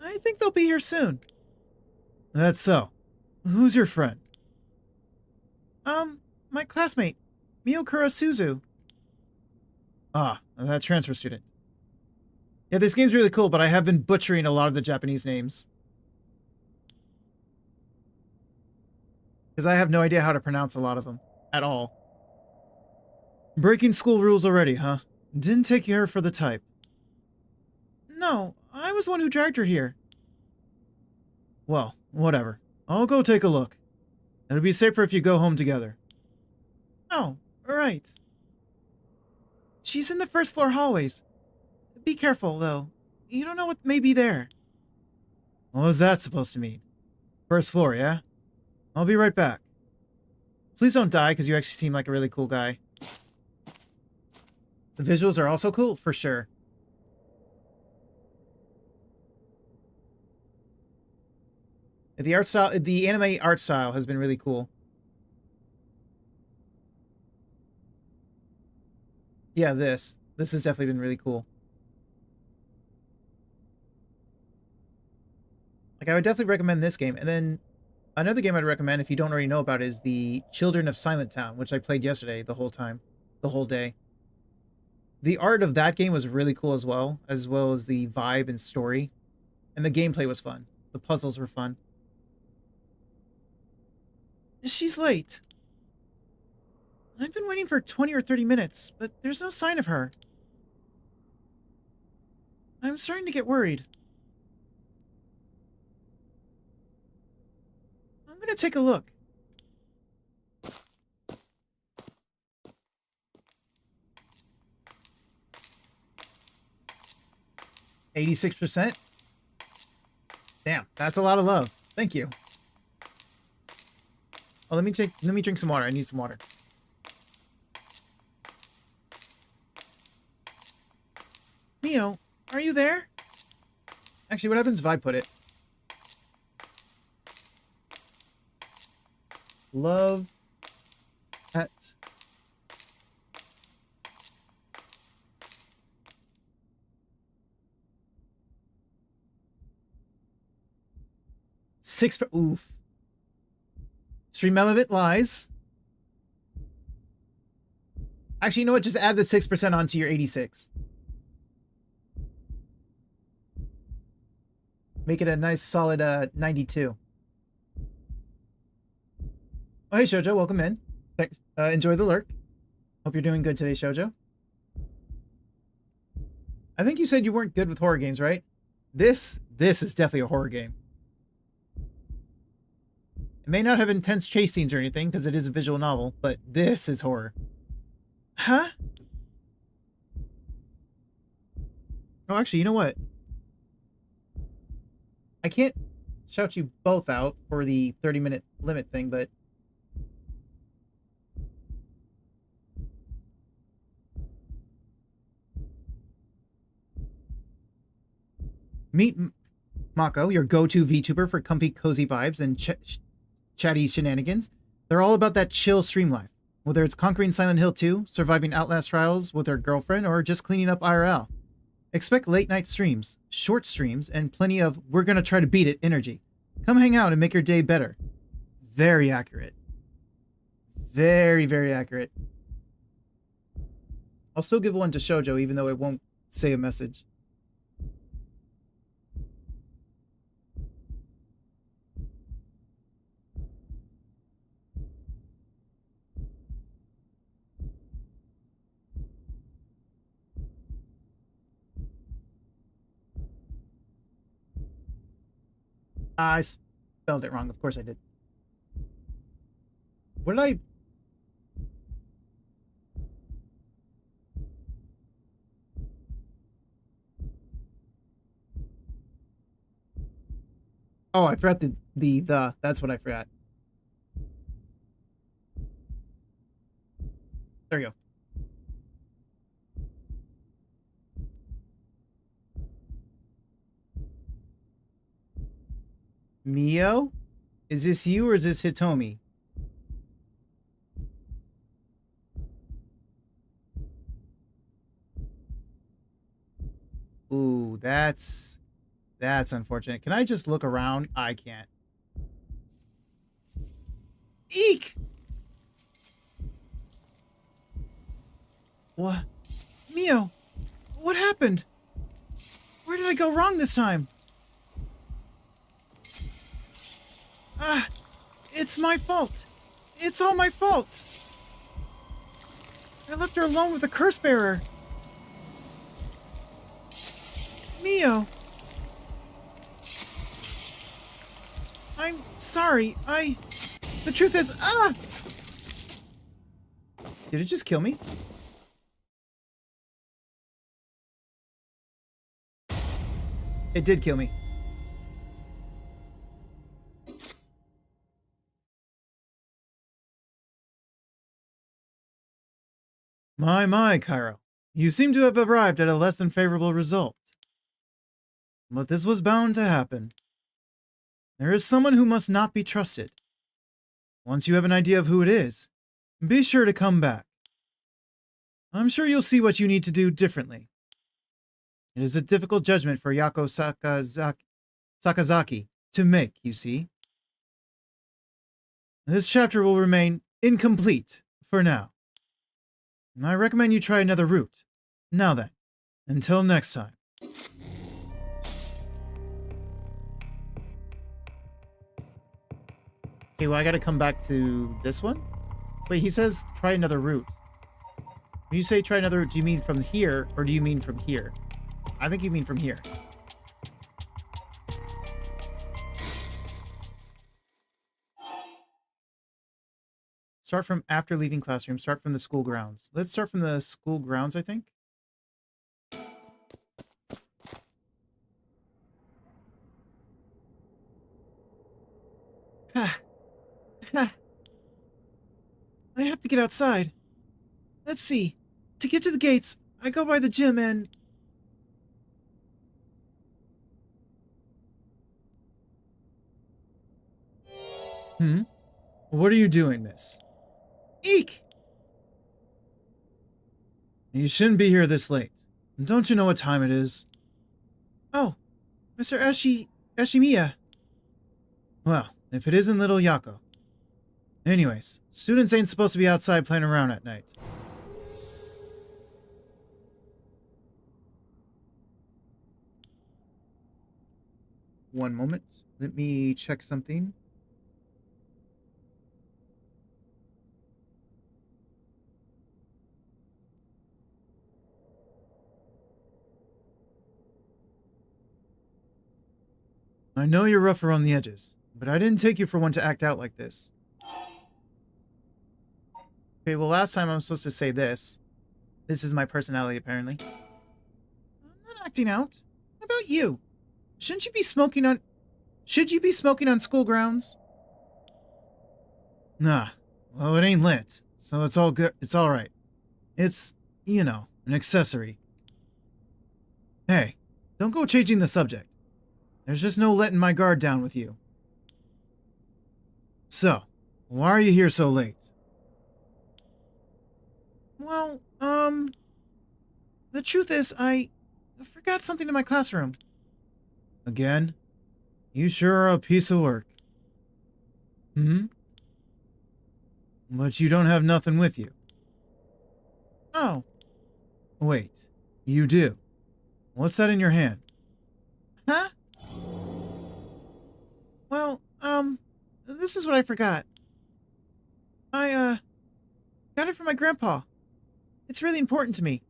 I think they'll be here soon. That's so. Who's your friend? My classmate, Miyokura Suzu. Ah, that transfer student. Yeah, this game's really cool, but I have been butchering a lot of the Japanese names. Because I have no idea how to pronounce a lot of them. At all. Breaking school rules already, huh? Didn't take her for the type. No, I was the one who dragged her here. Well, whatever. I'll go take a look. It'll be safer if you go home together. Oh, right. She's in the first floor hallways. Be careful, though. You don't know what may be there. What was that supposed to mean? First floor, yeah? I'll be right back. Please don't die, because you actually seem like a really cool guy. The visuals are also cool, for sure. The art style, the anime art style has been really cool. Yeah, this has definitely been really cool. Like, I would definitely recommend this game. And then another game I'd recommend, if you don't already know about, is the Children of Silent Town, which I played yesterday the whole day. The art of that game was really cool as well as the vibe and story. And the gameplay was fun. The puzzles were fun. She's late. I've been waiting for 20 or 30 minutes, but there's no sign of her. I'm starting to get worried. I'm gonna take a look. %? Damn, that's a lot of love. Thank you. Oh, let me drink some water. I need some water. Mio, are you there? Actually, what happens if I put it? Love pet 6. Oof. Stream element lies. Actually, you know what? Just add the 6% onto your 86. Make it a nice solid 92. Oh, hey, Shoujo. Welcome in. Enjoy the lurk. Hope you're doing good today, Shoujo. I think you said you weren't good with horror games, right? This is definitely a horror game. It may not have intense chase scenes or anything, because it is a visual novel, but this is horror. Huh? Oh, actually, you know what? I can't shout you both out for the 30-minute limit thing, but... Meet Mako, your go-to VTuber for comfy, cozy vibes and chatty shenanigans. They're all about that chill stream life. Whether it's conquering Silent Hill 2, surviving Outlast trials with her girlfriend, or just cleaning up IRL. Expect late-night streams, short streams, and plenty of we're gonna try to beat it energy. Come hang out and make your day better. Very accurate. Very, very accurate. I'll still give one to Shoujo, even though it won't say a message. I spelled it wrong. Of course I did. What did I... Oh, I forgot the. That's what I forgot. There you go. Mio? Is this you or is this Hitomi? Ooh, that's unfortunate. Can I just look around? I can't. Eek! What? Mio, what happened? Where did I go wrong this time? Ah, it's my fault. It's all my fault. I left her alone with the curse bearer. Mio. I'm sorry. The truth is, Did it just kill me? It did kill me. My, Cairo. You seem to have arrived at a less than favorable result. But this was bound to happen. There is someone who must not be trusted. Once you have an idea of who it is, be sure to come back. I'm sure you'll see what you need to do differently. It is a difficult judgment for Yako Sakazaki to make, you see. This chapter will remain incomplete for now. I recommend you try another route. Now then, until next time. Okay, well, I gotta come back to this one? Wait, he says try another route. When you say try another route, do you mean from here, or do you mean from here? I think you mean from here. Start from after leaving classroom. Start from the school grounds. Let's start from the school grounds, I think. I have to get outside. Let's see. To get to the gates, I go by the gym and... What are you doing, miss? Eek! You shouldn't be here this late. Don't you know what time it is? Oh, Mr. Ashimiya. Well, if it isn't little Yako. Anyways, students ain't supposed to be outside playing around at night. One moment. Let me check something. I know you're rough around the edges, but I didn't take you for one to act out like this. Okay, well, last time I'm supposed to say this. This is my personality, apparently. I'm not acting out. What about you? Should you be smoking on school grounds? Nah. Well, it ain't lit, so it's all good. It's all right. It's, you know, an accessory. Hey, don't go changing the subject. There's just no letting my guard down with you. So, why are you here so late? Well, the truth is, I forgot something in my classroom. Again? You sure are a piece of work. But you don't have nothing with you. Oh. Wait, you do. What's that in your hand? Huh? Well, this is what I forgot. I, got it from my grandpa. It's really important to me.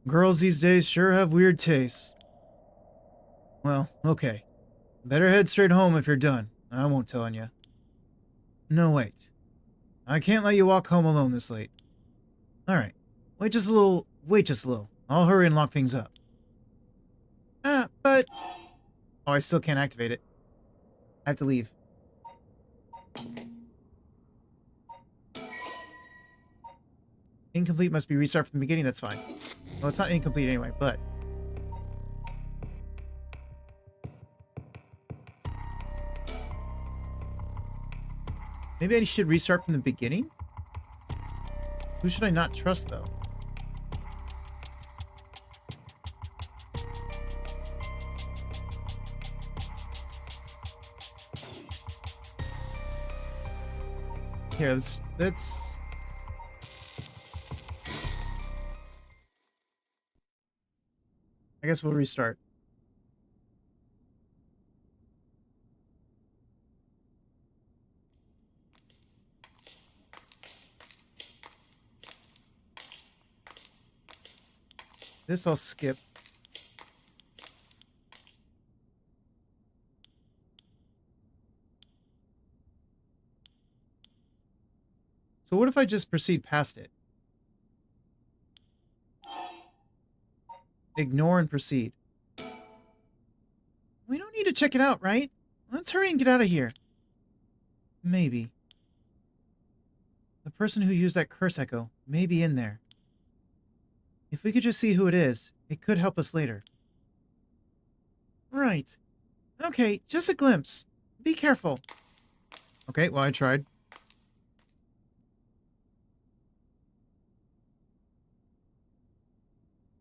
Girls these days sure have weird tastes. Well, okay. Better head straight home if you're done. I won't tell on you. No, wait. I can't let you walk home alone this late. Alright. Wait just a little. I'll hurry and lock things up. But... Oh, I still can't activate it. I have to leave. Incomplete must be restart from the beginning, that's fine. Well, it's not incomplete anyway, but... Maybe I should restart from the beginning? Who should I not trust, though? Here, let's... I guess we'll restart. This I'll skip. So what if I just proceed past it? Ignore and proceed. We don't need to check it out, right? Let's hurry and get out of here. Maybe. The person who used that curse echo may be in there. If we could just see who it is, it could help us later. Right. Okay, just a glimpse. Be careful. Okay, well, I tried.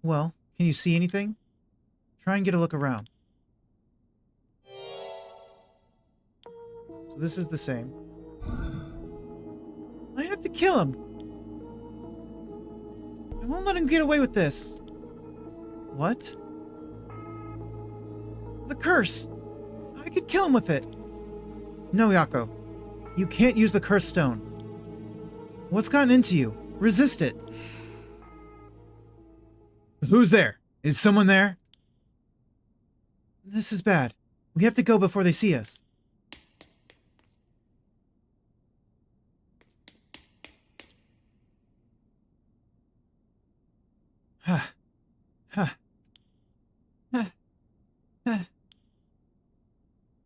Well, can you see anything? Try and get a look around. So this is the same. I have to kill him. I won't let him get away with this. What? The curse! I could kill him with it. No, Yako. You can't use the cursed stone. What's gotten into you? Resist it. Who's there? Is someone there? This is bad. We have to go before they see us.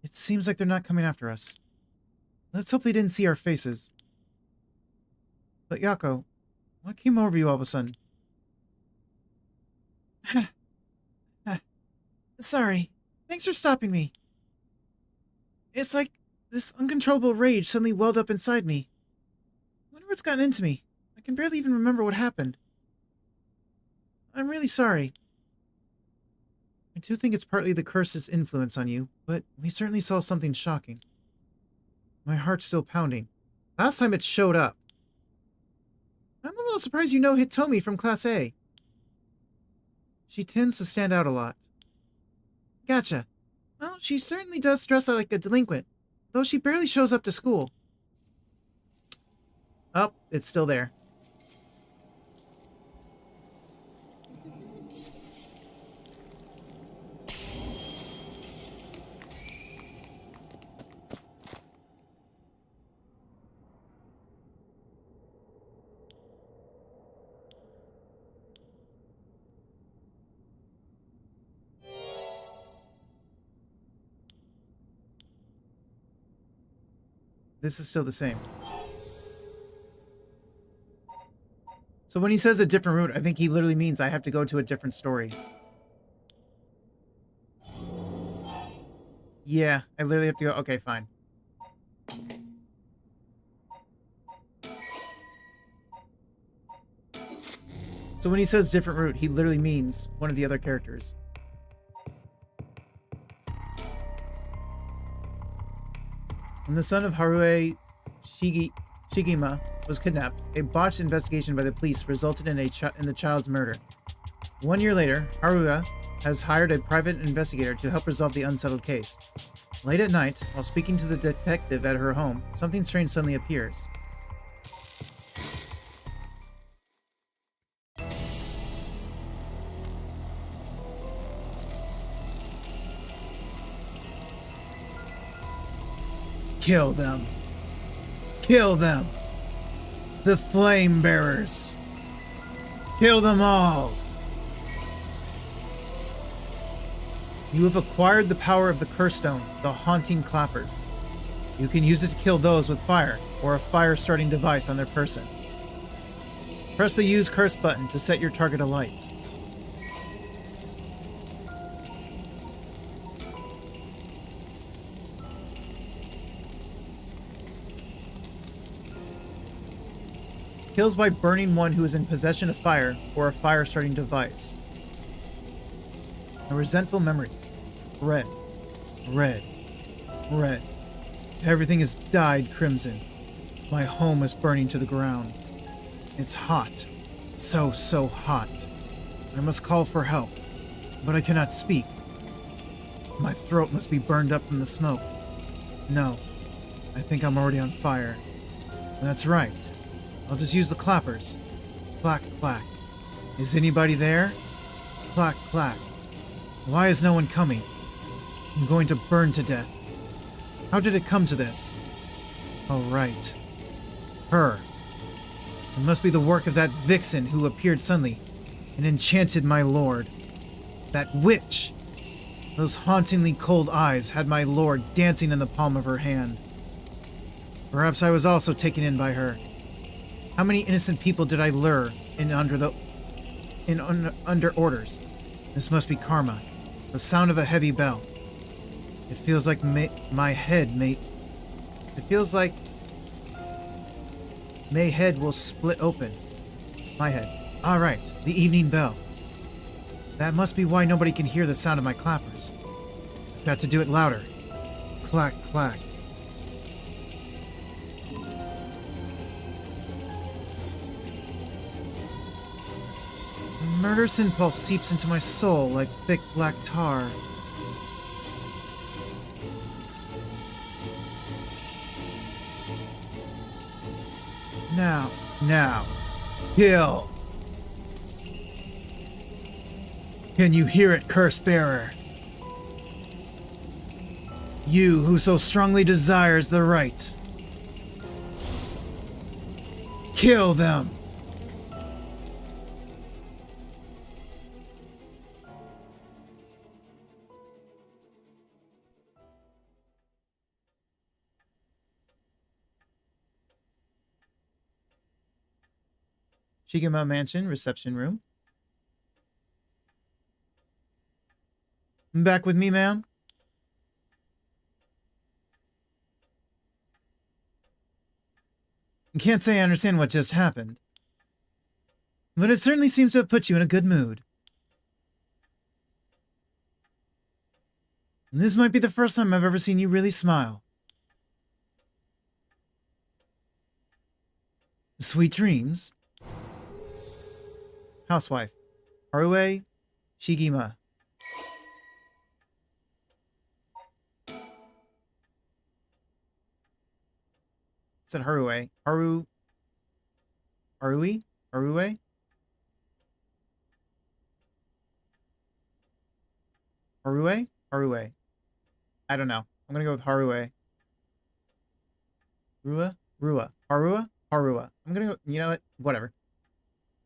It seems like they're not coming after us. Let's hope they didn't see our faces. But Yako, what came over you all of a sudden? Sorry. Thanks for stopping me. It's like this uncontrollable rage suddenly welled up inside me. I wonder what's gotten into me. I can barely even remember what happened. I'm really sorry. I do think it's partly the curse's influence on you, but we certainly saw something shocking. My heart's still pounding. Last time it showed up. I'm a little surprised you know Hitomi from Class A. She tends to stand out a lot. Gotcha. Well, she certainly does dress like a delinquent, though she barely shows up to school. Oh, it's still there. This is still the same. So when he says a different route, I think he literally means I have to go to a different story. Yeah, I literally have to go. Okay, fine. So when he says different route, he literally means one of the other characters. When the son of Harue Shigima was kidnapped, a botched investigation by the police resulted in the child's murder. 1 year later, Haruha has hired a private investigator to help resolve the unsettled case. Late at night, while speaking to the detective at her home, something strange suddenly appears. Kill them. Kill them. The flame bearers. Kill them all. You have acquired the power of the curse stone, the haunting clappers. You can use it to kill those with fire or a fire-starting device on their person. Press the use curse button to set your target alight. Kills by burning one who is in possession of fire or a fire-starting device. A resentful memory. Red. Red. Red. Everything is dyed crimson. My home is burning to the ground. It's hot. So hot. I must call for help, but I cannot speak. My throat must be burned up from the smoke. No, I think I'm already on fire. That's right. I'll just use the clappers. Clack, clack. Is anybody there? Clack, clack. Why is no one coming? I'm going to burn to death. How did it come to this? Oh, right. Her. It must be the work of that vixen who appeared suddenly and enchanted my lord. That witch! Those hauntingly cold eyes had my lord dancing in the palm of her hand. Perhaps I was also taken in by her. How many innocent people did I lure under orders? This must be karma. The sound of a heavy bell. It feels like my head may... It feels like... my head will split open. My head. All right, the evening bell. That must be why nobody can hear the sound of my clappers. I've got to do it louder. Clack, clack. The murderous impulse seeps into my soul like thick black tar. Now, kill! Can you hear it, curse bearer? You who so strongly desires the right. Kill them! Shigema Mansion, reception room. Back with me, ma'am? I can't say I understand what just happened, but it certainly seems to have put you in a good mood. This might be the first time I've ever seen you really smile. Sweet dreams. Housewife. Harue Shigima. Said Harue. Harue? Harue? Harue? Harue. I don't know. I'm gonna go with Harue. Rua. Harua. I'm gonna go, you know what? Whatever.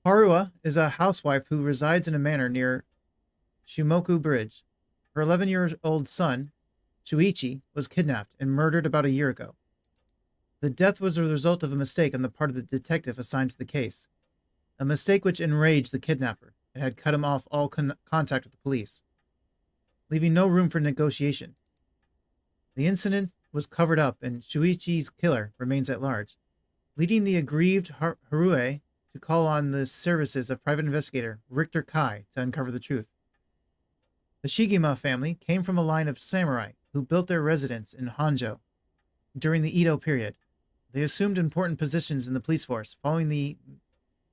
Harua is a housewife who resides in a manor near Shimoku Bridge. Her 11-year-old son, Shuichi, was kidnapped and murdered about a year ago. The death was the result of a mistake on the part of the detective assigned to the case. A mistake which enraged the kidnapper and had cut him off all contact with the police, leaving no room for negotiation. The incident was covered up and Shuichi's killer remains at large, leading the aggrieved Harue to call on the services of private investigator Richter Kai to uncover the truth. The Shigima family came from a line of samurai who built their residence in Honjo during the Edo period. They assumed important positions in the police force following the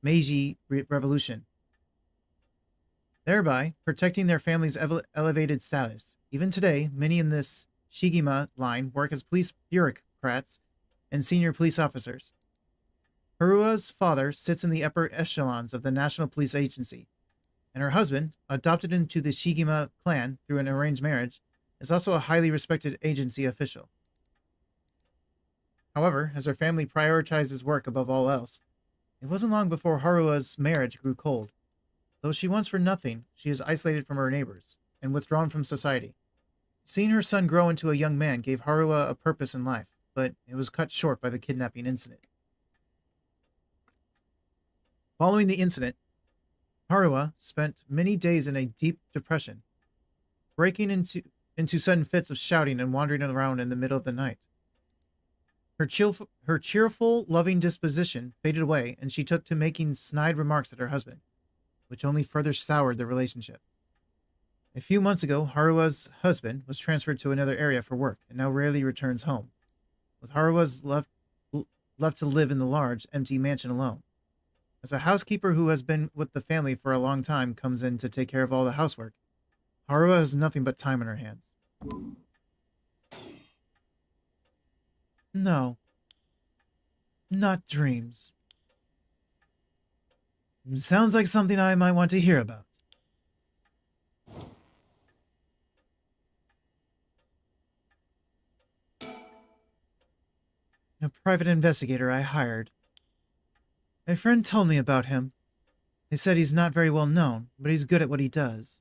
Meiji Revolution, thereby protecting their family's elevated status. Even today, many in this Shigima line work as police bureaucrats and senior police officers. Harua's father sits in the upper echelons of the National Police Agency, and her husband, adopted into the Shigima clan through an arranged marriage, is also a highly respected agency official. However, as her family prioritizes work above all else, it wasn't long before Harua's marriage grew cold. Though she wants for nothing, she is isolated from her neighbors and withdrawn from society. Seeing her son grow into a young man gave Harua a purpose in life, but it was cut short by the kidnapping incident. Following the incident, Harua spent many days in a deep depression, breaking into sudden fits of shouting and wandering around in the middle of the night. Her cheerful, loving disposition faded away, and she took to making snide remarks at her husband, which only further soured the relationship. A few months ago, Harua's husband was transferred to another area for work and now rarely returns home, with Harua's left to live in the large, empty mansion alone. As a housekeeper who has been with the family for a long time comes in to take care of all the housework, Harua has nothing but time on her hands. No. Not dreams. Sounds like something I might want to hear about. A private investigator I hired. My friend told me about him. They said he's not very well known, but he's good at what he does.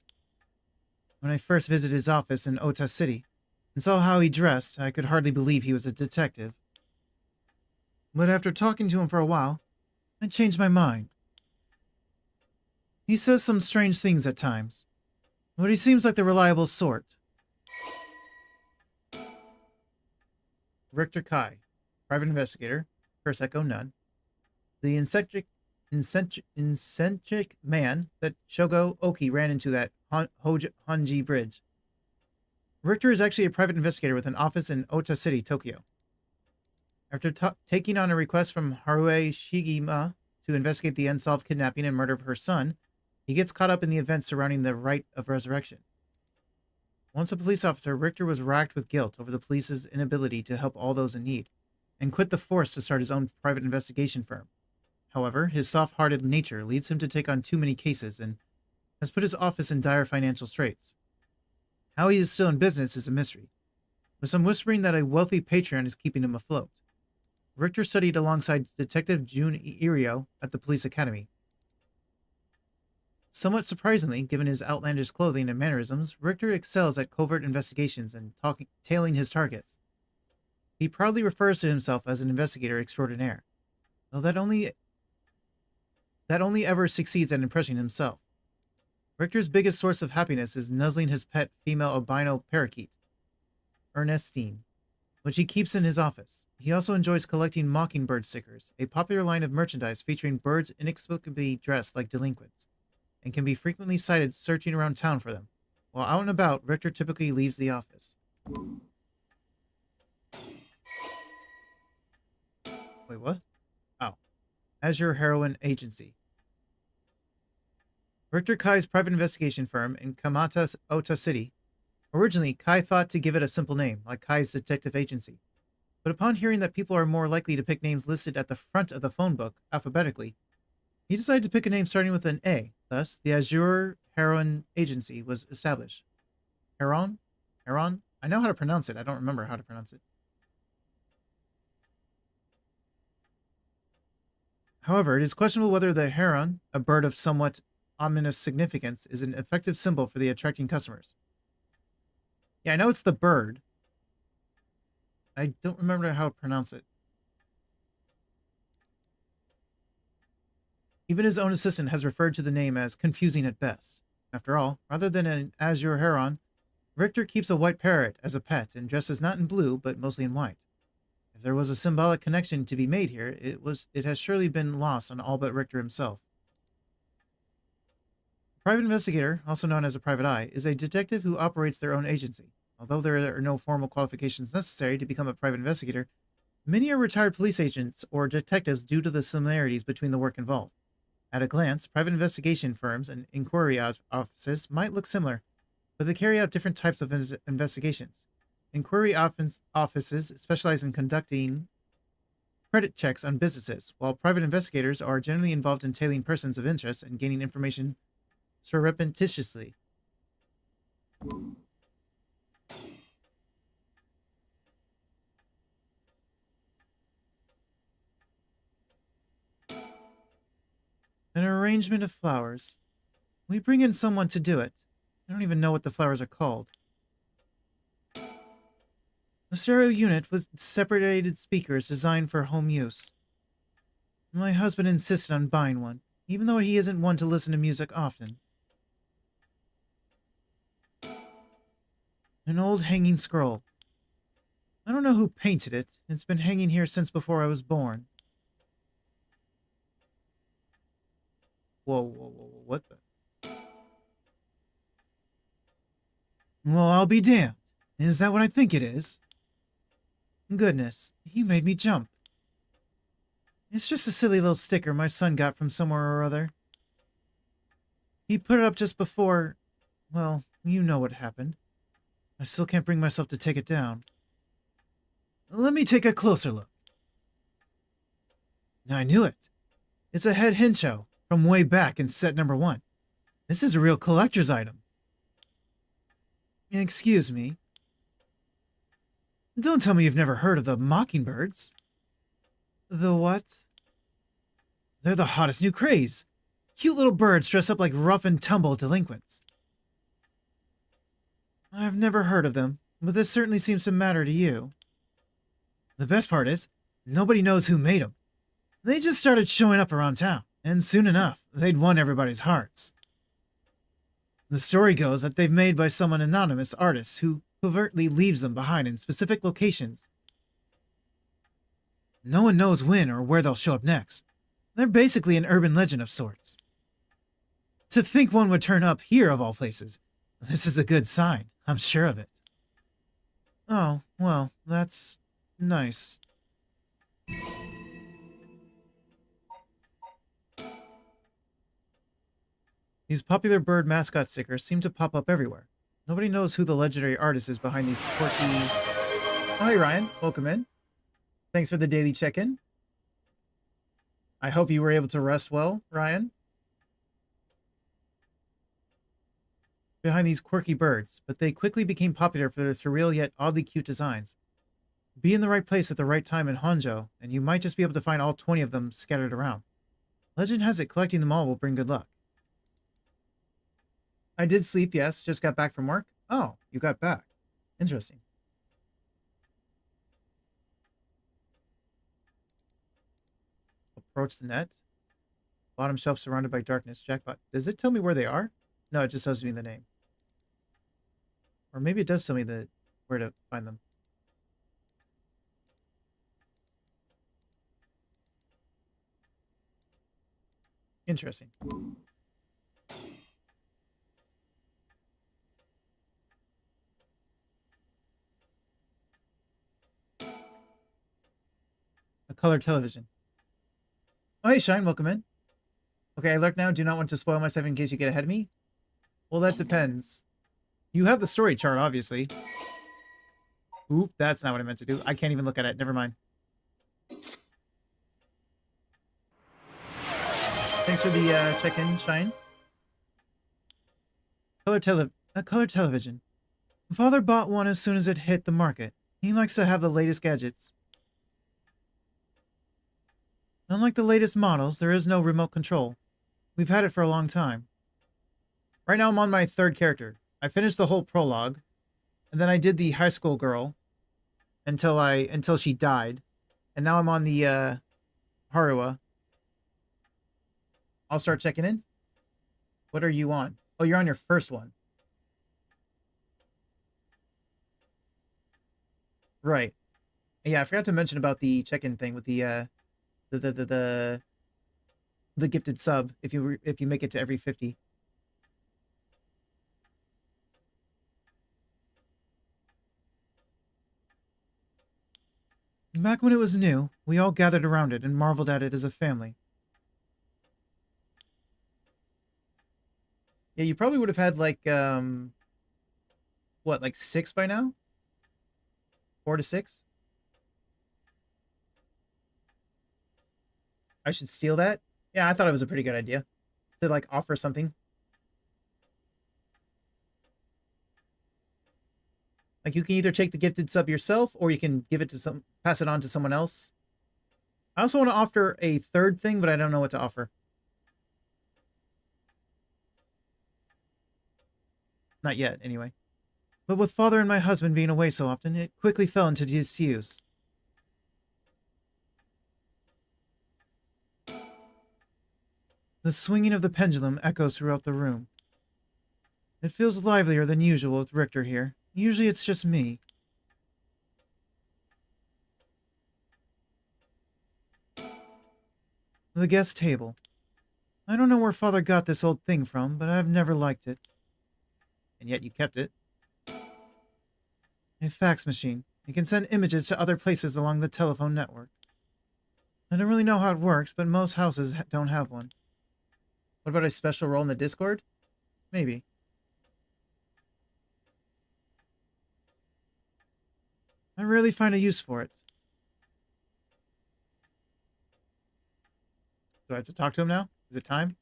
When I first visited his office in Ota City and saw how he dressed, I could hardly believe he was a detective. But after talking to him for a while, I changed my mind. He says some strange things at times, but he seems like the reliable sort. Richter Kai, private investigator, first echo none. The eccentric man that Shogo Oki ran into at Honji Bridge. Richter is actually a private investigator with an office in Ota City, Tokyo. After taking on a request from Harue Shigima to investigate the unsolved kidnapping and murder of her son, he gets caught up in the events surrounding the Rite of Resurrection. Once a police officer, Richter was racked with guilt over the police's inability to help all those in need, and quit the force to start his own private investigation firm. However, his soft-hearted nature leads him to take on too many cases and has put his office in dire financial straits. How he is still in business is a mystery, with some whispering that a wealthy patron is keeping him afloat. Richter studied alongside Detective Jun Irio at the police academy. Somewhat surprisingly, given his outlandish clothing and mannerisms, Richter excels at covert investigations and tailing his targets. He proudly refers to himself as an investigator extraordinaire, though that only ever succeeds at impressing himself. Richter's biggest source of happiness is nuzzling his pet female albino parakeet, Ernestine, which he keeps in his office. He also enjoys collecting mockingbird stickers, a popular line of merchandise featuring birds inexplicably dressed like delinquents, and can be frequently sighted searching around town for them. While out and about, Richter typically leaves the office. Wait, what? Oh. Azure Heroin Agency. Richter Kai's private investigation firm in Kamata, Ota City. Originally, Kai thought to give it a simple name, like Kai's detective agency. But upon hearing that people are more likely to pick names listed at the front of the phone book, alphabetically, he decided to pick a name starting with an A. Thus, the Azure Heroin Agency was established. Heron? Heron? I know how to pronounce it. I don't remember how to pronounce it. However, it is questionable whether the heron, a bird of somewhat ominous significance, is an effective symbol for the attracting customers. Yeah, I know it's the bird. I don't remember how to pronounce it. Even his own assistant has referred to the name as confusing at best. After all, rather than an azure heron, Richter keeps a white parrot as a pet and dresses not in blue, but mostly in white. If there was a symbolic connection to be made here, it has surely been lost on all but Richter himself. A private investigator, also known as a private eye, is a detective who operates their own agency. Although there are no formal qualifications necessary to become a private investigator, many are retired police agents or detectives due to the similarities between the work involved. At a glance, private investigation firms and inquiry offices might look similar, but they carry out different types of investigations. Inquiry offices specialize in conducting credit checks on businesses, while private investigators are generally involved in tailing persons of interest and gaining information surreptitiously. An arrangement of flowers. We bring in someone to do it. I don't even know what the flowers are called. A stereo unit with separated speakers designed for home use. My husband insisted on buying one, even though he isn't one to listen to music often. An old hanging scroll. I don't know who painted it. It's been hanging here since before I was born. Whoa, what the? Well, I'll be damned. Is that what I think it is? Goodness, he made me jump. It's just a silly little sticker my son got from somewhere or other. He put it up just before... Well, you know what happened. I still can't bring myself to take it down. Let me take a closer look. I knew it. It's a head hincho from way back in set number 1. This is a real collector's item. Excuse me. Don't tell me you've never heard of the mockingbirds. The what? They're the hottest new craze. Cute little birds dressed up like rough and tumble delinquents. I've never heard of them, but this certainly seems to matter to you. The best part is, nobody knows who made them. They just started showing up around town, and soon enough, they'd won everybody's hearts. The story goes that they've made by some anonymous artist who covertly leaves them behind in specific locations. No one knows when or where they'll show up next. They're basically an urban legend of sorts. To think one would turn up here of all places. This is a good sign, I'm sure of it. Oh, well, that's nice. These popular bird mascot stickers seem to pop up everywhere. Nobody knows who the legendary artist is behind these quirky... Oh, hey Ryan, welcome in. Thanks for the daily check-in. I hope you were able to rest well, Ryan. Behind these quirky birds, but they quickly became popular for their surreal yet oddly cute designs. Be in the right place at the right time in Honjo, and you might just be able to find all 20 of them scattered around. Legend has it collecting them all will bring good luck. I did sleep, yes. Just got back from work. Oh, you got back. Interesting. Approach the net. Bottom shelf surrounded by darkness. Jackpot. Does it tell me where they are? No, it just tells me the name. Or maybe it does tell me where to find them. Interesting. color television. Oh, hey, Shine, welcome in. Okay, I lurk now. Do not want to spoil myself in case you get ahead of me. Well, that depends. You have the story chart, obviously. Oop, that's not what I meant to do. I can't even look at it. Never mind. Thanks for the check-in, Shine. Color television. Father bought one as soon as it hit the market. He likes to have the latest gadgets. Unlike the latest models, there is no remote control. We've had it for a long time. Right now I'm on my third character. I finished the whole prologue, and then I did the high school girl until she died. And now I'm on the Haruwa. I'll start checking in. What are you on? Oh, you're on your first one. Right. Yeah, I forgot to mention about the check-in thing with the gifted sub if you make it to every 50. Back when it was new, we all gathered around it and marveled at it as a family. Yeah, you probably would have had like what, like 6 by now? 4 to 6? I should steal that? Yeah, I thought it was a pretty good idea. To, like, offer something. Like, you can either take the gifted sub yourself, or you can give it to pass it on to someone else. I also want to offer a third thing, but I don't know what to offer. Not yet, anyway. But with father and my husband being away so often, it quickly fell into disuse. The swinging of the pendulum echoes throughout the room. It feels livelier than usual with Richter here. Usually it's just me. The guest table. I don't know where father got this old thing from, but I've never liked it. And yet you kept it. A fax machine. It can send images to other places along the telephone network. I don't really know how it works, but most houses don't have one. What about a special role in the Discord? Maybe. I rarely find a use for it. Do I have to talk to him now? Is it time?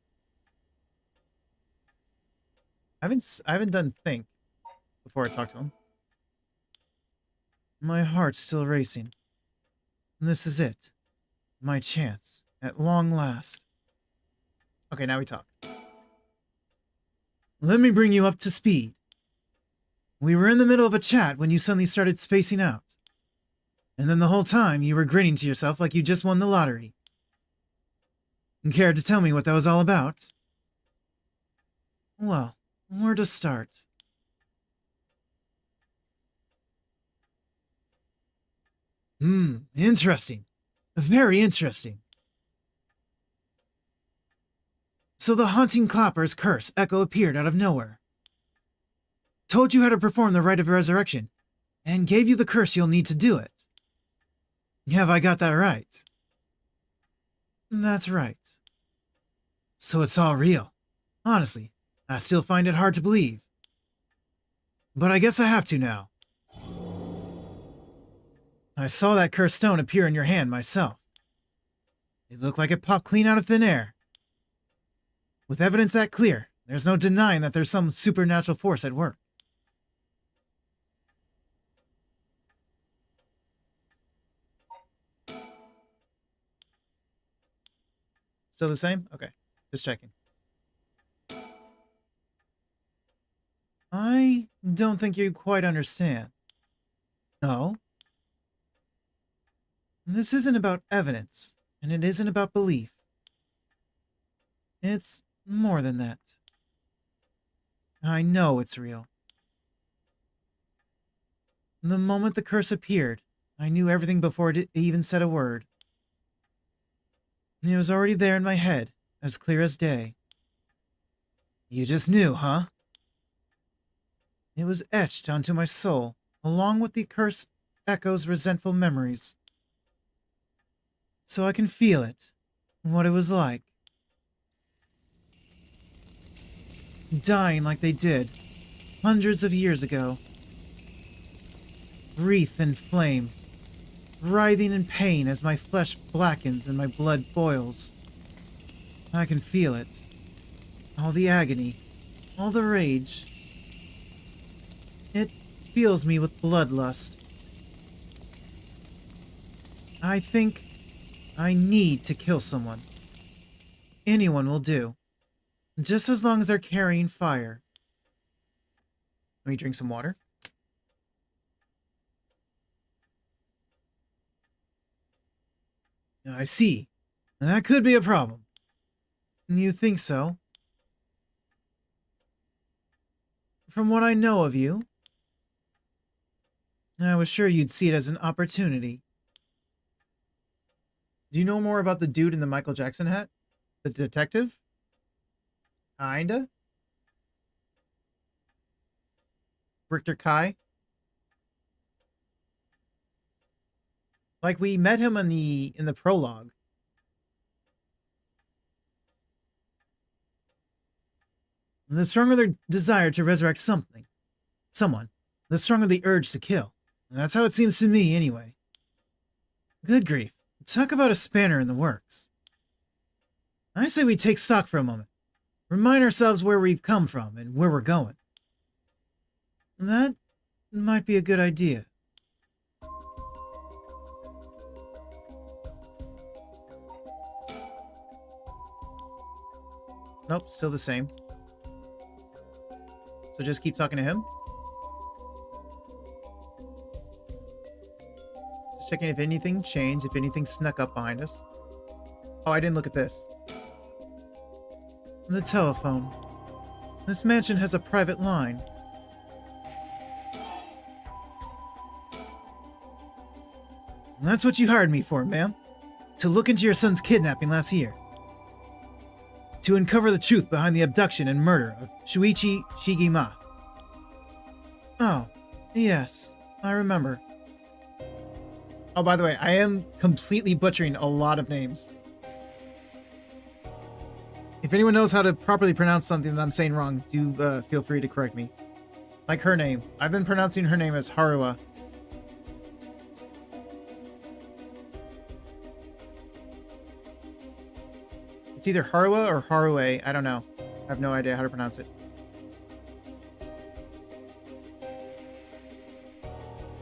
I haven't done think before I talk to him. My heart's still racing. And this is it. My chance. At long last. Okay, now we talk. Let me bring you up to speed. We were in the middle of a chat when you suddenly started spacing out. And then the whole time you were grinning to yourself like you just won the lottery. Care to tell me what that was all about? Well, where to start? Interesting. Very interesting. So the haunting clapper's curse echo appeared out of nowhere. Told you how to perform the Rite of Resurrection, and gave you the curse you'll need to do it. Have I got that right? That's right. So it's all real. Honestly, I still find it hard to believe. But I guess I have to now. I saw that cursed stone appear in your hand myself. It looked like it popped clean out of thin air. With evidence that clear, there's no denying that there's some supernatural force at work. Still the same? Okay. Just checking. I don't think you quite understand. No. This isn't about evidence, and it isn't about belief. It's more than that. I know it's real. The moment the curse appeared, I knew everything before it even said a word. It was already there in my head, as clear as day. You just knew, huh? It was etched onto my soul, along with the curse echoes resentful memories. so I can feel it, what it was like. Dying like they did, hundreds of years ago. Wreath in flame, writhing in pain as my flesh blackens and my blood boils. I can feel it. All the agony, all the rage. It fills me with bloodlust. I think I need to kill someone. Anyone will do. Just as long as they're carrying fire. Let me drink some water. I see. That could be a problem. You think so? From what I know of you, I was sure you'd see it as an opportunity. Do you know more about the dude in the Michael Jackson hat? The detective? Kinda? Richter Kai? Like, we met him in the prologue. The stronger their desire to resurrect someone, the stronger the urge to kill. That's how it seems to me, anyway. Good grief. Talk about a spanner in the works. I say we take stock for a moment. Remind ourselves where we've come from and where we're going. That might be a good idea. Nope, still the same. So just keep talking to him. Just checking if anything changed, if anything snuck up behind us. Oh, I didn't look at this. The telephone. This mansion has a private line. And that's what you hired me for, ma'am. To look into your son's kidnapping last year. To uncover the truth behind the abduction and murder of Shuichi Shigema. Oh, yes, I remember. Oh, by the way, I am completely butchering a lot of names. If anyone knows how to properly pronounce something that I'm saying wrong, do feel free to correct me. Like her name. I've been pronouncing her name as Haruha. It's either Haruha or Haruhe. I don't know. I have no idea how to pronounce it.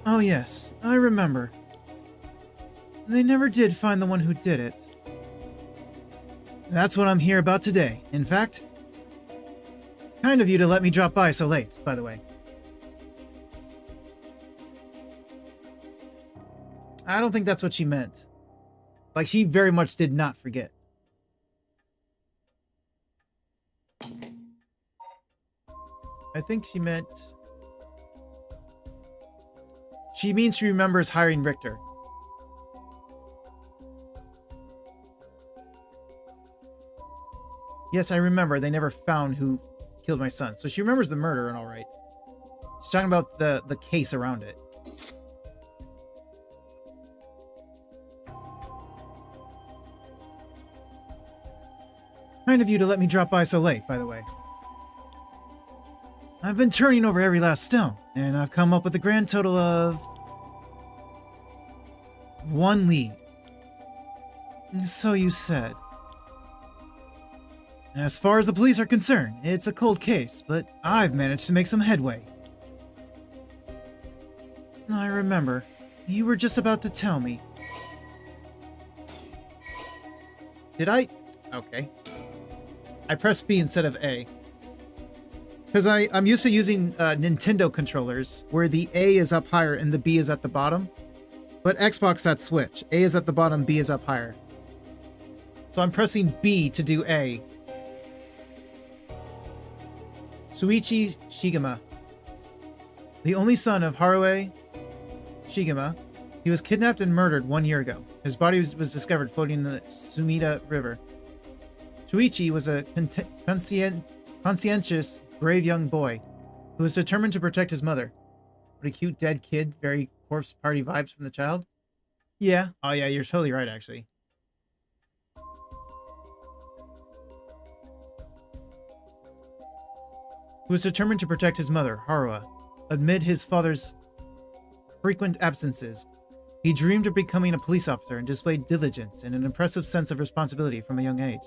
Oh yes, I remember. They never did find the one who did it. That's what I'm here about today. In fact, kind of you to let me drop by so late, by the way. I don't think that's what she meant. Like, she very much did not forget. I think she meant... She means she remembers hiring Richter. Yes, I remember. They never found who killed my son. So she remembers the murder and all right. She's talking about the case around it. Kind of you to let me drop by so late, by the way. I've been turning over every last stone, and I've come up with a grand total of... 1 lead. So you said. As far as the police are concerned, it's a cold case, but I've managed to make some headway. I remember. You were just about to tell me. Did I? Okay. I pressed B instead of A. Because I'm used to using Nintendo controllers, where the A is up higher and the B is at the bottom. But Xbox, that switch. A is at the bottom, B is up higher. So I'm pressing B to do A. Shuichi Shigema. The only son of Haruhe Shigema. He was kidnapped and murdered 1 year ago. His body was discovered floating in the Sumida River. Shuichi was a conscientious, brave young boy who was determined to protect his mother. What a cute dead kid. Very corpse party vibes from the child. Yeah. Oh yeah, you're totally right, actually. who was determined to protect his mother, Haruha, amid his father's frequent absences. He dreamed of becoming a police officer and displayed diligence and an impressive sense of responsibility from a young age,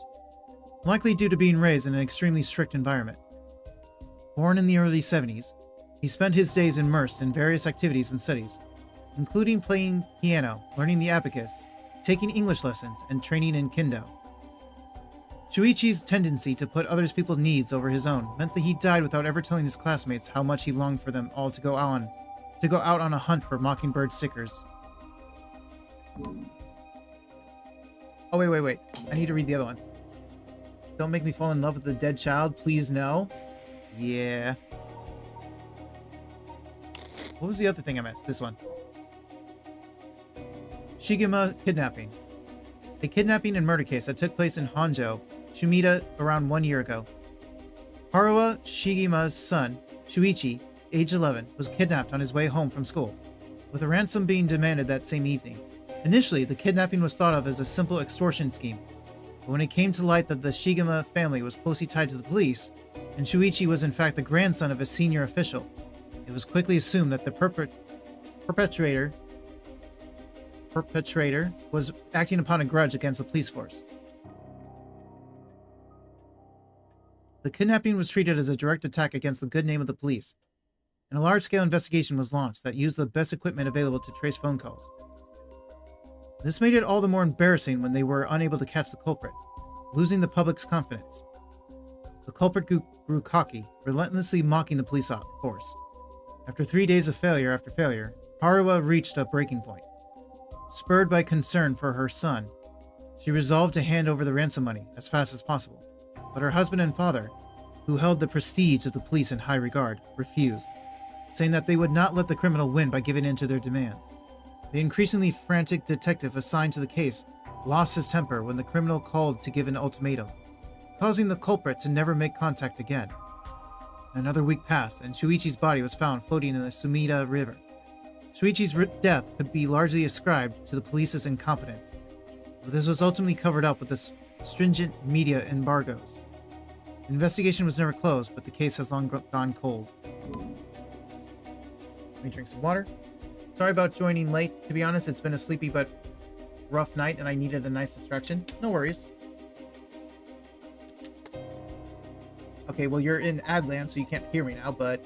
likely due to being raised in an extremely strict environment. Born in the early 70s, he spent his days immersed in various activities and studies, including playing piano, learning the abacus, taking English lessons, and training in kendo. Shuichi's tendency to put other people's needs over his own meant that he died without ever telling his classmates how much he longed for them all to go out on a hunt for mockingbird stickers. Oh, wait. I need to read the other one. Don't make me fall in love with the dead child, please no. Yeah. What was the other thing I missed? This one. Shigema kidnapping. A kidnapping and murder case that took place in Honjo, Sumida, around 1 year ago. Haruha Shigema's son, Shuichi, age 11, was kidnapped on his way home from school, with a ransom being demanded that same evening. Initially, the kidnapping was thought of as a simple extortion scheme, but when it came to light that the Shigema family was closely tied to the police, and Shuichi was in fact the grandson of a senior official, it was quickly assumed that the perpetrator was acting upon a grudge against the police force. The kidnapping was treated as a direct attack against the good name of the police, and a large-scale investigation was launched that used the best equipment available to trace phone calls. This made it all the more embarrassing when they were unable to catch the culprit, losing the public's confidence. The culprit grew cocky, relentlessly mocking the police force. After 3 days of failure after failure, Haruha reached a breaking point. Spurred by concern for her son, she resolved to hand over the ransom money as fast as possible. But her husband and father, who held the prestige of the police in high regard, refused, saying that they would not let the criminal win by giving in to their demands. The increasingly frantic detective assigned to the case lost his temper when the criminal called to give an ultimatum, causing the culprit to never make contact again. Another week passed, and Shuichi's body was found floating in the Sumida River. Shuichi's death could be largely ascribed to the police's incompetence, but this was ultimately covered up with the stringent media embargoes. The investigation was never closed, but the case has long gone cold. Let me drink some water. Sorry about joining late. To be honest, it's been a sleepy but rough night, and I needed a nice distraction. No worries. Okay, well, you're in Adland, so you can't hear me now, but...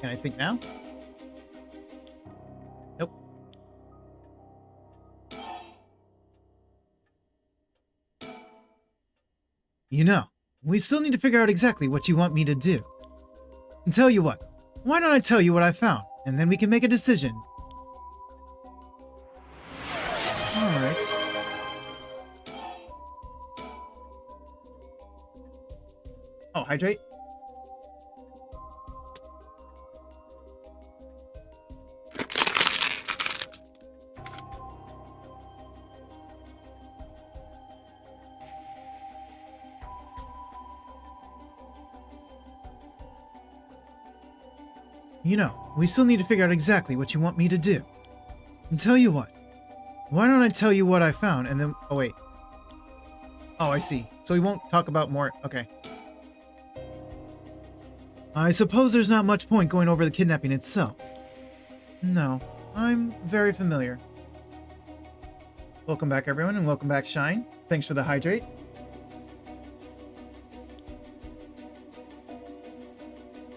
Can I think now? Nope. You know, we still need to figure out exactly what you want me to do. And tell you what, why don't I tell you what I found, and then we can make a decision. Alright. Oh, hydrate? You know, we still need to figure out exactly what you want me to do. And tell you what, why don't I tell you what I found and then... Oh, wait. Oh, I see. So we won't talk about more... Okay. I suppose there's not much point going over the kidnapping itself. No, I'm very familiar. Welcome back, everyone, and welcome back, Shine. Thanks for the hydrate.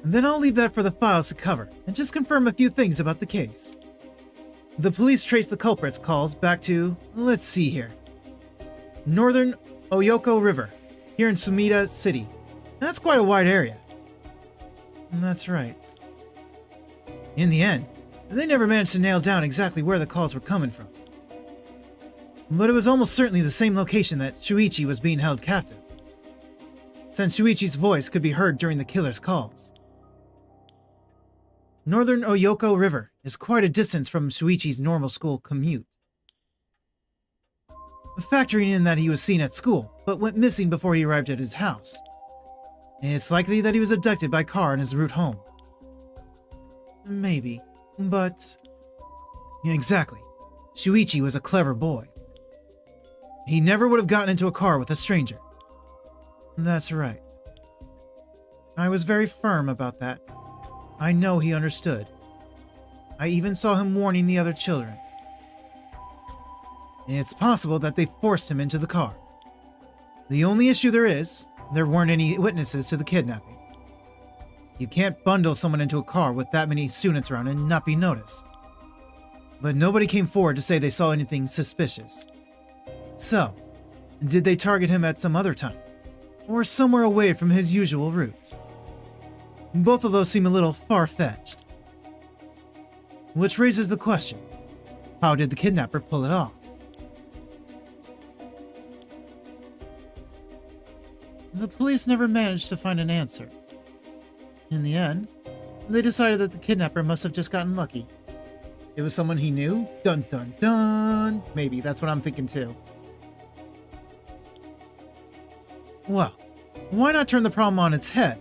And then I'll leave that for the files to cover, and just confirm a few things about the case. The police traced the culprit's calls back to, let's see here, Northern Oyoko River, here in Sumida City. That's quite a wide area. That's right. In the end, they never managed to nail down exactly where the calls were coming from. But it was almost certainly the same location that Shuichi was being held captive, since Shuichi's voice could be heard during the killer's calls. Northern Oyoko River is quite a distance from Shuichi's normal school commute. Factoring in that he was seen at school, but went missing before he arrived at his house. It's likely that he was abducted by a car on his route home. Maybe, but... Yeah, exactly. Shuichi was a clever boy. He never would have gotten into a car with a stranger. That's right. I was very firm about that. I know he understood. I even saw him warning the other children. It's possible that they forced him into the car. The only issue there weren't any witnesses to the kidnapping. You can't bundle someone into a car with that many students around and not be noticed. But nobody came forward to say they saw anything suspicious. So, did they target him at some other time? Or somewhere away from his usual route? Both of those seem a little far-fetched. Which raises the question, how did the kidnapper pull it off? The police never managed to find an answer. In the end, they decided that the kidnapper must have just gotten lucky. It was someone he knew? Dun dun dun! Maybe, that's what I'm thinking too. Well, why not turn the problem on its head?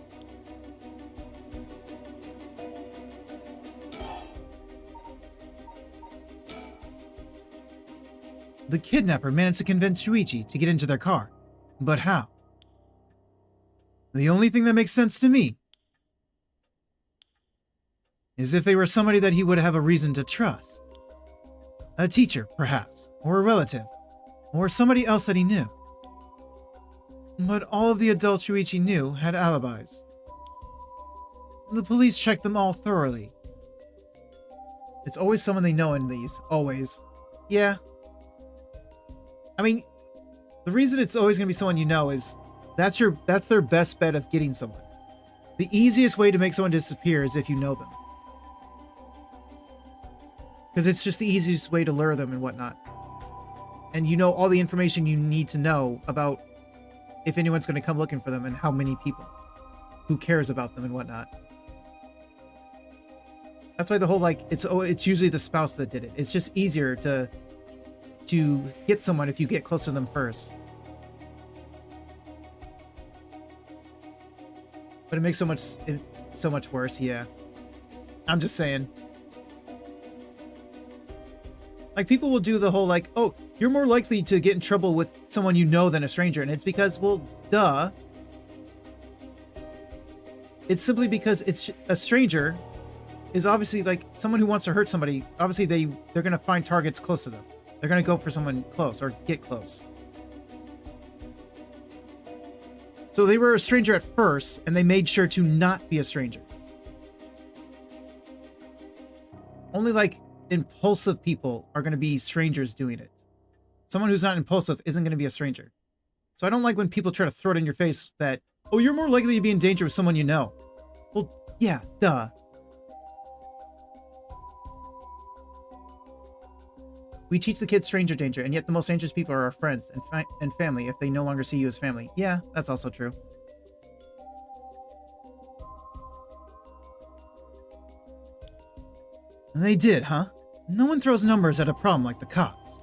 The kidnapper managed to convince Shuichi to get into their car. But how? The only thing that makes sense to me is if they were somebody that he would have a reason to trust. A teacher, perhaps, or a relative, or somebody else that he knew. But all of the adults Shuichi knew had alibis. The police checked them all thoroughly. It's always someone they know in these, always. Yeah. I mean, the reason it's always going to be someone you know is that's their best bet of getting someone. The easiest way to make someone disappear is if you know them. Because it's just the easiest way to lure them and whatnot. And you know all the information you need to know about if anyone's going to come looking for them and how many people. Who cares about them and whatnot. That's why the whole, like, it's usually the spouse that did it. It's just easier to get someone if you get close to them first. But it makes it so much worse, yeah. I'm just saying. Like, people will do the whole, like, oh, you're more likely to get in trouble with someone you know than a stranger. And it's because, well, duh. It's simply because it's a stranger is obviously, like, someone who wants to hurt somebody. Obviously, they're going to find targets close to them. They're going to go for someone close or get close. So they were a stranger at first, and they made sure to not be a stranger. Only, like, impulsive people are going to be strangers doing it. Someone who's not impulsive isn't going to be a stranger. So I don't like when people try to throw it in your face that, oh, you're more likely to be in danger with someone you know. Well, yeah, duh. We teach the kids stranger danger, and yet the most dangerous people are our friends and family if they no longer see you as family. Yeah, that's also true. They did, huh? No one throws numbers at a problem like the cops.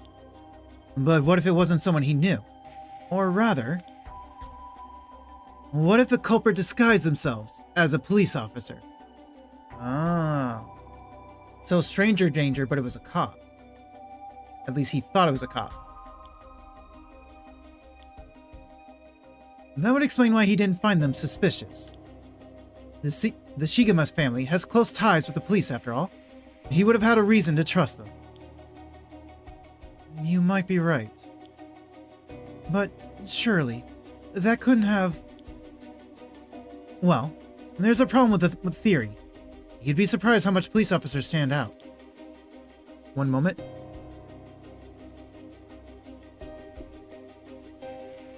But what if it wasn't someone he knew? Or rather, what if the culprit disguised themselves as a police officer? Ah. So stranger danger, but it was a cop. At least he thought it was a cop. That would explain why he didn't find them suspicious. The Shigema's family has close ties with the police after all. He would have had a reason to trust them. You might be right. But surely, that couldn't have... Well, there's a problem with theory. You'd be surprised how much police officers stand out. One moment.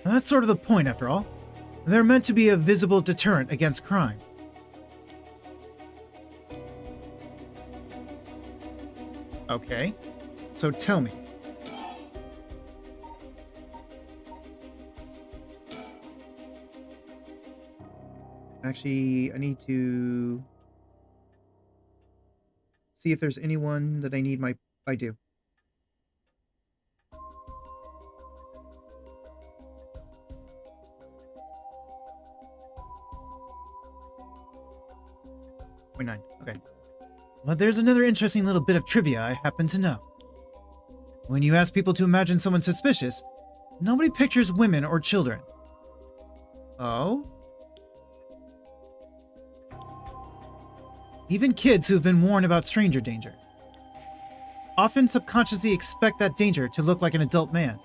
That's sort of the point, after all. They're meant to be a visible deterrent against crime. Okay, so tell me. Actually, I need to see if there's anyone that I need I do. .9. Okay. But there's another interesting little bit of trivia I happen to know. When you ask people to imagine someone suspicious, nobody pictures women or children. Oh? Even kids who've been warned about stranger danger often subconsciously expect that danger to look like an adult man.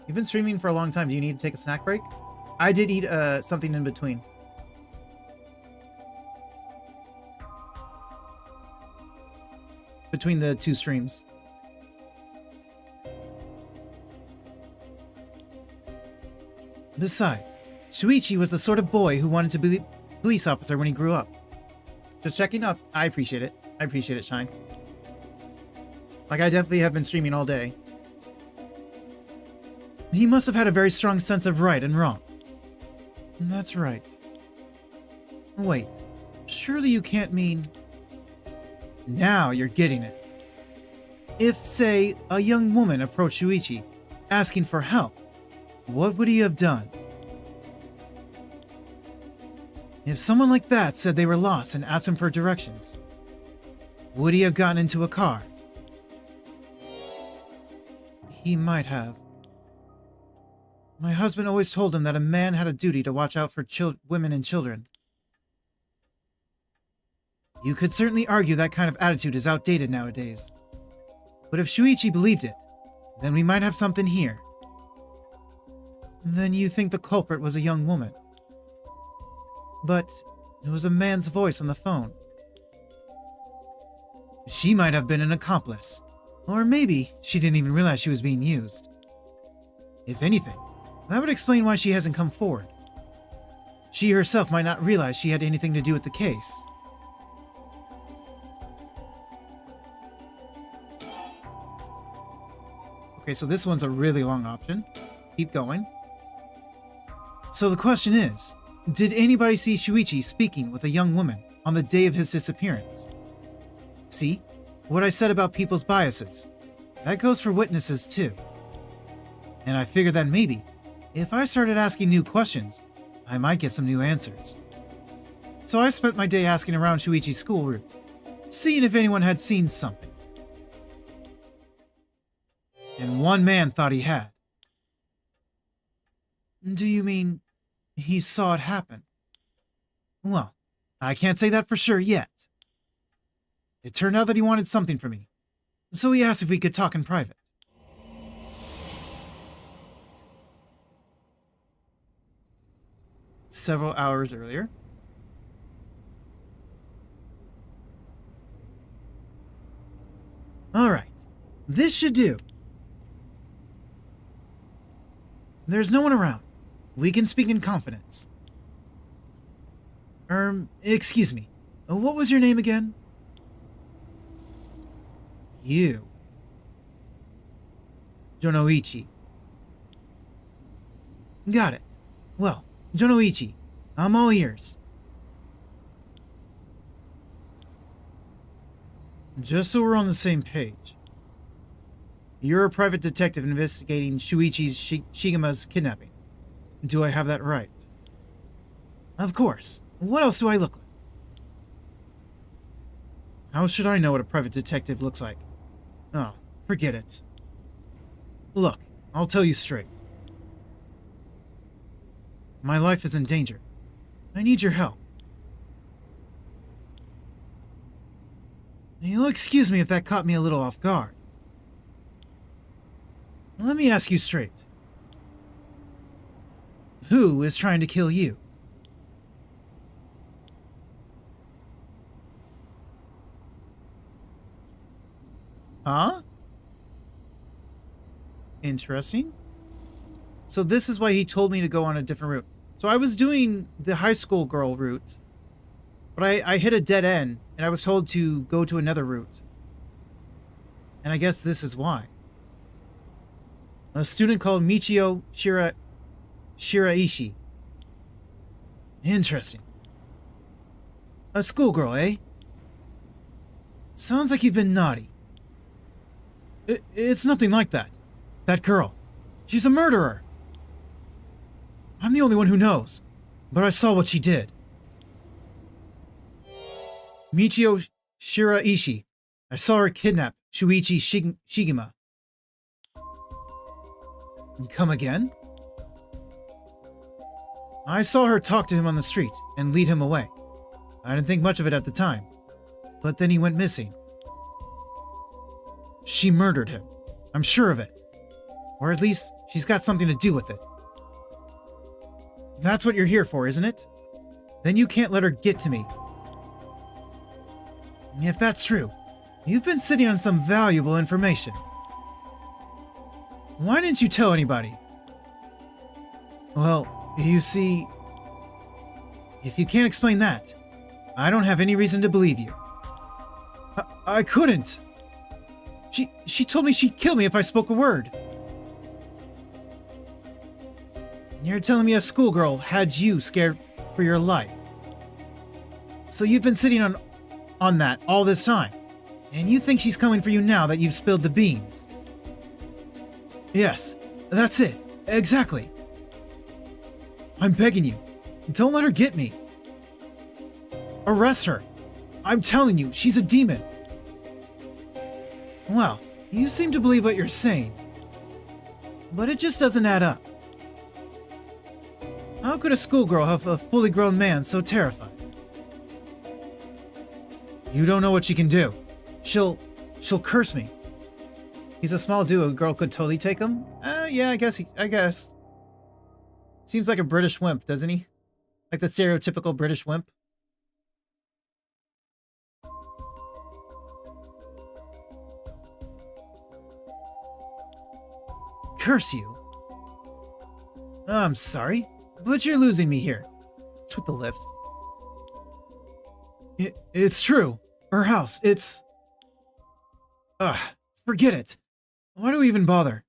You've been streaming for a long time. Do you need to take a snack break? I did eat something in between. Between the two streams. Besides, Shuichi was the sort of boy who wanted to be a police officer when he grew up. Just checking up. I appreciate it. I appreciate it, Shine. Like, I definitely have been streaming all day. He must have had a very strong sense of right and wrong. That's right. Wait, surely you can't mean... Now you're getting it. If, say, a young woman approached Shuichi, asking for help, what would he have done? If someone like that said they were lost and asked him for directions, would he have gotten into a car? He might have. My husband always told him that a man had a duty to watch out for women and children. You could certainly argue that kind of attitude is outdated nowadays. But if Shuichi believed it, then we might have something here. Then you think the culprit was a young woman. But it was a man's voice on the phone. She might have been an accomplice. Or maybe she didn't even realize she was being used. If anything, that would explain why she hasn't come forward. She herself might not realize she had anything to do with the case. Okay, so this one's a really long option. Keep going. So the question is, did anybody see Shuichi speaking with a young woman on the day of his disappearance? See? What I said about people's biases. That goes for witnesses too. And I figured that maybe, if I started asking new questions, I might get some new answers. So I spent my day asking around Shuichi's school route, seeing if anyone had seen something. And one man thought he had. Do you mean he saw it happen? Well, I can't say that for sure yet. It turned out that he wanted something from me, so he asked if we could talk in private. Several hours earlier. Alright, this should do. There's no one around. We can speak in confidence. Excuse me. What was your name again? You. Jonoichi. Got it. Well, Jonoichi, I'm all ears. Just so we're on the same page. You're a private detective investigating Shuichi's Shigema's kidnapping. Do I have that right? Of course. What else do I look like? How should I know what a private detective looks like? Oh, forget it. Look, I'll tell you straight. My life is in danger. I need your help. You'll excuse me if that caught me a little off guard. Let me ask you straight. Who is trying to kill you? Huh? Interesting. So this is why he told me to go on a different route. So I was doing the high school girl route, but I hit a dead end, and I was told to go to another route. And I guess this is why. A student called Michio Shiraishi. Interesting. A schoolgirl, eh? Sounds like you've been naughty. It's nothing like that. That girl. She's a murderer. I'm the only one who knows, but I saw what she did. Michio Shiraishi. I saw her kidnap Shuichi Shigema. And come again? I saw her talk to him on the street and lead him away. I didn't think much of it at the time, but then he went missing. She murdered him. I'm sure of it. Or at least, she's got something to do with it. That's what you're here for, isn't it? Then you can't let her get to me. If that's true, you've been sitting on some valuable information. Why didn't you tell anybody? Well, you see, if you can't explain that, I don't have any reason to believe you. I couldn't. She told me she'd kill me if I spoke a word. You're telling me a schoolgirl had you scared for your life. So you've been sitting on that all this time, and you think she's coming for you now that you've spilled the beans. Yes, that's it. Exactly. I'm begging you, don't let her get me. Arrest her. I'm telling you, she's a demon. Well, you seem to believe what you're saying, but it just doesn't add up. How could a schoolgirl have a fully grown man so terrified? You don't know what she can do. She'll curse me. He's a small dude. A girl could totally take him. Yeah, I guess. Seems like a British wimp, doesn't he? Like the stereotypical British wimp. Curse you? I'm sorry, but you're losing me here. It's with the lips. It's true. Her house, it's... forget it. Why do we even bother?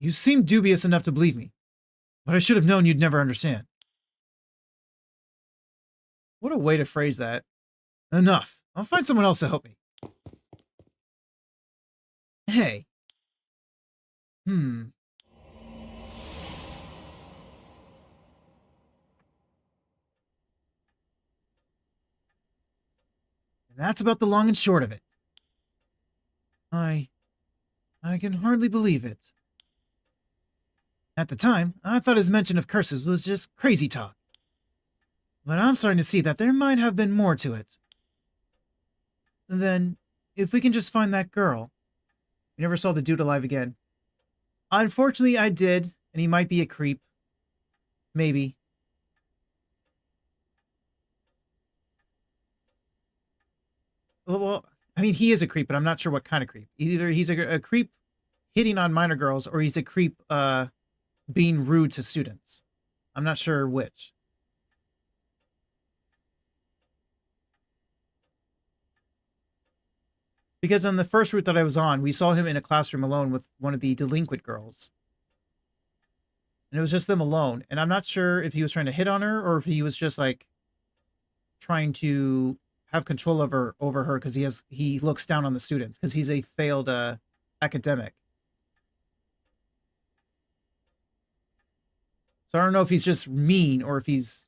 You seem dubious enough to believe me, but I should have known you'd never understand. What a way to phrase that. Enough. I'll find someone else to help me. Hey. And that's about the long and short of it. I can hardly believe it. At the time, I thought his mention of curses was just crazy talk. But I'm starting to see that there might have been more to it. Then, if we can just find that girl... You never saw the dude alive again. Unfortunately, I did, and he might be a creep. Maybe. Well, I mean, he is a creep, but I'm not sure what kind of creep. Either he's a creep hitting on minor girls, or he's a creep being rude to students. I'm not sure which. Because on the first route that I was on, we saw him in a classroom alone with one of the delinquent girls. And it was just them alone. And I'm not sure if he was trying to hit on her or if he was just like trying to have control over her because he looks down on the students because he's a failed academic. So I don't know if he's just mean or if he's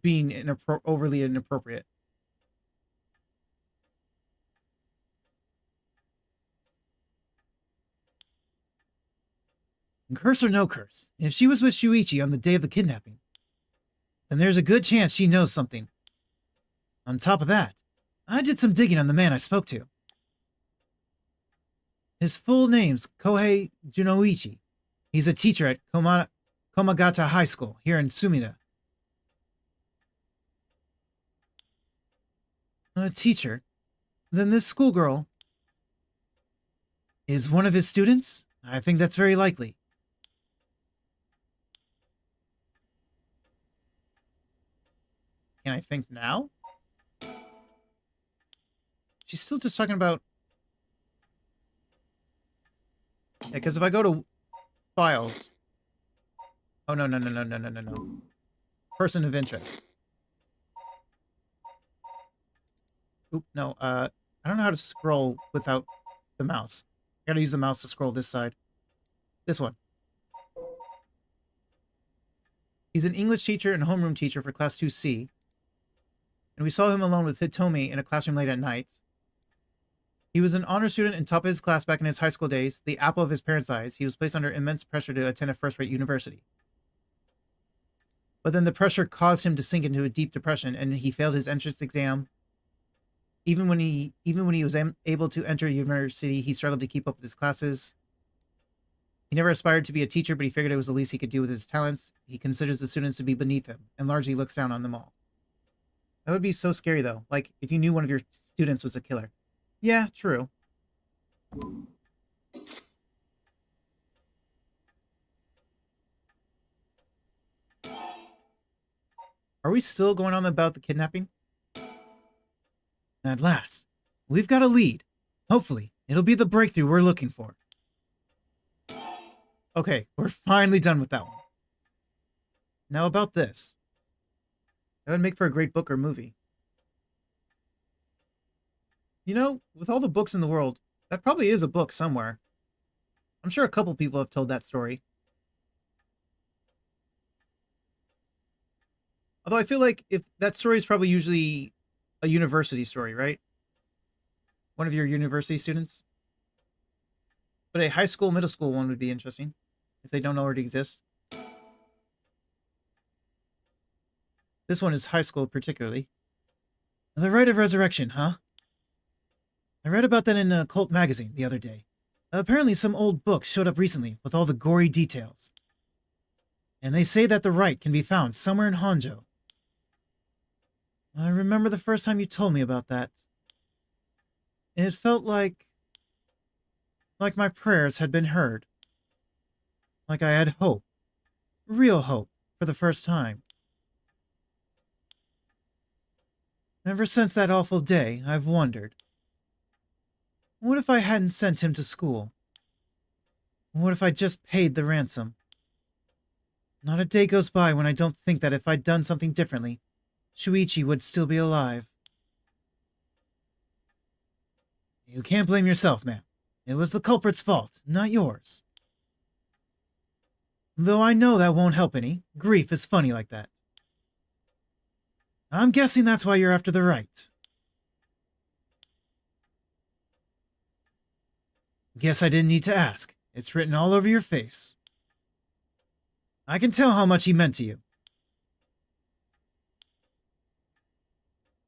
being overly inappropriate. And curse or no curse, if she was with Shuichi on the day of the kidnapping, then there's a good chance she knows something. On top of that, I did some digging on the man I spoke to. His full name's Kohei Junoichi. He's a teacher at Komagata High School here in Sumida. A teacher? Then this schoolgirl is one of his students? I think that's very likely. Can I think now? She's still just talking about... Yeah, because if I go to files... Oh, no. Person of interest. Oop, no, I don't know how to scroll without the mouse. I gotta use the mouse to scroll this side. This one. He's an English teacher and homeroom teacher for Class 2C. and we saw him alone with Hitomi in a classroom late at night. He was an honor student and top of his class back in his high school days, the apple of his parents' eyes. He was placed under immense pressure to attend a first-rate university. But then the pressure caused him to sink into a deep depression, and he failed his entrance exam. Even when he was able to enter university, he struggled to keep up with his classes. He never aspired to be a teacher, but he figured it was the least he could do with his talents. He considers the students to be beneath him, and largely looks down on them all. That would be so scary, though. Like, if you knew one of your students was a killer. Yeah, true. Are we still going on about the kidnapping? At last, we've got a lead. Hopefully, it'll be the breakthrough we're looking for. Okay, we're finally done with that one. Now about this. That would make for a great book or movie. You know, with all the books in the world, that probably is a book somewhere. I'm sure a couple people have told that story. Although I feel like if that story is probably usually a university story, right? One of your university students. But a high school, middle school one would be interesting, if they don't already exist. This one is high school particularly. The Rite of Resurrection, huh? I read about that in a cult magazine the other day. Apparently some old book showed up recently with all the gory details. And they say that the rite can be found somewhere in Honjo. I remember the first time you told me about that. It felt like my prayers had been heard. Like I had hope. Real hope for the first time. Ever since that awful day, I've wondered. What if I hadn't sent him to school? What if I just paid the ransom? Not a day goes by when I don't think that if I'd done something differently, Shuichi would still be alive. You can't blame yourself, ma'am. It was the culprit's fault, not yours. Though I know that won't help any. Grief is funny like that. I'm guessing that's why you're after the rite. Guess I didn't need to ask. It's written all over your face. I can tell how much he meant to you.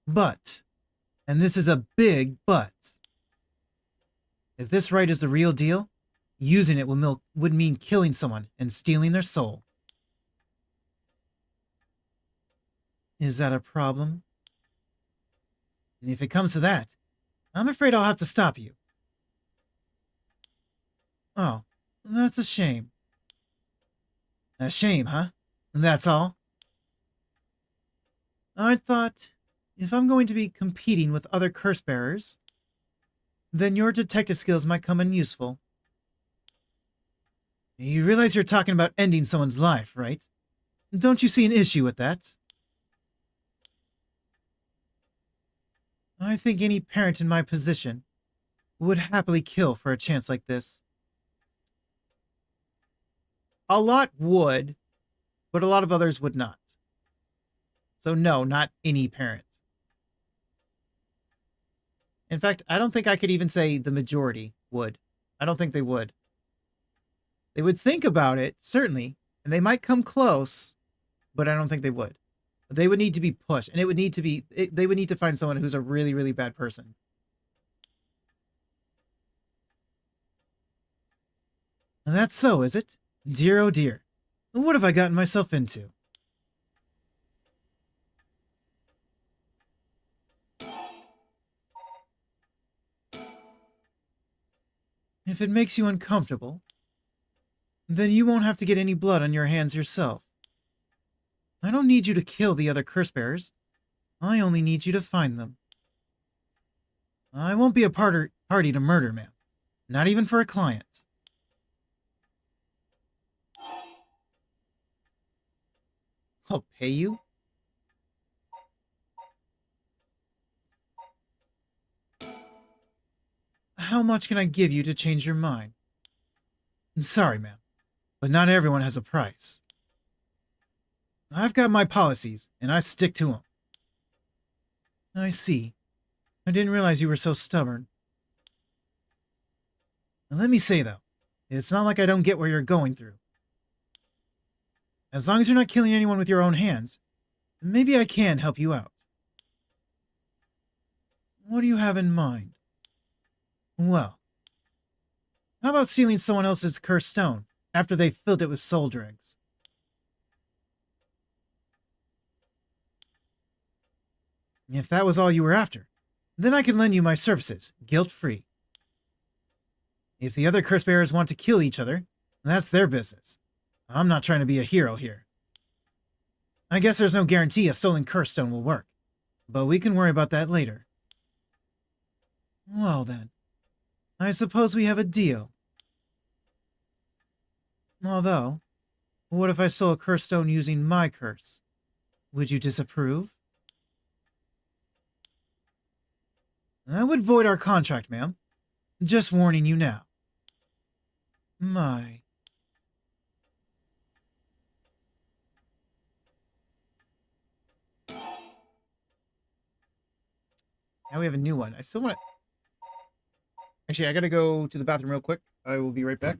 But, and this is a big but, if this rite is the real deal, using it would mean killing someone and stealing their soul. Is that a problem? If it comes to that, I'm afraid I'll have to stop you. Oh, that's a shame. A shame, huh? That's all? I thought, if I'm going to be competing with other curse bearers, then your detective skills might come in useful. You realize you're talking about ending someone's life, right? Don't you see an issue with that? I think any parent in my position would happily kill for a chance like this. A lot would, but a lot of others would not. So no, not any parent. In fact, I don't think I could even say the majority would. I don't think they would. They would think about it, certainly, and they might come close, but I don't think they would. They would need to be pushed, and it would need to be, they would need to find someone who's a really, really bad person. That's so, is it? Dear oh dear. What have I gotten myself into? If it makes you uncomfortable, then you won't have to get any blood on your hands yourself. I don't need you to kill the other curse bearers. I only need you to find them. I won't be a party to murder, ma'am. Not even for a client. I'll pay you? How much can I give you to change your mind? I'm sorry, ma'am, but not everyone has a price. I've got my policies, and I stick to them. I see. I didn't realize you were so stubborn. Now, let me say, though, it's not like I don't get what you're going through. As long as you're not killing anyone with your own hands, maybe I can help you out. What do you have in mind? Well, how about stealing someone else's cursed stone after they filled it with soul dregs? If that was all you were after, then I can lend you my services, guilt-free. If the other curse bearers want to kill each other, that's their business. I'm not trying to be a hero here. I guess there's no guarantee a stolen curse stone will work, but we can worry about that later. Well then, I suppose we have a deal. Although, what if I stole a curse stone using my curse? Would you disapprove? That would void our contract, ma'am. Just warning you now. My. Now we have a new one. I still want to... Actually, I gotta go to the bathroom real quick. I will be right back.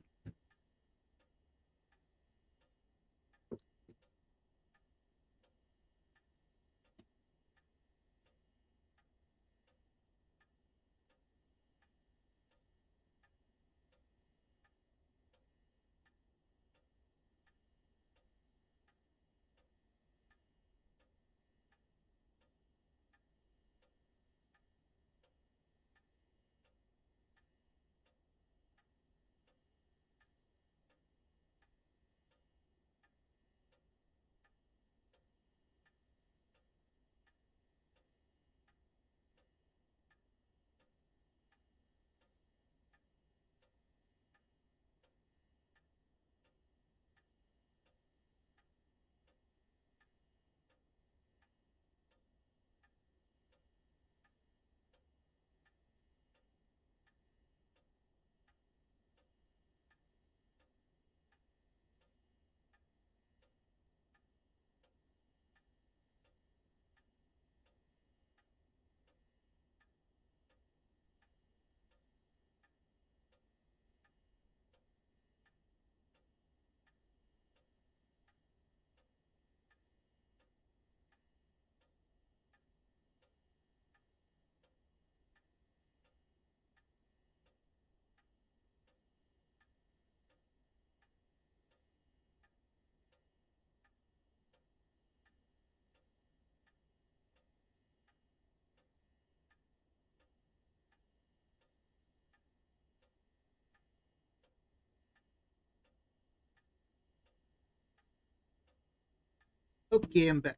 Okay, I'm back.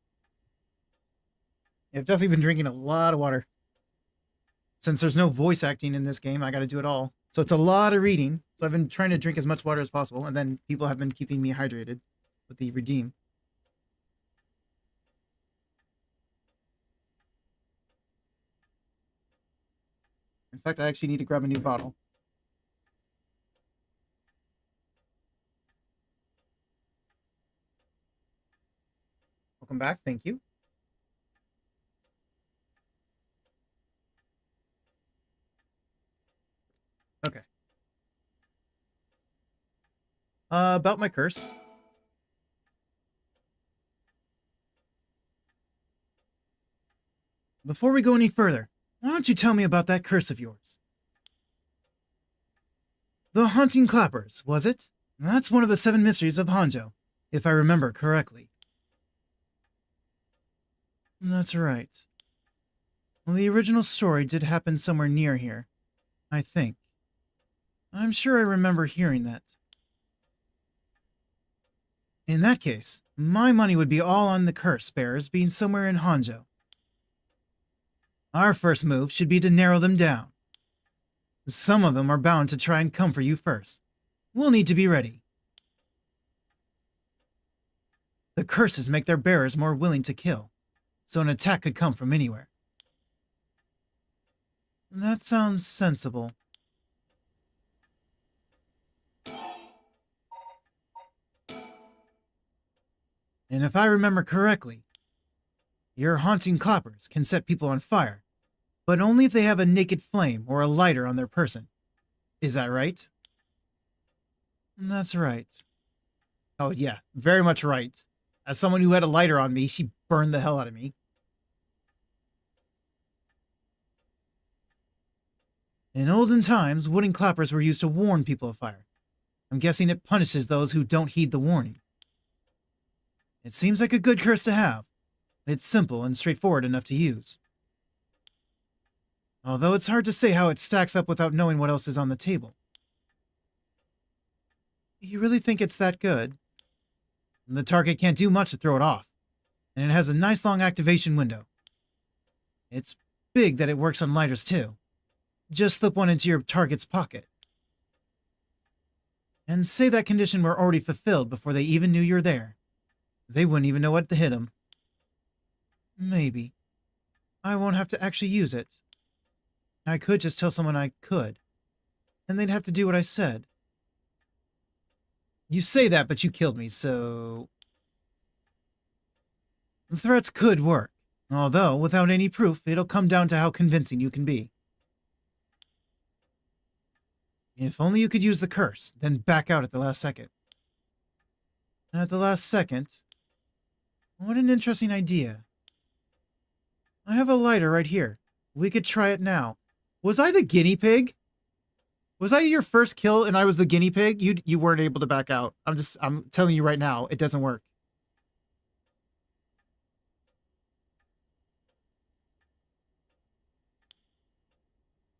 I've definitely been drinking a lot of water. Since there's no voice acting in this game, I gotta do it all. So it's a lot of reading. So I've been trying to drink as much water as possible, and then people have been keeping me hydrated with the redeem. In fact, I actually need to grab a new bottle. Welcome back. Thank you. Okay. About my curse. Before we go any further, why don't you tell me about that curse of yours? The Haunting Clappers, was it? That's one of the 7 mysteries of Honjo, if I remember correctly. That's right. Well, the original story did happen somewhere near here, I think. I'm sure I remember hearing that. In that case, my money would be all on the curse bearers being somewhere in Honjo. Our first move should be to narrow them down. Some of them are bound to try and come for you first. We'll need to be ready. The curses make their bearers more willing to kill, so an attack could come from anywhere. That sounds sensible. And if I remember correctly, Your haunting clappers can set people on fire, but only if they have a naked flame or a lighter on their person. Is that right? That's right. Oh yeah, very much right. As someone who had a lighter on me, she burned the hell out of me. In olden times, wooden clappers were used to warn people of fire. I'm guessing it punishes those who don't heed the warning. It seems like a good curse to have. It's simple and straightforward enough to use. Although it's hard to say how it stacks up without knowing what else is on the table. You really think it's that good? The target can't do much to throw it off, and it has a nice long activation window. It's big that it works on lighters too. Just slip one into your target's pocket. And say that condition were already fulfilled before they even knew you're there. They wouldn't even know what to hit them. Maybe. I won't have to actually use it. I could just tell someone I could, and they'd have to do what I said. You say that, but you killed me, so... The threats could work, although, without any proof, it'll come down to how convincing you can be. If only you could use the curse, then back out at the last second. At the last second? What an interesting idea. I have a lighter right here. We could try it now. Was I the guinea pig? Was I your first kill and I was the guinea pig? You weren't able to back out. I'm telling you right now, it doesn't work.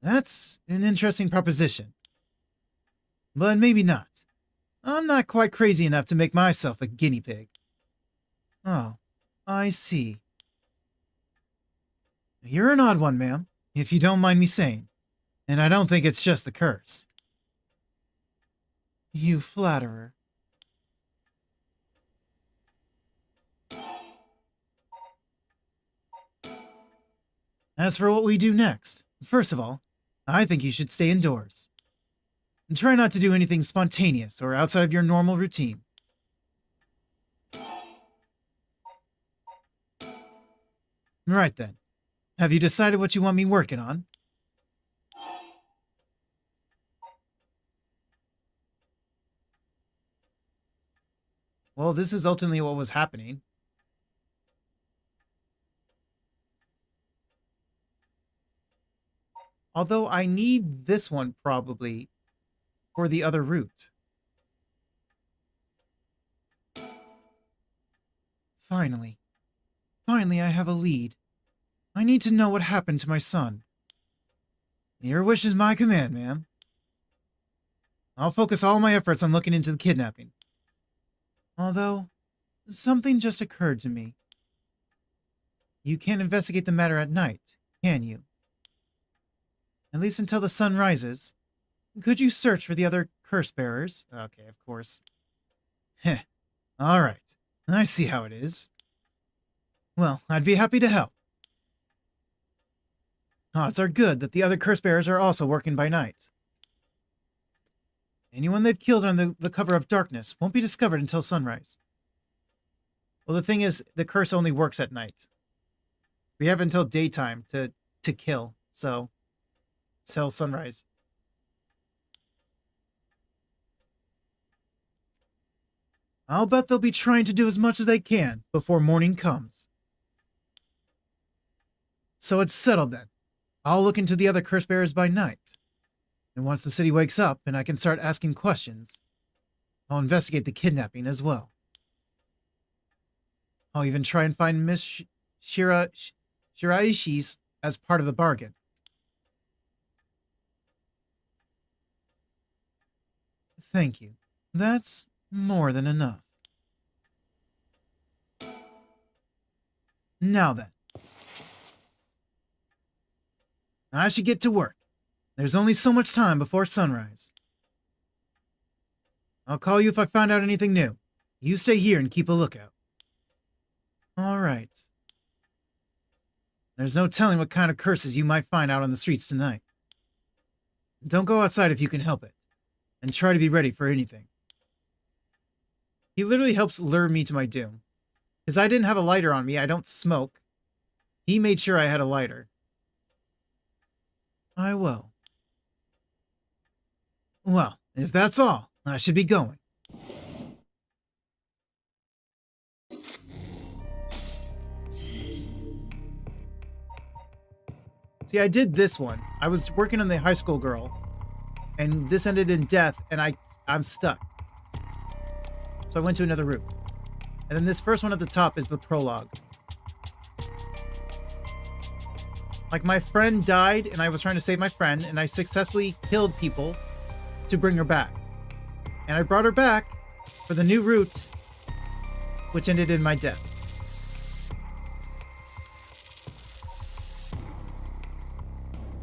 That's an interesting proposition. But maybe not. I'm not quite crazy enough to make myself a guinea pig. Oh, I see. You're an odd one, ma'am, if you don't mind me saying. And I don't think it's just the curse. You flatterer. As for what we do next, first of all, I think you should stay indoors. And try not to do anything spontaneous or outside of your normal routine. Right then. Have you decided what you want me working on? Well, this is ultimately what was happening. Although I need this one probably for the other route. Finally. Finally, I have a lead. I need to know what happened to my son. Your wish is my command, ma'am. I'll focus all my efforts on looking into the kidnapping. Although, something just occurred to me. You can't investigate the matter at night, can you? At least until the sun rises. Could you search for the other curse bearers? Okay, of course. Heh. All right. I see how it is. Well, I'd be happy to help. Odds are good that the other curse bearers are also working by night. Anyone they've killed under the cover of darkness won't be discovered until sunrise. Well, the thing is, the curse only works at night. We have until daytime to kill, so till sunrise. I'll bet they'll be trying to do as much as they can before morning comes. So it's settled then. I'll look into the other curse bearers by night. And once the city wakes up and I can start asking questions, I'll investigate the kidnapping as well. I'll even try and find Miss Shiraishi's as part of the bargain. Thank you. That's more than enough. Now then. I should get to work. There's only so much time before sunrise. I'll call you if I find out anything new. You stay here and keep a lookout. All right. There's no telling what kind of curses you might find out on the streets tonight. Don't go outside if you can help it. And try to be ready for anything. He literally helps lure me to my doom. Because I didn't have a lighter on me, I don't smoke. He made sure I had a lighter. I will. Well, if that's all, I should be going. See, I did this one. I was working on the high school girl, and this ended in death, and I'm stuck. So I went to another route. And then this first one at the top is the prologue. Like, my friend died, and I was trying to save my friend, and I successfully killed people to bring her back. And I brought her back for the new route, which ended in my death.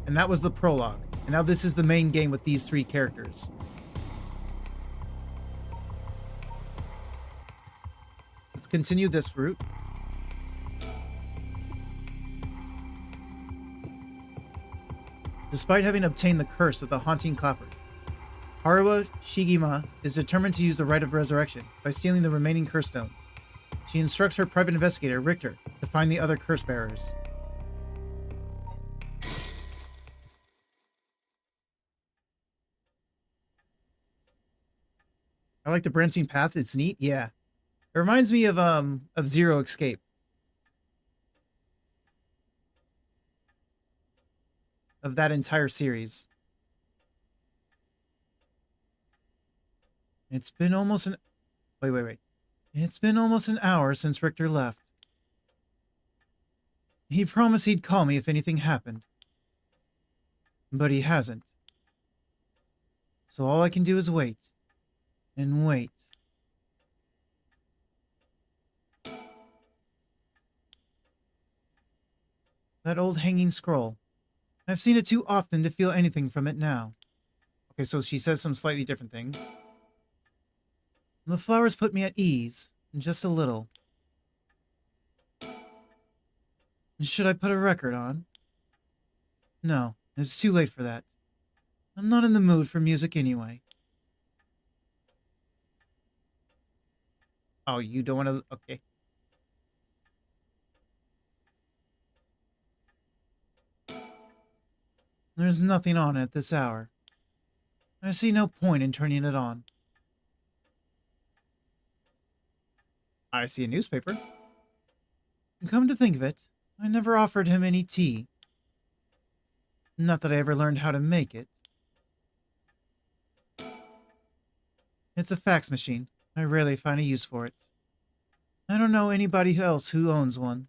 And that was the prologue. And now this is the main game with these 3 characters. Let's continue this route. Despite having obtained the curse of the haunting clappers, Haruha Shigima is determined to use the Rite of Resurrection by stealing the remaining curse stones. She instructs her private investigator, Richter, to find the other curse bearers. I like the branching path. It's neat. Yeah. It reminds me of Zero Escape. Of that entire series. It's been almost an... Wait. It's been almost an hour since Richter left. He promised he'd call me if anything happened. But he hasn't. So all I can do is wait. And wait. That old hanging scroll. I've seen it too often to feel anything from it now. Okay, so she says some slightly different things. The flowers put me at ease, just a little. Should I put a record on? No, it's too late for that. I'm not in the mood for music anyway. Oh, you don't want to... Okay. There's nothing on at this hour. I see no point in turning it on. I see a newspaper. And come to think of it, I never offered him any tea. Not that I ever learned how to make it. It's a fax machine. I rarely find a use for it. I don't know anybody else who owns one.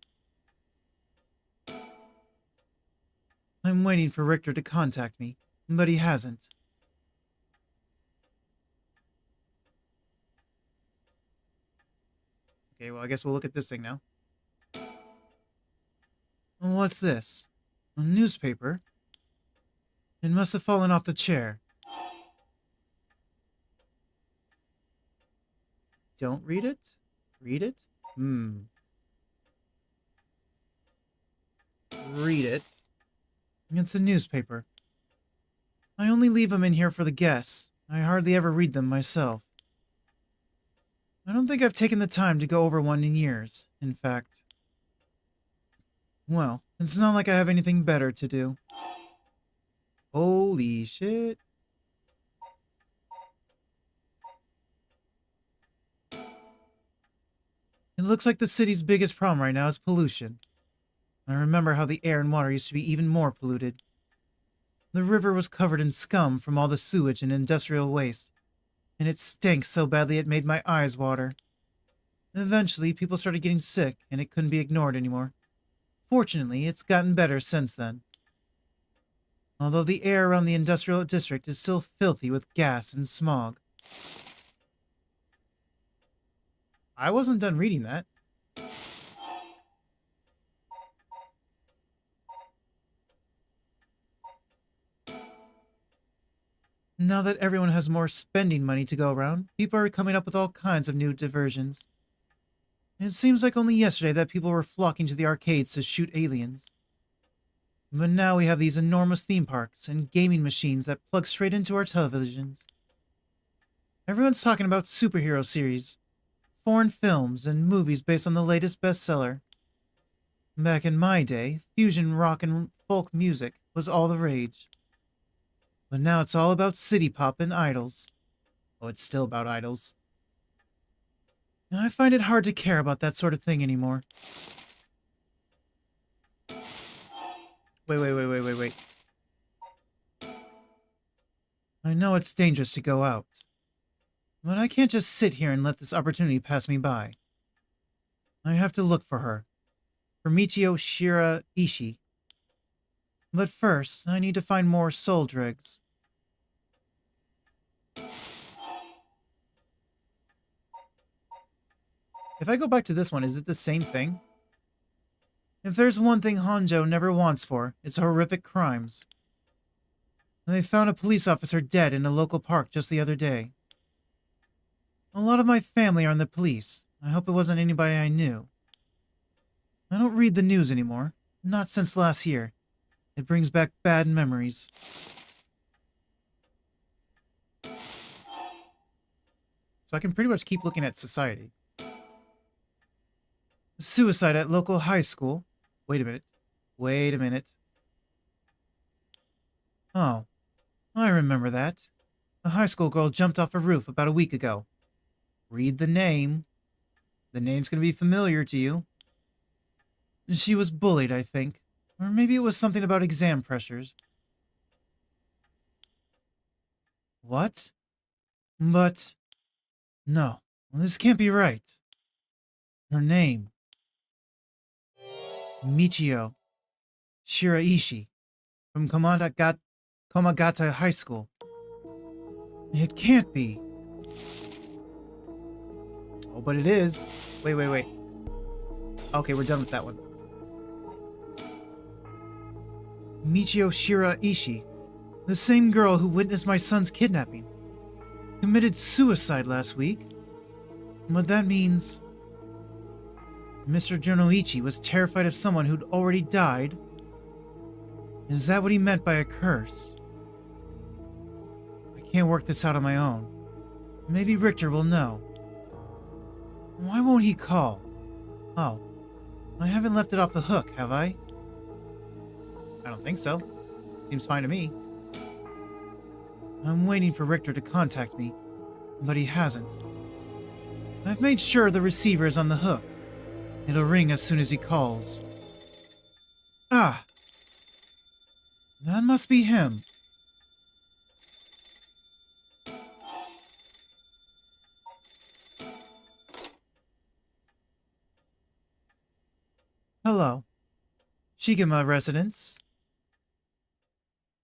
I'm waiting for Richter to contact me, but he hasn't. Okay, well, I guess we'll look at this thing now. What's this? A newspaper? It must have fallen off the chair. Don't read it? Read it? Read it. It's a newspaper. I only leave them in here for the guests. I hardly ever read them myself. I don't think I've taken the time to go over one in years, in fact. Well, it's not like I have anything better to do. Holy shit. It looks like the city's biggest problem right now is pollution. I remember how the air and water used to be even more polluted. The river was covered in scum from all the sewage and industrial waste, and it stank so badly it made my eyes water. Eventually, people started getting sick, and it couldn't be ignored anymore. Fortunately, it's gotten better since then. Although the air around the industrial district is still filthy with gas and smog. I wasn't done reading that. Now that everyone has more spending money to go around, people are coming up with all kinds of new diversions. It seems like only yesterday that people were flocking to the arcades to shoot aliens. But now we have these enormous theme parks and gaming machines that plug straight into our televisions. Everyone's talking about superhero series, foreign films, and movies based on the latest bestseller. Back in my day, fusion rock and folk music was all the rage. But now it's all about city pop and idols. Oh, it's still about idols. I find it hard to care about that sort of thing anymore. Wait. I know it's dangerous to go out. But I can't just sit here and let this opportunity pass me by. I have to look for her. For Michio Shiraishi. But first, I need to find more soul dregs. If I go back to this one, is it the same thing? If there's one thing Honjo never wants for, it's horrific crimes. They found a police officer dead in a local park just the other day. A lot of my family are in the police. I hope it wasn't anybody I knew. I don't read the news anymore. Not since last year. It brings back bad memories. So I can pretty much keep looking at society. Suicide at local high school. Wait a minute. Oh, I remember that. A high school girl jumped off a roof about a week ago. Read the name. The name's gonna be familiar to you. She was bullied, I think. Or maybe it was something about exam pressures. What? But... No, this can't be right. Her name. Michio Shiraishi. From Komagata High School. It can't be. Oh, but it is. Wait. Okay, we're done with that one. Michio Shiraishi. The same girl who witnessed my son's kidnapping. Committed suicide last week. But that means... Mr. Jonoichi was terrified of someone who'd already died? Is that what he meant by a curse? I can't work this out on my own. Maybe Richter will know. Why won't he call? Oh, I haven't left it off the hook, have I? I don't think so. Seems fine to me. I'm waiting for Richter to contact me, but he hasn't. I've made sure the receiver is on the hook. It'll ring as soon as he calls. Ah! That must be him. Hello. Shigema residence.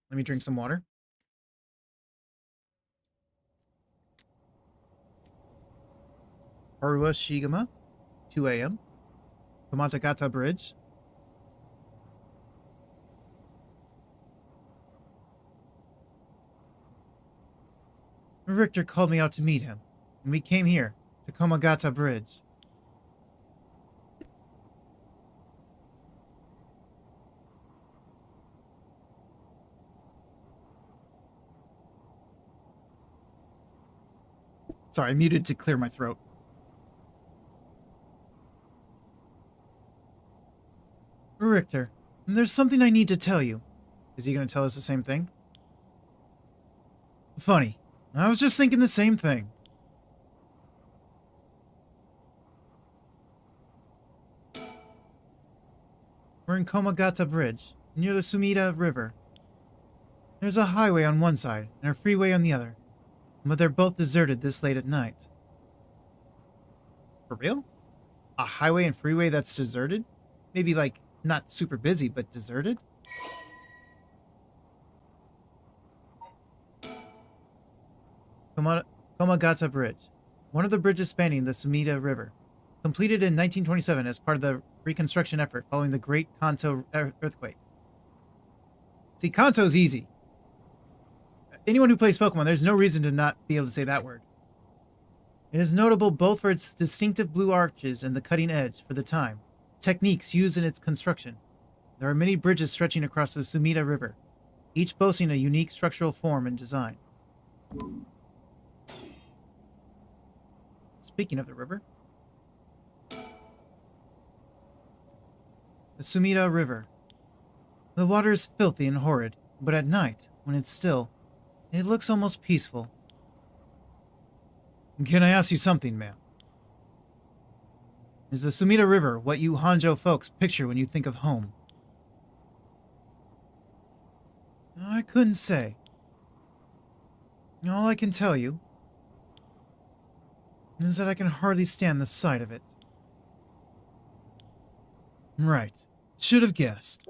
Let me drink some water. Harua Shigema, 2 a.m. Komatagata Bridge. Richter called me out to meet him, and we came here, to Komagata Bridge. Sorry, I muted to clear my throat. Richter, there's something I need to tell you. Is he going to tell us the same thing? Funny. I was just thinking the same thing. We're in Komagata Bridge, near the Sumida River. There's a highway on one side and a freeway on the other, but they're both deserted this late at night. For real? A highway and freeway that's deserted? Maybe like not super busy, but deserted? Komagata Bridge, one of the bridges spanning the Sumida River, completed in 1927 as part of the reconstruction effort following the Great Kanto earthquake. See, Kanto's easy. Anyone who plays Pokemon, there's no reason to not be able to say that word. It is notable both for its distinctive blue arches and the cutting edge, for the time, techniques used in its construction. There are many bridges stretching across the Sumida River, each boasting a unique structural form and design. Speaking of the river, the Sumida River. The water is filthy and horrid, but at night, when it's still, it looks almost peaceful. Can I ask you something, ma'am? Is the Sumida River what you Honjo folks picture when you think of home? I couldn't say. All I can tell you is that I can hardly stand the sight of it. Right. Should have guessed.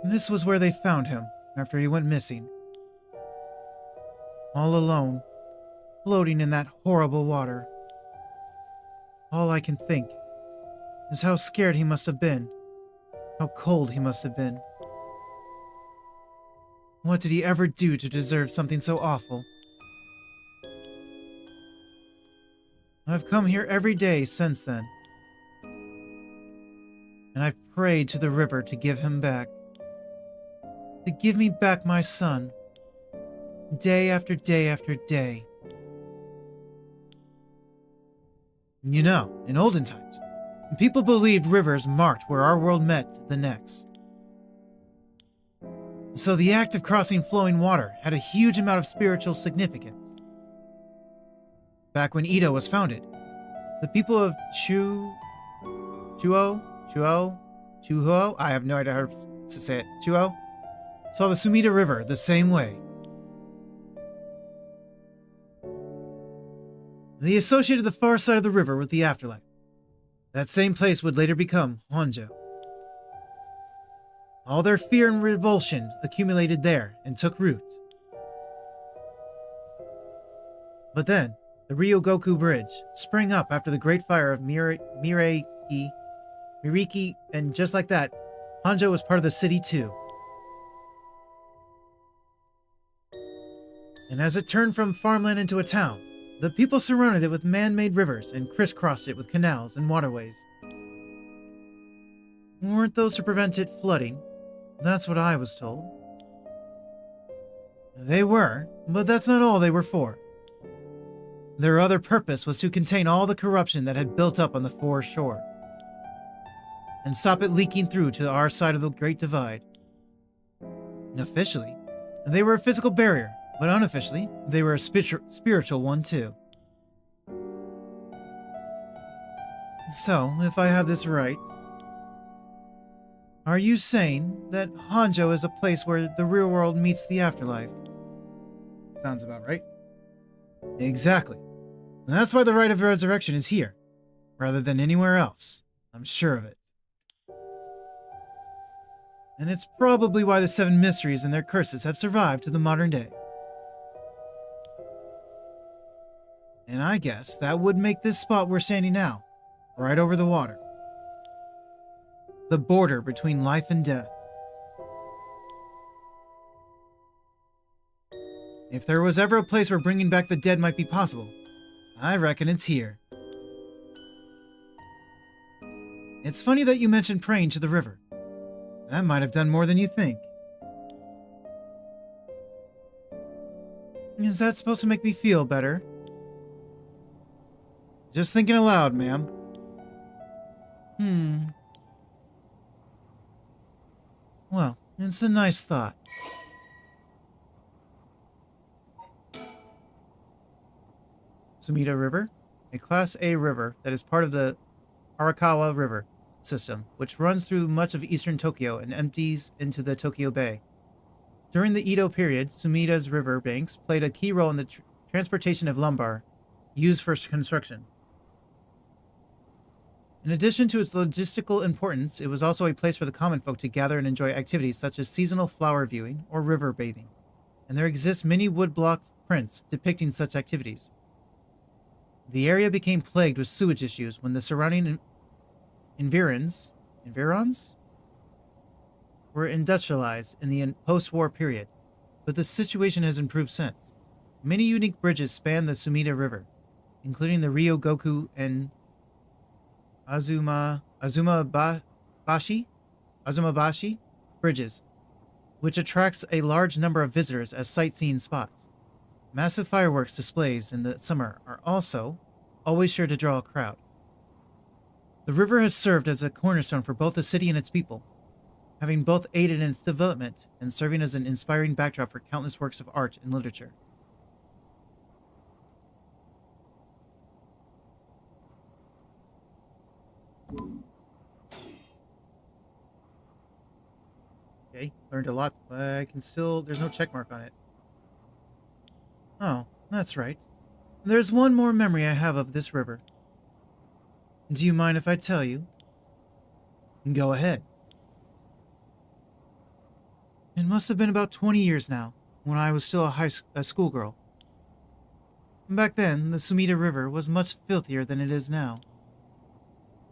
This was where they found him after he went missing. All alone, floating in that horrible water. All I can think is how scared he must have been, how cold he must have been. What did he ever do to deserve something so awful? I've come here every day since then, and I've prayed to the river to give him back. To give me back my son. Day after day after day. You know, in olden times, people believed rivers marked where our world met the next. So the act of crossing flowing water had a huge amount of spiritual significance. Back when Edo was founded, the people of Chuo, I have no idea how to say it, Chuo, saw the Sumida River the same way. They associated the far side of the river with the afterlife. That same place would later become Honjo. All their fear and revulsion accumulated there and took root. But then, the Ryogoku Bridge sprang up after the Great Fire of Miriki, and just like that, Honjo was part of the city too. And as it turned from farmland into a town, the people surrounded it with man-made rivers and crisscrossed it with canals and waterways. Weren't those to prevent it flooding? That's what I was told. They were, but that's not all they were for. Their other purpose was to contain all the corruption that had built up on the foreshore and stop it leaking through to our side of the Great Divide. Officially, they were a physical barrier, but unofficially, they were a spiritual one too. So, if I have this right, are you saying that Honjo is a place where the real world meets the afterlife? Sounds about right. Exactly. And that's why the Rite of Resurrection is here, rather than anywhere else. I'm sure of it. And it's probably why the 7 mysteries and their curses have survived to the modern day. And I guess that would make this spot we're standing now, right over the water. The border between life and death. If there was ever a place where bringing back the dead might be possible, I reckon it's here. It's funny that you mentioned praying to the river. That might have done more than you think. Is that supposed to make me feel better? Just thinking aloud, ma'am. Well, it's a nice thought. Sumida River, a Class A river that is part of the Arakawa River system, which runs through much of eastern Tokyo and empties into the Tokyo Bay. During the Edo period, Sumida's river banks played a key role in the transportation of lumber used for construction. In addition to its logistical importance, it was also a place for the common folk to gather and enjoy activities such as seasonal flower viewing or river bathing, and there exist many woodblock prints depicting such activities. The area became plagued with sewage issues when the surrounding environs were industrialized in the post-war period, but the situation has improved since. Many unique bridges span the Sumida River, including the Ryogoku and Azumabashi bridges, which attracts a large number of visitors as sightseeing spots. Massive fireworks displays in the summer are also always sure to draw a crowd. The river has served as a cornerstone for both the city and its people, having both aided in its development and serving as an inspiring backdrop for countless works of art and literature. Okay, learned a lot, but I can still... there's no check mark on it. Oh, that's right. There's one more memory I have of this river. Do you mind if I tell you? Go ahead. It must have been about 20 years now, when I was still a schoolgirl. Back then, the Sumida River was much filthier than it is now.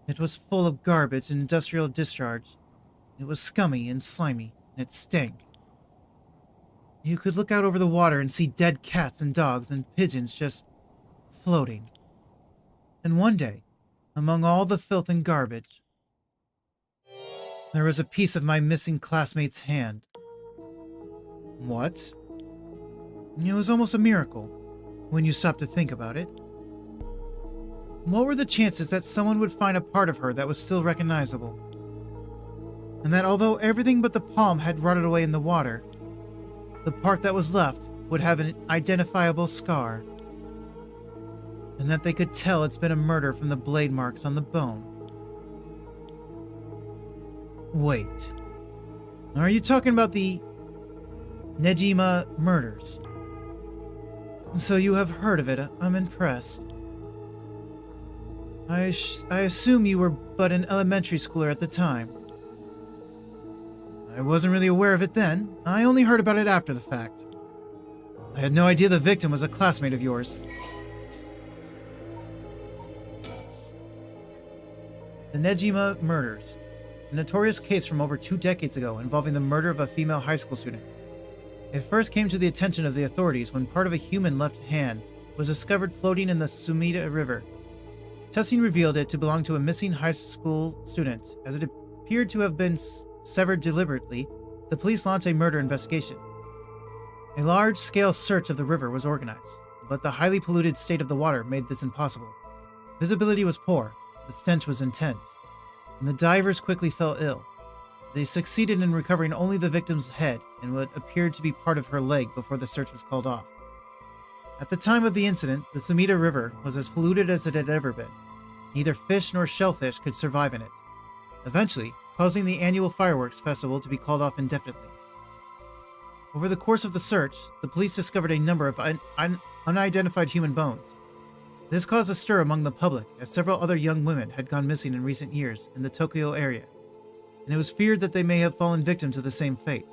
It was full of garbage and industrial discharge. It was scummy and slimy, and it stank. You could look out over the water and see dead cats and dogs and pigeons just floating. And one day, among all the filth and garbage, there was a piece of my missing classmate's hand. What? It was almost a miracle, when you stop to think about it. What were the chances that someone would find a part of her that was still recognizable? And that although everything but the palm had rotted away in the water, the part that was left would have an identifiable scar. And that they could tell it's been a murder from the blade marks on the bone. Wait. Are you talking about the Nejima murders? So you have heard of it. I'm impressed. I assume you were but an elementary schooler at the time. I wasn't really aware of it then. I only heard about it after the fact. I had no idea the victim was a classmate of yours. The Nejima murders. A notorious case from over 2 decades ago involving the murder of a female high school student. It first came to the attention of the authorities when part of a human left hand was discovered floating in the Sumida River. Testing revealed it to belong to a missing high school student. As it appeared to have been severed deliberately, the police launched a murder investigation. A large-scale search of the river was organized, but the highly polluted state of the water made this impossible. Visibility was poor, the stench was intense, and the divers quickly fell ill. They succeeded in recovering only the victim's head and what appeared to be part of her leg before the search was called off. At the time of the incident, the Sumida River was as polluted as it had ever been. Neither fish nor shellfish could survive in it, eventually causing the annual fireworks festival to be called off indefinitely. Over the course of the search, the police discovered a number of unidentified human bones. This caused a stir among the public, as several other young women had gone missing in recent years in the Tokyo area, and it was feared that they may have fallen victim to the same fate.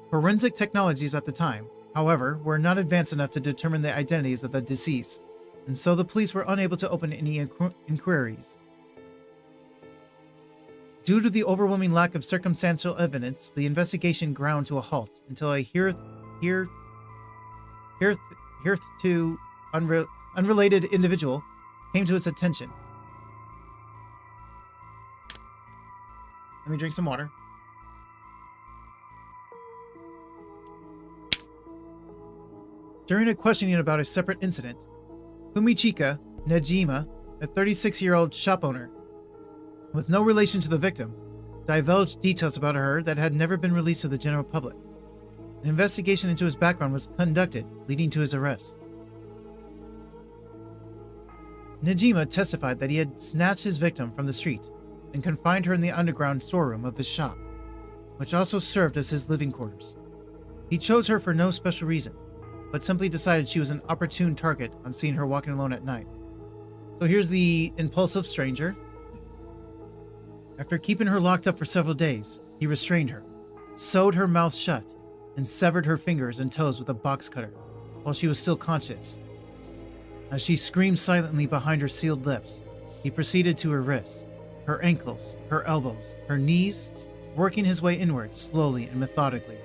Forensic technologies at the time, however, were not advanced enough to determine the identities of the deceased, and so the police were unable to open any inquiries. Due to the overwhelming lack of circumstantial evidence, the investigation ground to a halt until a hitherto unrelated individual came to its attention. Let me drink some water. During a questioning about a separate incident, Fumichika Nejima, a 36-year-old shop owner with no relation to the victim, divulged details about her that had never been released to the general public. An investigation into his background was conducted, leading to his arrest. Nejima testified that he had snatched his victim from the street and confined her in the underground storeroom of his shop, which also served as his living quarters. He chose her for no special reason, but simply decided she was an opportune target on seeing her walking alone at night. So here's the impulsive stranger. After keeping her locked up for several days, he restrained her, sewed her mouth shut, and severed her fingers and toes with a box cutter while she was still conscious. As she screamed silently behind her sealed lips, he proceeded to her wrists, her ankles, her elbows, her knees, working his way inward slowly and methodically.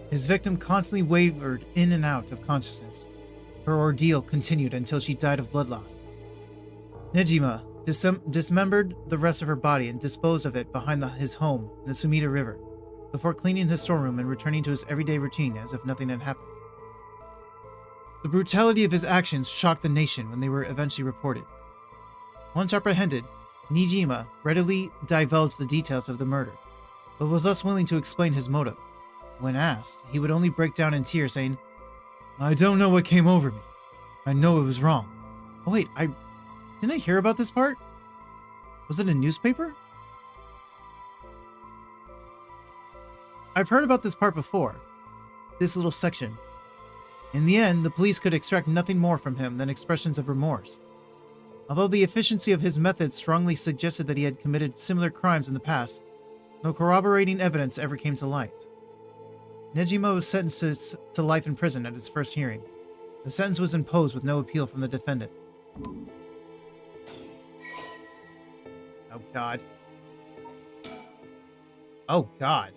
His victim constantly wavered in and out of consciousness. Her ordeal continued until she died of blood loss. Nejima dismembered the rest of her body and disposed of it behind his home in the Sumida River, before cleaning his storeroom and returning to his everyday routine as if nothing had happened. The brutality of his actions shocked the nation when they were eventually reported. Once apprehended, Nijima readily divulged the details of the murder, but was less willing to explain his motive. When asked, he would only break down in tears, saying, "I don't know what came over me. I know it was wrong." Oh wait, didn't I hear about this part? Was it a newspaper? I've heard about this part before. This little section. In the end, the police could extract nothing more from him than expressions of remorse. Although the efficiency of his methods strongly suggested that he had committed similar crimes in the past, no corroborating evidence ever came to light. Nejima was sentenced to life in prison at his first hearing. The sentence was imposed with no appeal from the defendant. Oh God. Oh God.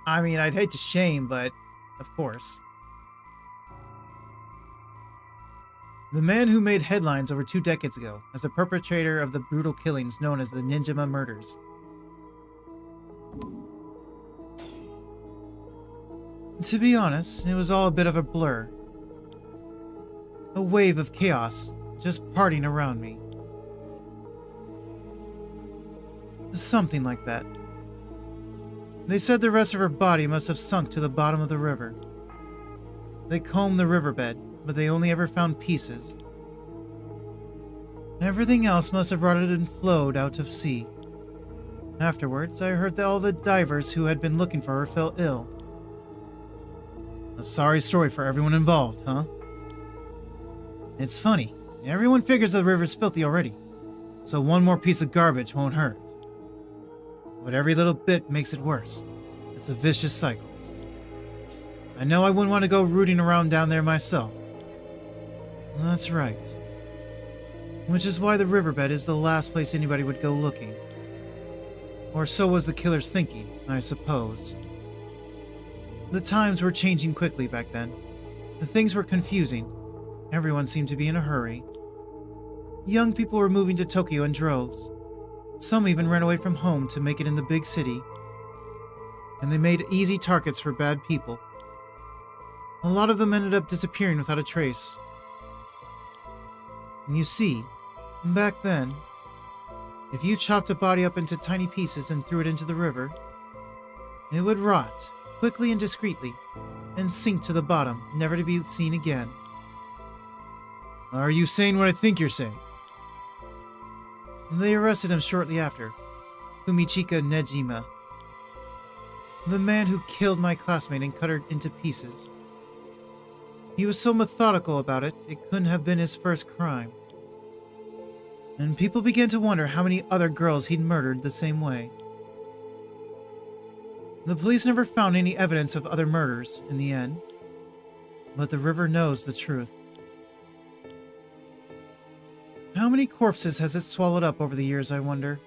I mean, I'd hate to shame, but of course. The man who made headlines over 2 decades ago as the perpetrator of the brutal killings known as the Ninjima murders. To be honest, it was all a bit of a blur. A wave of chaos just parting around me. Something like that. They said the rest of her body must have sunk to the bottom of the river. They combed the riverbed, but they only ever found pieces. Everything else must have rotted and flowed out to sea. Afterwards, I heard that all the divers who had been looking for her fell ill. A sorry story for everyone involved, huh? It's funny. Everyone figures the river's filthy already, so one more piece of garbage won't hurt. But every little bit makes it worse. It's a vicious cycle. I know I wouldn't want to go rooting around down there myself. That's right. Which is why the riverbed is the last place anybody would go looking. Or so was the killer's thinking, I suppose. The times were changing quickly back then. The things were confusing. Everyone seemed to be in a hurry. Young people were moving to Tokyo in droves. Some even ran away from home to make it in the big city. And they made easy targets for bad people. A lot of them ended up disappearing without a trace. And you see, back then, if you chopped a body up into tiny pieces and threw it into the river, it would rot, quickly and discreetly, and sink to the bottom, never to be seen again. Are you saying what I think you're saying? They arrested him shortly after, Fumichika Nejima, the man who killed my classmate and cut her into pieces. He was so methodical about it, it couldn't have been his first crime. And people began to wonder how many other girls he'd murdered the same way. The police never found any evidence of other murders in the end, but the river knows the truth. How many corpses has it swallowed up over the years, I wonder?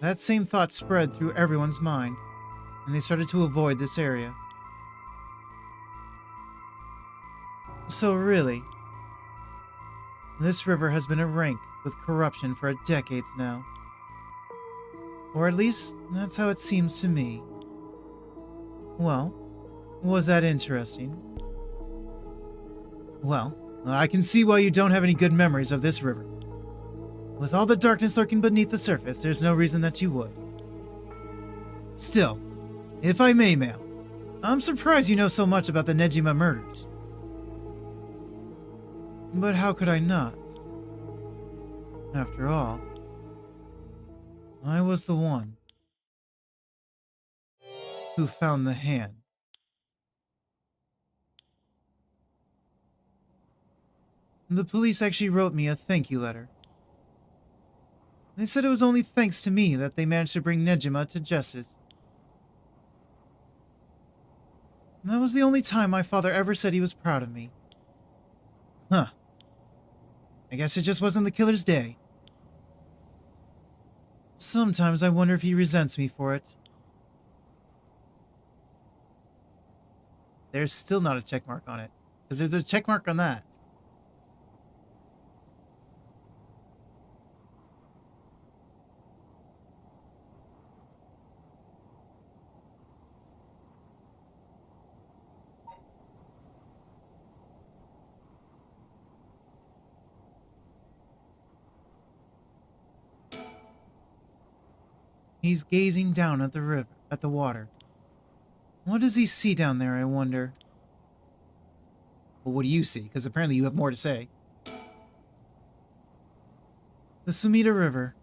That same thought spread through everyone's mind, and they started to avoid this area. So really, this river has been a rank with corruption for decades now. Or at least, that's how it seems to me. Well, was that interesting? Well, I can see why you don't have any good memories of this river. With all the darkness lurking beneath the surface, there's no reason that you would. Still, if I may, ma'am, I'm surprised you know so much about the Nejima murders. But how could I not? After all, I was the one who found the hand. The police actually wrote me a thank you letter. They said it was only thanks to me that they managed to bring Nejima to justice. That was the only time my father ever said he was proud of me. Huh. I guess it just wasn't the killer's day. Sometimes I wonder if he resents me for it. There's still not a check mark on it, because there's a check mark on that. He's gazing down at the river, at the water. What does he see down there, I wonder? Well, what do you see? Because apparently you have more to say. The Sumida River.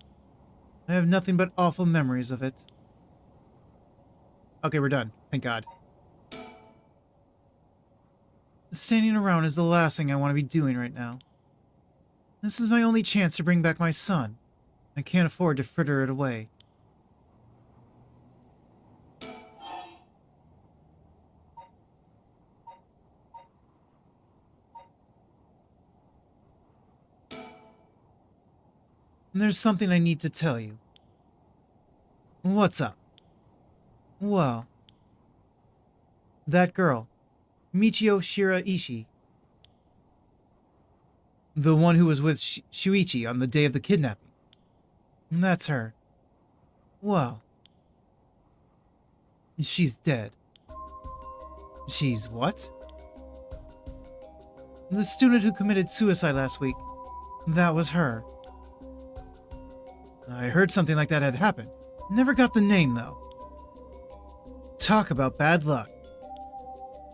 I have nothing but awful memories of it. Okay, we're done. Thank God. Standing around is the last thing I want to be doing right now. This is my only chance to bring back my son. I can't afford to fritter it away. And there's something I need to tell you. What's up? Well, that girl, Michio Shiraishi, the one who was with Shuichi on the day of the kidnapping. That's her. Well, she's dead. She's what? The student who committed suicide last week. That was her. I heard something like that had happened. Never got the name, though. Talk about bad luck.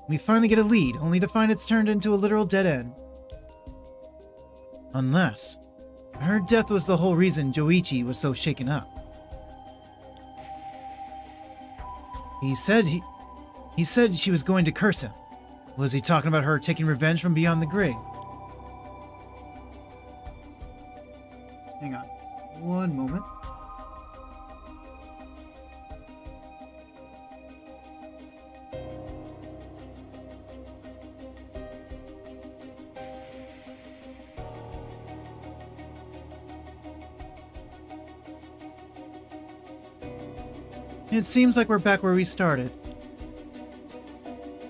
We finally get a lead, only to find it's turned into a literal dead end. Unless her death was the whole reason Joichi was so shaken up. He said she was going to curse him. Was he talking about her taking revenge from beyond the grave? Hang on. One moment. It seems like we're back where we started.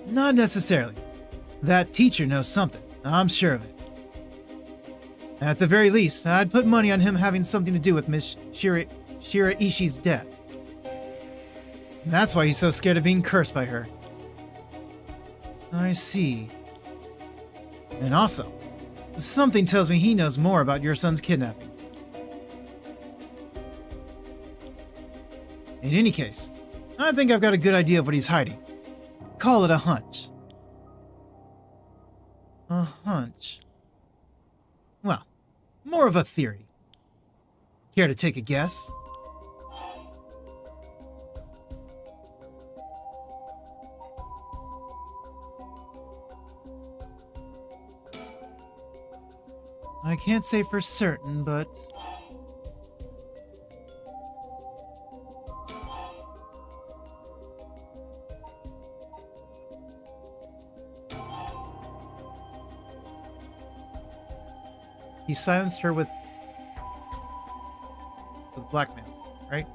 Not necessarily. That teacher knows something. I'm sure of it. At the very least, I'd put money on him having something to do with Miss Shiraishi's death. That's why he's so scared of being cursed by her. I see. And also, something tells me he knows more about your son's kidnapping. In any case, I think I've got a good idea of what he's hiding. Call it a hunch. A hunch? Well, more of a theory. Care to take a guess? I can't say for certain, but... he silenced her with blackmail, right?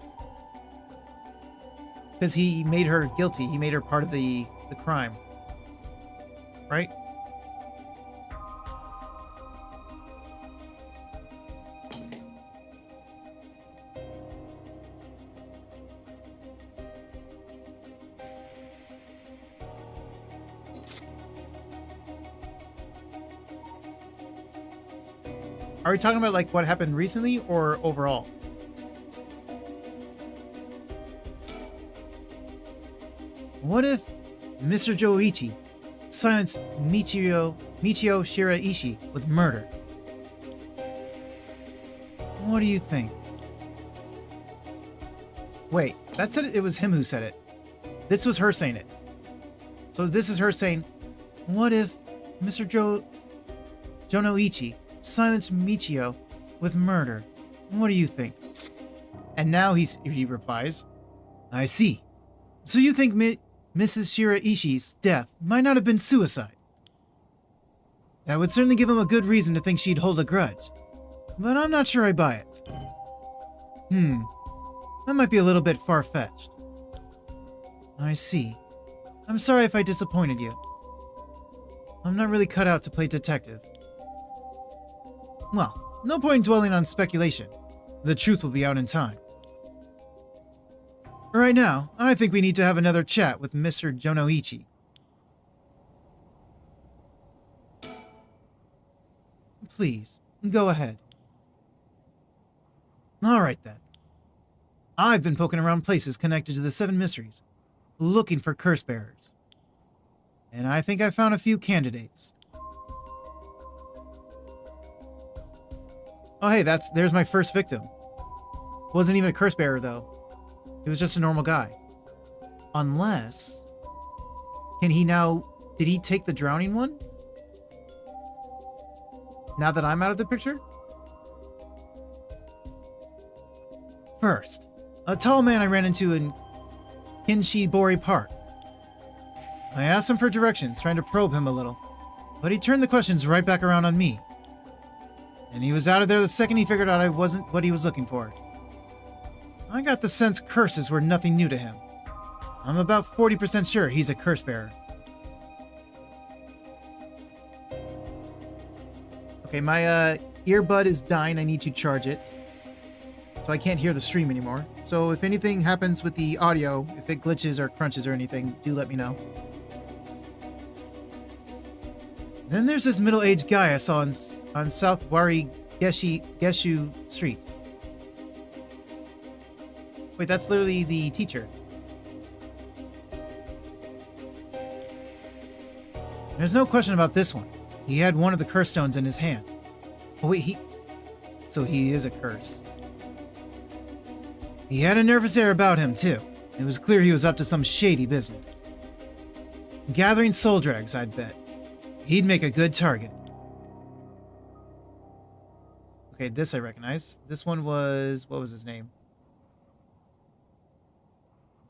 Because he made her guilty. He made her part of the crime, right? Are we talking about like what happened recently or overall? What if Mr. Joichi silenced Michio Shiraishi with murder? What do you think? Wait, that said it was him who said it. This was her saying it. So this is her saying, what if Mr. Jonoichi silenced Michio with murder? What do you think? And now he replies, I see. So you think Mrs. Shiraishi's death might not have been suicide? That would certainly give him a good reason to think she'd hold a grudge. But I'm not sure I buy it. That might be a little bit far-fetched. I see. I'm sorry if I disappointed you. I'm not really cut out to play detective. Well, no point in dwelling on speculation. The truth will be out in time. Right now, I think we need to have another chat with Mr. Jonoichi. Please, go ahead. Alright then. I've been poking around places connected to the 7 mysteries, looking for curse bearers. And I think I found a few candidates. Oh hey, there's my first victim. Wasn't even a curse bearer though. It was just a normal guy. Unless... Can he now... Did he take the drowning one? Now that I'm out of the picture? First, a tall man I ran into in Kinshibori Park. I asked him for directions, trying to probe him a little, but he turned the questions right back around on me. And he was out of there the second he figured out I wasn't what he was looking for. I got the sense curses were nothing new to him. I'm about 40% sure he's a curse bearer. Okay, my earbud is dying. I need to charge it. So I can't hear the stream anymore. So if anything happens with the audio, if it glitches or crunches or anything, do let me know. Then there's this middle-aged guy I saw on South Wari Geshu Street. Wait, that's literally the teacher. There's no question about this one. He had one of the curse stones in his hand. Oh wait, so he is a curse. He had a nervous air about him, too. It was clear he was up to some shady business. Gathering soul drags, I'd bet. He'd make a good target. Okay, this I recognize. This one was... What was his name?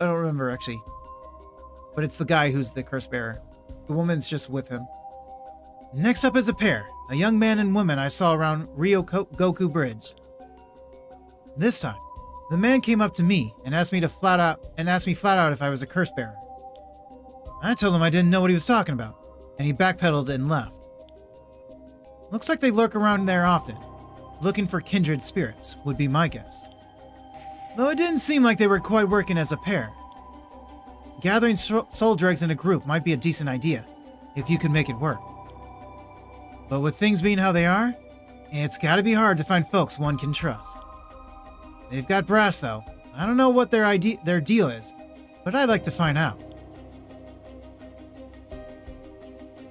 I don't remember, actually. But it's the guy who's the curse bearer. The woman's just with him. Next up is a pair. A young man and woman I saw around Goku Bridge. This time, the man came up to me and asked me flat out if I was a curse bearer. I told him I didn't know what he was talking about, and he backpedaled and left. Looks like they lurk around there often, looking for kindred spirits, would be my guess. Though it didn't seem like they were quite working as a pair. Gathering soul dregs in a group might be a decent idea, if you can make it work. But with things being how they are, it's gotta be hard to find folks one can trust. They've got brass, though. I don't know what their deal is, but I'd like to find out.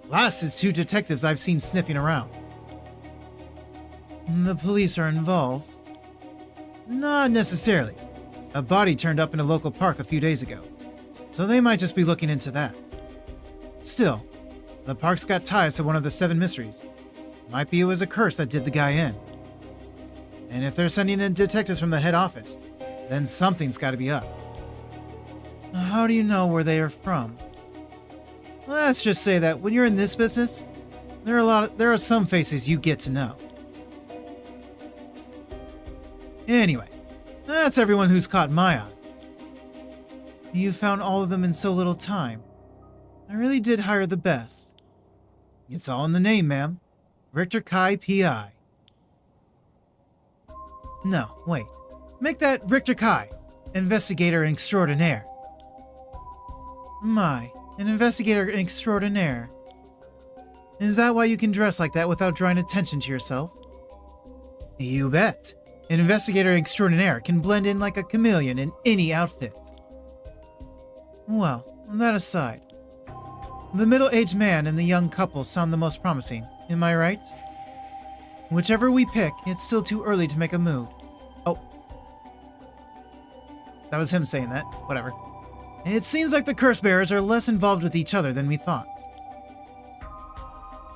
Last is 2 detectives I've seen sniffing around. The police are involved? Not necessarily. A body turned up in a local park a few days ago, so they might just be looking into that. Still, the park's got ties to one of the 7 mysteries. Might be it was a curse that did the guy in. And if they're sending in detectives from the head office, then something's got to be up. How do you know where they are from? Let's just say that when you're in this business, there are some faces you get to know. Anyway, that's everyone who's caught my eye. You found all of them in so little time. I really did hire the best. It's all in the name, ma'am. Richter Kai P.I. No, wait. Make that Richter Kai, investigator extraordinaire. My, an investigator extraordinaire. Is that why you can dress like that without drawing attention to yourself? You bet. An investigator extraordinaire can blend in like a chameleon in any outfit. Well, that aside, the middle-aged man and the young couple sound the most promising, am I right? Whichever we pick, it's still too early to make a move. Oh. That was him saying that. Whatever. It seems like the curse bearers are less involved with each other than we thought.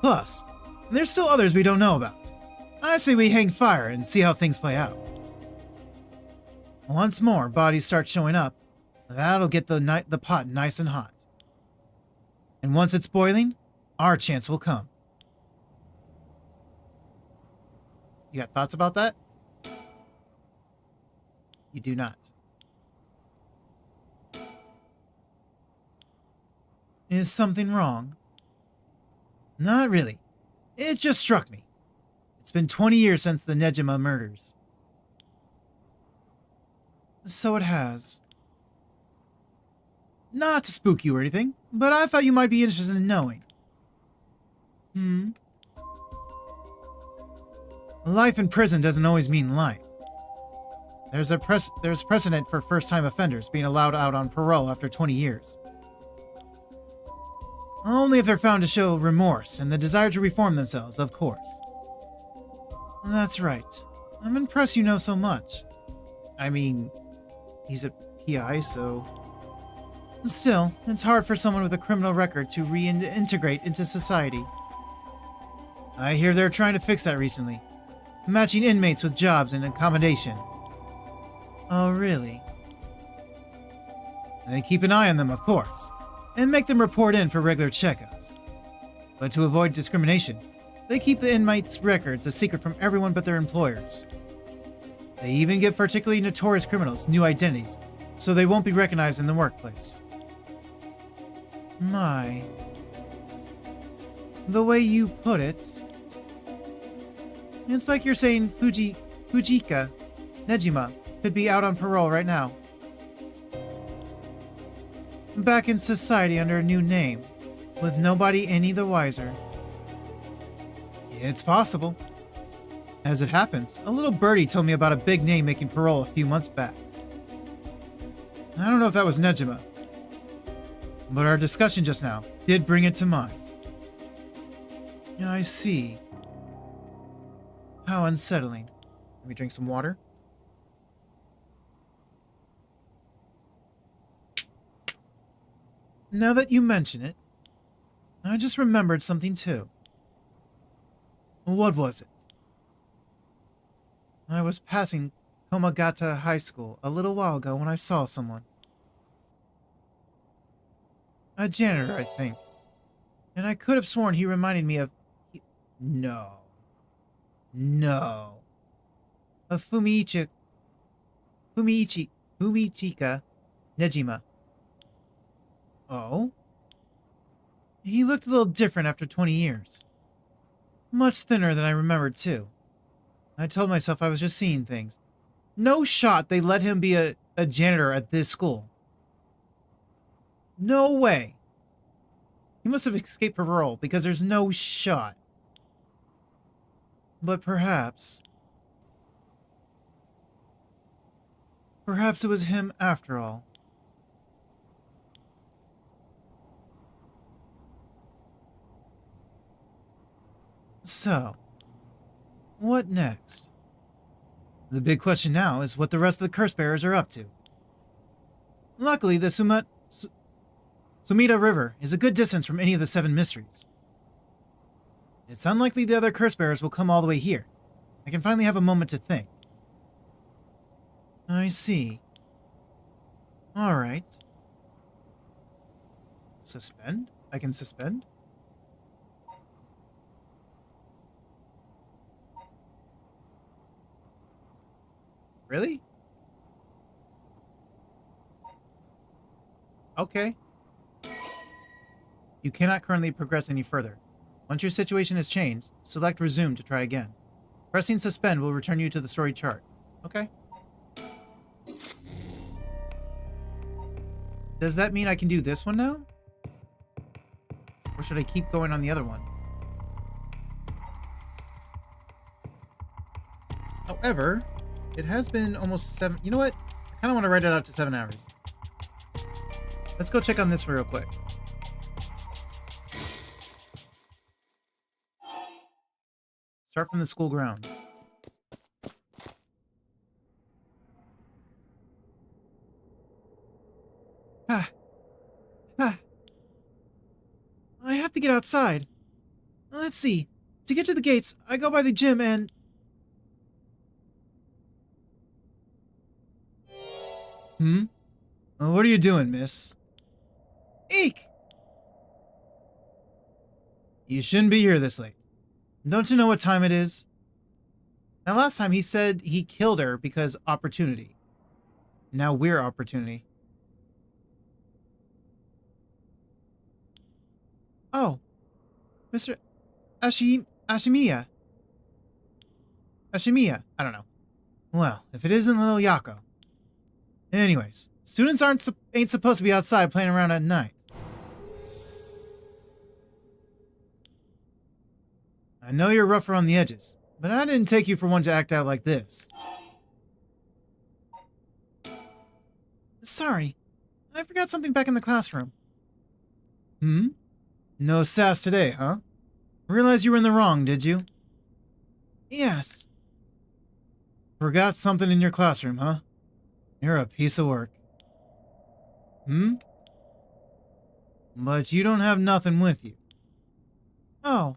Plus, there's still others we don't know about. I say we hang fire and see how things play out. Once more bodies start showing up, that'll get the pot nice and hot. And once it's boiling, our chance will come. You got thoughts about that? You do not. Is something wrong? Not really. It just struck me. It's been 20 years since the Nejima murders. So it has. Not to spook you or anything, but I thought you might be interested in knowing. Life in prison doesn't always mean life. There's precedent for first-time offenders being allowed out on parole after 20 years. Only if they're found to show remorse and the desire to reform themselves, of course. That's right. I'm impressed you know so much. I mean, he's a PI, so... Still, it's hard for someone with a criminal record to reintegrate into society. I hear they're trying to fix that recently. Matching inmates with jobs and accommodation. Oh, really? They keep an eye on them, of course, and make them report in for regular checkups. But to avoid discrimination, they keep the inmates' records a secret from everyone but their employers. They even give particularly notorious criminals new identities, so they won't be recognized in the workplace. My. The way you put it... It's like you're saying Fujika Nejima could be out on parole right now. Back in society under a new name, with nobody any the wiser. It's possible. As it happens, a little birdie told me about a big name making parole a few months back. I don't know if that was Nejima, but our discussion just now did bring it to mind. I see. How unsettling. Let me drink some water. Now that you mention it, I just remembered something too. What was it? I was passing Komagata High School a little while ago when I saw someone. A janitor, I think. And I could have sworn he reminded me of... No. Of Fumichika Nejima. Oh? He looked a little different after 20 years. Much thinner than I remembered, too. I told myself I was just seeing things. No shot they let him be a janitor at this school. No way. He must have escaped parole because there's no shot. But perhaps it was him after all. So, what next? The big question now is what the rest of the curse bearers are up to. Luckily, the Sumida River is a good distance from any of the 7 mysteries. It's unlikely the other curse bearers will come all the way here. I can finally have a moment to think. I see. Alright. Suspend? I can suspend? Really? Okay. You cannot currently progress any further. Once your situation has changed, select Resume to try again. Pressing Suspend will return you to the story chart. Okay. Does that mean I can do this one now? Or should I keep going on the other one? However, it has been almost 7... You know what? I kind of want to write it out to 7 hours. Let's go check on this real quick. Start from the school grounds. I have to get outside. Let's see. To get to the gates, I go by the gym and... What are you doing, miss? Eek! You shouldn't be here this late. Don't you know what time it is? Now, last time he said he killed her because opportunity. Now we're opportunity. Oh. Mr. Ashimiya. Ashimiya. I don't know. Well, if it isn't little Yako. Anyways, students ain't supposed to be outside playing around at night. I know you're rough around the edges, but I didn't take you for one to act out like this. Sorry. I forgot something back in the classroom. Hmm? No sass today, huh? Realize you were in the wrong, did you? Yes. Forgot something in your classroom, huh? You're a piece of work. Hmm? But you don't have nothing with you. Oh.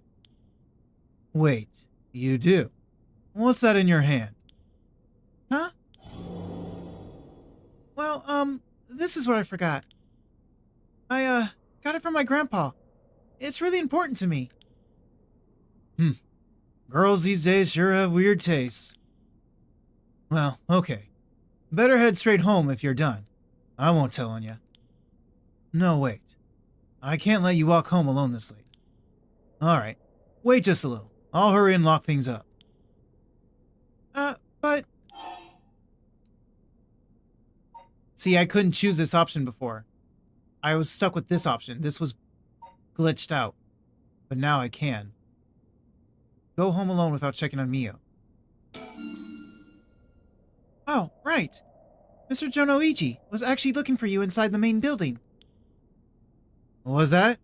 Wait, you do. What's that in your hand? Huh? Well, this is what I forgot. I, got it from my grandpa. It's really important to me. Girls these days sure have weird tastes. Well, okay. Better head straight home if you're done. I won't tell on you. No, wait. I can't let you walk home alone this late. Alright. Wait just a little. I'll hurry and lock things up. But... See, I couldn't choose this option before. I was stuck with this option. This was glitched out. But now I can. Go home alone without checking on Mio. Oh, right. Mr. Jonoichi was actually looking for you inside the main building. What was that?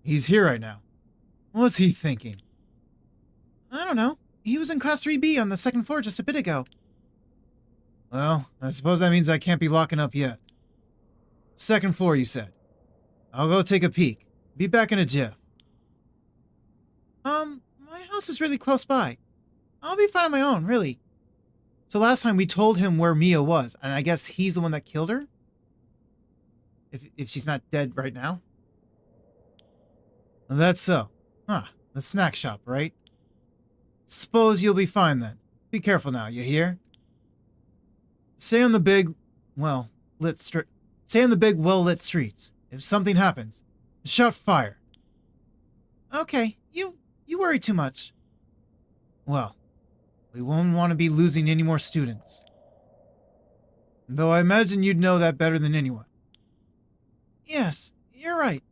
He's here right now. What's he thinking? I don't know. He was in Class 3B on the second floor just a bit ago. Well, I suppose that means I can't be locking up yet. Second floor, you said. I'll go take a peek. Be back in a jiff. My house is really close by. I'll be fine on my own, really. So last time we told him where Mia was, and I guess he's the one that killed her? If she's not dead right now? That's so. Huh, the snack shop, right? Suppose you'll be fine then. Be careful now, you hear? Stay on the big, well-lit streets. If something happens, shout fire. Okay, you worry too much. Well, we won't want to be losing any more students. Though I imagine you'd know that better than anyone. Yes, you're right.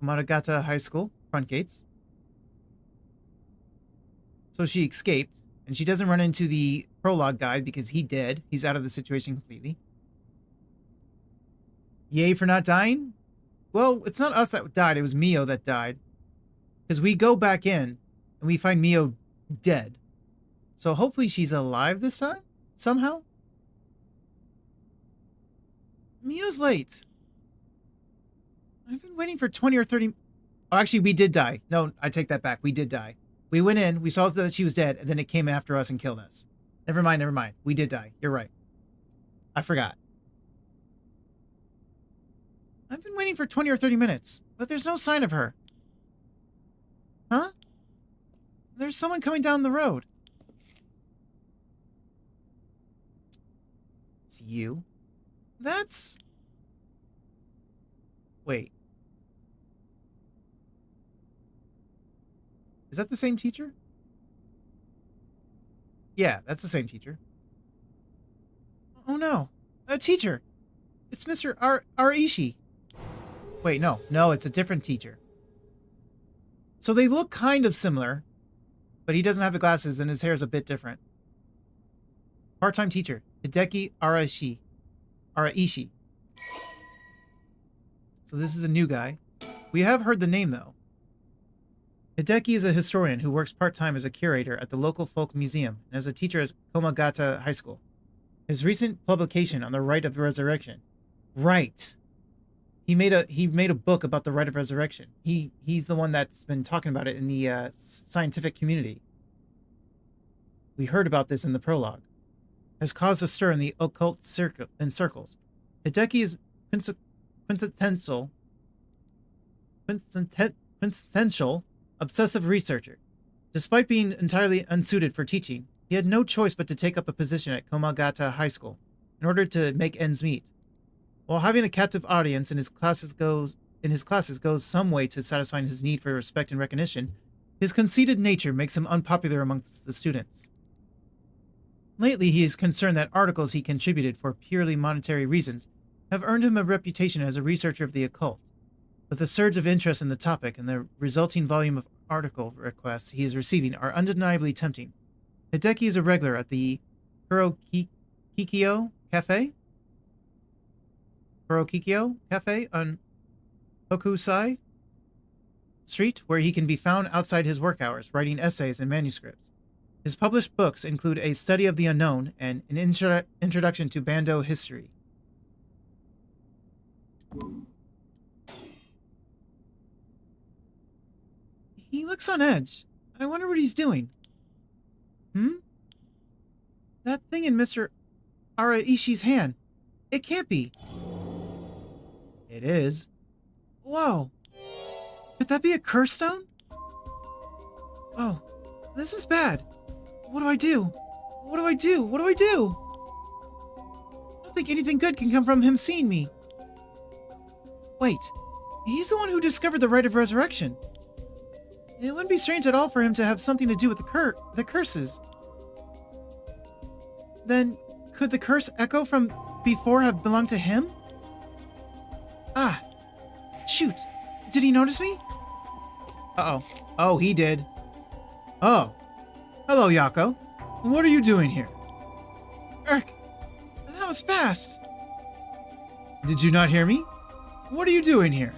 Maragata High School, front gates. So she escaped, and she doesn't run into the prologue guy because he's dead. He's out of the situation completely. Yay for not dying? Well, it's not us that died, it was Mio that died. Because we go back in, and we find Mio dead. So hopefully she's alive this time? Somehow? Mio's late. I've been waiting for 20 or 30... Oh, actually, we did die. No, I take that back. We did die. We went in, we saw that she was dead, and then it came after us and killed us. Never mind, never mind. We did die. You're right. I forgot. I've been waiting for 20 or 30 minutes, but there's no sign of her. Huh? There's someone coming down the road. It's you? That's... Wait. Is that the same teacher? Yeah, that's the same teacher. Oh no. A teacher! It's Mr. Arishi. Wait, no. No, it's a different teacher. So they look kind of similar, but he doesn't have the glasses and his hair is a bit different. Part-time teacher, Hideki Araishi. So this is a new guy. We have heard the name, though. Hideki is a historian who works part-time as a curator at the local folk museum and as a teacher at Komagata High School. His recent publication on the Rite of Resurrection. Right. He made a book about the Rite of Resurrection. He's the one that's been talking about it in the scientific community. We heard about this in the prologue. Has caused a stir in the occult circles. Hideki is quintessential obsessive researcher. Despite being entirely unsuited for teaching, he had no choice but to take up a position at Komagata High School in order to make ends meet. While having a captive audience in his classes goes some way to satisfying his need for respect and recognition, his conceited nature makes him unpopular amongst the students. Lately, he is concerned that articles he contributed for purely monetary reasons have earned him a reputation as a researcher of the occult. With a surge of interest in the topic and the resulting volume of article requests he is receiving are undeniably tempting. Hideki is a regular at the Kurokikyo Cafe? Kurokikyo Cafe on Hokusai Street, where he can be found outside his work hours, writing essays and manuscripts. His published books include A Study of the Unknown and an Introduction to Bando History. He looks on edge. I wonder what he's doing. That thing in Mr. Araishi's hand. It can't be. It is. Whoa. Could that be a curse stone? Oh, this is bad. What do I do? What do I do? What do I do? I don't think anything good can come from him seeing me. Wait, he's the one who discovered the Rite of Resurrection. It wouldn't be strange at all for him to have something to do with the curses. Then, could the curse echo from before have belonged to him? Ah, shoot. Did he notice me? Uh-oh. Oh, he did. Oh. Hello, Yako. What are you doing here? Erk, that was fast. Did you not hear me? What are you doing here?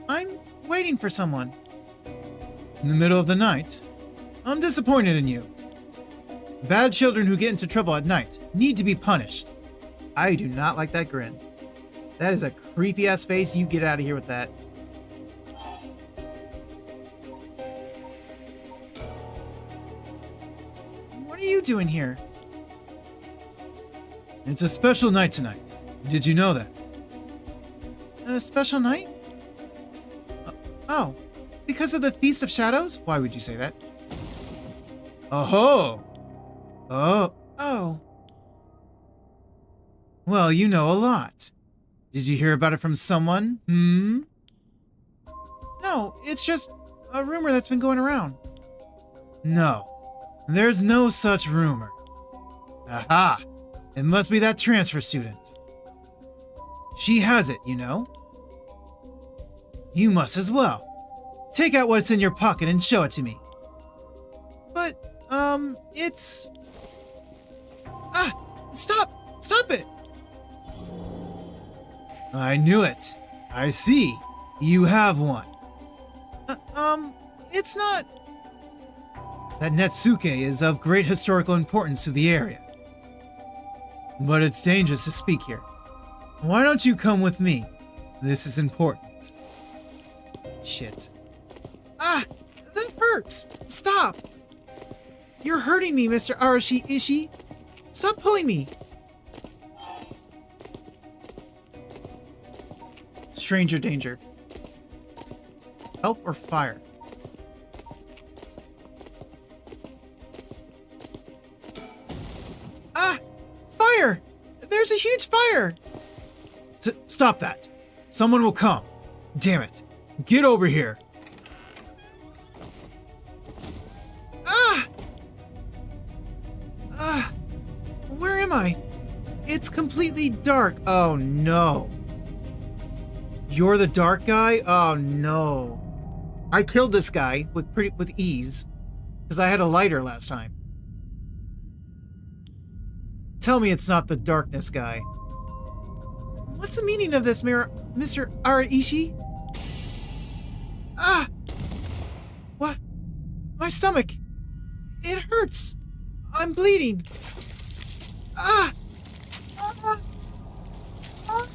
I'm waiting for someone. In the middle of the night? I'm disappointed in you. Bad children who get into trouble at night need to be punished. I do not like that grin. That is a creepy-ass face. You get out of here with that. What are you doing here? It's a special night tonight. Did you know that? A special night? Oh, because of the Feast of Shadows? Why would you say that? Oh-ho! Oh. Well, you know a lot. Did you hear about it from someone? No, it's just a rumor that's been going around. No, there's no such rumor. Aha! It must be that transfer student. She has it, you know. You must as well. Take out what's in your pocket and show it to me. But, it's... Ah! Stop! Stop it! I knew it. I see. You have one. It's not... That Netsuke is of great historical importance to the area. But it's dangerous to speak here. Why don't you come with me? This is important. Shit. Ah! That hurts! Stop! You're hurting me, Mr. Arashi. Stop pulling me! Stranger danger. Help or fire? Ah! Fire! There's a huge fire! Stop that! Someone will come. Damn it. Get over here. Ah! Ah! Where am I? It's completely dark. Oh no. You're the dark guy? Oh no. I killed this guy with ease because I had a lighter last time. Tell me it's not the darkness guy. What's the meaning of this, Mr. Araishi? Ah! What? My stomach! It hurts! I'm bleeding! Ah! Ah! Ah!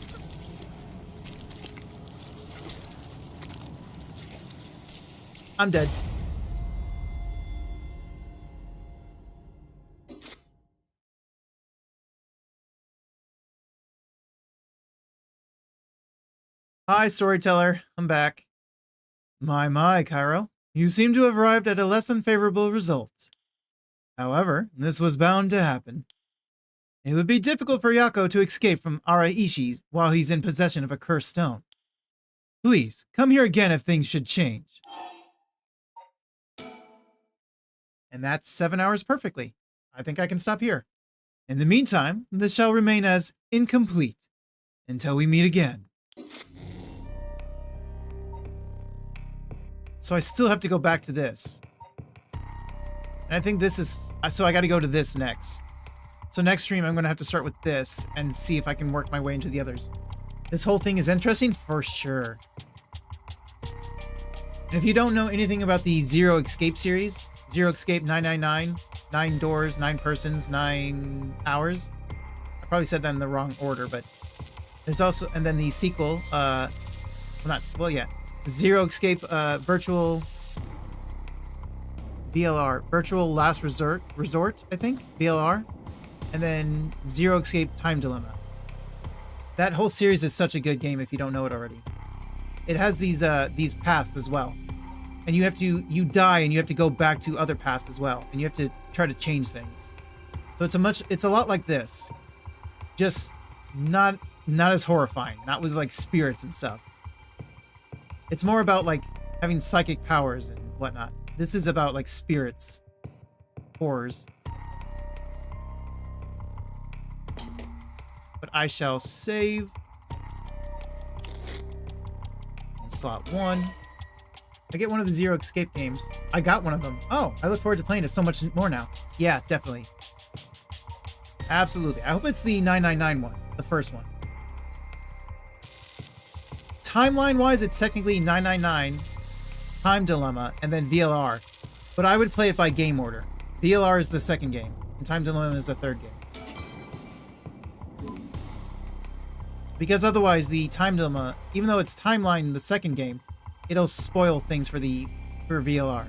I'm dead. Hi, storyteller. I'm back. My, Cairo. You seem to have arrived at a less than favorable result. However, this was bound to happen. It would be difficult for Yako to escape from Araishi while he's in possession of a cursed stone. Please, come here again if things should change. And that's 7 hours perfectly. I think I can stop here. In the meantime, this shall remain as incomplete until we meet again. So I still have to go back to this. And I think this is... So I got to go to this next. So next stream, I'm going to have to start with this and see if I can work my way into the others. This whole thing is interesting for sure. And if you don't know anything about the Zero Escape series, Zero Escape 999, 9 doors, 9 persons, 9 hours. I probably said that in the wrong order, but there's also... And then the sequel, Zero Escape Virtual VLR, Virtual Last Resort, I think, VLR. And then Zero Escape Time Dilemma. That whole series is such a good game if you don't know it already. It has these paths as well. And you die and you have to go back to other paths as well. And you have to try to change things. So it's a lot like this. Just not as horrifying. Not with like spirits and stuff. It's more about like having psychic powers and whatnot. This is about like spirits. Horrors. But I shall save. Slot 1. I get one of the Zero Escape games. I got one of them. Oh, I look forward to playing it so much more now. Yeah, definitely. Absolutely. I hope it's the 999 one. The first one. Timeline-wise, it's technically 999, Time Dilemma, and then VLR. But I would play it by game order. VLR is the second game, and Time Dilemma is the third game. Because otherwise, the Time Dilemma, even though it's timeline in the second game, it'll spoil things for VLR.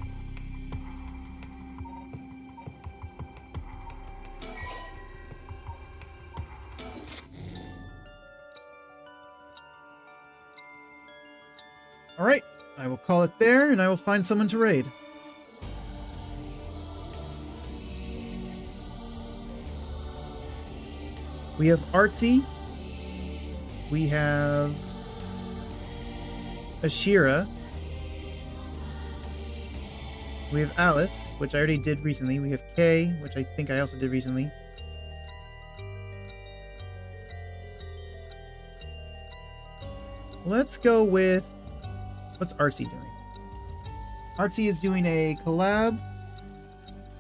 All right, I will call it there, and I will find someone to raid. We have Artsy. We have Ashira. We have Alice, which I already did recently. We have Kay, which I think I also did recently. Let's go with... What's Artsy doing? Artsy is doing a collab.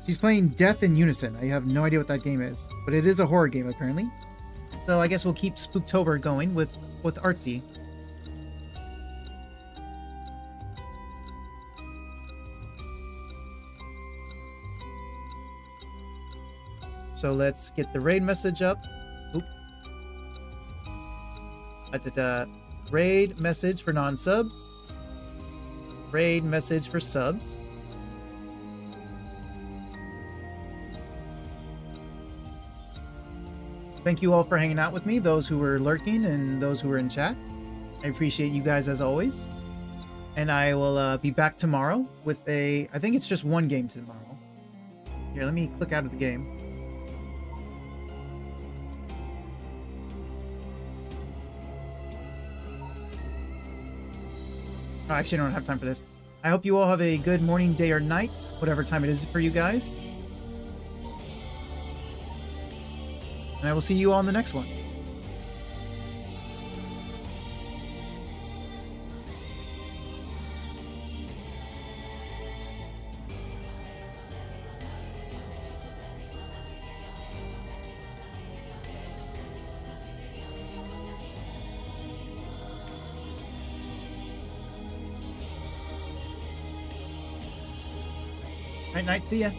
She's playing Death in Unison. I have no idea what that game is, but it is a horror game apparently. So I guess we'll keep Spooktober going with Artsy. So let's get the raid message up. Oop. Raid message for non-subs. Raid message for subs. Thank you all for hanging out with me, those who were lurking and those who were in chat. I appreciate you guys as always. And I will be back tomorrow with I think it's just one game tomorrow. Here, let me click out of the game. Oh, actually, I don't have time for this. I hope you all have a good morning, day, or night, whatever time it is for you guys. And I will see you all in the next one. Night, night. See ya.